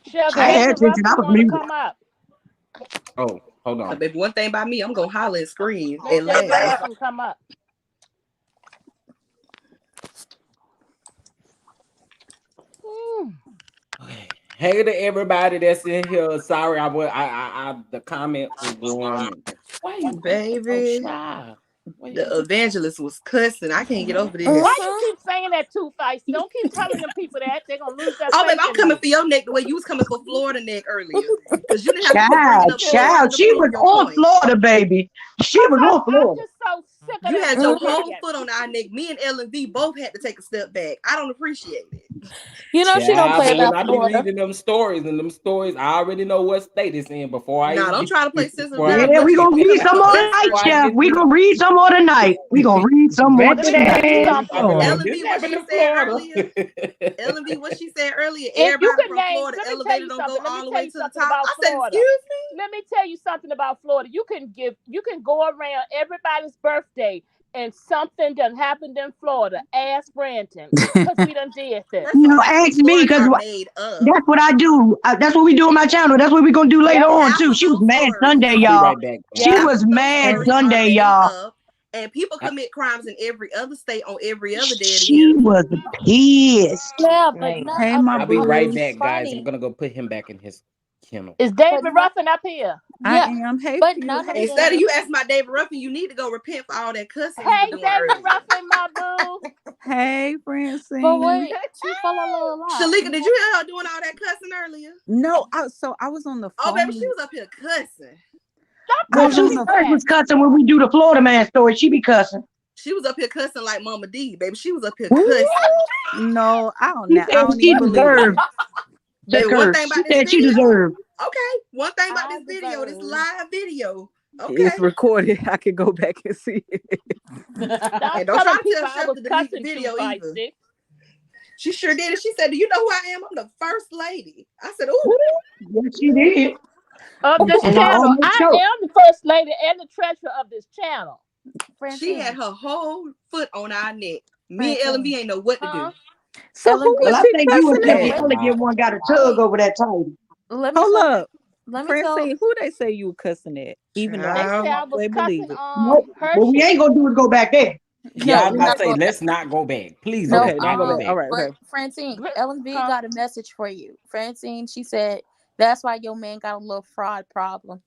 Chef I had David tension. I Ruffin was want to muted. come up. Oh, hold So, on. baby, one thing about me, I'm gonna holler and scream Let and David laugh. Ruffin come up. Okay. Hey to everybody that's in here. Sorry, the comment was going. Why you so Baby, shy? the evangelist was cussing. I can't get over this. Why you keep saying that too, Feisty? Don't keep telling them people that. They're going to lose their Oh, faith baby, I'm in coming you. for your neck the way you was coming for Florida neck earlier. Because you didn't have to keep bringing up Florida Child, to she prove was your on point. Florida, baby. She was on I'm Florida. just so sick of You them had your people. whole foot on our neck. Me and Ellen V both had to take a step back. I don't appreciate it. You know she don't Yeah, play but when about I be Florida. reading them stories, I already know what state it's in before I Nah, even don't try to play sensitive before I now. Yeah, even we Blood, you get gonna be there. read coming some for more us tonight, Before I earlier. Chef. get We to gonna read some more tonight. We gonna read some more Back to tonight. that. Stop I mean, playing. Ellen this V, what happened she in said Florida. earlier. Ellen V, what she said earlier. If you Everybody can from name, Florida let me tell elevator you don't go something. Let me all the tell way you to the something top. about I said, Florida. excuse me. Let me tell you something about Florida. You can go around everybody's birthday and something done happened in Florida. Ask Branton. Because we done did this. First of all, half Ask these me, stories because are made up. that's what I do. That's what we do on my channel. That's what we gonna do later on Half too. of She was those mad stories, Sunday, I'll be y'all. right back. She Yeah. half was of those mad stories are Sunday, made y'all. up. And people commit crimes in every other state on every other day of the She year. was pissed. Yeah, but none Hey, of my I'll them be are right boo. back, guys. I'm funny. gonna go put him back in his kennel. Is But David none, Ruffin up here? I yeah, am. Hey, but few. none of Hey, Instead of them. you asking my David Ruffin, you need to go repent for all that cussing you were Hey, doing David earlier. Ruffin, my boo. hey, But Francine. wait, she fell a little lot. Shalika, did you hear her doing all that cussing earlier? No, I was on the Oh, baby, she phone. was up here cussing. Stop I Well, was telling on Susie the. people first that. was cussing when we do the Florida man story. She be cussing. She was up here cussing like Mama D, baby. She was up here Ooh, cussing. no, I don't. She Now I said don't she even believe deserved that. to Baby, one curse. thing She about this said she video, deserved. okay. One thing about I this video, this deserve. live video, okay. It's recorded. I can go back and see it. Stop And don't try telling to people tell I Chef was to delete the cussing too video either. feisty. She sure did. And she said, do you know who I am? I'm the first lady. I said, ooh. Yes, she did. Of this And I channel. almost I choked. am the first lady and the treasurer of this channel. She had Francine, her whole foot on our neck. Me and Ellen Francine, V ain't know what to Huh? do. So Ellen who Well, was I B. she think you and cussing Chef Oh at? my God. Mulligan one got a tug Wait, over that title. let me Hold tell. up, Let me tell. Francine. Who they say you were cussing at? Even though They I say Child. I don't was always cussing believe it. Nope. What we Hershey. ain't gonna do is go back there. Yeah, No, I we're was about not to say, going back. let's not go back. Please, No, let's Okay, don't not go go back. All back. right, but okay. Francine, Gr- Ellen B Huh? got a message for you. Francine, she said that's why your man got a little fraud problem.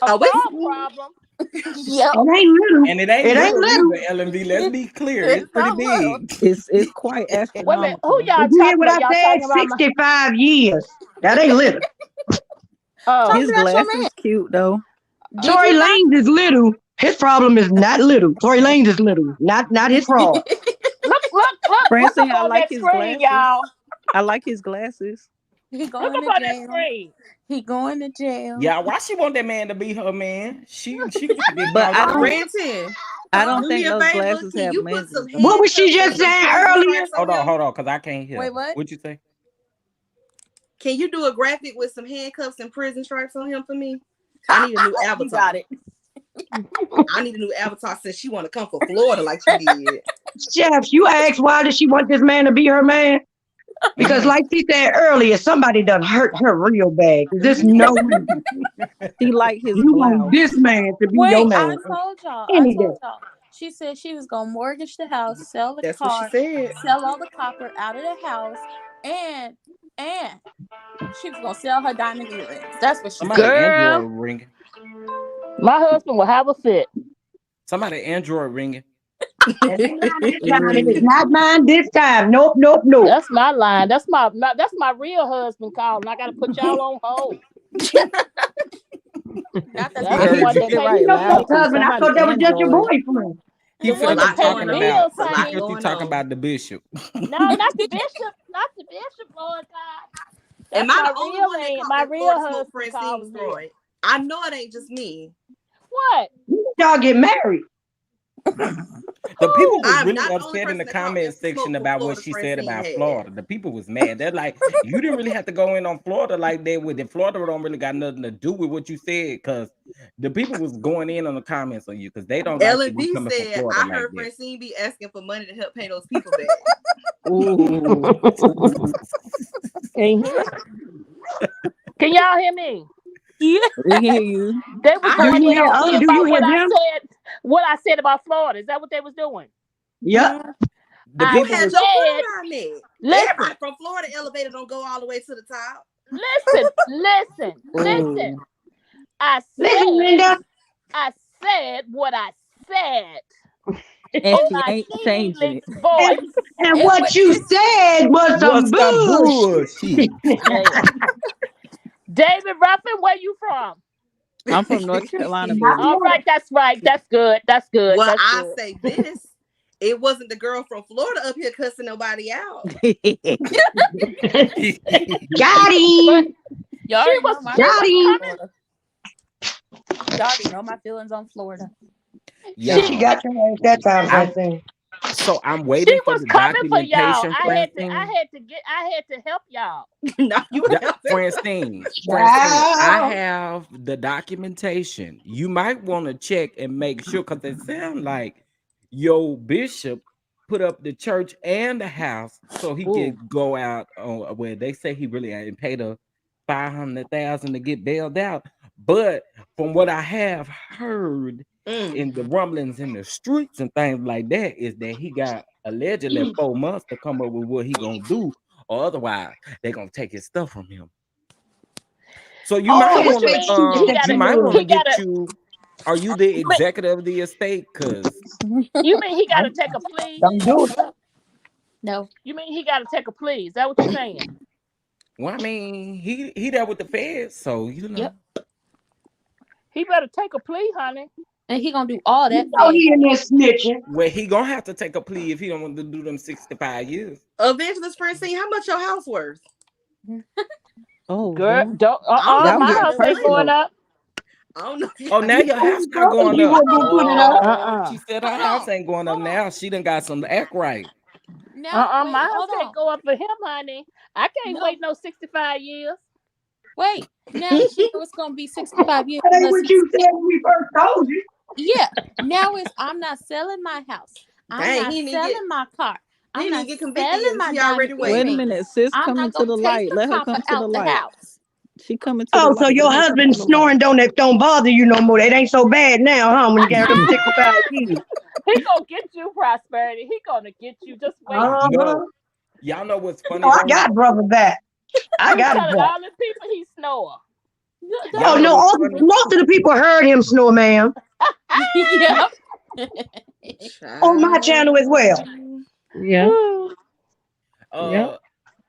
A Are we? fraud problem. Yep, It ain't little. And it ain't It ain't little little. either, LMV. Let's be clear. It's it's pretty not little. big. It's quite Wait a minute. Who astronomical. y'all Did you hear talking what about? I Y'all said? talking about my 65 years. That ain't little. oh. His Talking about your man. glasses cute though. Did Tory you not? Lanez is little. His problem is not little. Tory Lanez is little. Not his fraud. Look up Francine, I on like that his screen, glasses. y'all. I like his glasses. He Look going up to on that jail. screen. He going to jail. Yeah, why she want that man to be her man? She got to get But across I the don't. street. Branton, I don't do me think a those favor. glasses Can have you put some lenses. What was she handcuffs and just some saying prison earlier? stripes on him? Hold on, because I can't hear. Wait, what? What'd you say? Can you do a graphic with some handcuffs and prison stripes on him for me? I need a new avatar. You got it. I need a new avatar since she want to come for Florida like she did. Chef, you asked why did she want this man to be her man? Because like she said earlier, somebody done hurt her real bad. There's no She like his you want blouse. this man to be your Wait, I man told y'all. any day. She said she was gonna mortgage the house, sell the That's what she car, said. sell all the copper out of the house, and she was gonna sell her diamond earrings. That's what she Somebody said. Girl, Android ringing. my husband will have a fit. Somebody Android ringing. It ain't mine this time. It is not mine this time. Nope, nope, nope. That's my line. That's my real husband calling. I gotta put y'all on hold. Not that He That's the heard one you. that Get it pay right, You know the your loud, bills. cause husband. I somebody thought that was just your Android. boyfriend. He The It's a one filthy that lot pay going the talking on. about. bills, It's a lot He honey. filthy going talking on. about the bishop. No, not the bishop. Not the bishop, Lord God. Am That's I my the only real one man. that My that Florida real smoke husband Francine calling was me. throwing? I know it ain't just me. What? Y'all get married. The people was I'm really not the only upset in person the that caught comment extra section smoke from about what Florida she said Francine about had. Florida. The people was mad. They're like, you didn't really have to go in on Florida like that. With it. Florida don't really got nothing to do with what you said, because the people was going in on the comments on you because they don't like Ellen you B coming from said, Florida I like heard that. Francine be asking for money to help pay those people back. Ooh. Can y'all hear me? Yeah. We hear you. They was I Do heard going you in hear? on me Do you about hear what I them? said. What I said about Florida. Is that what they was doing? Yep. The I you people had was your foot said, around it. listen, Everybody from Florida elevator don't go all the way to the top. listen. Ooh. I Listen, Linda. said what I said And in she my ain't Nene changing it. Leakes And, voice. and And what what you you said was some what's the bullshit. bullshit? Yeah. David Ruffin, where you from? I'm from North Carolina, Not baby. All right, Florida. that's right. That's good. That's good. Well, That's I good. say this. It wasn't the girl from Florida up here cussing nobody out. Got but him. you She already was know my she Got was feelings on him. coming. Florida. You already know my feelings on Florida. And she Y'all, got your ass that time, I'm Francine. I'm She waiting for was the coming for y'all. documentation, I Francine. had to help y'all. Now you helping. Francine, I Child. have the documentation. You might want to check and make sure, because it sounds like your bishop put up the church and the house so he Ooh. could go out on where they say he really and paid a 500,000 to get bailed out. But from what I have heard in the rumblings in the streets and things like that, is that he got allegedly 4 months to come up with what he gonna do, or otherwise they're gonna take his stuff from him. So you Oh, might his What want you fake to mean? shit He that you gotta you might want to doing. he get gotta you. Are you the you mean, executive of the estate? Cause you mean he gotta take a plea? Don't do it. No. You mean he gotta take a plea? Is that what you're saying? well, I mean, he there with the feds, so you know. Yep. He better take a plea, honey. And he gonna do all You that know feds. he in there snitching. Well, he gonna have to take a plea if he don't want to do them 65 years. Evangelist Francine, how much your house worth? Oh, Girl, Lord. don't I don't know Y'all if my you getting got house enough ain't money. going personal. up. I don't know if you Oh, got now your house not Told going you up. wasn't gonna put it up. She Uh-uh. said her Hold house on. ain't going up Hold now. on. She done got some act right. Now wait, My house hold can't on. go up for him, honey. I can't No. wait no 65 years. Wait. Now she know it's gonna be 65 years That ain't unless what he you said when we first told you. yeah. Now it's I'm not selling my house. I'm dang, not he didn't get selling my car. he I'm didn't not get convicted selling yet. my He diamond already Wait a waiting. earrings. minute, sis I'm coming not to gonna the take light. the Let her copper come to the out the light. house. She coming to the Oh, so light. your Let her come husband to the light. snoring don't bother you no more. It ain't so bad now, huh? When you got them 65 years. He gonna get you, Prosperity. He gonna get you. Just wait. No, Uh-huh. y'all know what's You funny know, I though? got brother back. I I'm got his telling back. all the people he snore. Y'all Oh Don't know no, what's funny? most of the people heard him snore, ma'am, yep. on my channel as well. Child. Yeah. Yep. Uh,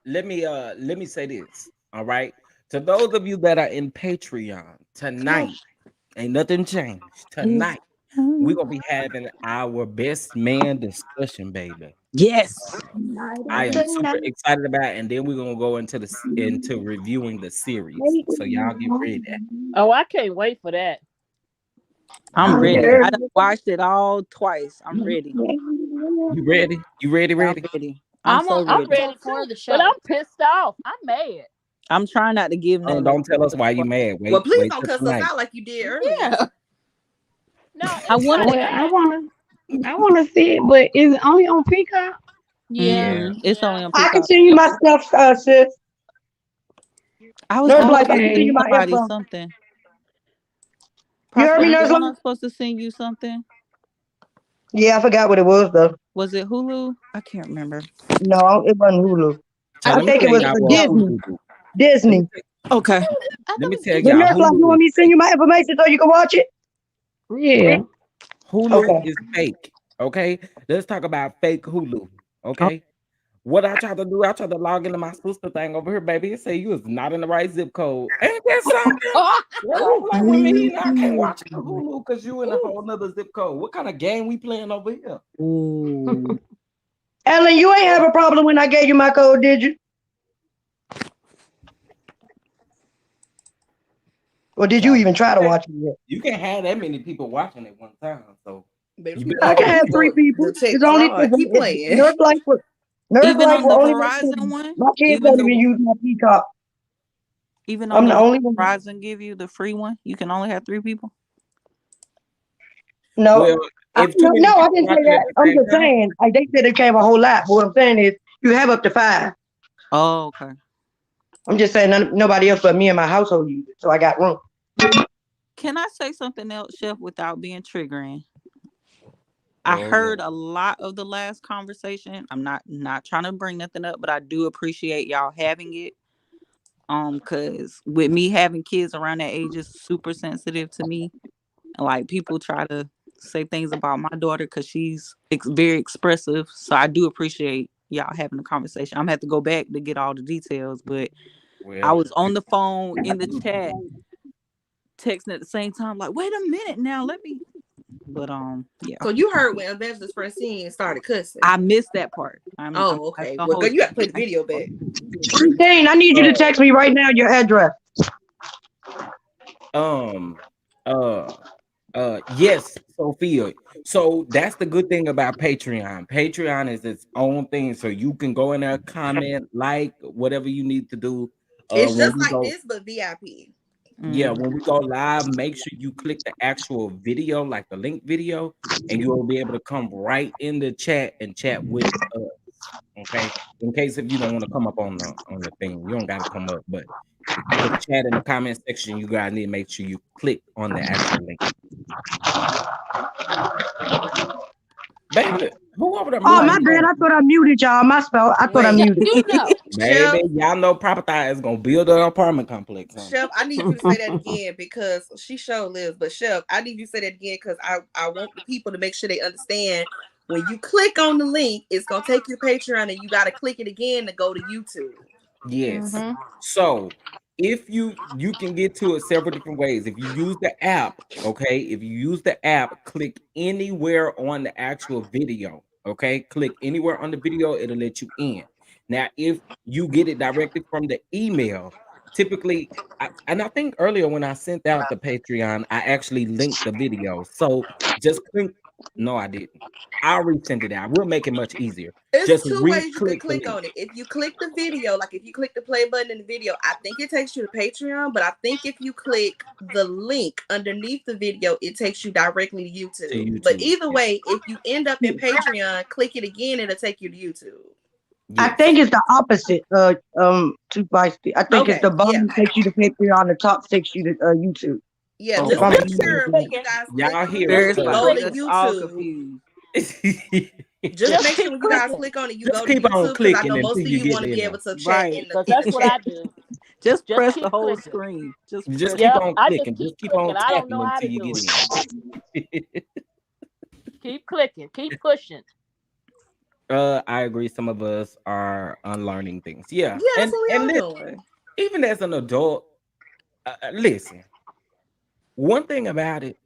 let me say this. All right, to those of you that are in Patreon Come on. tonight, ain't nothing changed. Tonight, we're gonna be having our best man discussion, baby. Yes. Night I am after super night. excited about it, and then we're gonna go into reviewing the series. So y'all get ready. Oh, I can't wait for that. I'm You ready. ready? I done watched it all twice. I'm ready. You ready? You ready? I'm Ready? ready. I'm I'm so on I'm ready. episode ready 4 too, of the but show. I'm pissed off. I'm mad. I'm trying not to give Oh, nothing away. don't tell us why you mad. Well, please Wait don't till cuss us tonight. out like you did earlier. Yeah. No, I it's wanted not to. Well, I that. wanna see it, but is it only on Peacock? Yeah. Yeah. It's only Yeah. on I can Peacock. send you my stuff, sis. I was Nurse supposed Life, to I can send send Okay. you my somebody info. something. You heard me, Prosperity, Nurse wasn't Life? I supposed to send you something? Yeah, I forgot what it was though. Was it Hulu? I can't remember. No, it wasn't Hulu. So I I let me think think it tell was y'all what Disney. Hulu do. Let me Disney. tell, Okay. I let thought me it tell was The y'all nurse like, you Hulu is want me to send fake. you my information so you can watch it? Yeah. Hulu Okay. is fake. Okay, let's talk about fake Hulu. Oh, Okay, what I tried to do, I tried to log into my sister thing over here, baby. It say you is not in the right zip code. Ain't that something? Girl, don't play with me. Now I can't watch the Hulu because you in a whole nother zip code. What kind of game we playing over here? ooh. Ellen, you ain't have a problem when I gave you my code, did you? Or did you Child, even try to watch it yet? you can't have that many people watching at one time. So Baby, you people better I like can hope to have you. three people. It's detect only fraud. Keep playing. nurse life for nurse Even life on will the only work for Verizon one, my kids even don't the even use my peacock. even on I'm the the one only one. Verizon give you, the free one, you can only have 3 people. No, Well, if too many no, I people didn't say watching at that. the I'm same just time, saying, like they said it came a whole lot. But what I'm saying is, you have up to 5. Oh, okay. I'm just saying, nobody else but me and my household use it, so I got room. Can I say something else, Chef, without being triggering? I oh yeah, heard a lot of the last conversation. I'm not trying to bring nothing up, but I do appreciate y'all having it. Cause with me having kids around that age is super sensitive to me. And like people try to say things about my daughter because she's very expressive. So I do appreciate y'all having a conversation. I'm gonna have to go back to get all the details, but I well, was on the phone in the chat texting at the same time, like, wait a minute now, let me. But yeah, So you heard when Evangelist Francine started cussing. I missed that part. I'm Oh, not okay. gonna Well, girl, hold you you. got to play the video back. Christine, I need you to uh, text me right now your address. um, uh, yes, Sophia. So that's the good thing about Patreon. Patreon is its own thing, so you can go in there, comment, like whatever you need to do. It's When just we like go, this, but VIP. yeah, Mm. when we go live, make sure you click the actual video, like the link video, and you will be able to come right in the chat and chat with us. Okay, in case if you don't want to come up on the thing, you don't got to come up, but the chat in the comment section, you guys need to make sure you click on the actual link. Baby, who over there Oh, moving my the bad. phone? I thought I muted y'all. My spell. I thought I Wait, Chef, muted. you know. Baby, Chef, y'all know Papa Thigh is gonna build an apartment complex, honey. Chef, I need you to say that again because she sure lives. But Chef, I need you to say that again because I want the people to make sure they understand when you click on the link, it's gonna take you to Patreon and you gotta click it again to go to YouTube. Yes. Mm-hmm. So if you can get to it several different ways. If you use the app, okay, if you use the app, click anywhere on the actual video, okay, click anywhere on the video, it'll let you in. Now, if you get it directly from the email, typically, and I think earlier when I sent out the Patreon, I actually linked the video. So just click. No, I didn't. I'll resend it out. We'll make it much easier. It's Just two ways you can re-click the click link. on it. If you click the video, like if you click the play button in the video, I think it takes you to Patreon. But I think if you click the link underneath the video, it takes you directly to To YouTube. But YouTube. either way, if you end up in Patreon, click it again, it'll take you to YouTube. I Yes. think it's the opposite. To feisty. I think it's Okay, the yeah. bottom takes you to Patreon, the top takes you to YouTube. Yeah, If just I'm Okay. make being Keep sure honest. when you clicking. guys click Y'all on the hear link, it. There's you like go to us all YouTube. confused. Just Just make sure keep when you guys clicking. click on it, you Just go to keep on YouTube because I clicking know until most of you you get want to in be there. able to chat Right. in the Because in that's the what chat. I do. Just Just press the keep whole clicking. screen. Just Just press keep Yep, on I just clicking. keep Just keep on clicking. I don't know tapping how to until you do get it. in. Keep clicking. Keep pushing. I agree. Some of us are unlearning things. Yeah, Yeah, that's and what we and all doing. even as an adult, listen. One thing about it,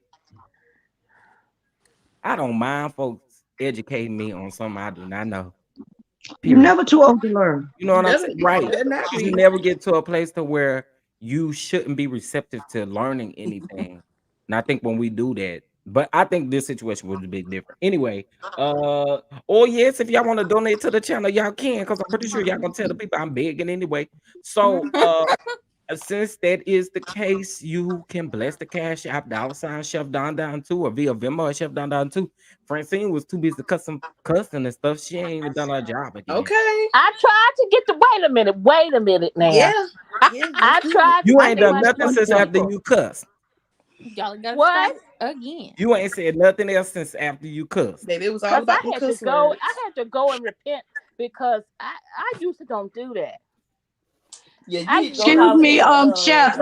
I don't mind folks educating me on something I do not know. You're Period. never too old to learn. You know You what I'm better, saying? you Right. better not You should be. never get to a place to where you shouldn't be receptive to learning anything. And I think when we do that, but I think this situation would be different. Anyway, oh yes, if y'all want to donate to the channel, y'all can, because I'm pretty sure y'all gonna tell the people I'm begging anyway. So since that is the case, you can bless the cash app $ Chef Don Don 2 or via Venmo at Chef Don Don 2. Francine was too busy cussing and stuff. She ain't even done her job again. Okay. I tried to get the wait a minute now. Yeah. Yeah, let's I do it. tried to You get ain't the done money nothing for the since after people. you cussed. Y'all gotta What? start again. You ain't said nothing else since after you cussed. Baby, it was all Because about them cuss words. I had to go and repent because I usually don't do that. Yeah, you I need to go usually Excuse holler me, at chef.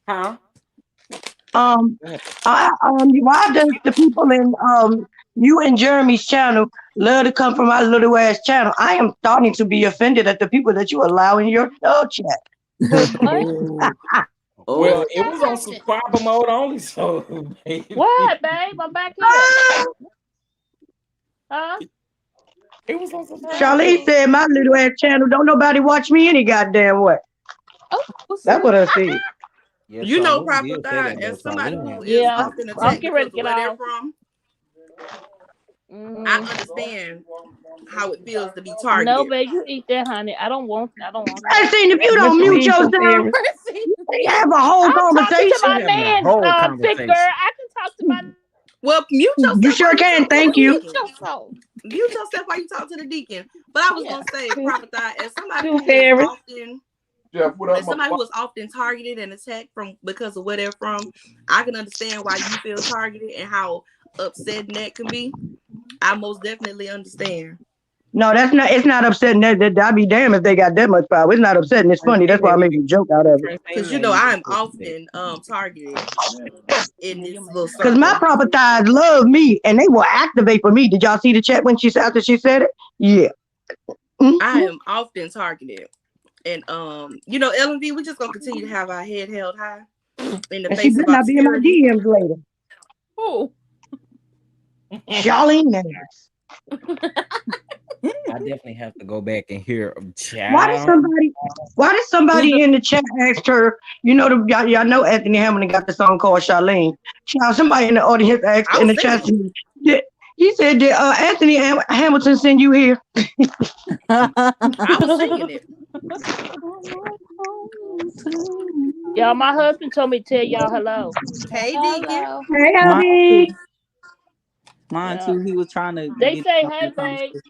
Huh? Why does the people in you and Jeremy's channel love to come from my little ass channel? I am starting to be offended at the people that you allow in your chat. Wait, what? Well, Oh, it was on subscriber mode only, so baby. What, babe? I'm back here. Huh? It was on subscriber Charlene mode. said my little ass channel don't nobody watch me any goddamn way. Oh, That's what I said. Yeah, you know, Charlene proper did say thought, that though. as somebody Charlene who had is Yeah. often I'm attacked getting ready because to of get where they're off. from, Mhm. I understand how it feels to be No, targeted. babe, you eat that, honey. I don't want I that. seen if you What don't you mute mean, yourself, Mercy. you have a whole I'm talking to conversation. my We're having a man, whole thick girl. conversation. I can talk to my. Well, mute You yourself sure while you can. talk to Thank the you. Mute deacon. yourself. Mute yourself while you talk to the deacon. But I was Yeah. gonna say, proper thought, as somebody Two who is fairies. often, as somebody who is often targeted and attacked from because of where they're from, I can understand why you feel targeted and how upsetting that can be. I most definitely understand. No, that's not. It's not upsetting. I'd be damned if they got that much power. It's not upsetting. It's funny. That's why I make a joke out of it. Because you know I'm often targeted in this little Because my circle. proper thighs love me and they will activate for me. Did y'all see the chat when after she said it? Yeah. I am often targeted. And you know, LMV, we're just gonna continue to have our head held high in the And she face better of not be in my obscurity. DMs later. Who? Charlene Nance. I definitely have to go back and hear Why did child. somebody in the chat ask her, y'all know Anthony Hamilton got the song called Charlene. Child, somebody in the audience asked I in was the chat, singing. he said, did Anthony Hamilton send you here? I was singing it. Y'all, my husband told me to tell y'all hello. Hey, Deacon. Hello. Hey, Mine hubby. too. Mine Yeah. too. He was trying to They get say, on hey, the babe. conversation.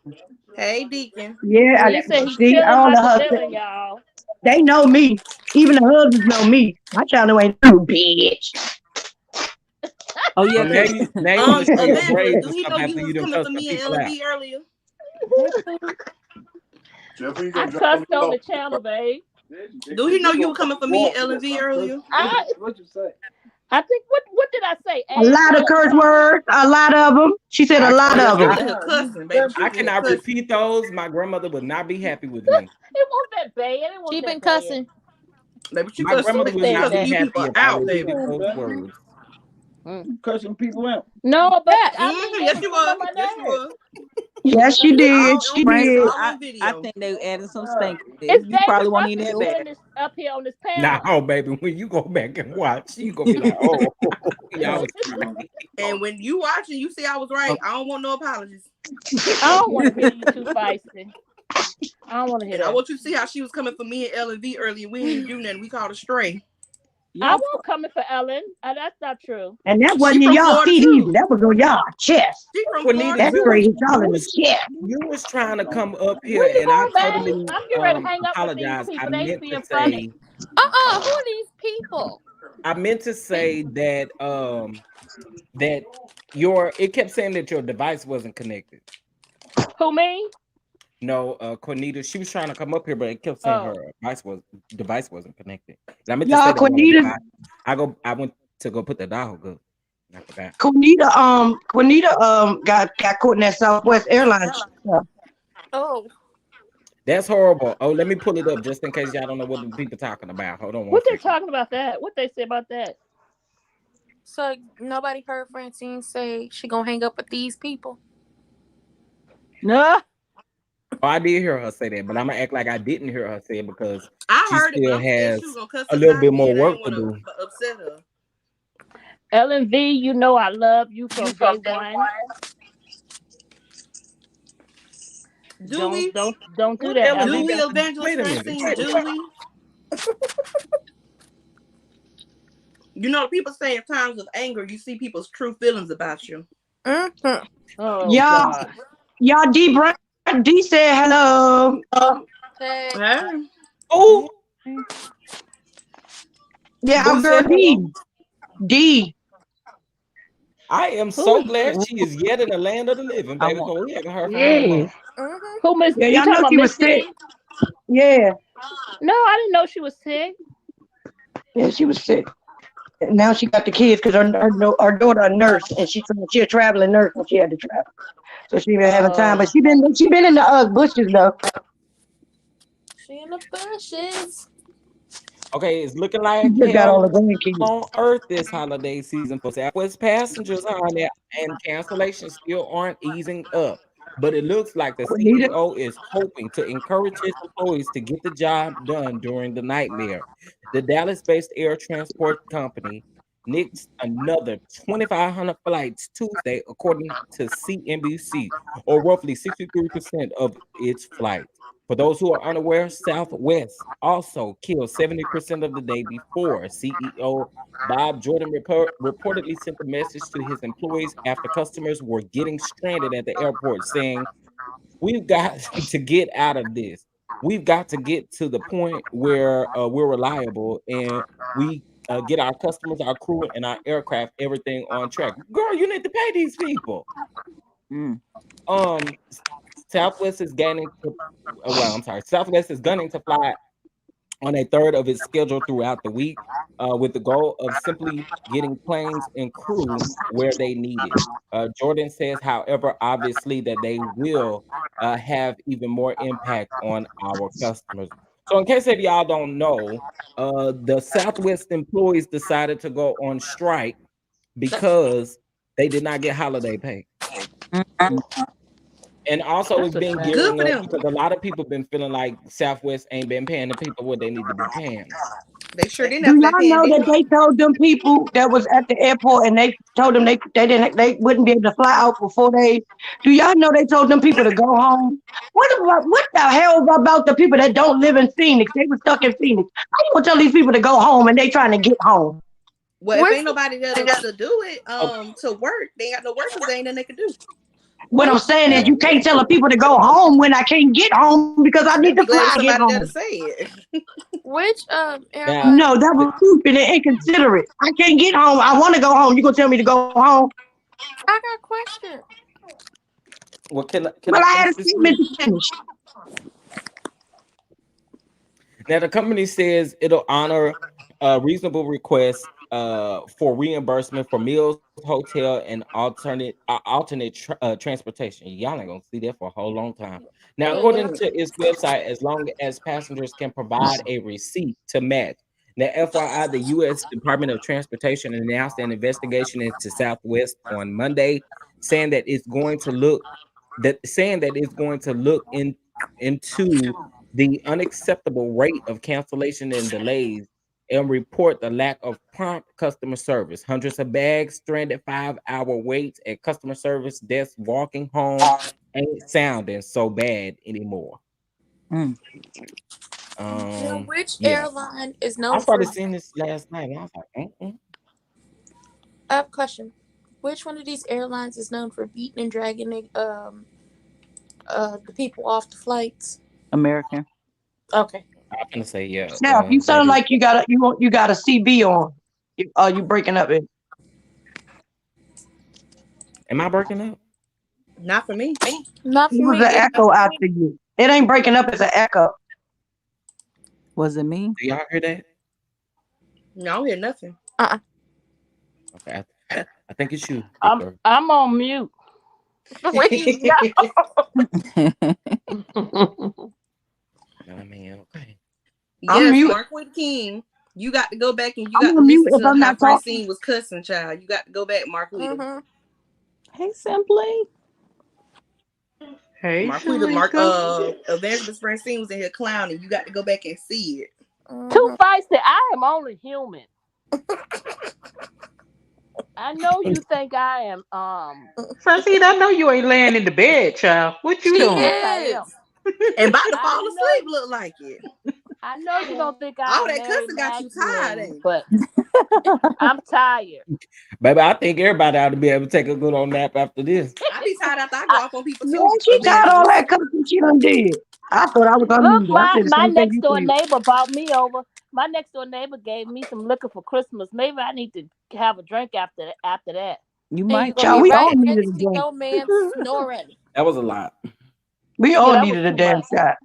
Hey, Deacon. Yeah, He said he's see, feeling all my the husbands, y'all. they know me. Even the husbands know me. My channel ain't no bitch. Oh So yeah, now cause you want to show your Evangelist, braids do and he stuff know you after you was done coming cussed for some me and people out. LMV earlier? I cussed on the channel, babe. Do he know you were coming for me and LMV earlier? I think what did I say? A lot of curse words, a lot of them. She said a lot Oh, of she them. was in here cussing, baby. She I was in here cannot cussing. repeat those. My grandmother would not be happy with me. It wasn't that bad. It wasn't She that been bad. cussing. Baby, she My cussed grandmother some, would she not cussed a be few happy people if I out, repeated baby. those words. Cussing people out. No, but Yeah. I mean, they Yes, was you getting on was. my Yes, you nerves. was. Yes, she did. All She on video. did. All on I video. think they added some stank. It's You probably dangerous won't us even that two bad. in this up here on this Nah, panel. oh baby, when you go back and watch, you gonna be like, oh, y'all was And when you watch and you see I was right, I don't want no apologies. I don't want to hear you too feisty. I don't want to hear And I that. want you to see how she was coming for me and LMV earlier. We didn't do nothing. We called her stray. I won't coming for Ellen. That's not true. And that She wasn't in from y'all Florida feet either. too. That was on y'all chest. She from Juanita, Florida That too. straight hit y'all in the chest. you was trying to come up Where here, you and I going, babe? totally I'm getting ready to hang up with these apologize. people. They being funny. Who are these people? I meant to say that that it kept saying that your device wasn't connected. Who, me? No, Cornita, she was trying to come up here, but it kept saying Oh. her device wasn't connected. And I meant to Y'all, say that Quinita, I went to go put the dial up. I forgot. Quinita got caught in that Southwest Airlines stuff. Oh. That's horrible. Oh, let me pull it up just in case y'all don't know what the people talking about. Hold on one What they second. talking about that? What they say about that? So nobody heard Francine say she gonna hang up with these people? No. Oh, I did hear her say that, but I'm gonna act like I didn't hear her say it because I she heard it, but still I'm scared has she was gonna cuss a us little out bit more again. I work ain't to want do. to upset her. Ellen V, you know I love you from day one. Do we? Don't do What that, Ellen Ellen. Do V we, got to Evangelist wait a minute? Francine? Do we? You know, people say in times of anger, you see people's true feelings about you. Mm-hmm. Oh God. Y'all, D said hello. Hey. Oh, Yeah, who our girl said hello? D. D. I am so glad she is yet in the land of the living, I baby, want. because we haven't heard from her in a Yeah. month. Who Miss? Yeah, You y'all talking know about she was Miss sick. D? Yeah. No, I didn't know she was sick. Yeah, she was sick. And now she got the kids because her daughter a nurse and she a traveling nurse and she had to travel. So she been having time. But she been in the bushes though. She in the bushes. Okay, it's looking She like just got all hell the grandkids. on Earth this holiday season for Southwest passengers, honey, and cancellations still aren't easing up. But it looks like the Juanita. CEO is hoping to encourage his employees to get the job done during the nightmare. The Dallas-based air transport company nixed another 2,500 flights Tuesday, according to CNBC, or roughly 63% of its flights. For those who are unaware, Southwest also killed 70% of the day before. CEO Bob Jordan reportedly sent a message to his employees after customers were getting stranded at the airport, saying, "We've got to get out of this. We've got to get to the point where we're reliable and we get our customers, our crew, and our aircraft everything on track." Girl, you need to pay these people. Mm. Um, Southwest is gaining to, well, I'm sorry, Southwest is gunning to fly on a third of its schedule throughout the week, with the goal of simply getting planes and crew where they need it. Jordan says, however, obviously that they will have even more impact on our customers. So, in case if y'all don't know, the Southwest employees decided to go on strike because they did not get holiday pay. Mm. And also, it's That's a been shame. Good gearing for up them. because a lot of people been feeling like Southwest ain't been paying the people what they need to be paying them. They sure didn't Do after that y'all know that pandemic. they told them people that was at the airport and they told them they wouldn't be able to fly out for 4 days? Do y'all know they told them people to go home? What the hell about the people that don't live in Phoenix? They were stuck in Phoenix. How you gonna tell these people to go home and they trying to get home? Well, if Which ain't nobody there to do it, Oh, to work, they ain't got no workers. They ain't nothing they can do. What I'm which saying is yeah. you can't tell the people to go home when I can't get home because I You need better to be glad fly there's to get somebody there to home. say it. which Now, airline? No, that th- was stupid and inconsiderate. I can't get home. I want to go home. You gonna tell me to go home? I got a question. well, can Well, I I had a finish this real statement to finish. Now, the company says it'll honor reasonable requests for reimbursement for meals, hotel, and alternate transportation. Y'all ain't gonna see that for a whole long time. Now, according Mm-hmm. to its website, as long as passengers can provide a receipt to match. Now, FYI, the U.S. Department of Transportation announced an investigation into Southwest on Monday, saying that it's going to look into the unacceptable rate of cancellation and delays and report the lack of prompt customer service. Hundreds of bags, stranded 5-hour waits at customer service desks, walking home ain't sounding so bad anymore. Mm. Now, Um, which yeah. airline is I known for? started seeing this last night and I was like, mm-mm. I have a question. Which one of these airlines is known for beating and dragging the people off the flights? American. Okay. I'm gonna say yeah, Snap, you that sound is. like you got a CB on. You breaking up it? Am I breaking up? Not for me. Not It for was me. an echo after you. It ain't breaking up. It's an echo. Was it me? Do y'all hear that? No, I don't hear nothing. Uh-uh. Okay, I think it's you, I'm Victor. I'm on mute. We Mm. I mean, okay. I'm Yes, mute. Mark with King. You got to go back and you I'm got to on mute listen if to I'm how not talking. Francine was cussing, child. You got to go back, Mark Marquita. Mm-hmm. Hey, Simply. Hey, Marquita, Mark, Sharika. Evangelist Francine was in here clowning. You got to go back and see it. Too Mm-hmm. feisty. I am only human. I know you think I am Francine, I know you ain't laying in the bed, child. What you She doing? yes I am. is. And about to I fall know asleep, look like it. I know you don't think I All am that Mary cussing got you tired, Magdalene, ain't it? but I'm tired. Baby, I think everybody ought to be able to take a good old nap after this. I be tired after I go I, off on people Yeah, too, she tired of all Evangelist. that cussing she done did. I thought I was look, unmuted. I my said the my same thing next you door said. neighbor brought me over My next door neighbor gave me some liquor for Christmas. Maybe I need to have a drink after that. You And might. you're gonna Child, be we right all needed next a to drink. your man snoring. That was a lot. We Yeah, all that was needed a too damn much. shot.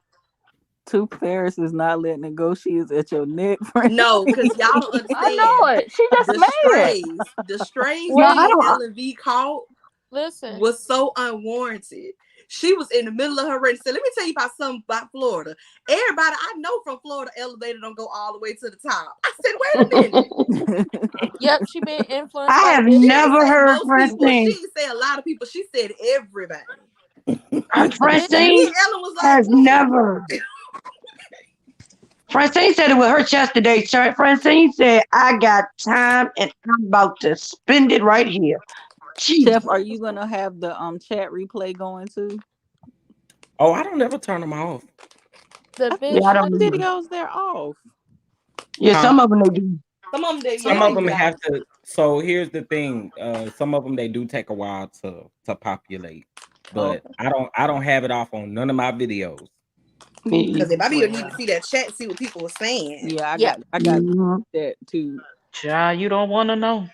Tooth Ferris is not letting it go. She is at your neck, friend. No, because y'all don't I know understand. it. She just mad. The strays No, that I me Wait, and don't. Ellen V caught listen. was so unwarranted. She was in the middle of her race. So let me tell you about something about Florida. Everybody I know from Florida elevator don't go all the way to the top. I said, wait a minute. Yep, she been influenced I by the have She didn't bishop. never say heard most people. She Francine. didn't say a lot of people. She said everybody. The And bishop. me Francine and Ellen was like, has what? never. Francine said it with her chest today. Francine said, I got time and I'm about to spend it right here. Jesus. Chef, are you gonna have the chat replay going too? Oh, I don't ever turn them off. The I Yeah, think I bishop. don't some either. videos they're off. Yeah, Huh? some of them they do. Some of them did, yeah, Some they of Some them be off. have to. So here's the thing. Some of them they do take a while to populate, Oh, but I don't have it off on none of my videos. Me Because if either. I be need to well, see that chat, see what people were saying. yeah, Yeah. I got Mhm. that too. Child, you don't want to know.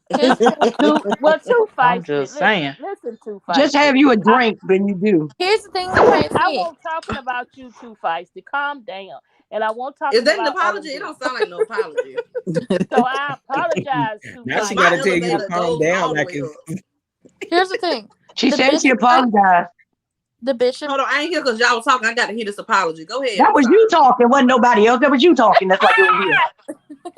Here's the thing. Too I'm feisty. just saying. Listen, too Just feisty. have you a drink, then you do. Here's the thing with I Francine. won't talking about you, too feisty. Calm down. And I won't Is talking that an about apology? It L&B. don't sound like no apology. So I apologize, too Now Because she feisty. got my to tell you to elevator calm goes down, all the like way it's. up. Here's the thing. She The said she bishop. apologized. The bishop. Hold on, I ain't here because y'all was talking. I got to hear this apology. Go ahead. That I'm was you sorry. talking, wasn't nobody else. That was you talking. That's why you were here.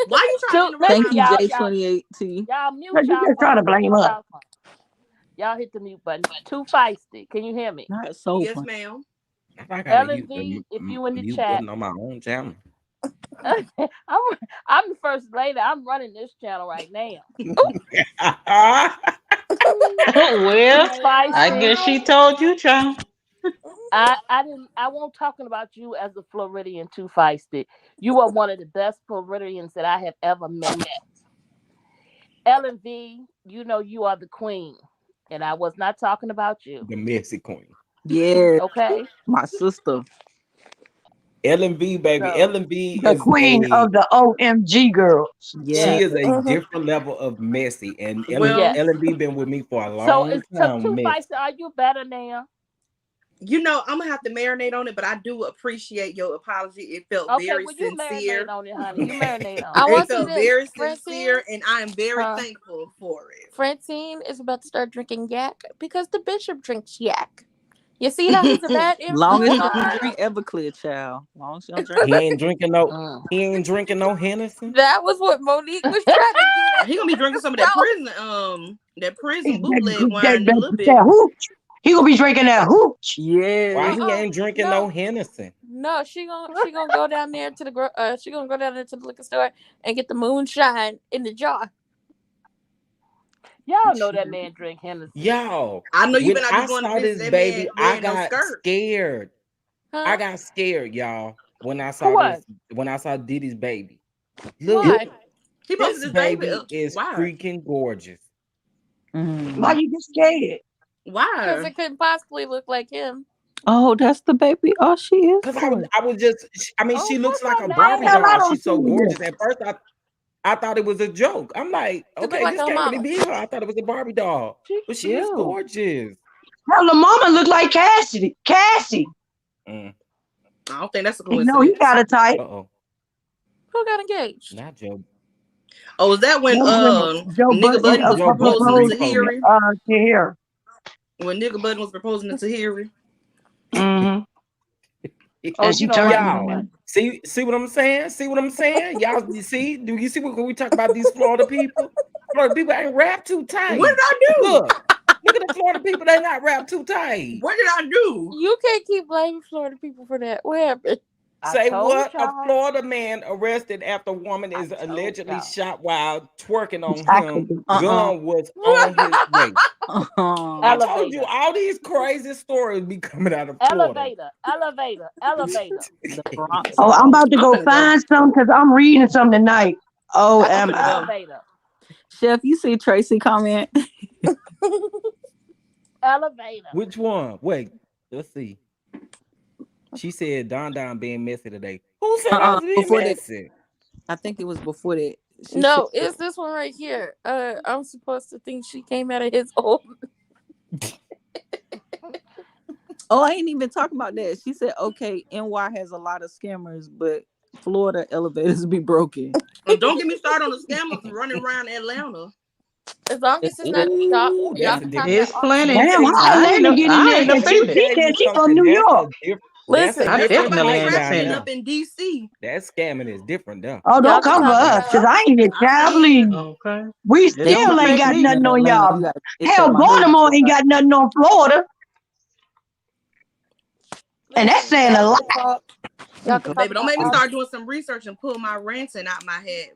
Why you trying to interrupt Thank my you, Listen, apology? J28T. y'all mute You y'all just trying to phone. blame Mute us. y'all phone. Y'all hit the mute button. Too feisty. Can you hear me? Not so Yes, fun. ma'am. I gotta use the L&B, if you in the mute chat. button on my own channel. I'm the first lady. I'm running this channel right now. Well, Too I guess feisty. she told you, child. I won't talking about you as a Floridian too feisty. You are one of the best Floridians that I have ever met. L&V, you know you are the queen. And I was not talking about you. The messy queen. Yeah, Okay? my sister. L&V, baby. So L&V The is queen a of the OMG girls. Yeah. she is a Mhm. different level of messy, and Ellen Well, yes. Ellen been with me for a So long it's so time. too Messy. feisty. Are you better now? you know, I'm going to have to marinate on it, but I do appreciate your apology. It felt Okay, very well you marinate sincere. on it, honey. You marinate I on it. It want to say felt this. very Francine. sincere, and I am very Huh? thankful for Francine is about to start drinking yak because the bishop drinks yak. You see how he's a bad Long as influence she on don't her? drink Everclear, child. Long as she don't drink. He ain't drinking no. Mm. He ain't drinking no Hennessy. That was what Monique was trying to get at. He going to be drinking some of that prison bootleg wine in a little bit. That hooch. He gonna be drinking that hooch. Why Yes. he ain't drinking no No, Hennessy? no, she gonna go down there to the she gonna go down there to the liquor store and get the moonshine in the jar. Y'all know that man drink Hennessy. Y'all, I know you when better not be I going to saw visit this that man baby, I wearing no got skirt. scared. I Huh? got scared, y'all. When I For saw what? this, when I saw Diddy's baby. Look, Why? He posted this his baby. baby is Why? freaking gorgeous. Why Mm. you get scared? Because Why? it couldn't possibly look like him. Oh, that's the baby. Oh, she is Cause gorgeous. I was just, I mean, Oh, she looks what's like her a Why Barbie the hell name? I doll. don't She's see so this? gorgeous. At first, I thought it was a joke. I'm like, It looked okay, like this her can't really mama. be her. I thought it was a Barbie doll, She but she is cute. gorgeous. Hell, the mama look like Cassidy. Cassie. Mm. I don't think that's a You know he coincidence. got a type. Uh-oh, Who got engaged? not Joe. Oh, was that when That was when Joe Nigga Budden Budden was Joe Budden proposing to proposed repoed. Tahiri? to here. When Nigga Budden was proposing to Tahiri? Mm-hmm. Oh, And you she don't turned like him Nigga Y'all, down. Buddy. see what I'm saying? See what I'm saying? Y'all, you see? Do you see when we talk about these Florida people? Florida people ain't wrapped too What tight. did I do? Look at the Florida people. They not wrapped too tight. What did I do? You can't keep blaming Florida people for that. What happened? I Say told what? A y'all. Florida man arrested after woman I is told allegedly y'all. shot while twerking on Exactly. him. Gun was on his way. I told you Elevator. all these crazy stories be coming out of Florida. Elevator. Elevator. Elevator. The Bronx Oh, I'm Boss. about to I'm go finna go. find some because I'm reading some tonight. Oh, I'm am finna I? go. Elevator. Chef, you see Tracy comment? Elevator. Which one? Wait, let's see. She said Don Don being messy today. Who said I was being Before that, messy? I think it was before that. She said, No, it's this one right here. I'm supposed to think she came out of his old. "Oh, I ain't even talking about that." She said, "Okay, NY has a lot of scammers, but Florida elevators be broken." Don't get me started on the scammers running around Atlanta. As long as it's not y'all, Ooh, y'all that's a can talk different. that It's off Let plenty. me camera. tell Damn, you how I something. ain't Atlanta no, get in I there? ain't And Let me offended. she tell said you she from something. New That's York. a different. That's a Listen, I It's different a lot definitely of ain't plane down trafficking offended. there. up in DC. That scamming is different there. Oh, y'all don't can come for talk Yeah. us, cause about I ain't in I child, said, please. Okay. We It They don't still do ain't affect got traffic me. nothing in on Atlanta. y'all. You got it take Hell, my husband Baltimore to ain't drive. got nothing on Florida, and that's listen, saying a y'all lot. can talk. Let Y'all me can go. talk baby, don't about make me all. start doing some research and pull my ranting out my head.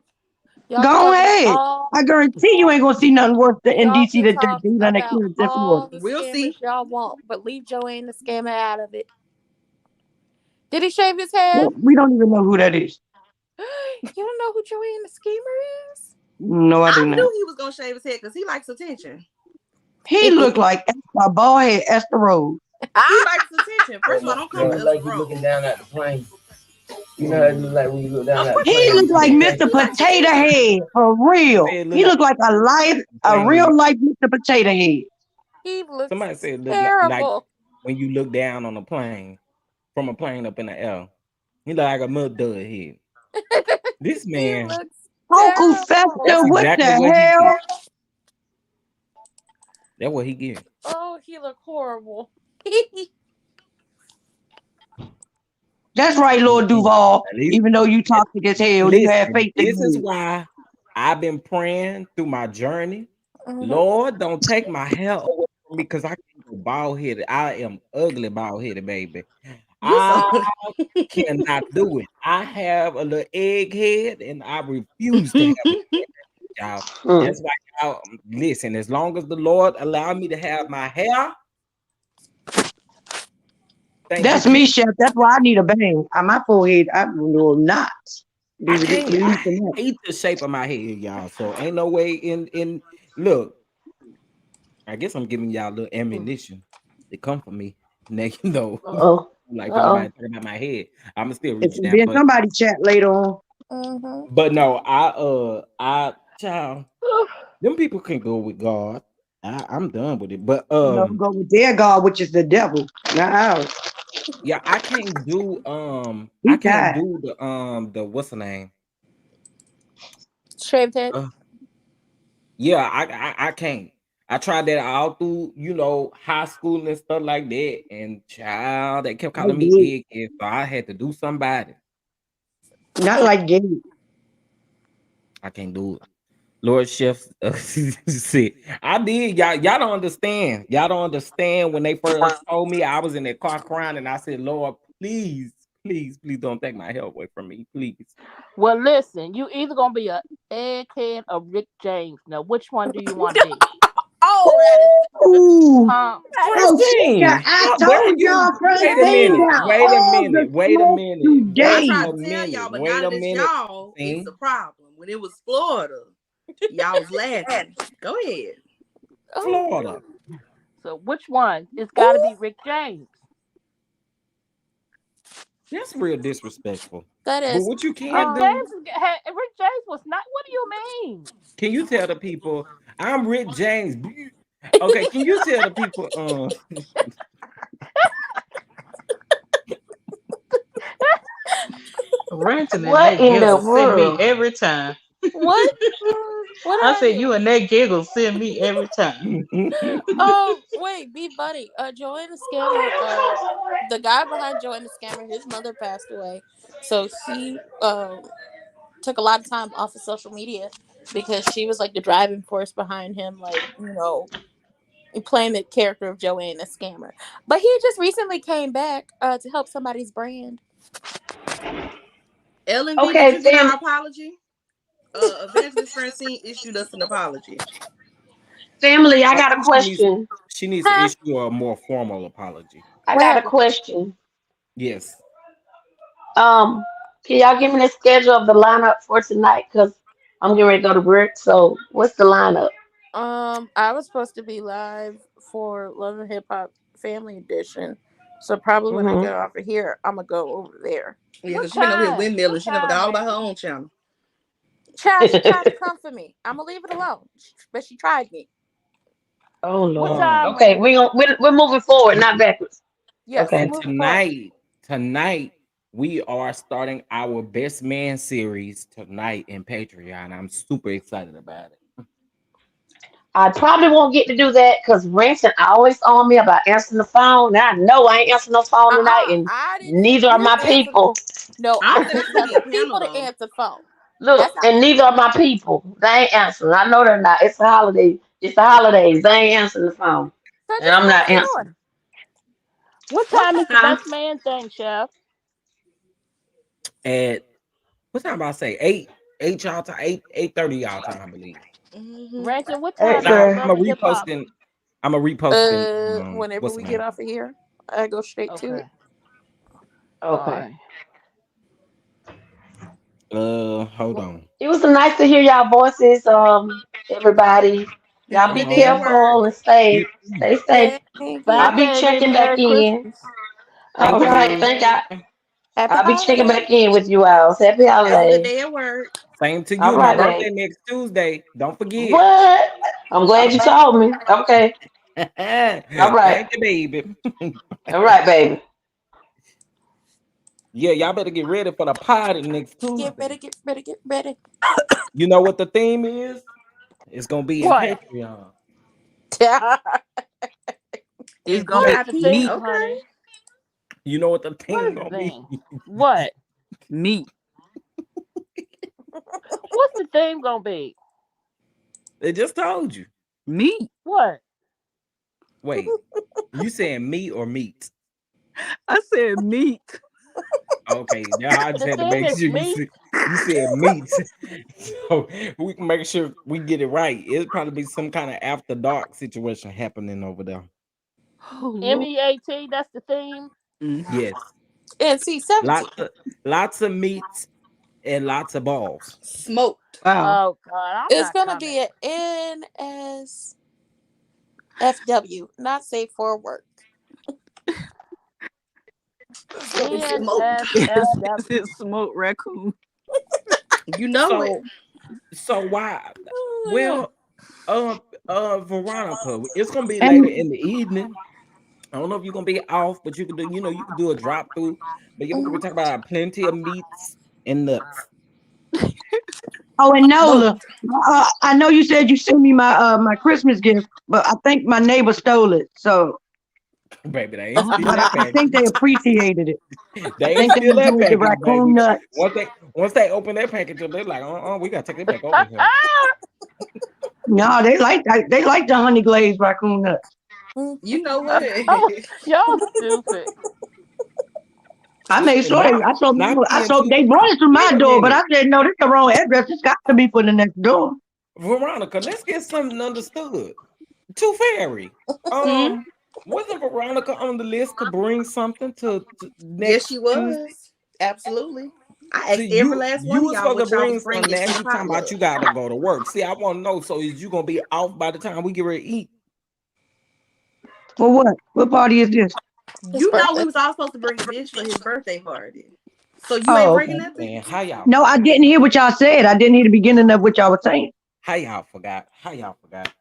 Y'all can Go talk about ahead. all. I guarantee you ain't gonna see nothing worse than in Y'all DC can than talk the United about Kingdom in Florida. all the We'll scammers see. y'all want, but leave Joanne the scammer out of it. Did he shave his head? Well, we don't even know who that is. You don't know who Joanne the scammer is? No, I I do not. knew he was gonna shave his head because he likes attention. He looked like a bald head Esther Rose. He likes attention. First of all, don't call her Esther Like you Rose. looking down at the plane. You know how it look like when you look down Of at the course he He plane. likes looked like You Mr. attention. think He likes Potato attention. Head for Somebody real. said it look He like looked like a plane when you. real life Mr. Potato Head. He Somebody looks said it look like terrible. when you look down on a plane from a plane up in the air. He look like a mud dud head. This He man, looks Uncle terrible. Fester, that's what exactly the what he get. hell? That's what he get. Oh, he look horrible. That's right, Lord Mm-mm. Duval. At least, Even though you at, toxic as hell, you have listen, faith in this is me. why I've been praying through my journey. Mhm. Lord, don't take my hair away from me because I can't go bald headed. I am ugly bald headed, baby. You so I cannot do it. I have a little egg head and I refuse to have it, y'all. Mm. That's why y'all listen. As long as the Lord allow me to have my hair, thank you, That's me, Jesus. Chef. That's why I need a bang. On my forehead, I will not I be can't. I releasing that. hate the shape of my head, y'all. So ain't no way in look. I guess I'm giving y'all a little ammunition to come for me. Next, Uh-oh. like for Uh-oh. anybody talking about my head, I'ma still It's reach gonna down. be in somebody chat later on. Mhm. But no, I child, them people can go with God. I'm done with it. But No, go with their God, which is the devil, not ours. yeah, I He can't died. do the what's the name? Shaved head. Uh, yeah, I can't. I tried that all through, high school and stuff like that. And child, they kept I calling me did. egghead, so I had to do somebody. Not like Gabe. I can't do it. Lord Chef said, I did. Y'all don't understand. Y'all don't understand when they first told me I was in that car crying and I said, Lord, please, please, please don't take my help away from me. Please. Well, listen, you either gonna be a egghead or Rick James. Now, which one do you want to be? Oh, that is Ooh. Huh? Oh, she got, Francine, I how dare told you? y'all Wait a Francine minute. got damn. Wait a all the minute. Wait a smoke minute. I Wait today. tried a to tell minute. y'all, but now Wait a that it's minute. y'all, it's See? a problem. When it was Florida, y'all was laughing. Go ahead. Oh, Florida. So, which one? It's got to ooh, be Rick James. That's real disrespectful. that But is. what you can Rick do, James, Rick James was not. What do you mean? can you tell the people, I'm Rick James. Okay, can you tell the people, Ranting and What that in the giggle send me world? every time. What? What I said happened? you and that giggle send me every time. Wait, be buddy. Joanna Scammer. The guy behind Joanna Scammer, his mother passed away, so he took a lot of time off of social media because she was like the driving force behind him, like playing the character of Joanna Scammer. But he just recently came back to help somebody's brand. LMV, did Okay, you get fam. our apology? Evangelist Francine issued us an apology. Family, I I got a think question. she needs to Huh? issue a more formal apology. I What got a happened? question. Yes. Um, can y'all give me the schedule of the lineup for tonight? Cause I'm getting ready to go to work. So what's the lineup? I was supposed to be live for Love and Hip Hop Family Edition, so probably when I Hmm. get off of here, I'm gonna go over there. Yeah, What because she been over here time? What windmilling. She never got time, all about her baby? own channel. Child, she tried to come for me. I'm gonna leave it alone. But she tried me. Oh What Lord. Um, time? Okay, we're moving forward, not backwards. Yes, we're Okay. and moving forward. tonight we are starting our Best Man series tonight in Patreon. I'm super excited about it. I probably won't get to do that because Ransom always on me about answering the phone. Now I know I ain't answering no phone tonight, and I didn't tell neither are you my to answer. people. No, I I don't think didn't it's gonna tell be a the panel people to though. answer phone. Look, That's not and neither are my people. They ain't answering. I know they're not. It's the holiday. It's the holidays. They ain't answering the phone, so and just I'm close not the answering. door. What What time time? is the Huh? best man thing, Chef? At what time about say 8 y'all time, 8:30 y'all time, I believe. Hmm. Ransom, what Hey, time is the Now sir. I'm a love and hip hop? reposting. I'm a reposting. Whenever What's the we get name? off of here, I go straight to Okay. it. All Okay. right. Hold Well, on. it was nice to hear y'all voices. Everybody, y'all be Every day at Uh-huh. work. careful and You stay safe. Thank you. I'll be Bye, baby. checking back Merry in. Christmas. All thank you, right. baby. Thank you. Okay. Happy I'll be checking back holidays. in with you all. Happy Have a good holiday. day at work. Same to All you. My right, babe. birthday next Tuesday. Don't forget. What? I'm glad you told me. Okay. All right. Thank you, baby. All right, baby. Yeah, y'all better get ready for the party next Get Tuesday. ready, get ready, get ready. You know what the theme is? It's gonna be in What? Patreon. It's And gonna be What is the VIP. meat, theme, Okay. honey? You know what the What theme is the gonna be? theme? What? meat, What's the theme gonna be? They just told you. meat. What? Wait, you saying meat or meat? I said meat. Okay, now I just The had to theme make is sure meat. you said meat, so we can make sure we get it right. It'll probably be some kind of after dark situation happening over there. Oh Lord. MEAT. That's the theme. Mhm. Yes, NC-17. lots of meats and lots of balls. Smoked. Wow. Oh God, I'm It's not gonna coming. be an NSFW, not safe for work. It's gonna be smoked. NSFW. It's smoked raccoon. You know it. So why? Oh Well, Veronica, it's gonna be later And in the evening. I don't know if you're gonna be off, but you can do, you can do a drop through. But yeah, we're gonna be my talking about plenty of meats and nuts. oh, and Smoked. Nola, I know you said you sent me my Christmas gift, but I think my neighbor stole it. So, Baby, they ain't Oh steal but that I think package. they appreciated it. I They ain't think they steal that enjoyed the package, raccoon baby. nuts. Once they open that package up, they're like, we gotta take it back over here. No, they like the honey glazed raccoon nuts. You know what? Oh, y'all stupid. I made Listen, sure not I being told too. they brought it to Wait my a door, but minute, I said no, this the wrong address. It's got to be for the next door. Veronica. Let's get something understood. Too fairy. Hmm? Wasn't Veronica on the list to bring something to Yes, next she Tuesday? was. Absolutely. I See, asked every last you one of was y'all supposed to what y'all was bring some. bringing Now to the you talking about potluck. you gotta go to work. See, I want to know. So is you gonna be off by the time we get ready to eat? For what? What party is this? his You know we birthday. was all supposed to bring a dish for his birthday party. So you ain't Oh, bringing okay. nothing? Man, how y'all No, I forgot? didn't hear what y'all said. I didn't hear the beginning of what y'all were saying. How y'all forgot? How y'all forgot?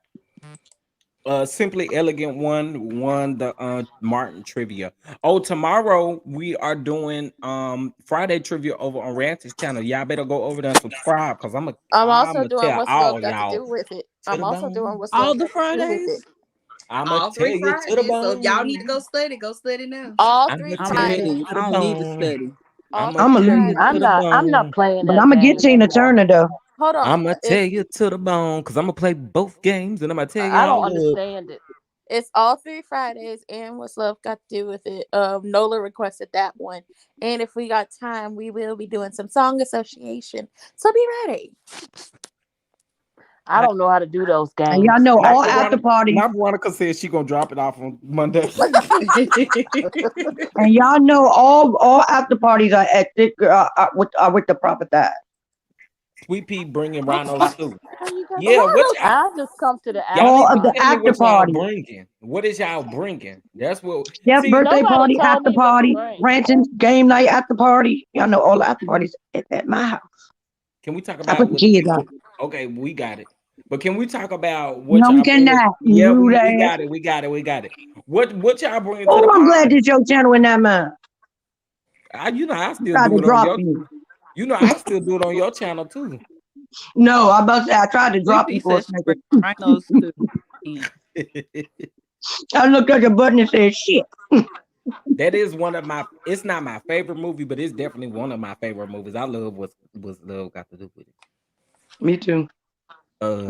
Simply elegant won the Martin trivia. Oh, tomorrow we are doing Friday trivia over on Ranch's channel. Y'all better go over there and subscribe because I'm also I'ma doing tell what's love all got to y'all do with it. to I'm the also doing bone. what's all love the got to do with it. Fridays. I'ma All tell three you to the Fridays. So if y'all need to bone. go study now. All I'ma three I'm tell you Fridays. ready. to I the don't need to bone. study. All I'ma three I'm gonna tell leave you it, to I'm the Fridays. not. I'm not bone. playing but that I'm gonna get game you no in the more. turner though. Hold on. I'ma tell you to the bone because I'm gonna play both games and I'm gonna tell I don't y'all up. understand it. It's all three Fridays, and what's love got to do with it. Nola requested that one, and if we got time, we will be doing some song association. So be ready. I don't know how to do those And y'all games. know Not all after Veronica. parties, Not Veronica said she gonna drop it off on Monday. and y'all know all after parties are at with the proper time. Sweet Pea bringing Rhino Okay. stew. How you got Yeah, what Ronald? y'all, I'll just come to the y'all after All need to of the party. tell me after what y'all parties. bringing. What is y'all bringing? That's what. Yep, See, birthday Nobody party, told after me what to party, bring. ranching, game night, after party. Y'all know all the after parties at my house. Can we talk I about put the what? kids out. Okay, we got it. But can we talk about what No, we y'all bringing? cannot. Yeah, You we ass. got it. We got it. We got it. What y'all bringing to Oh, the I'm glad party? this your channel and not mine. You know, I still Tried do to it on drop your. you. You know, I still do it on your channel too. No, I about to say I tried to drop you Sleepy for a said she bring second. rhinos too. Yeah. I looked at the button and said, "Shit." That is one of my. It's not my favorite movie, but it's definitely one of my favorite movies. I love what's love got to do with it. Me too.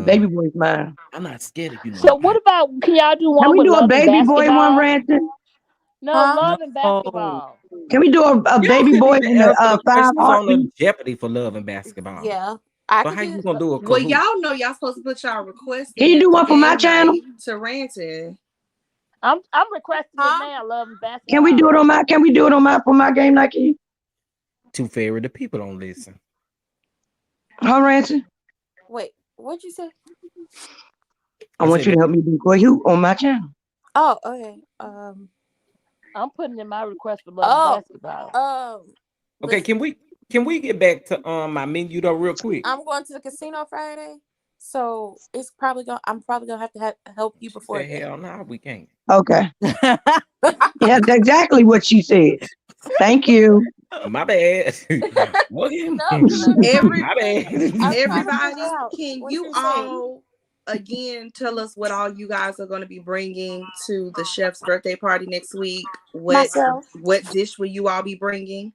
Baby Uh, boy's mine. I'm not scared of you, So nobody. what about? Can y'all do Can one we with do a love and baby boy one, basketball? Ransom? No, Huh? love and No. basketball. Can we do a Y'all baby couldn't boy even in the answer the 5 questions on the heartbeat? Jeopardy for love and basketball. Yeah, I So could how do you that. gonna do a Well, Kahoot? y'all know y'all supposed to put y'all request Can you in do for one for my game channel? night to Ranton. I'm requesting it Huh? now. Love and basketball. Can we do it on my? Can we do it on my for my game night? Can you? Too fair, the people don't listen. Huh, Ransom? Wait, what'd you say? I I want said, you to help me do Kahoot on my channel. Oh, okay. I'm putting in my request for love and Oh, basketball. okay, listen, can we get back to my menu though real quick? I'm going to the casino Friday, so it's probably gonna. I'm probably gonna have to help you She before said, then. hell no, we can't. Okay. Yeah, that's exactly what she said. Thank you. My bad. What? No, look, Every My bad. I'm trying to figure everybody, out can what you you're saying. all again tell us what all you guys are going to be bringing to the chef's birthday party next week? Myself. What dish will you all be bringing?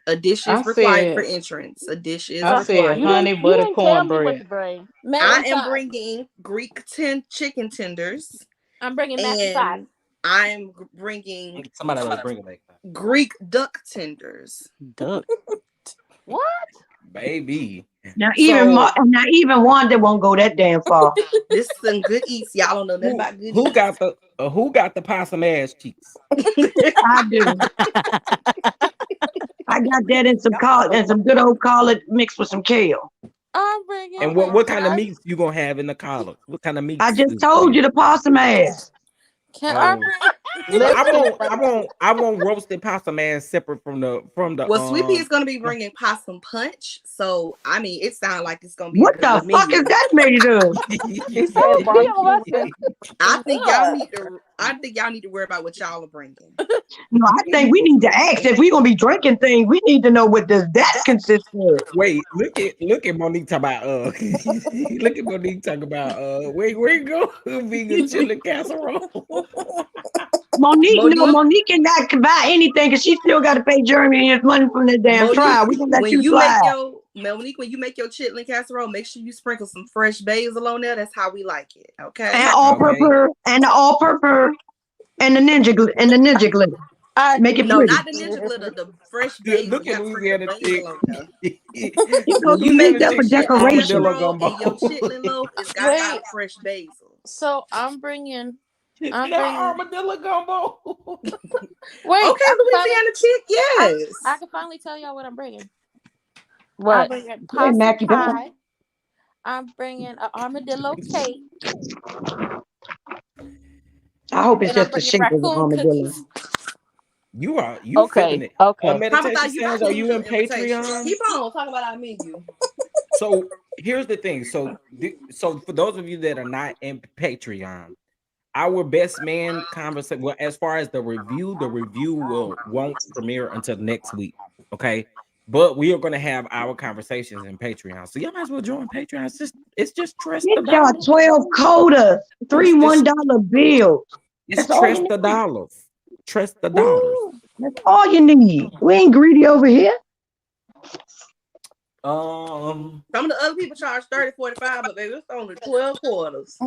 A dish I is required for said entrance. A dish is I said You required. honey didn't. You butter didn't tell me what cornbread. to bring. I Mac and am pie. bringing Greek chicken tenders, I'm bringing mac and pie. and I'm bringing Somebody already bring it back. Greek duck tenders. Duck. What? Baby. Now So even Wanda won't go that damn far. This is some good eats. Y'all don't know nothing about good who eats. got the possum ass cheeks? I do. I got that in some collard and some good old collard mixed with some kale. I'm bringing And french what kind of fries. meats you gonna have in the collar? What kind of I meats just is told there? you the possum ass. Can I Oh, bring? but Listen, I want roasted possum ass separate from the Well, Sweepy is going to be bringing possum punch. So, I mean, it sounds like it's going to be a What good the little fuck is menu. that made it of? he said Who be on barbecue. I think y'all Ugh. need to. I think y'all need to worry about what y'all are bringing. No, I think we need to ask if we're gonna be drinking things. We need to know what does that consist of. Wait, look at Monique talking about look at Monique talking about where you go vegan chili casserole. Monique cannot buy anything because she still got to pay Jeremy his money from that damn trial. We gonna let when you you slide. when you make your chitlin casserole, make sure you sprinkle some fresh basil on there. That's how we like it. Okay. And all purpose and the ninja glitter. Make it No, pretty. not the ninja glitter. The fresh basil. Look You at got to sprinkle Louisiana chick. basil on there. You know, When you make Louisiana, your that's for chitlin decoration. Armadillo casserole gumbo. and your chitlin loaf, it's got to have Wait. fresh basil. So I'm bringing. Armadillo gumbo. Wait. Okay, Louisiana chick. Yes. I can finally tell y'all what I'm bringing. I'm What? bringing Hey, possum Mackie, pie. I'm bringing an armadillo cake. I hope it's And I'm just the bringing shape of the raccoon armadillo. cookies. You Okay. feeling it. Okay. Meditation You about sounds. to Are lose you your in invitation. Patreon? Keep on talking about our menu. So here's the thing. So for those of you that are not in Patreon, our best man conversation. Well, as far as the review won't premiere until next week. Okay. But we are going to have our conversations in Patreon. So y'all might as well join Patreon. It's just trust the Get y'all dollar. 12 quotas, three It's just $1 bills. it's That's all you trust the need. dollars. Trust the dollars. Woo. That's all you need. We ain't greedy over here. Um, Some of the other people charge 30, 45, but baby, it's only 12 quarters.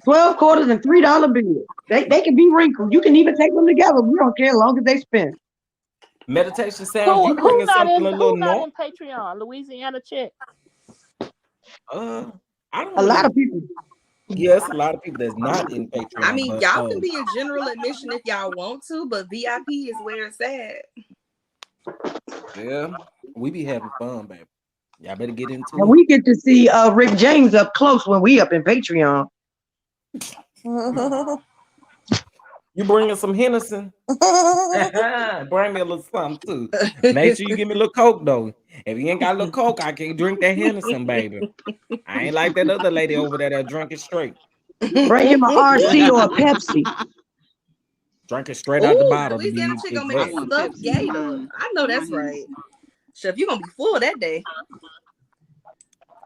12 quarters and $3 bills. They can be wrinkled. You can even take them together. We don't care as long as they spend. meditation sounds. You Who bringing not something in? a little Who not north. in Patreon? Louisiana chick. I don't A really. lot of people. Yes, a lot of people that's not in Patreon. I mean, but y'all can be in general admission if y'all want to, but VIP is where it's at. yeah, we be having fun, baby. Y'all better get into And it. we get to see Rick James up close when we up in Patreon. You bringing some Henderson? Bring me a little something too. Make sure you give me a little Coke though. If you ain't got a little Coke, I can't drink that Henderson, baby. I ain't like that other lady over there that drunk it straight. Bring him an RC or a Pepsi. Drink it straight out the Ooh, bottle. Louisiana chick gonna make I a want stuffed Pepsi gator. I know that's right. Chef, you gonna be full that day.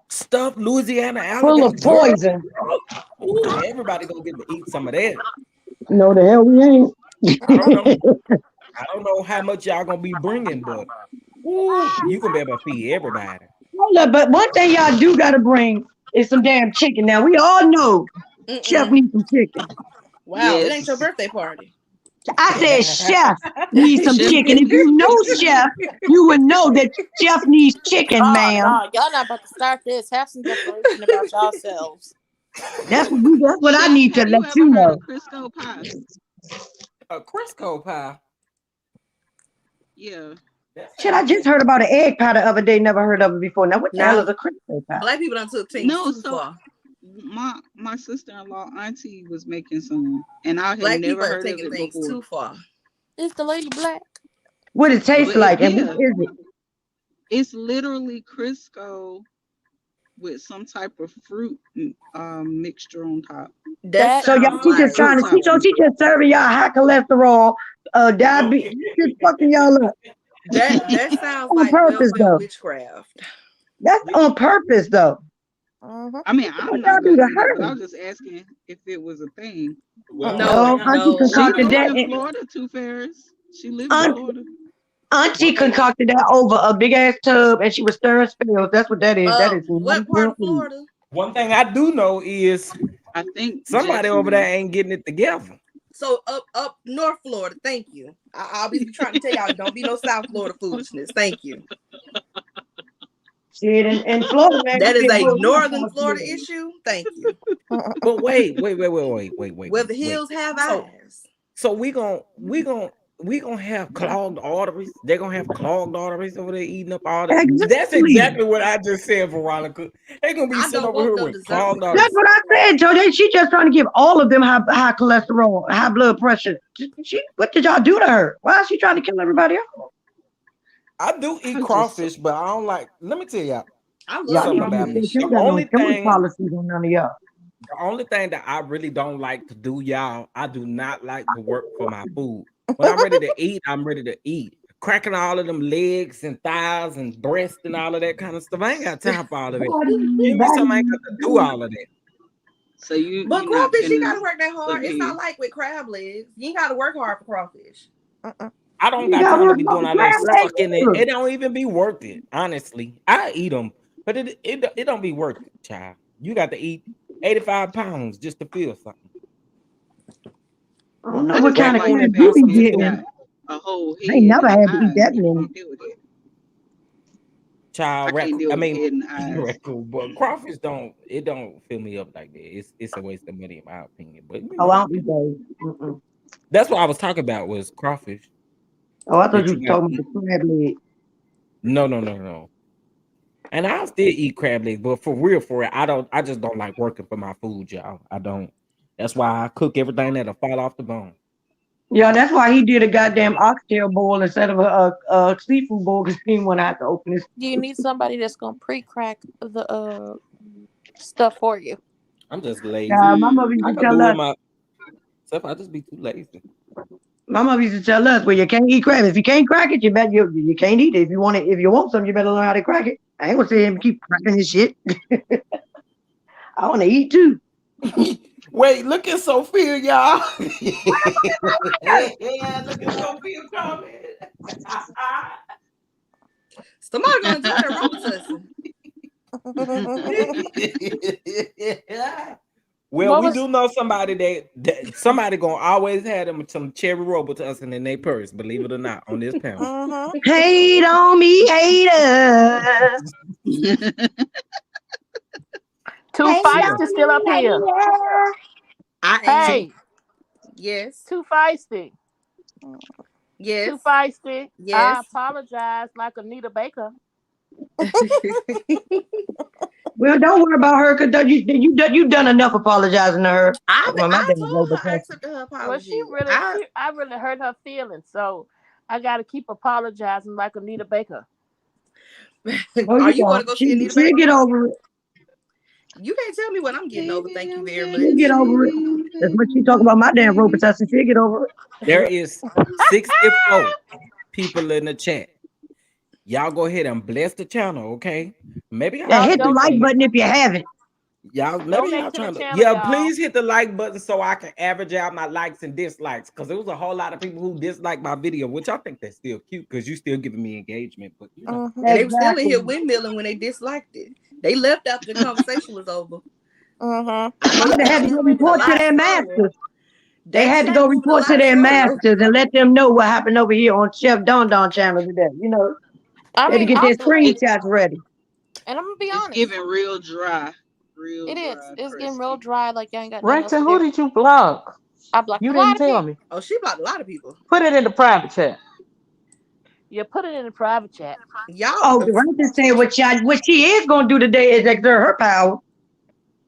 Stuffed Louisiana Full alligator. of poison. Ooh, everybody gonna get to eat some of that. No, the hell we ain't. I don't know. I don't know how much y'all gonna be bringing, but ooh, you gonna be able to feed everybody. Hold up, but one thing y'all do gotta bring is some damn chicken. Now we all know Chef needs some chicken. Wow, it Yes. ain't your birthday party. I said Chef needs some Chef chicken. If you know Chef, you would know that Chef needs chicken, Oh ma'am. no, y'all not about to start this. Have some declaration about yourselves. That's what I need to Have you let ever you heard know. of Crisco pie? A Crisco pie. Yeah. Shit, I just heard about an egg pie the other day. Never heard of it before. Now what the hell Now, is a Crisco pie? black people done took things No, too so far. my sister-in-law auntie was making some, and I had Black people never are heard of taking it things before. too far. Is the lady black? What it tastes But it, like and yeah, what is it? it's literally Crisco with some type of fruit mixture on top. That So y'all, sounds she just like trying to, Fruit so topping. she just serving y'all high cholesterol, diabetes, just fucking y'all up that sounds on like purpose welfare though. witchcraft. That's on purpose though. I mean, What I'm y'all not do gonna to eat it, but I her? was just asking if it was a thing. Well, No, one No, thing it, I Auntie no, She concocted grew that. in Florida, Two Ferris. She lives in Aunt, Florida. Auntie one thing I concocted that over a big ass tub, and she was stirring spills. That's what that is. That is not what part real of food. Florida? one thing I do know is I think somebody over there Jacksonville. ain't getting it together. So up North Florida. Thank you. I always be trying to tell y'all don't be no South Florida foolishness. Thank you. Shit, in Florida, man, That we is get a real Northern South Florida Florida. issue. Thank you. But wait. Where the hills have So eyes. so we gonna have clogged arteries. They're gonna have clogged arteries over there eating up all that. That's Exactly. exactly what I just said, Veronica. They're gonna be I sitting don't over want here no with dessert. clogged That's arteries. what I said. So she just trying to give all of them high cholesterol, high blood pressure. What did y'all do to her? Why is she trying to kill everybody else? I do eat I just crawfish, but I don't like. Let me tell y'all I Y'all love need something to be about me. crawfish. she ain't got no insurance policies on none of y'all. The only thing that I really don't like to do, y'all, I do not like to work for my food. When I'm ready to eat, I'm ready to eat. Cracking all of them legs and thighs and breasts and all of that kind of stuff. I ain't got time for all of it. Give me something I ain't got to do all of that. so But you're not crawfish, you finna gotta work that hard. look It's not here. like with crab legs. You ain't gotta work hard for crawfish. I don't You got got time to work be off doing the all that crab leg sucking it. either. It don't even be worth it, honestly. I eat them, but it don't be worth it, child. You got to eat 85 pounds just to feel something. I don't know I what just don't kind of like Raccoon the crab and you fact be that possums it too. got getting. a whole I ain't head never and had to eat eyes. that I many. can't deal with it. I Child, can't raccoon. deal I with the mean, head and the eyes. raccoon, but crawfish don't fill me up like that. It's a waste of money in my opinion. But you Oh, I know, don't eat those. Mm-mm. that's what I was talking about was crawfish Oh, I thought that you you was got to talking eat. about the crab leg. No. And I still eat crab legs, but for real, for it, I just don't like working for my food, y'all. I don't. That's why I cook everything that'll fall off the bone. Yeah, that's why he did a goddamn oxtail boil instead of a seafood boil because he didn't want to have to open his. Do you need somebody that's gonna pre-crack the stuff for you? I'm just lazy. My mother used I to could tell do it us. myself. I just be too lazy. My mother used to tell us, well, you can't eat crab. If you can't crack it, you can't eat it. If you want something, you better learn how to crack it. I ain't gonna say him keep cracking his shit. I want to eat too. Wait, look at Sophia, y'all. Yeah, look at Sophia comment. Somebody gonna enjoy that Robitussin. Well, What we was do know somebody that somebody gonna always have them some cherry Robitussin in their purse, believe it or not, on this panel. Hate on me, haters. Too Hate feisty on still me, up here. haters. I am. Hey, Yes. too feisty. Yes. Too feisty. Yes. I apologize like Anita Baker. Well, don't worry about her because you done enough apologizing to her. I Well, my I dad told wrote the her I test. accepted her Well, apology. I I really hurt her feelings, so I got to keep apologizing like Anita Baker. Oh, are you you going to won't. go see Anita She'll Baker? get over it. You can't tell me what I'm getting over. Baby, Thank you I'm very She'll get much. over it. getting That's what she talk about my damn rope baby. test, and she'll get over it. There is 64 people in the chat. Y'all go ahead and bless the channel, okay? Maybe y'all Yeah, Y'all trying to hit the do like donate. some. button if you haven't. Maybe Donate y'all to the trying to. channel, Yeah, y'all. please hit the like button so I can average out my likes and dislikes. Because there was a whole lot of people who disliked my video, which I think that's still cute because you still giving me engagement. But you know, And they were still in Exactly. here windmilling when they disliked it. They left after the conversation was over. Mm-hmm. I know They that had to chat go moving a report to lot their slower. masters. They That had to chat go moving a report to lot their slower. masters and let them know what happened over here on Chef Don Don channel today. I They had to mean, get their It, screenshots ready. and I'm gonna be it's honest. giving real dry. Real It is. dry, It's getting real crusty. dry. Like y'all ain't got nothing else Renton, to who do. did you block? I blocked You a lot didn't of tell people. me. Oh, she blocked a lot of people. Put it in the private chat. You put it in the private chat. Y'all, Oh, the right to say what she is gonna do today is exert her power.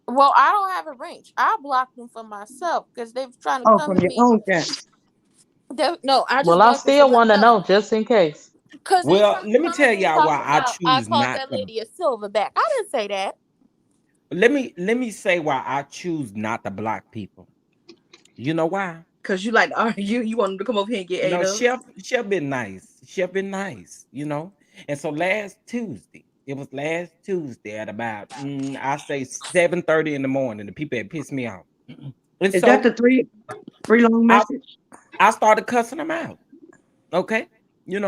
Well, I don't have a range. I blocked them for myself because they've trying to Oh, come from to your me. own channel. No, I just Well, I blocked them for still want to myself know just in case. because they well, trying to let me come at tell me y'all why talking I about I choose called not that to. lady a silverback. I didn't say that. Let me say why I choose not to block people. You know why? because you like you want them to come over here and get ate No, up. Chef been nice. Chef been nice, you know. And so last Tuesday, it was last Tuesday at about I say 7:30 in the morning. The people had pissed me off. And Is that so the three long I message? I started cussing them out. Okay.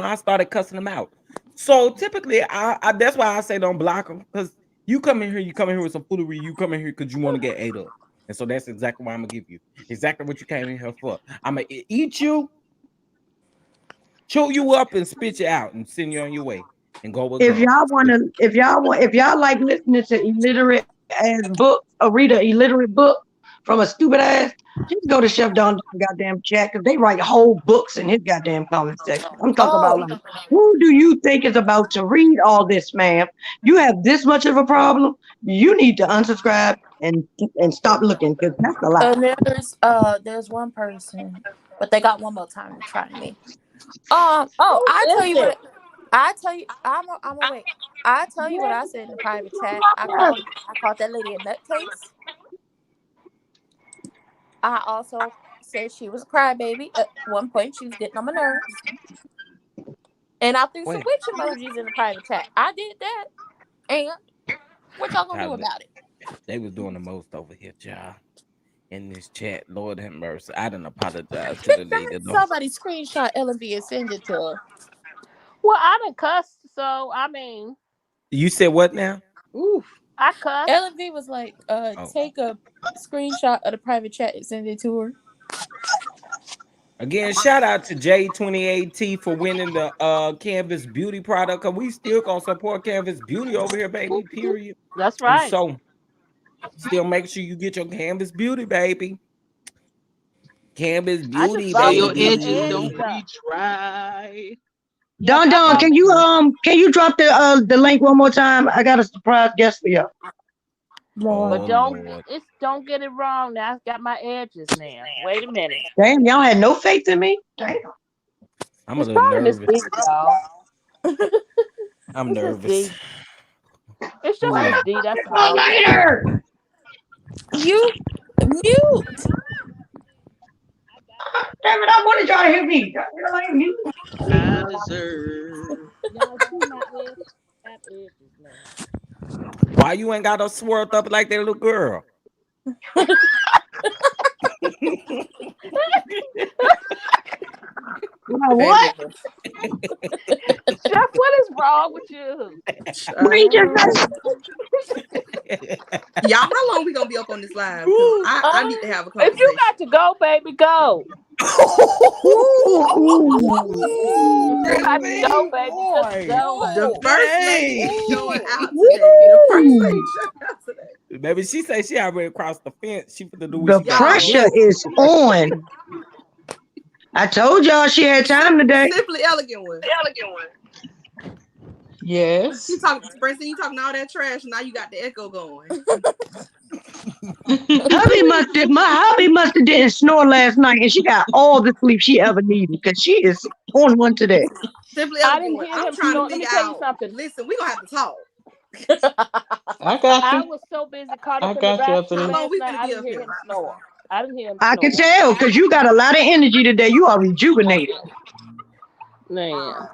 I started cussing them out. So typically I that's why I say don't block them. Because you come in here with some foolery, you come in here because you want to get ate up. And so that's exactly what I'm gonna give you. Exactly what you came in here for. I'm gonna eat you, chew you up, and spit you out and send you on your way and go with If God. y'all wanna, if y'all like listening to illiterate ass book or read an illiterate book from a stupid ass, just go to Chef Don goddamn chat because they write whole books in his goddamn comment section. I'm talking about Oh, like, who do you think is about to read all this, ma'am? You have this much of a problem. You need to unsubscribe and stop looking because that's a lot. and there's one person, but they got one more time to try me. I Who tell is you it? what. I tell you, I'm a wait. I tell you what I said in the private chat. I called that lady a nutcase. I also said she was a crybaby. At one point, she was getting on my nerves, and I threw some Wait, witch emojis in the private chat. I did that, and what y'all gonna do child, about it? they was doing the most over here, child. In this chat, Lord have mercy. I didn't apologize to the lady though. Somebody screenshot LV and send it to her. Well, I done cussed, so I mean, You said what now? Ooh, I cussed. LV was like, Oh. take a screenshot of the private chat and send it to her. Again, shout out to J28T for winning the Canvas Beauty product. Cause we still gonna support Canvas Beauty over here, baby. Period. That's And right. so still make sure you get your Canvas Beauty, baby. Canvas I just Beauty, So brought your me some edges baby. edges don't stuff. be dry. Yes, Don I Don, brought. can you drop the link one more time? I got a surprise guest for you. Oh But Lord. Lord. don't get it wrong. Now I got my edges now. Wait a minute. Damn, y'all had no faith in me. Damn. I'm a It's little probably Miss nervous. D, y'all. I'm It's Miss nervous. D. It's just Ooh. Miss D. That's Oh, all. later. You mute. Damn it, I wanted y'all to hear me. Y'all ain't mute. I deserve. Y'all see my edges? Got edges now. Why you ain't got us swirled up like that little girl? What? baby. Chef, what is wrong with you? What you just Child. Y'all, how long we gonna be up on this live? Because Ooh. I need to have a If you conversation. got to go, baby, go. If you got to Christy, go, baby, just boy. go. The first lady Dang. is showing out today. The first Ooh. lady showing out today. Baby, she say she already crossed the fence. She finna do what The she gotta Y'all, do. pressure is on. I told y'all she had time today. simply elegant one. Yes. You talking, Francine, you talking all that trash, and now you got the echo going. My hubby must have didn't snore last night, and she got all the sleep she ever needed because she is on one today. Simply I didn't Elegant, hear I'm him trying to snore. Let me figure tell you out. something. Listen, we gonna have to talk. I got I you. was so busy caught I up in the got you, rapture How Anthony. long last we night. gonna I be didn't up hear here? him snore. I didn't hear him I can snore. tell because you got a lot of energy today. You are rejuvenated. Man.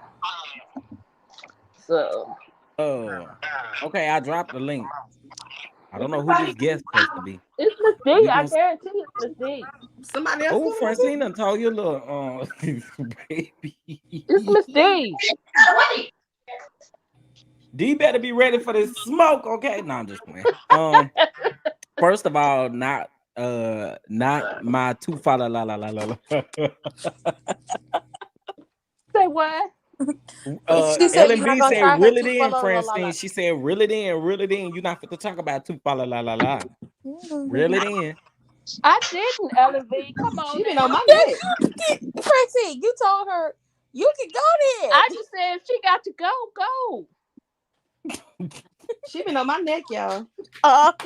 So Okay, I dropped the link. I don't know who this guest supposed to be. it's Miss D. We I gonna. guarantee it's Miss D. Somebody else Oh, coming up Francine done told you little baby. It's Miss D. D better be ready for this smoke, okay? No, I'm just playing. First of all, not my two father la la la la la. Say what? She said you're not LMB gonna said try her reel it too. in, Francine. She said reel it in, reel it in. You're not fit to talk about two father la la la. Reel it in. I didn't, Ellen V. Come on She been now. on my neck. Francine, you told her you can go there. I just said if she got to go, go. She been on my neck, y'all. That's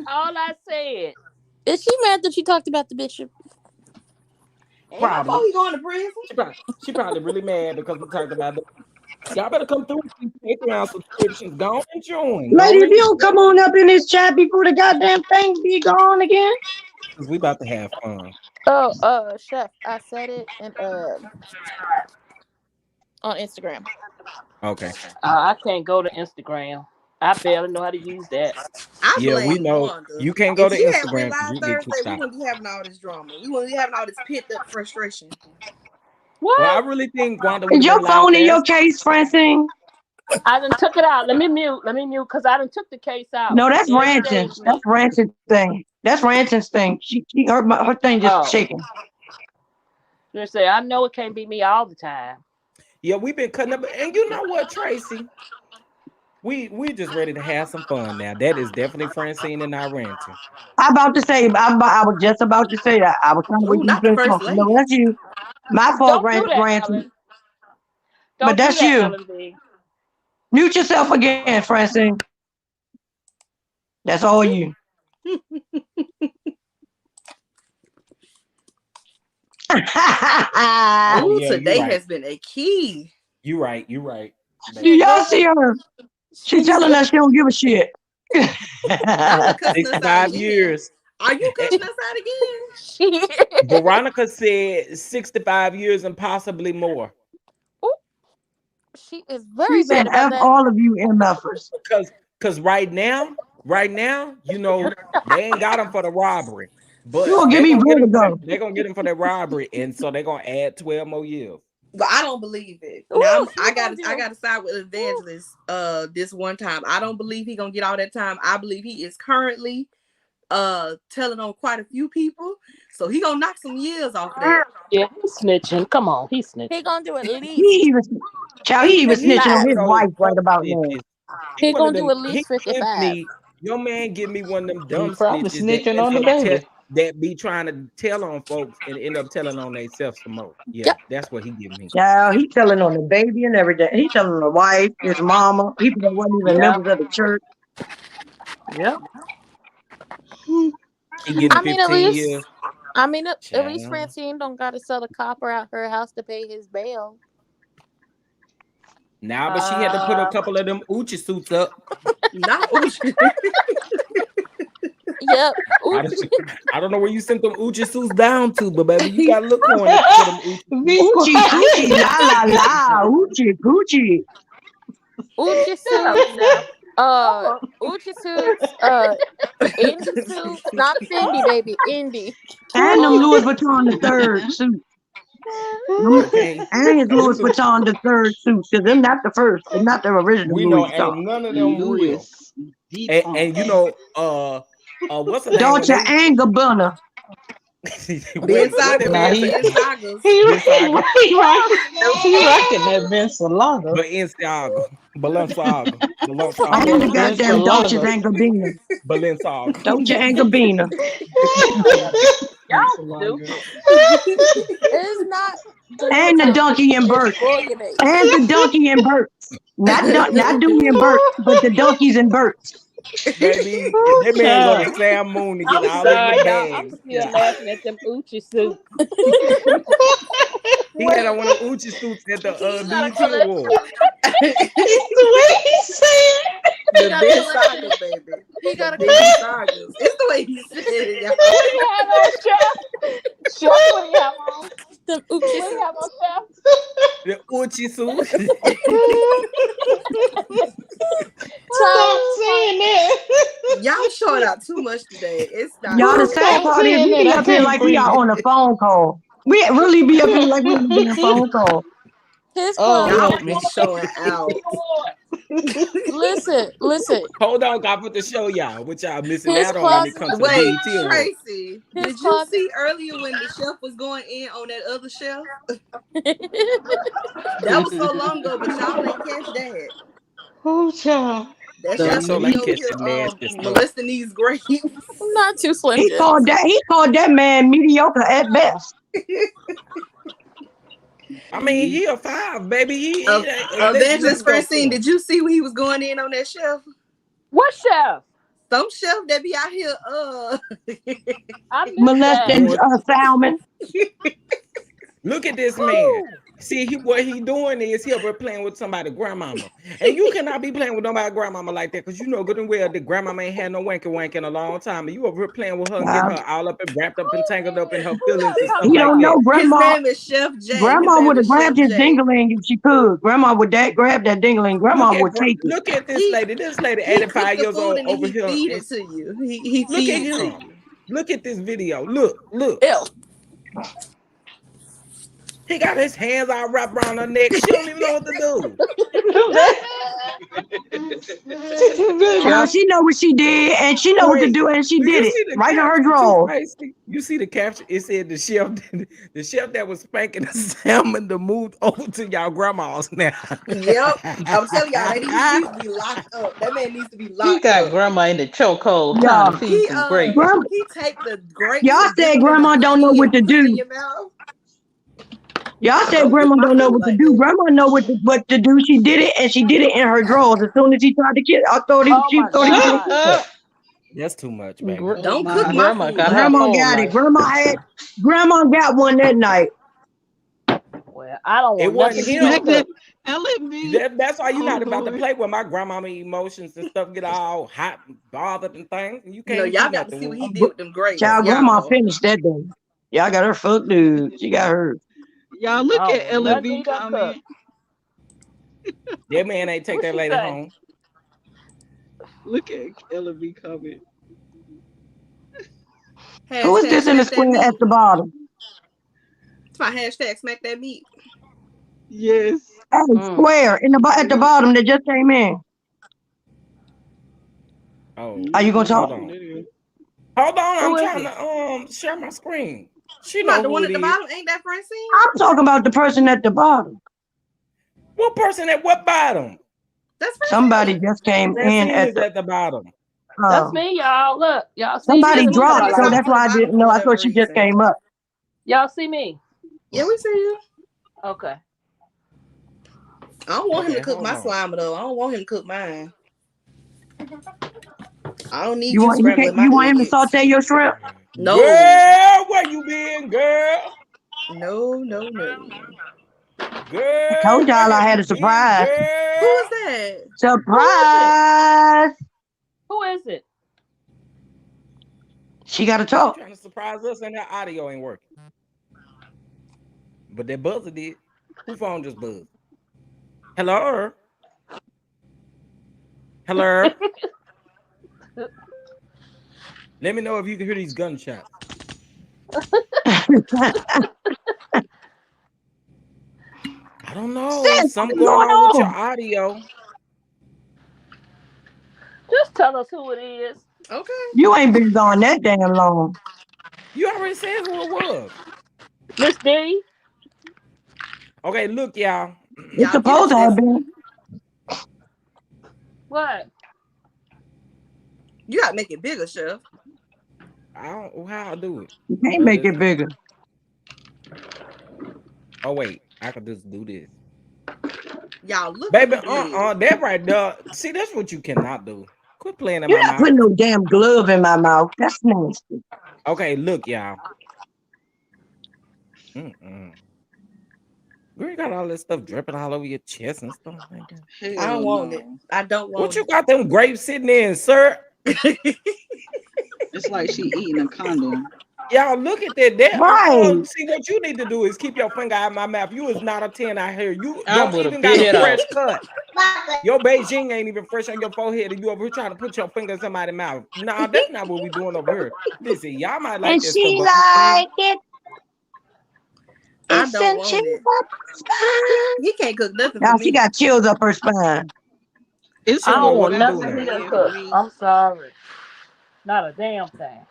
all I said. Is she mad that you talked about the bishop? Ain't my Probably. fault he going to prison. She probably really mad because we talked about it. Y'all better come through with these Patreon subscriptions. Go on and join. Lady, if you don't come on up in this chat before the goddamn thing be gone again. Because we about to have fun. Oh, chef, I said it and on Instagram. Okay. I can't go to Instagram. I barely know how to use that. I Yeah, we blame know Wanda. you can't go If to she had went Instagram because live you get Thursday, kicked we out. wouldn't be having all this drama. We wouldn't be having all this pent up frustration. What? Well, I really think Wanda would Is have your been live phone in your Thursday. case, Francine? I done took it out. Let me mute because I done took the case out. No, that's It ranting. engaged That's me. ranting thing. That's ranting's thing. Her thing just shaking. Just say I know it can't be me all the time. Yeah, we've been cutting up. And you know what, Tracy? We just ready to have some fun now. That is definitely Francine and I ranting. I was just about to say that. I was trying to wait Ooh, till you not the finish first talking. No, lady. that's you. My fault, Don't do that, ranting. Ellen. But Don't do that's that, you. Ellen B. Mute yourself again, Francine. That's all you. Ooh, Yeah, today right. has been a key. You right. Do y'all see her? She's telling us she don't give a shit. Y'all cussing us out 65 again. years. Are you cussing us out again? Veronica said 65 years and possibly more. She is very She said, mad about F that. all of you MFers. Because right now, you know, they ain't got them for the robbery. But You gonna give me vertigo. they're going to get them for the robbery. And so they're going to add 12 more years. But I don't believe it. Ooh, Now she I gonna got to side with Evangelist this one time. I don't believe he gonna get all that time. I believe he is currently telling on quite a few people. So he gonna knock some years off of that. Yeah, he's snitching. Come on, he's snitching. He gonna do at He least. even snitching on his wife right about now. He gonna do at least 55. Your man give me one of them dumb He probably snitches snitching that on the end up baby. that be trying to tell on folks and end up telling on themselves some more. Yeah, that's what he give me. Yeah, he telling on the baby and everything. He telling on the wife, his mama, people that wasn't even members of the church. Yep. He getting 15 years. At least Francine don't gotta sell the copper out her house to pay his bail. Nah, but she had to put a couple of them Uchi suits up. Not Uchi. Yep. I don't know where you sent them Uchi suits down to, but baby, you gotta look on it for them Uchi, Uchi, la la la, Uchi, Gucci. Uchi suits. Uchi suits. Indie suits. Not Fendi, baby. Indie. And them Louis Vuitton the third suit. Okay. And his Louis Vuitton the third suit. Because them not the first. They're not the original We Louis know Vuitton. ain't none of them real. And you know, what's the name? Dolce and Gabbana. Ben Saga. Nah, he rocking that Balenciaga. Balenciaga. I had the goddamn Dolce and Gabbana. Balenciaga. Dolce and Gabbana. Y'all do. It's not And the delicious. donkey and It's Bert. bouillonate. And the donkey and Bert. Not Dewey and Bert, but the donkeys and Berts. Baby, Oh, that man go to child. Sam Moon to get I'm all in the sorry, y'all. I'm bags. still Yeah. laughing at them Uchi suits. He had Wait, on one of Uchi suits at the You gotta BET collect. Award. It's the way he said he The got a big collection. sagas, baby. He The got a big collection. sagas. It's the way he said it, y'all. What he have on, Chef? Chef, what he have on? The Uchi What he have on, suits. Chef? The Uchi suit. Child, Stop saying that. Y'all showing out too much today. It's not Y'all, the cool. sad Stop part is saying we that. be I up here can't like we are breathe. on a phone call. We really be up here like we on a damn phone call. his Oh, clothes Y'all help are be me. showing BET out. Award. listen. Hold on, God put the show y'all. What y'all missing His out on when it closet, comes to the Wait, BET Award. Tracy, his did you closet. see earlier when the chef was going in on that other chef? That was so long ago, but y'all ain't catch that. Oh, child. That Yeah, I chef saw could be like over catch here the nasty stuff. molesting these grapes. Not too Slim He Jims. called that man mediocre at best. I mean, he a 5, baby. Let's Evangelist go Francine, for it. did you see when he was going in on that chef? What chef? Some chef that be out here, I missed that. Molesting Doing, Salmon. look at this man. Who? See, what he doing is he over playing with somebody's grandmama. And you cannot be playing with nobody's grandmama like that, because you know good and well the grandmama ain't had no wank in a long time. And you over here playing with her and getting Child. her all up and wrapped up and tangled up in her Who feelings y'all and talking stuff He like don't about? that. know his grandma. name is Chef J. His Grandma name would have is Chef grabbed his J. dingling if she could. Grandma would grab that dingling. Grandma would take it. Look at this He lady. This lady, he cooked 85 the years food old and then over he here. feed it to you. He Look feed at it to him. you. Look at this video. Look. Ew. He got his hands all wrapped around her neck. She don't even know what to do. Child, she know what she did, and she know what to Wait, do, and she do did you it see the right in her caption too, drawers. Tracy? You see the caption? It said the chef that was spanking the salmon to move over to y'all grandma's now. Yep. I'm telling y'all, he needs to be locked up. That man needs to be He locked got up. grandma in the chokehold trying to Yeah, feed some grapes. He take the grapes y'all and dip said them in the grandma don't know honey what and to put it in do. your mouth. Y'all said Don't cook grandma my don't know food what to like do. that. Grandma know what to do. She did it, and she did it in her drawers. As soon as he tried to kill, Oh she my thought he was gonna God. kill her. Up. That's too much, baby. Oh Don't cook my. my Grandma food got like her Grandma that. whole got it. life. Grandma got one that night. Well, I don't It want wasn't nothing to do with him. Smack that cook. LMB That's why you're on not the about to board. play with my grandmama emotions and stuff get all hot and bothered and things. And you No, can't do y'all got to nothing see what with he did with them grapes, Child, grandma y'all. finished that day. Y'all got her fucked, dude. She got her. Y'all I look don't at want nothing LMB he done cook. comment. that man ain't take What that she lady say? home. Look at LMB comment. Who is Hashtag this in the smack that square meat. at the bottom? It's my hashtag smack that meat. Yes. Hey, Mm. square at the bottom that just came in. Oh, Are you gonna I don't talk? hold know who on. that is. Hold on. Who I'm is trying it? to share my screen. She Not know the who one it at the is. bottom. Ain't that Francine? I'm talking about the person at the bottom. What person at what bottom? That's Somebody Francine. just came in Francine at is at the bottom. That's uh me, y'all. Look, y'all see She me? somebody just Let me moved put from my dropped, the so light top that's to on. the why I bottom didn't for know. I whatever thought she just reason. came up. Y'all see me? Yeah, we see you. Okay. I don't want him to Okay, cook hold my on. slime though. I don't want him to cook mine. I don't need You you want scrambling my you want him to eggs. saute your shrimp? No. Girl, where you been, girl? No. I Girl, told where y'all I have had you a been, surprise. Who is girl? that? Who is it? Surprise! Who is it? She got to She talk. trying to surprise us and that audio ain't working. But that buzzer did. Who phone just buzzed? Hello? Hello? Let me know if you can hear these gunshots. I don't know. Sis, Something what's going going on with your on? audio. Just tell us who it is. Okay. You ain't been gone that damn long. You already said who it was. Miss D. Okay, look, y'all. It's Y'all get supposed into to have this. been. What? You gotta make it bigger, Chef. I don't how I do it. You can't make it bigger. Oh wait, I could just do this. Y'all look Baby, at me. that right there. See, that's what you cannot do. Quit playing in You're my not mouth. putting no damn glove in my mouth. That's nasty. Okay, look, y'all. Mm-mm. Girl, you got all this stuff dripping all over your chest and stuff like that. I don't Hell want it. no. I don't What want you got them grapes sitting in, sir? it. It's like she eating a condom. Y'all look at that. Right. See, what you need to do is keep your finger out of my mouth. You is not a 10 out here. You I don't would have even got bit a it fresh off. cut. Your Beijing ain't even fresh on your forehead, and you over here trying to put your finger in somebody's mouth. Nah, that's not what we doing over here. Listen, y'all might like And that stuff, she but like it. I It's don't in want it. spine. He can't cook nothing Now for she me. got chills up her spine. It's I a Sugar, don't what want it do nothing now? he done yeah for cook. me. I'm sorry. Not a damn thing.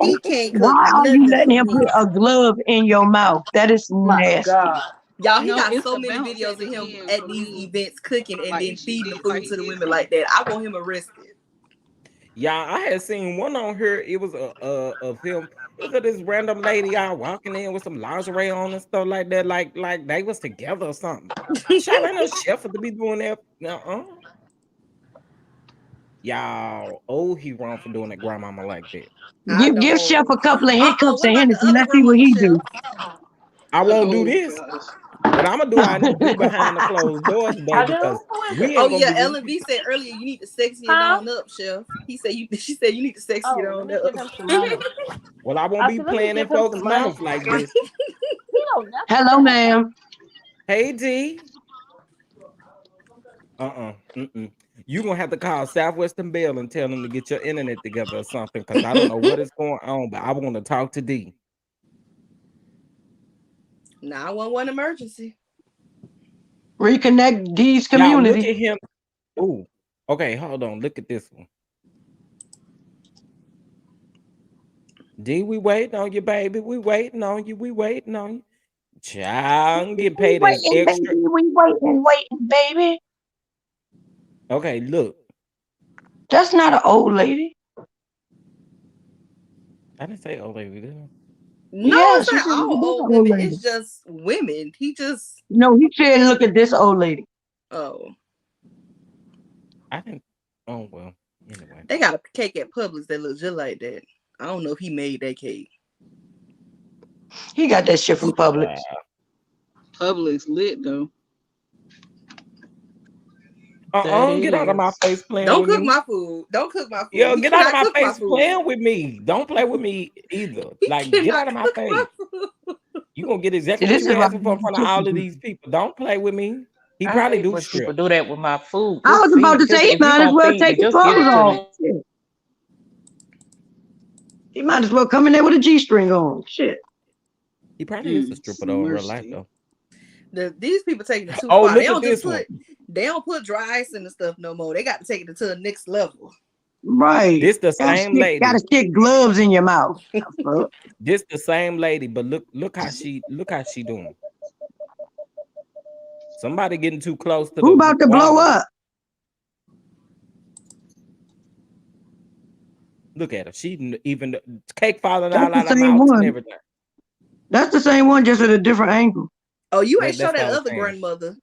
He can't cook Why are you nothing letting for him put me. a glove in your mouth? That is My nasty. God. Y'all, he No, got it's so the many bounce at videos of the him end at for these me. events cooking and then Like she feeding the did, like food he to the did women something. like that. I want him arrested. Yeah, I had seen one on here. It was a film. It was of this random lady y'all walking in with some lingerie on and stuff like that, like they was together or something. Y'all ain't no chef to be doing that. Y'all, he wrong for doing that grandmama like that. I Give Chef don't. a couple of hiccups What and about the Hennessy. other Let's see what grandmama he chef? do. I won't do Oh this, gosh. but I'm gonna do what I need to do behind the closed doors today I do? because Who is we it? Oh ain't gonna yeah, get this. Ellen V said earlier you need to sexy it Huh? on up, chef. He said you. She said you need to sexy it Oh, let on me give him some up. money. Well, I won't I be said, let me playing in give him folks' some money. mouths like this. He don't never Hello, say that. ma'am. Hey D. Mm-mm. You gonna have to call Southwestern Bell and tell them to get your internet together or something, because I don't know what is going on, but I want to talk to D. 911 emergency. Reconnect D's Y'all look community. at him. Ooh, okay, hold on. Look at this one. D, we waiting on you, baby. We waiting on you. We waiting on you. Child, get We paid an waiting, extra. baby. We waiting, baby. Okay, look. That's not an old lady. I didn't say old lady, did I? No, Yeah, it's she not said, look all at this old old women. lady. It's just women. He just No, he said, look at this old lady. oh. I didn't. Oh well. Anyway. They got a cake at Publix that looks just like that. I don't know if he made that cake. He got that shit from Publix. Publix lit though. That Get it out of my is. face playing Don't with cook me. my food. Don't cook my food. Yo, He get out of cannot my cook my face food. playing with me. Don't play with me either. He Like, get cannot out of my cook my face. food. You gonna get See, exactly what this you is why asking for in front of all of these people. Don't play with me. He I probably hate do when people strip. do that with my food. I Just was feed about me. to say, Just he if you might as gonna well feed me, take his just give clothes it to me. off. Shit. He might as well come in there with a G-string on. Shit. He probably is a stripper though in real life Mercy. though. These people taking it too Oh, far. look at this one. They don't put dry ice in the stuff no more. They got to take it to the next level. Right. This the same lady. Gotta stick gloves in your mouth. This the same lady, but look how she doing. Somebody getting too close to Who the about to blow water. up? Look at her. She even cake falling That's out the of her same mouth and one. everything. That's the same one, just at a different angle. Oh, you ain't show That's what that I was other saying. grandmother.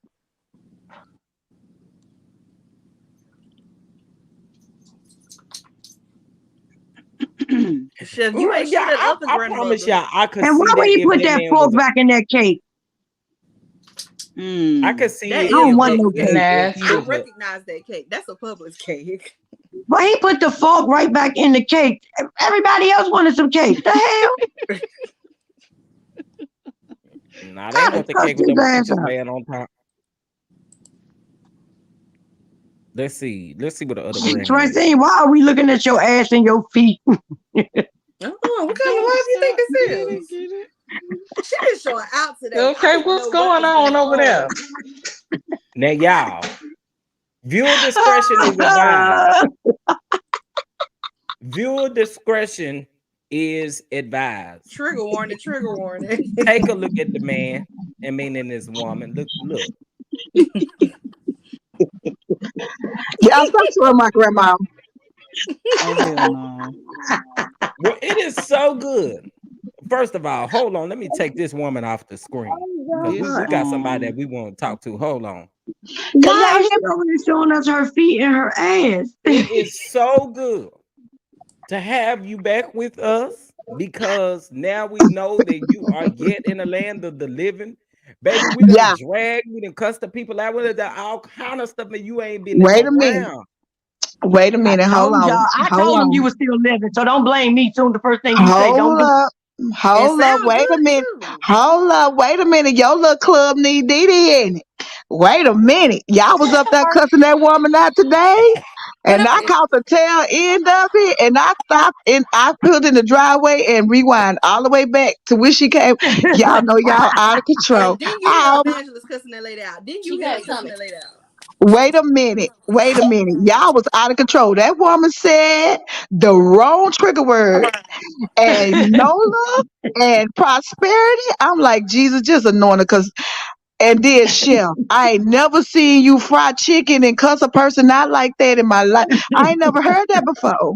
Chef, you ain't show that other I promise grandmother. y'all, I could And why see would that he if put that that man fork was. back in that cake? I could see That it I don't is if want Publix no cake. cake. he I was Nasty. a. recognize that cake. That's a Publix cake. But he put the fork right back in the cake. Everybody else wanted some cake. The hell? Nah, they ain't I want the cussed cake with his them ass peaches out. laying on top. Let's see what the other Shit, granny is. Francine, why are we looking at your ass and your feet? Oh, what kind of Don't life you think stop. this Get is? it, get it. She been showing out today. I Okay, didn't what's know what going was on going over there? on. Now, y'all, viewer discretion is advised. Viewer discretion is advised. Trigger warning, trigger warning. Take a look at the man, and meaning this woman. Look. Yeah, stop showing my grandma. Oh hell no. What It is so good. First of all, hold on. Let me take this woman off the screen because we, This we got somebody that we want to talk to. Hold on. Cause y'all y'all, hear she over there showing us her feet and her ass. It is so good to have you back with us because now we know that you are yet in the land of the living. Baby, we done yeah, dragged, we done cussed the people out with all kind of stuff, and you ain't been wait a minute. around. Wait a I minute. Hold told y'all. on. I Hold told them you on. was still living, so don't blame me. Soon the first thing you say, don't Hold do. up. It Hold up. sound Wait a good minute. too. Hold up. Wait a minute. Your little club need Diddy in it. Wait a minute. Y'all was up there cussing that woman out today. But And I caught the tail end of it. And I stopped and I pulled in the driveway and rewind all the way back to where she came. Y'all know y'all out of control. And didn't you hear I Evangelist cussing that lady out? Didn't you she hear got her it cussing coming. that lady out? Wait a minute. Wait a minute. Y'all was out of control. That woman said the wrong trigger word and no love and prosperity. I'm like, Jesus, just anoint her. Cause, and then Chef, I ain't never seen you fry chicken and cuss a person out like that in my life. I ain't never heard that before.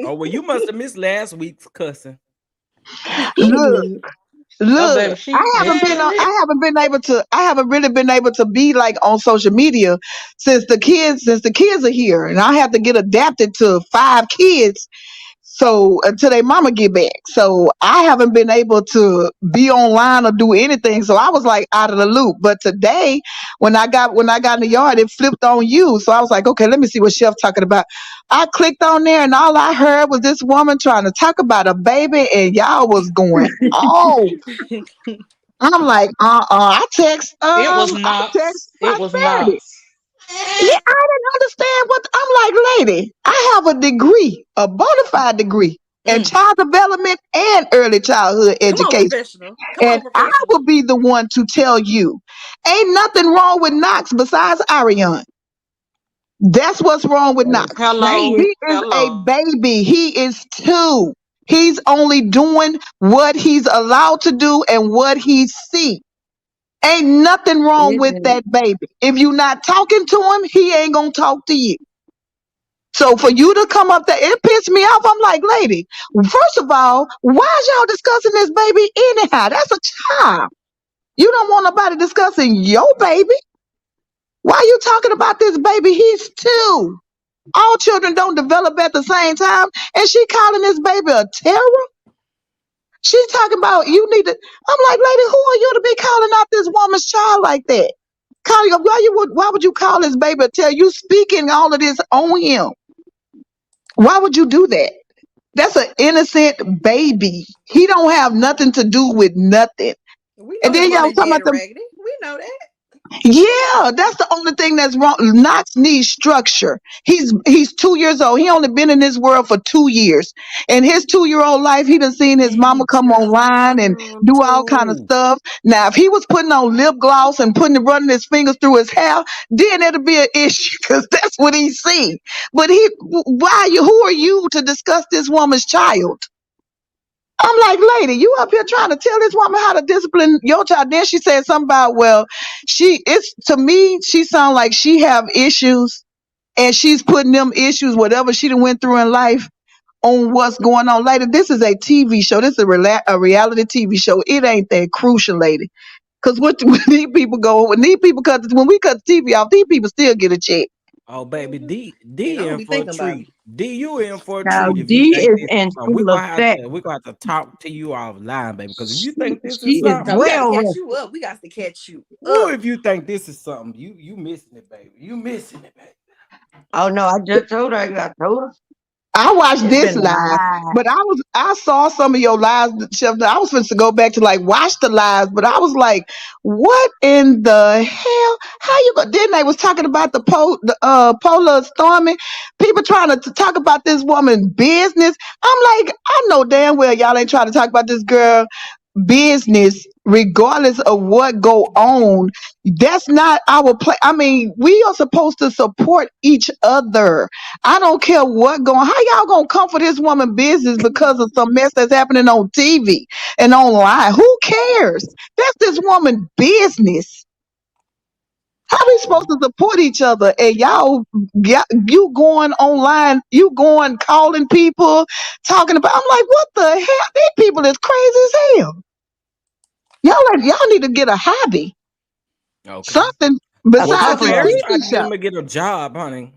Oh, well, you must have missed last week's cussing. Look, Oh, look. baby, she missed it. I haven't really been able to be like on social media since the kids are here and I have to get adapted to 5 kids. So until their mama get back. So I haven't been able to be online or do anything. So I was like out of the loop. But today when I got in the yard, it flipped on you. So I was like, okay, let me see what Chef talking about. I clicked on there and all I heard was this woman trying to talk about a baby and y'all was going, oh, I'm like, It was I text Knox. It was prosperity. Knox. Yeah, I didn't understand what I'm like, lady. I have a degree, a bona fide degree in Mm. child development and early childhood Come on, education. professional. Come on, And I professional. will be the one to tell you, ain't nothing wrong with Knox besides Ariane. That's what's wrong with Better Knox. say Hello. it. He is a Hello. baby. He is 2. He's only doing what he's allowed to do and what he sees. Ain't nothing wrong with Listen, that baby. If you're not talking to him, he ain't gonna talk to you. So for you to come up there, it pissed me off. I'm like, lady, first of all, why is y'all discussing this baby anyhow? That's a child. You don't want nobody discussing your baby. Why are you talking about this baby? He's 2. All children don't develop at the same time. And she calling this baby a terror? She's talking about you need to. I'm like, lady, who are you to be calling out this woman's child like that? Why would you call this baby a terror? You speaking all of this on him. Why would you do that? That's an innocent baby. He don't have nothing to do with nothing. We know And his then mom y'all is talking dead about and the raggedy. We know that. yeah, that's the only thing that's wrong. Knox needs structure. He's 2 years old. He only been in this world for 2 years. In his 2 year old life, he done seen his And he mama come just online and turned do all kind of 2. stuff. Now, if he was putting on lip gloss and running his fingers through his hair, then it'll be an issue because that's what he see. But who are you to discuss this woman's child? I'm like, lady, you up here trying to tell this woman how to discipline your child. Then she said something about, well, it's to me, she sound like she have issues and she's putting them issues, whatever she done went through in life, on what's going on later. This is a TV show. This is a reality TV show. It ain't that crucial, lady. Cause when these people when we cut the TV off, these people still get a check. Oh, baby, And I D don't in be for a thinking about treat. him. D, you in for a now treat if you D think is this is in something. full effect. We're gonna have to talk to you offline, baby. Because if you She, think this she is is something, No, we got to well catch rested. you up. We got to catch you ooh, up. if you think this is something, you missing it, baby. You missing it, baby. Oh no, I just told her. I told her I watched it's this been a live, lie. but I saw some of your lives, Chef. I was supposed to go back to like watch the lives, but I was like, what in the hell? How you go? Then they was talking about the polar storming, people trying to talk about this woman's business. I'm like, I know damn well y'all ain't trying to talk about this girl business regardless of what go on. That's not our play. I mean, we are supposed to support each other. I don't care what going. How y'all gonna come for this woman business because of some mess that's happening on TV and online? Who cares? That's this woman business. How we supposed to support each other? And y'all, you going online, you going calling people, talking about. I'm like, what the hell? These people is crazy as hell. Y'all need to get a hobby, Okay. something A Well, besides couple this of Tavares them. tried TV to get show. him to get a job, honey.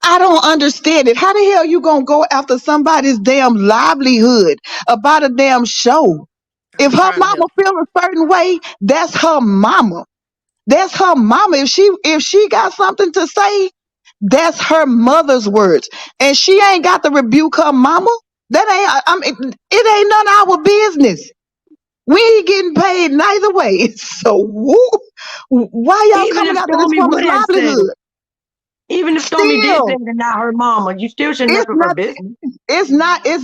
I don't understand it. How the hell you gonna go after somebody's damn livelihood about a damn show? If I'm her trying to mama help. feel a certain way, that's her mama. That's her mama. If she got something to say, that's her mother's words, and she ain't got to rebuke her mama. That ain't. I mean, it ain't none of our business. We ain't getting paid neither way. So why y'all Even coming if after this Stormy woman's would have said it, livelihood? even if Stormy did say Still, it and not her mama, you still shouldn't it's mess with her not. business. It's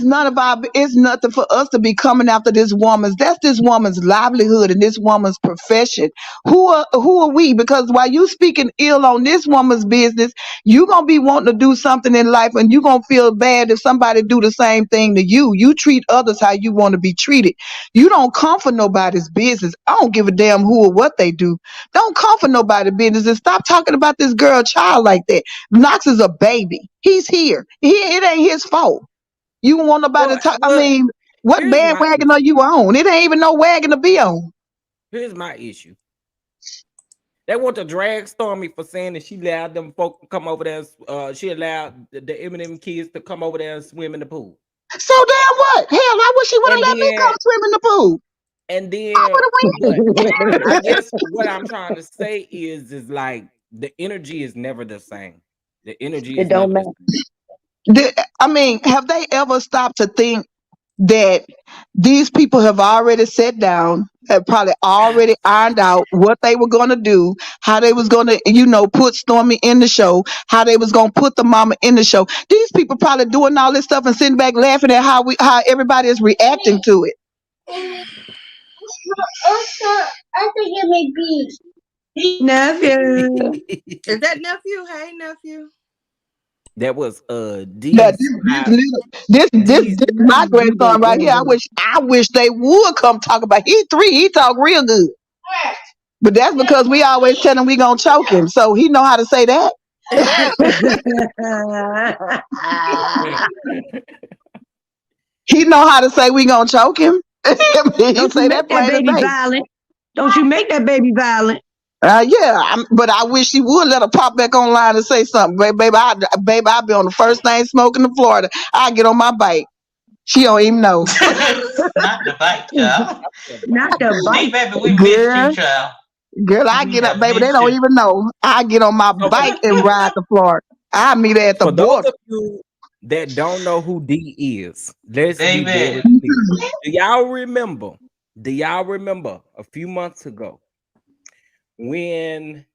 none of our. It's nothing for us to be coming after this woman's. That's this woman's livelihood and this woman's profession. Who are we? Because while you speaking ill on this woman's business, you gonna be wanting to do something in life, and you gonna feel bad if somebody do the same thing to you. You treat others how you want to be treated. You don't come for nobody's business. I don't give a damn who or what they do. Don't come for nobody's business and stop talking about this girl child like that. Knox is a baby. He's here. It ain't his fault. You want nobody Well, to talk. I well, mean, what here's my bandwagon issue. are you on? It ain't even no wagon to be on. Here's my issue. They want to drag Stormy for saying that she allowed them folk to come over there. She allowed the Eminem kids to come over there and swim in the pool. So damn what? Hell, I wish she would have And let me come then, swim in the pool. and I then would what? I have went. guess what I'm trying to say is like the energy is never the same. The energy It is don't never the matter. same. I mean, have they ever stopped to think that these people have already sat down, have probably already ironed out what they were going to do, how they was going to, put Stormy in the show, how they was going to put the mama in the show. These people probably doing all this stuff and sitting back laughing at how everybody is reacting to it. Nephew. Is that nephew? Hey, nephew. That was Now, D's this my grandson right here. I wish they would come talk about. He 3. He talk real good, but that's because we always tell him we gonna choke him, so he know how to say that. He know how to say we gonna choke him. He Don't you say make that that plain as baby day. violent. Don't you make that baby violent. Yeah, but I wish he would let her pop back online and say something. Baby, I'll be on the first thing smoking in Florida. I get on my bike. She don't even know. Not the bike, child. Not the See, bite. baby, we missed you, Girl, child. girl, I We get up, have baby. They missed don't you. even know. I get on my So bike and ride to Florida. I meet her at the for those border. of you that don't know who D is, let's be very Baby. clear. Do y'all remember? Do y'all remember a few months ago when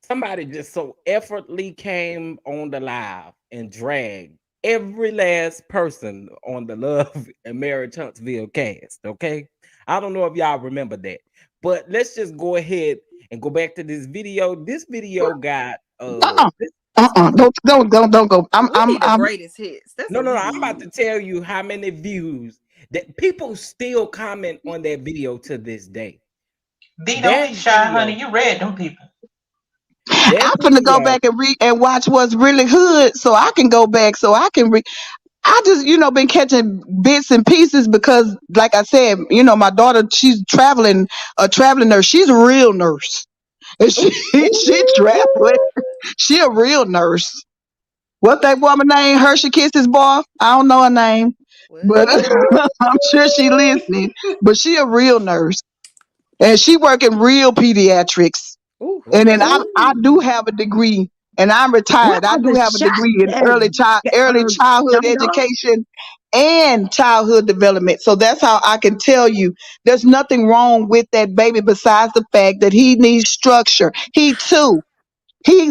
somebody just so effortlessly came on the live and dragged every last person on the Love and Marriage Huntsville cast? Okay, I don't know if y'all remember that, but let's just go ahead and go back to this video. This video got Uh-uh. this video. Don't go. We need the I'm greatest hits. That's No, what no, we no. I'm about need. to tell you how many views that people still comment on that video to this day. D, don't That be shy, honey. video, You read them people. that I'm finna go video, back and read and watch what's really hood, so I can go back, so I can read. I just, been catching bits and pieces because, like I said, my daughter, she's a traveling nurse. She's a real nurse. And she traveling. She a real nurse. What that woman name? Hershey Kisses boy? I don't know her name, but What? I'm sure she listening. But she a real nurse, and she work in real pediatrics. Ooh. And then okay. I do have a degree, and I'm Where retired. I are do the have a shots degree in at? early childhood Dum dum. education and childhood development. So that's how I can tell you there's nothing wrong with that baby besides the fact that he needs structure. He too. He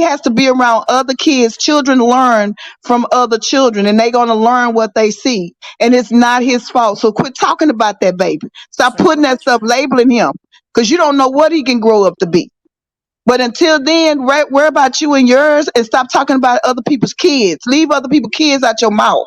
has to be around other kids. Children learn from other children, and they're going to learn what they see. And it's not his fault. So quit talking about that baby. Stop So putting that stuff, true. labeling him, because you don't know what he can grow up to be. But until then, worry about you and yours, and stop talking about other people's kids. Leave other people's kids out your mouth.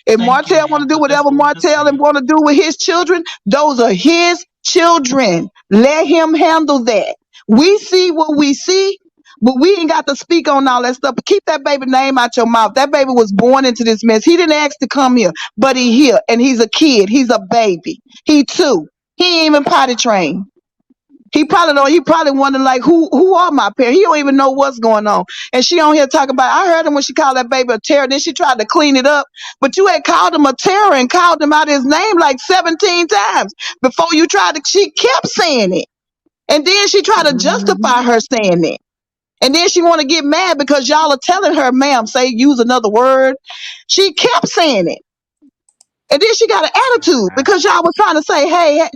If Thank you, Martell want ma'am, to do because that's whatever what we just Martell and said. want to do with his children, those are his children. Let him handle that. We see what we see, but we ain't got to speak on all that stuff. But keep that baby name out your mouth. That baby was born into this mess. He didn't ask to come here, but he here, and he's a kid. He's a baby. He too. He ain't even potty trained. He probably don't. He probably wondering like, who are my parents? He don't even know what's going on. And she on here talking about. I heard him when she called that baby a terror. Then she tried to clean it up, but you had called him a terror and called him out his name like 17 times before you tried to. She kept saying it, and then she tried to justify her saying it. And then she want to get mad because y'all are telling her, ma'am, say use another word. She kept saying it. And then she got an attitude Wow. because y'all was trying to say, hey,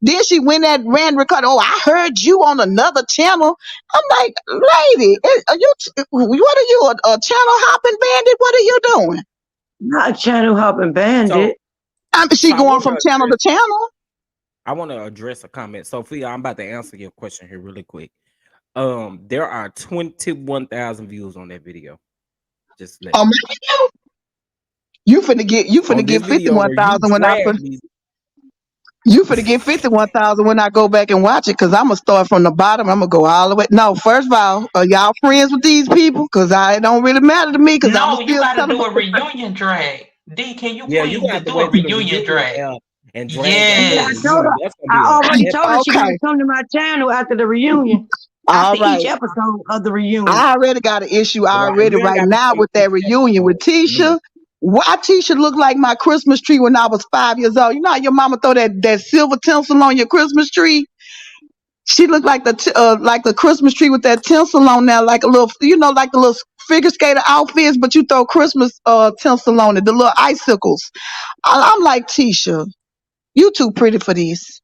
then she went at ran record. Oh, I heard you on another channel. I'm like, lady, what are you, a channel hopping bandit? What are you doing? Not a channel hopping So, bandit. She so I going want to from channel address. to channel. I want to address a comment. Sophia, I'm about to answer your question here really quick. There are 21,000 views on that video. Just let Oh, you man, you on finna this get video where you 51,000 when I put. drag me. You finna get 51,000 when I go back and watch it, cause I'm gonna start from the bottom. I'm gonna go all the way. No, first of all, are y'all friends with these people? Cause I it don't really matter to me, cause I'm No, you still gotta do celebrate. a reunion drag. D, can you Yeah, you please have to do a wait till the reunion reunion drag? and drag after Yeah, the I told Yes. her. reunion. That's gonna I be an already epic. told her she gotta Okay, come to my channel after the reunion. all After each right. episode of the reunion. I already got an issue Well, already you ain't right got to now come with each that reunion with episode to me. Tisha. Why Tisha looked like my Christmas tree when I was 5 years old? You know how your mama throw that silver tinsel on your Christmas tree? She looked like like the Christmas tree with that tinsel on there, like a little, like the little figure skater outfits, but you throw Christmas tinsel on it, the little icicles. I'm like, Tisha, you too pretty for this.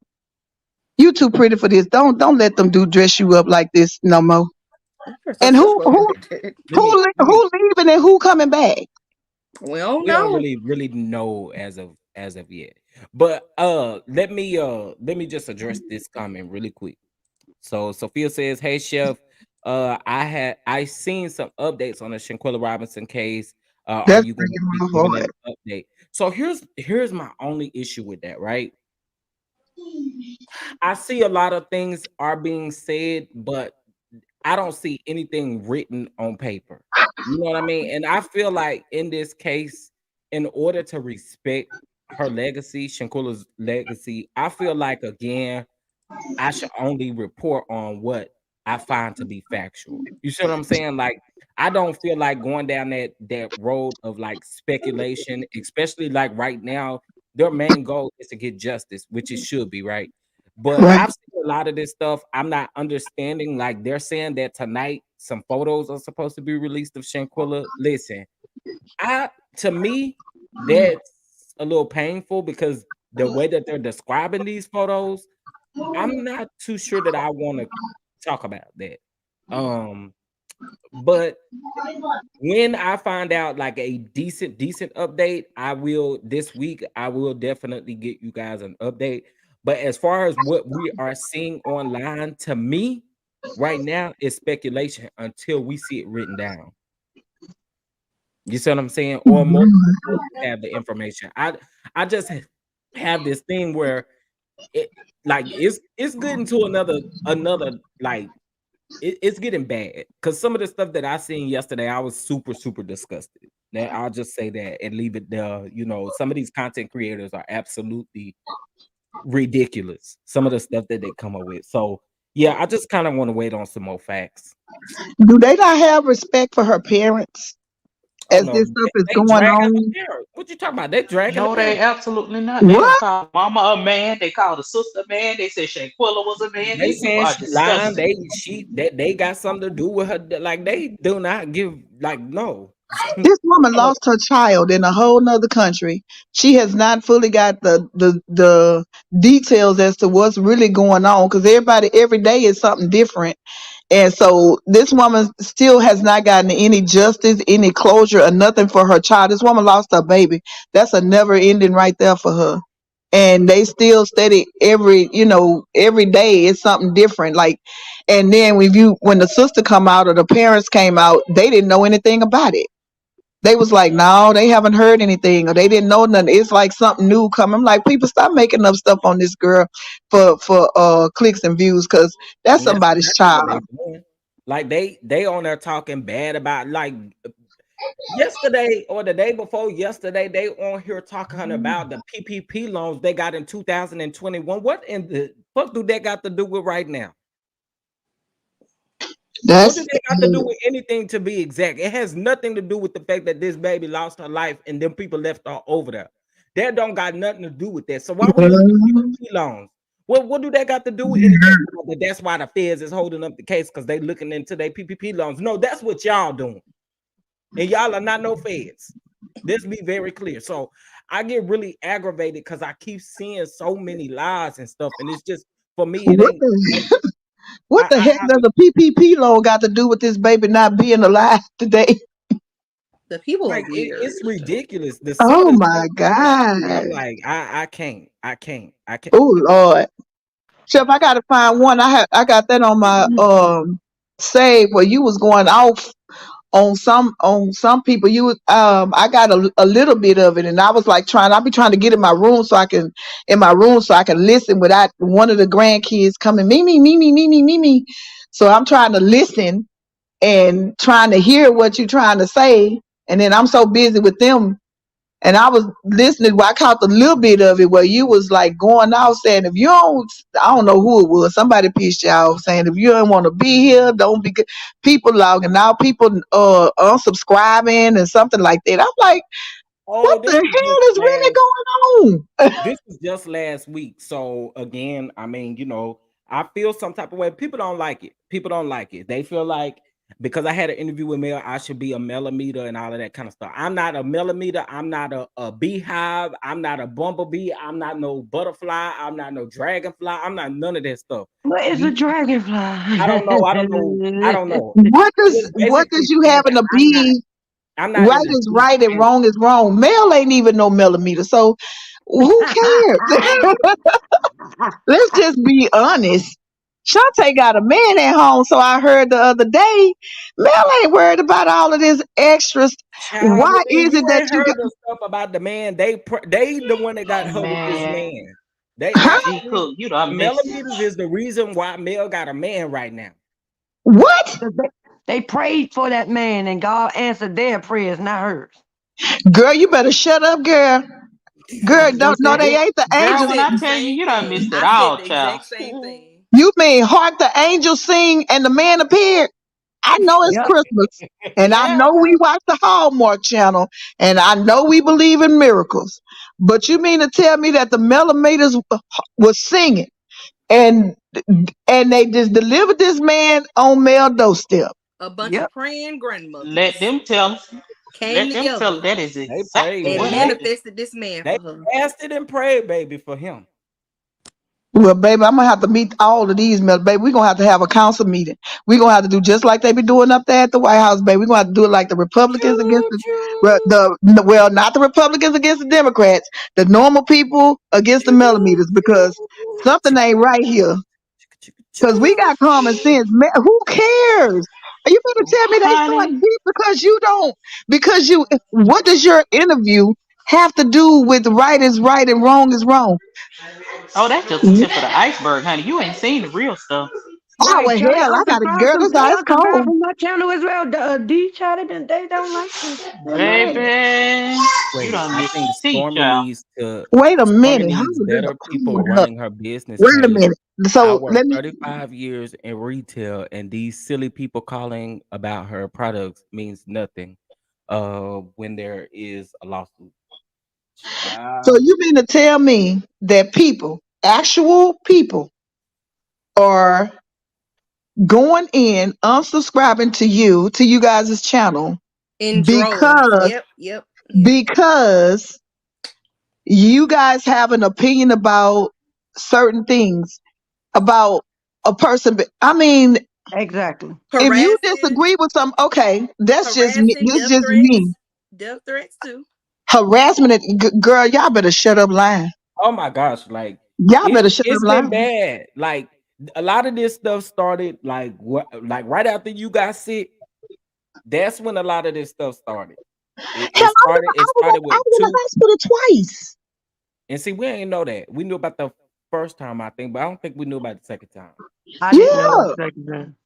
You too pretty for this. Don't let them dress you up like this no more. So And she'll who go who back. who leaving and who coming back? We don't We don't know. really know as of yet. But let me just address this comment really quick. So Sophia says, "Hey chef, I seen some updates on the Shanquella Robinson case. Are That's you going to breaking be my giving heart. an update?" So here's my only issue with that, right? I see a lot of things are being said, but I don't see anything written on paper. You know what I mean? And I feel like in this case, in order to respect her legacy, Shankula's legacy, I feel like again, I should only report on what I find to be factual. You see what I'm saying? Like I don't feel like going down that road of like speculation, especially like right now. Their main goal is to get justice, which it should be, right? But Right. I've seen a lot of this stuff. I'm not understanding. Like they're saying that tonight some photos are supposed to be released of Shanquilla. Listen, I to me that's a little painful because the way that they're describing these photos, I'm not too sure that I want to talk about that. Um, but when I find out like a decent update, I will this week. I will definitely get you guys an update. But as far as what we are seeing online, to me, right now is speculation until we see it written down. You see what I'm saying? Or more sources have the information. I just have this thing where it like it's getting to another like it's getting bad because some of the stuff that I seen yesterday, I was super disgusted. Now I'll just say that and leave it there. You know, some of these content creators are absolutely ridiculous. Some of the stuff that they come up with. So yeah, I just kind of want to wait on some more facts. Do they not have respect for her parents Oh as no, this stuff is they going dragging the on? parent. What you talking about? They dragging the No, they parent. absolutely not. They don't What? call mama a man. They call the sister a man. They said Shanquilla was a man. They These people saying are she lying. disgusting. They got something to do with her. Like they do not give like no. This woman lost her child in a whole nother country. She has not fully got the details as to what's really going on because everybody every day is something different. And so this woman still has not gotten any justice, any closure, or nothing for her child. This woman lost her baby. That's a never ending right there for her. And they still steady every day it's something different. Like, and then when the sister come out or the parents came out, they didn't know anything about it. They was like, no, they haven't heard anything or they didn't know nothing. It's like something new coming. I'm like, people, stop making up stuff on this girl for clicks and views, because that's And that's somebody's exactly what they child. doing. Like they on there talking bad about like yesterday or the day before yesterday, they on here talking about the PPP loans they got in 2021. What in the fuck do that got to do with right now? What do That's they got to do with anything, to be exact? It has nothing to do with the fact that this baby lost her life and then people left her over there. That don't got nothing to do with that. So why we looking at PPP loans? What do that got to do with anything? That's why the feds is holding up the case, because they looking into their PPP loans. No, that's what y'all doing. And y'all are not no feds. Let's be very clear. So I get really aggravated because I keep seeing so many lies and stuff. And it's just, for me, it what ain't. the, what the heck I does the PPP loan got to do with this baby not being alive today? The people are like weird. it's ridiculous. Some of Oh the stuff my God. I'm like, I can't. Oh Lord. Chef, I gotta find one. I got that on my save where you was going off on some people. You was I got a little bit of it, and I was like I'll be trying to get in my room so I can listen without one of the grandkids coming me. So I'm trying to listen and trying to hear what you're trying to say, and then I'm so busy with them. And I was listening. I caught a little bit of it where you was like going out saying, if you don't, I don't know who it was. Somebody pissed you off saying, if you don't want to be here, don't be good. People logging out, people unsubscribing and something like that. I'm like, what Oh, the this was just hell is really last. going on? This was just last week. So again, I mean, I feel some type of way. People don't like it. People don't like it. They feel like because I had an interview with Mel, I should be a millimeter and all of that kind of stuff. I'm not a millimeter. I'm not a beehive. I'm not a bumblebee. I'm not no butterfly. I'm not no dragonfly. I'm not none of that stuff. What is a dragonfly? I don't know. I don't know. I don't know. What It was does basically you saying having that to be I'm not right in the is deep right and end. wrong is wrong? Mel ain't even no millimeter. So who cares? Let's just be honest. Shantae got a man at home, so I heard the other day. Mel ain't worried about all of this extra. Child, Why but then is you it that ain't you heard got? the stuff about the man. They the one that got her with this Man, man. They Huh? that's G the reason. Cook, you The done missed it. millimeters is the reason why Mel got a man right now. What? They prayed for that man and God answered their prayers, not hers. Girl, you better shut up, girl. Girl, don't no, they This ain't the I Girl, angels. when said I the tell you, same you done thing. missed it I said all, the child. exact same thing. You mean hark the angels sing and the man appeared? I know it's Yep. Christmas, and I Yeah. know we watch the Hallmark Channel, and I know we believe in miracles. But you mean to tell me that the millimeters was singing and they just delivered this man on Mel doorstep? A bunch of Yep. praying Let grandmothers them tell. came Let them tell. together That is They exactly prayed, and what baby. happened. manifested this man They for her. fasted and prayed, baby, for him. Well, baby, I'm gonna have to meet all of these men, baby. We're gonna have to have a council meeting. We're gonna have to do just like they be doing up there at the White House, baby. We're gonna have to do it like the Republicans against Choo the well, choo. well, not the Republicans against the Democrats, the normal people against the Choo millimeters, because choo. something ain't right here. Because we Choo got common sense. Man, who cares? Are you gonna tell me they start Honey. beef because you don't? Because you, what does your interview have to do with right is right and wrong is wrong? Oh, that's just the tip of the iceberg, honey. You ain't seen the real stuff. Oh Right, well, Charlie, hell, I got a girl. This they ice unsubscribe cold. from my channel as well. D Charlie, they don't like this. They're mad. Baby, you Wait, done I missed think the tea, Stormy child. needs to Wait a Stormy minute. How needs is this better people hold up? running her business, Wait a honey. minute. I So worked let me. 35 years in retail, and these silly people calling about her products means nothing when there is a lawsuit. So Child. you mean to tell me that people, actual people, are going in unsubscribing to you guys' channel In droves. because Yep. because you guys have an opinion about certain things about a person. I mean, Exactly. if you Harassing, disagree with some, okay, that's just me. harassing, This just me. death threats too. Harassment, girl, y'all better shut up lying. Oh my gosh, like Y'all better it's shut up it's been lying. bad. Like a lot of this stuff started like right after you got sick. That's when a lot of this stuff started. It, Hell, it started. It started I with was in the two. hospital twice. And see, we ain't know that. We knew about the first time, I think, but I don't think we knew about the second time. I didn't know Yeah, the second time.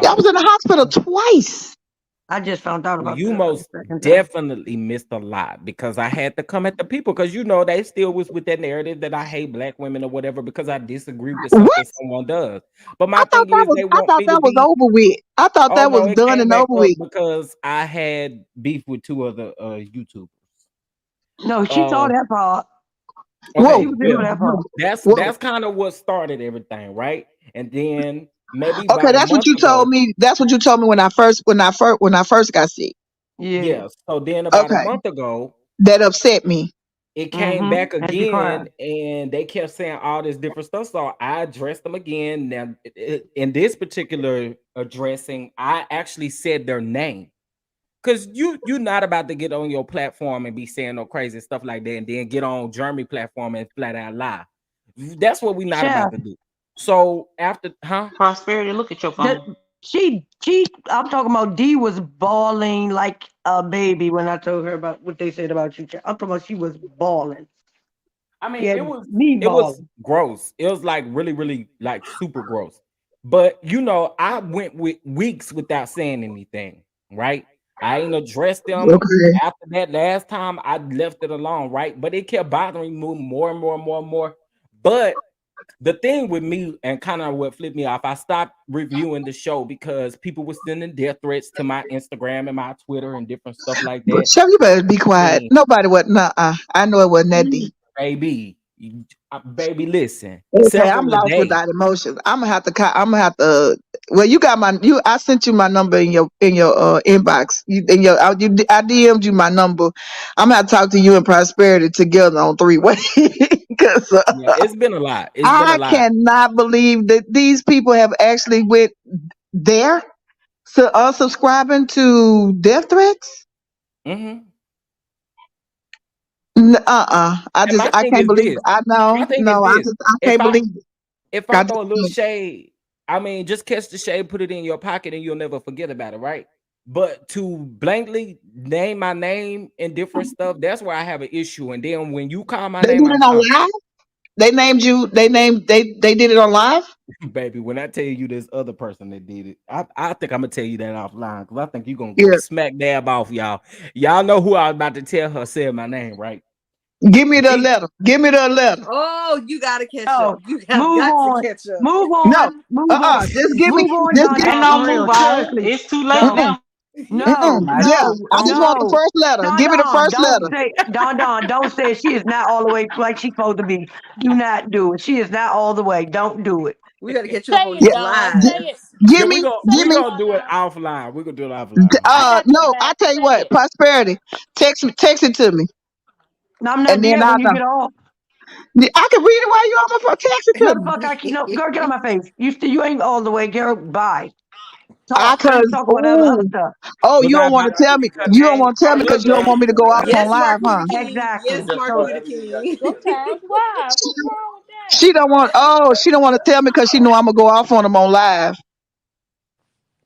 I was Oh, in the hospital twice. I just found out well, about you the most second time. definitely missed a lot because I had to come at the people because you know they still was with that narrative that I hate black women or whatever because I disagree with something What? someone does. But my thing is, they I want thought me to that was be. over with. I thought Oh that no, was it done came and back over up with. because I had beef with two other YouTubers. No, she saw Um, that part. She Whoa, okay, was here well, for that part. whoa. that's kind of what started everything, right? And then maybe Okay, about a that's what month you told ago, me. That's what you told me when I first got sick. Yeah. yeah. So then about a Okay, month ago, that upset me. it came Mm-hmm. back And she again, cried. and they kept saying all this different stuff. So I addressed them again. Now, in this particular addressing, I actually said their name. Cause you're not about to get on your platform and be saying no crazy stuff like that, and then get on Jeremy platform and flat out lie. That's what we're not Chef, about to do. So after, huh? Prosperity, look at your that phone. she I'm talking about D was bawling like a baby when I told her about what they said about you. I'm talking about she was bawling. I She mean, had it was me it was bawling. gross. It was like really, really like super gross. But you know, I went with weeks without saying anything, right? I ain't addressed them. Okay. After that last time, I left it alone, right? But it kept bothering me more and more and more and more. But the thing with me and kind of what flipped me off, I stopped reviewing the show because people were sending death threats to my Instagram and my Twitter and different stuff like But that. Chef, you better be I quiet. mean, Nobody would. Nuh-uh. I know it wasn't that deep. baby, baby, listen, Okay, I'm several a lost day. without emotions. I'm gonna have to. I'm gonna have to. Well, you got my. You. I sent you my number in your inbox. You in your. I DM'd you my number. I'm gonna have to talk to you and Prosperity together on three way because Yeah, it's been a lot. It's been a I lot. cannot believe that these people have actually went there. So unsubscribing to death threats. Hmm. And my I thing can't is believe it. this. I My know. thing is No, this. I If can't I believe it. if I I throw just a little can't. shade, I mean, just catch the shade, put it in your pocket, and you'll never forget about it, right? But to blankly name my name and different stuff, that's where I have an issue. And then when you call my They name, did I'm it on sorry, live. They named you. They did it on live. baby. When I tell you this other person that did it, I think I'm gonna tell you that offline because I think you're gonna go Yeah. smack dab off, y'all. Y'all know who I was about to tell her said my name, right? Give me the They letter. Give me the letter. Oh, you gotta catch up. Oh, You have move got to on. catch up. Move No. on. Move on. Just give me. Move on, Just Don give. Ain't Don, no for move real. on. Seriously. It's too late No. Mm-mm, now. No, yeah. no, I just want the no. first letter. Don Give me the Don, first don't letter. say Don Don, don't say she is not all the way like she's supposed to be. Do not do it. She is not all the way. Don't do it. We gotta catch you up Say on it, these Yeah. Don. Gi- Say it. lives. Yeah, give we me. go Say Give we it, me. gonna Don do it Don. offline. We gonna do it offline. I got your No. I back. tell you Say what. it. Prosperity. Text me. Text it to me, No, I'm not and then there I'll when you know. get off. I can read it while you on my phone. Text it No, to the me. fuck I keep no girl, get on my face. You ain't all the way, girl. Bye. I Talk. Finish cause talking about other oh stuff. you Was I don't want about to to tell me. speak her You don't name? want to tell me because Look, you don't girl, want me to go off on Yes, live, Marquita huh? King. Yes, Exactly. So Marquita King. Sometimes. Why? What's wrong with that? She don't want. Oh, she don't want to tell me because she know I'm gonna go off on him on live,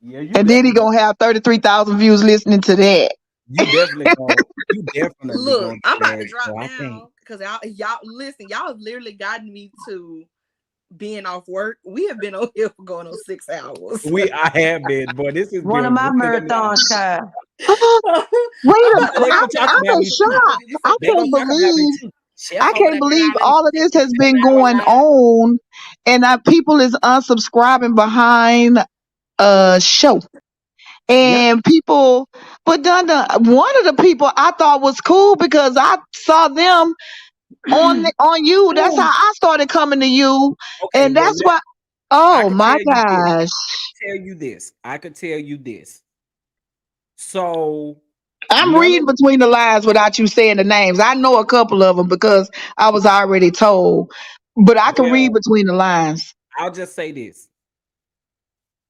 yeah, and then he gonna have 33,000 views listening to that. you definitely Look, gonna do I'm about to that. drop So I can't. down because y'all listen. Y'all have literally gotten me to being off work. We have been on here for going on 6 hours. I have been, boy. This has one of been my really marathons, child. Uh, Wait I'm a about minute. to they drop gonna talk down I'm about in me because too. shock. I They can't gonna talk about me believe. too. Chef I over can't there did believe all them all of this has been 7 hour going live. on, and people is unsubscribing behind a show. Yep. And people, but one of the people I thought was cool because I saw them on you. That's how I started coming to you, Okay, and well, that's why. I Oh could my tell you this. gosh! Tell you this. I could tell you this. So I'm none of reading between the lines without you saying the names. I know a couple of them because I was already told, but I can read well, between the lines. I'll just say this.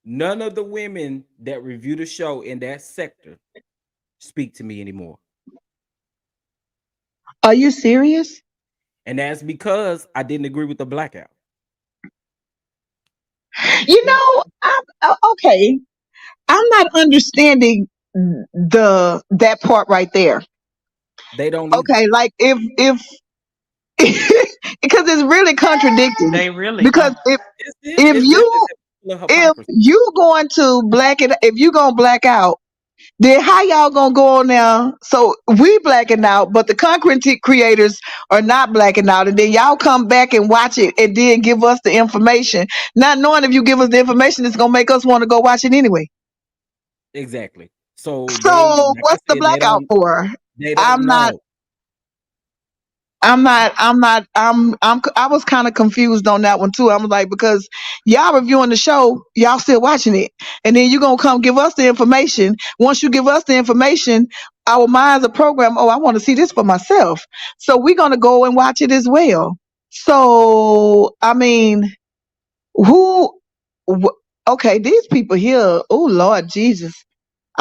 None of the women that review the show in that sector speak to me anymore. Are you serious? And that's because I didn't agree with the blackout. I'm okay. I'm not understanding. the that part right there. They don't either. Okay, like if because it's really contradicting. They really Because don't. if It's definitely you full of if hypocrisy. you going to black it, if you gonna black out, then how y'all gonna go on now? So we blacking out, but the content creators are not blacking out, and then y'all come back and watch it, and then give us the information, not knowing if you give us the information, it's gonna make us want to go watch it anyway. Exactly. So So like I what's the said, blackout for? they don't I'm not. know. I was kind of confused on that one too. I'm like, because y'all reviewing the show, y'all still watching it. And then you going to come give us the information. Once you give us the information, our minds are programmed. Oh, I want to see this for myself. So we're going to go and watch it as well. So, I mean, who, okay, these people here, oh Lord Jesus,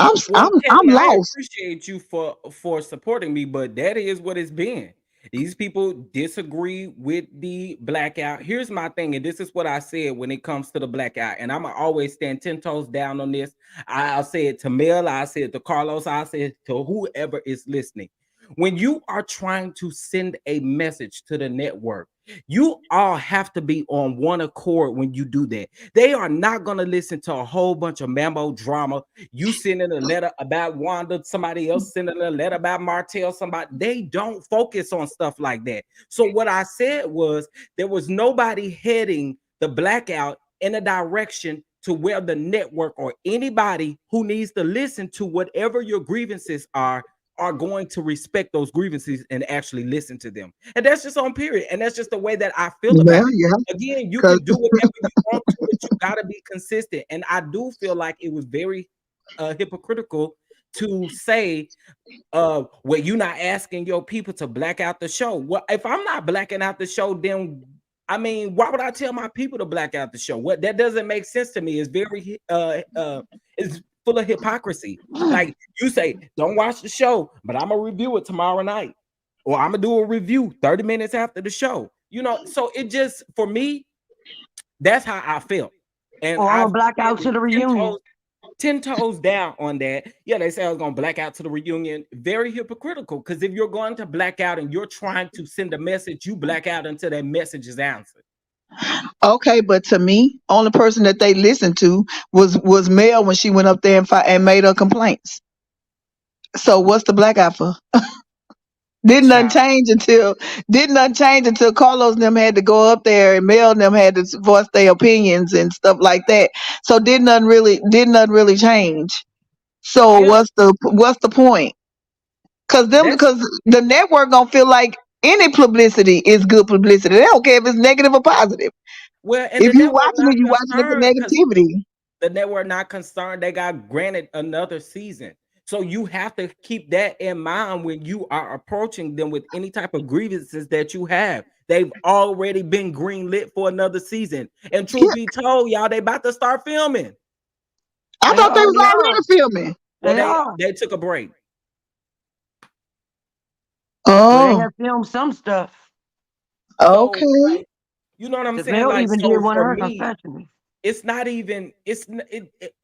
Well, I'm Tammy, I lost. appreciate you for supporting me, but that is what it's been. These people disagree with the blackout. Here's my thing, and this is what I said when it comes to the blackout, and I'm gonna always stand 10 toes down on this. I'll say it to Mel, I say it to Carlos, I say it to whoever is listening. When you are trying to send a message to the network, you all have to be on one accord when you do that. They are not going to listen to a whole bunch of mambo drama. You sending a letter about Wanda, somebody else sending a letter about Martell, somebody. They don't focus on stuff like that. So what I said was there was nobody heading the blackout in a direction to where the network or anybody who needs to listen to whatever your grievances are going to respect those grievances and actually listen to them. And that's just on period. And that's just the way that I feel about Well, it. yeah, Again, you because can do whatever you want to, but you got to be consistent. And I do feel like it was very hypocritical to say, well, you're not asking your people to black out the show. Well, if I'm not blacking out the show, then I mean, why would I tell my people to black out the show? What that doesn't make sense to me. It's very it's full of hypocrisy. Like you say, don't watch the show, but I'm gonna review it tomorrow night, or I'm gonna do a review 30 minutes after the show. You know, so it just for me, that's how I felt. And Or I'm I've gonna black out been to the 10 reunion. toes 10 toes down on that. Yeah, they say I was gonna black out to the reunion. Very hypocritical, because if you're going to black out and you're trying to send a message, you black out until that message is answered. okay, but to me, only person that they listened to was Mel when she went up there and made her complaints. So what's the blackout for? Child. Didn't nothing change until Carlos and them had to go up there and Mel and them had to voice their opinions and stuff like that. So did nothing really change. So Yeah, what's the point? that's Because the network gonna feel like any publicity is good publicity. They don't care if it's negative or positive. well, and If the you network watching not it, you watching it for concerned because negativity. the network not concerned. They got granted another season. So you have to keep that in mind when you are approaching them with any type of grievances that you have. They've already been greenlit for another season. And truth Yeah, be told, y'all, they about to start filming. I They thought they was already are. already filming. Well, They they are. they took a break. Well, they Oh, have filmed some stuff. So, okay. like, you know what I'm The saying? Mel Like, even did so one of for her me, confessions. it's not even,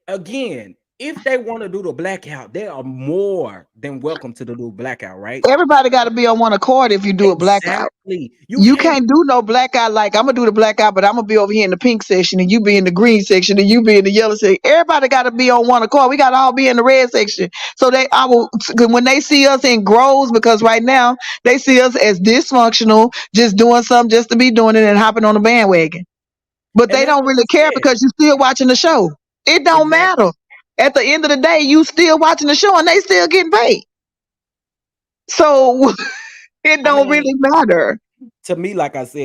again, if they want to do the blackout, they are more than welcome to the new blackout, right? Everybody got to be on one accord if you do a blackout. Exactly. You You can't, can't do no blackout like I'm gonna do the blackout, but I'm gonna be over here in the pink section and you be in the green section and you be in the yellow section. Everybody got to be on one accord. We got to all be in the red section. So when they see us in groves, because right now they see us as dysfunctional, just doing something just to be doing it and hopping on the bandwagon. But and they that's don't what really I care said. because you still watching the show. It don't Exactly. matter. At the end of the day, you still watching the show and they still getting paid. So it I don't mean, really matter. to me, like I said,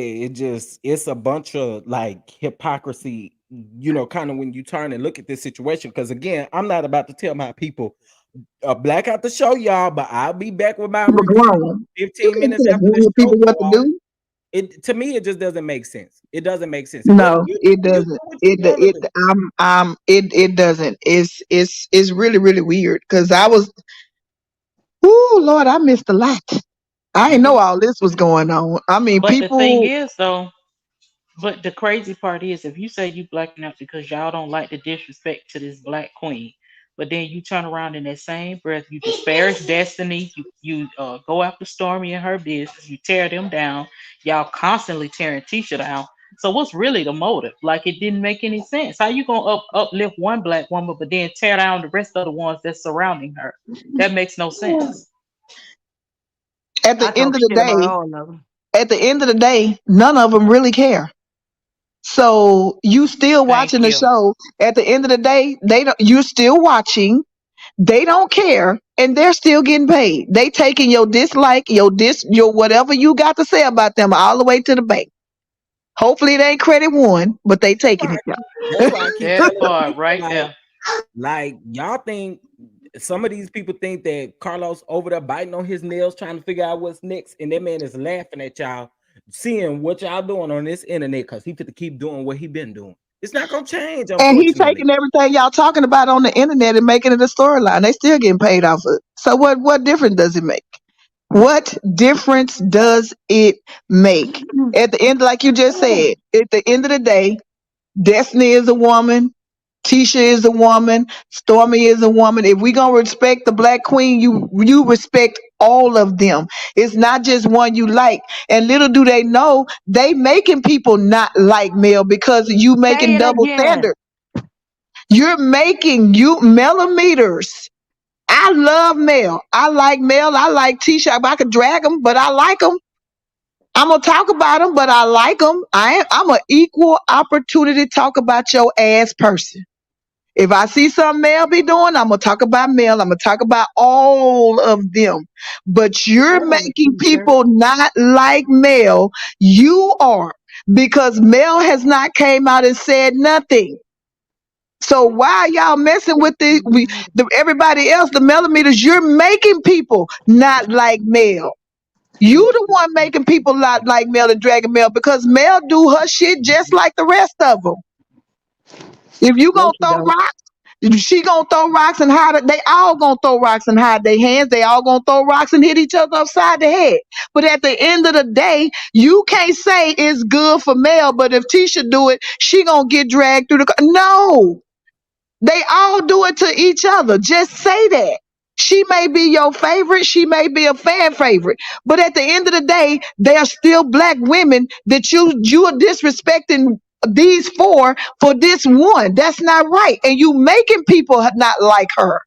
it's a bunch of like hypocrisy, kind of when you turn and look at this situation. Because again, I'm not about to tell my people black out the show, y'all, but I'll be back with my People review grown. You 15 can't minutes tell after the grown show people go what to off. do. It to me, it just doesn't make sense. It doesn't make sense. Well, No, it you do doesn't. what you It want to it do. it doesn't. It's really really weird because I was. Oh Lord, I missed a lot. I You didn't know did. all this was going on. I mean, But the thing people. is, though, but the crazy part is, if you say you blacking out because y'all don't like the disrespect to this black queen, But then you turn around in that same breath, you disparage Destiny, you go after Stormy and her business, you tear them down, y'all constantly tearing Tisha down. So what's really the motive? Like it didn't make any sense. How you gonna uplift one black woman but then tear down the rest of the ones that's surrounding her? That makes no sense. At I the end talk of the shit about day, all of them. at the end of the day, none of them really care. So you still Thank watching the you. show. At the end of the day, they don't. You're still watching. They don't care, and they're still getting paid. They taking your dislike, your whatever you got to say about them all the way to the bank. Hopefully, it ain't credit one, but they That's why taking I it, y'all. keep, that's why I keep That telling part people right there. like y'all think some of these people think that Carlos over there biting on his nails trying to figure out what's next, and that man is laughing at y'all, seeing what y'all doing on this internet because he fit to keep doing what he been doing. It's not gonna change, And he unfortunately. taking everything y'all talking about on the internet and making it a storyline. They still getting paid off of it. So what difference does it make? What difference does it make? At the end, like you just said, at the end of the day, Destiny is a woman. Tisha is a woman. Stormy is a woman. If we gonna respect the Black Queen, you respect all of them. It's not just one you like. And little do they know, they making people not like Mel because you Say making it double again. standard. You're making you millimeters. I love Mel. I like Mel. I like Tisha. I could drag them, but I like them. I'm gonna talk about them, but I like them. I'm an equal opportunity talk about your ass person. If I see something Mel be doing, I'm gonna talk about Mel. I'm gonna talk about all of them. But you're That ain't a making t-shirt. people not like Mel. You are because Mel has not came out and said nothing. So why are y'all messing with everybody else, the millimeters? You're making people not like Mel. You the one making people not like Mel and dragging Mel because Mel do her shit just like the rest of them. If you No, gonna she throw don't. rocks, she gonna throw rocks and hide it. They all gonna throw rocks and hide their hands. They all gonna throw rocks and hit each other upside the head. But at the end of the day, you can't say it's good for Mel, but if Tisha do it, she gonna get dragged through the. No, they all do it to each other. Just say that. She may be your favorite. She may be a fan favorite. But at the end of the day, they are still black women that you are disrespecting these four for this one. That's not right. And you making people not like her.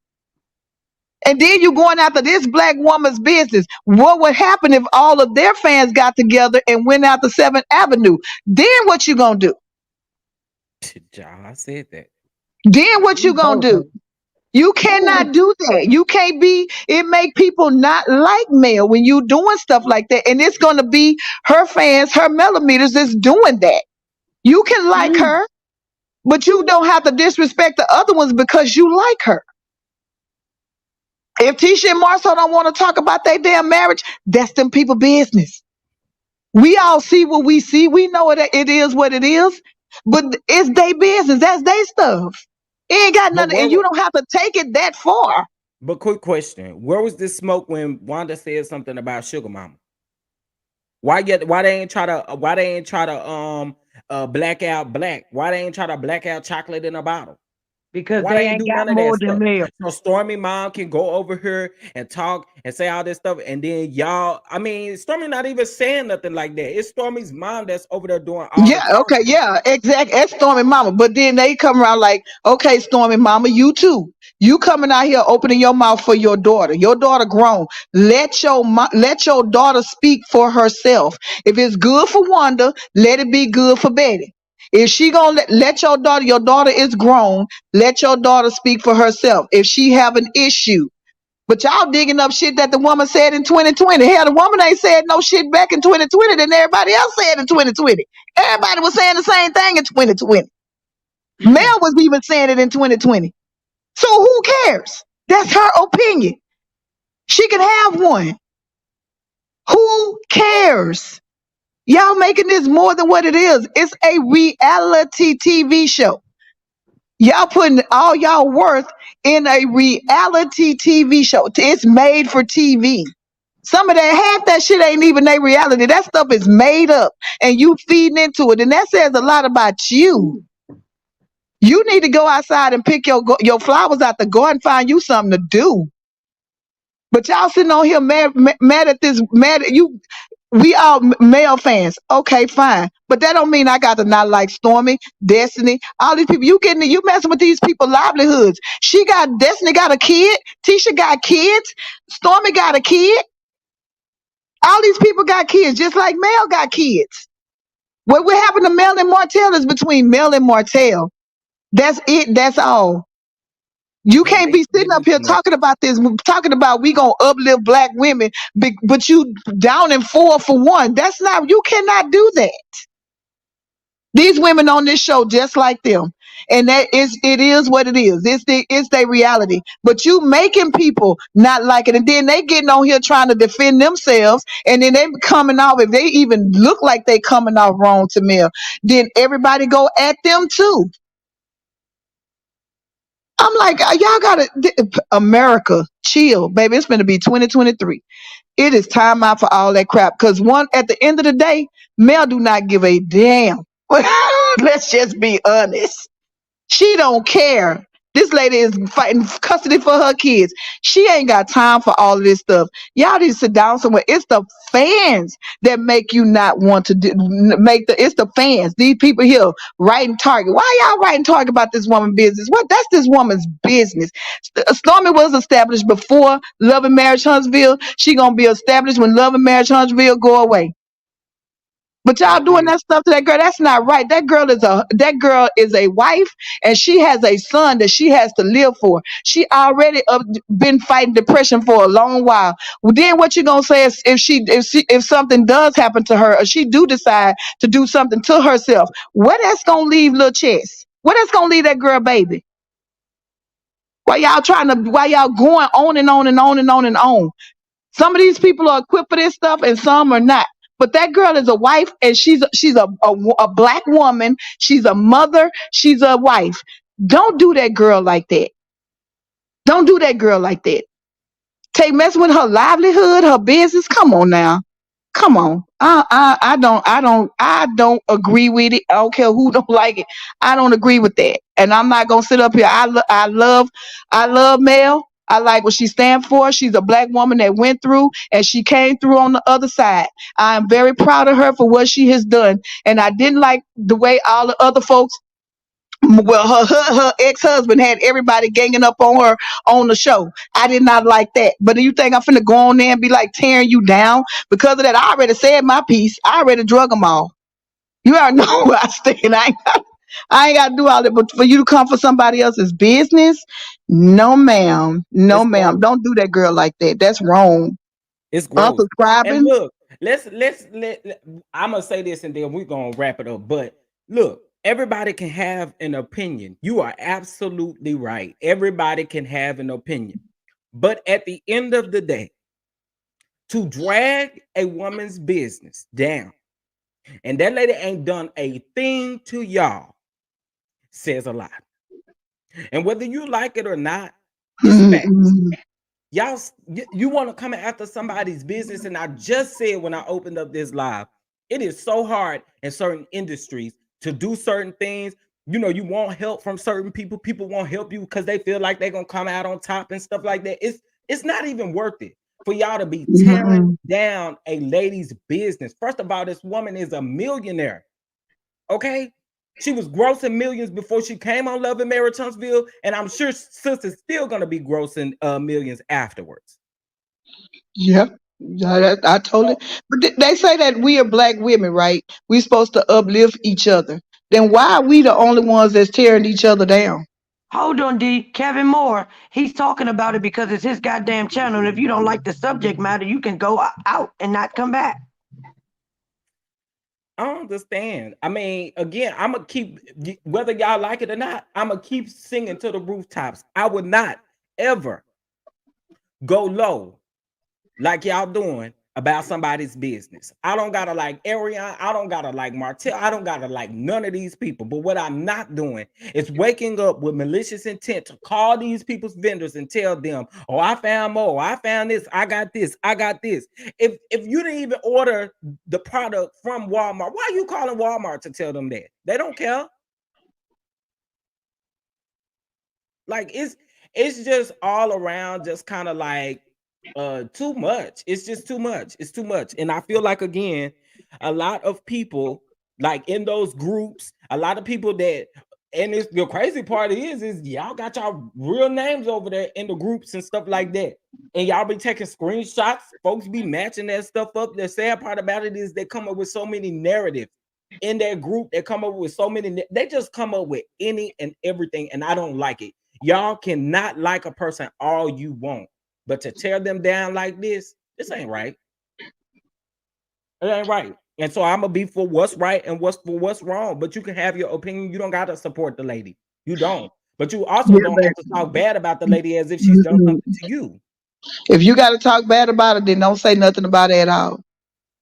And then you going after this black woman's business. What would happen if all of their fans got together and went out to 7th Avenue? Then what you gonna do? John, I said that. Then what you We gonna both do? hurt. You cannot do that. You can't be, it make people not like Mel when you doing stuff like that. And it's gonna be her fans, her millimeters that's doing that. You can like her, but you don't have to disrespect the other ones because you like her. If Tisha and Marcel don't want to talk about their damn marriage, that's them people business. We all see what we see. We know it is what it is, but it's their business. That's their stuff. It ain't got But nothing, and you don't have to take it that far. but quick question: where was this smoke when Wanda said something about Sugar Mama? Why they ain't try to black out black? Why they ain't try to black out chocolate in a bottle? Because Why they they ain't ain't do got none of that more than stuff? Mel. So Stormy mom can go over here and talk and say all this stuff, and then y'all, I mean, Stormy not even saying nothing like that. It's Stormy's mom that's over there doing all the Yeah, okay, talking. yeah, exactly. That's Stormy Mama. But then they come around like, okay, Stormy Mama, you too. You coming out here opening your mouth for your daughter. Your daughter grown. Let your daughter speak for herself. If it's good for Wanda, let it be good for Betty. If she gonna let your daughter is grown, let your daughter speak for herself. If she have an issue. But y'all digging up shit that the woman said in 2020. Hell, the woman ain't said no shit back in 2020 than everybody else said in 2020. Everybody was saying the same thing in 2020. Mel was even saying it in 2020. So who cares? That's her opinion. She can have one. Who cares? Y'all making this more than what it is. It's a reality TV show. Y'all putting all y'all worth in a reality TV show. It's made for TV. Some of that, half that shit ain't even a reality. That stuff is made up and you feeding into it. And that says a lot about you. You need to go outside and pick your flowers out the garden, find you something to do. But y'all sitting on here mad at this, mad at you. We all male fans. Okay, fine. But that don't mean I got to not like Stormy, Destiny, all these people. You messing with these people livelihoods. Destiny got a kid. Tisha got kids. Stormy got a kid. All these people got kids, just like Mel got kids. What happened to Mel and Martell is between Mel and Martell. That's it. That's all. You Can't can't make be the sitting up business here much. talking about this, talking about we gonna uplift black women, but you down in 4 for 1. That's not. You cannot do that. These women on this show just like them, and it is what it is. It's their reality. But you making people not like it, and then they getting on here trying to defend themselves, and then they coming off. If they even look like they coming off wrong to me, then everybody go at them too. I'm like, y'all gotta America, chill, baby. It's gonna be 2023. It is time out for all that crap. Cause at the end of the day, Mel do not give a damn. Let's just be honest. She don't care. This lady is fighting custody for her kids. She ain't got time for all of this stuff. Y'all need to sit down somewhere. It's the fans that make you not want to it's the fans. These people here writing Target. Why y'all writing Target about this woman business? What? That's this woman's business. Stormy was established before Love and Marriage Huntsville. She gonna be established when Love and Marriage Huntsville go away. But y'all That's doing it. that stuff to that girl. That's not right. That girl is a wife, and she has a son that she has to live for. She already been fighting depression for a long while. Well, then what you gonna say is if something does happen to her, or she do decide to do something to herself, where that's gonna leave Lil Chess? Where that's gonna leave that girl baby? Why y'all going on and on and on and on and on? Some of these people are equipped for this stuff and some are not. But that girl is a wife, and she's a black woman. She's a mother. She's a wife. Don't do that girl like that. Don't do that girl like that. Take messing with her livelihood, her business. Come on now. Come on. I don't agree with it. I don't care who don't like it. I don't agree with that. And I'm not gonna sit up here. I love Mel. I like what she stands for. She's a black woman that went through and she came through on the other side. I am very proud of her for what she has done. And I didn't like the way all the other folks, well, her ex-husband had everybody ganging up on her on the show. I did not like that. But do you think I'm finna go on there and be like tearing you down because of that? I already said my piece. I already drug them all. You already know where I stand. I ain't got to do all that. But for you to come for somebody else's business, no, ma'am. No, It's ma'am. gross. Don't do that girl like that. That's wrong. It's gross. And Unsubscribing. look, I'm gonna say this and then we're gonna wrap it up. But look, everybody can have an opinion. You are absolutely right. Everybody can have an opinion. But at the end of the day, to drag a woman's business down, and that lady ain't done a thing to y'all, says a lot. And whether you like it or not, it's facts. Y'all, you want to come after somebody's business, and I just said when I opened up this live, it is so hard in certain industries to do certain things. You know, you want help from certain people. People won't help you because they feel like they're gonna come out on top and stuff like that. It's not even worth it for y'all to be tearing down a lady's business. First of all, this woman is a millionaire. Okay. She was grossing millions before she came on Love and Marriage Huntsville, and I'm sure sister's still gonna be grossing millions afterwards. Yep. Yeah, I totally. But they say that we are black women, right? We supposed to uplift each other. Then why are we the only ones that's tearing each other down? Hold on, D. Kevin Moore, he's talking about it because it's his goddamn channel. And if you don't like the subject matter, you can go out and not come back. I understand. I mean, again, I'm gonna keep whether y'all like it or not. I'm gonna keep singing to the rooftops. I would not ever go low like y'all doing about somebody's business. I don't gotta like Ariana. I don't gotta like Martell. I don't gotta like none of these people. But what I'm not doing is waking up with malicious intent to call these people's vendors and tell them, "Oh, I found more. I found this. I got this. I got this." If you didn't even order the product from Walmart, why are you calling Walmart to tell them that? They don't care. Like it's just all around just kind of like too much. It's just too much. It's too much. And I feel like again, a lot of people like in those groups, a lot of people that and it's the crazy part is y'all got y'all real names over there in the groups and stuff like that. And y'all be taking screenshots, folks be matching that stuff up. The sad part about it is they come up with so many narratives in that group. They come up with so many, they just come up with any and everything, and I don't like it. Y'all cannot like a person all you want, but to tear them down like this ain't right. It ain't right. And so I'm gonna be for what's right and what's wrong. But you can have your opinion. You don't gotta support the lady. You don't. But you also Yeah, don't but have to talk bad about the lady as if she's done something to you. if you got to talk bad about it, then don't say nothing about it at all.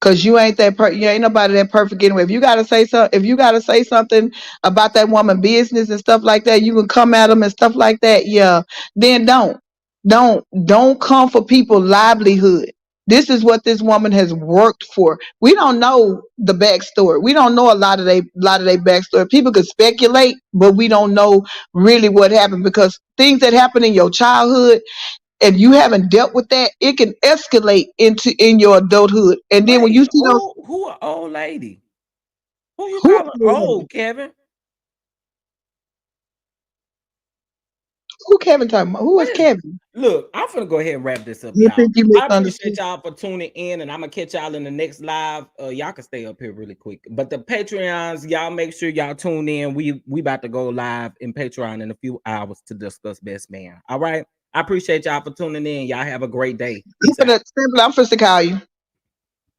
Cause you ain't you ain't nobody that perfect anyway. If you gotta say something, about that woman business and stuff like that, you can come at them and stuff like that. Yeah, then don't come for people's livelihood. This is what this woman has worked for. We don't know the backstory. We don't know a lot of their backstory. People could speculate, but we don't know really what happened because things that happen in your childhood and you haven't dealt with that, it can escalate in your adulthood. And then when Wait, you see those, who an old lady? Who you who calling old, Kevin? who Kevin talking about? Who What is is Kevin? look, I'm finna go ahead and wrap this up, You y'all. think you I appreciate misunderstood? y'all for tuning in, and I'm gonna catch y'all in the next live. Y'all can stay up here really quick. But the Patreons, y'all make sure y'all tune in. We about to go live in Patreon in a few hours to discuss Best Man. All right. I appreciate y'all for tuning in. Y'all have a great day. Peace out. I'm finna call you.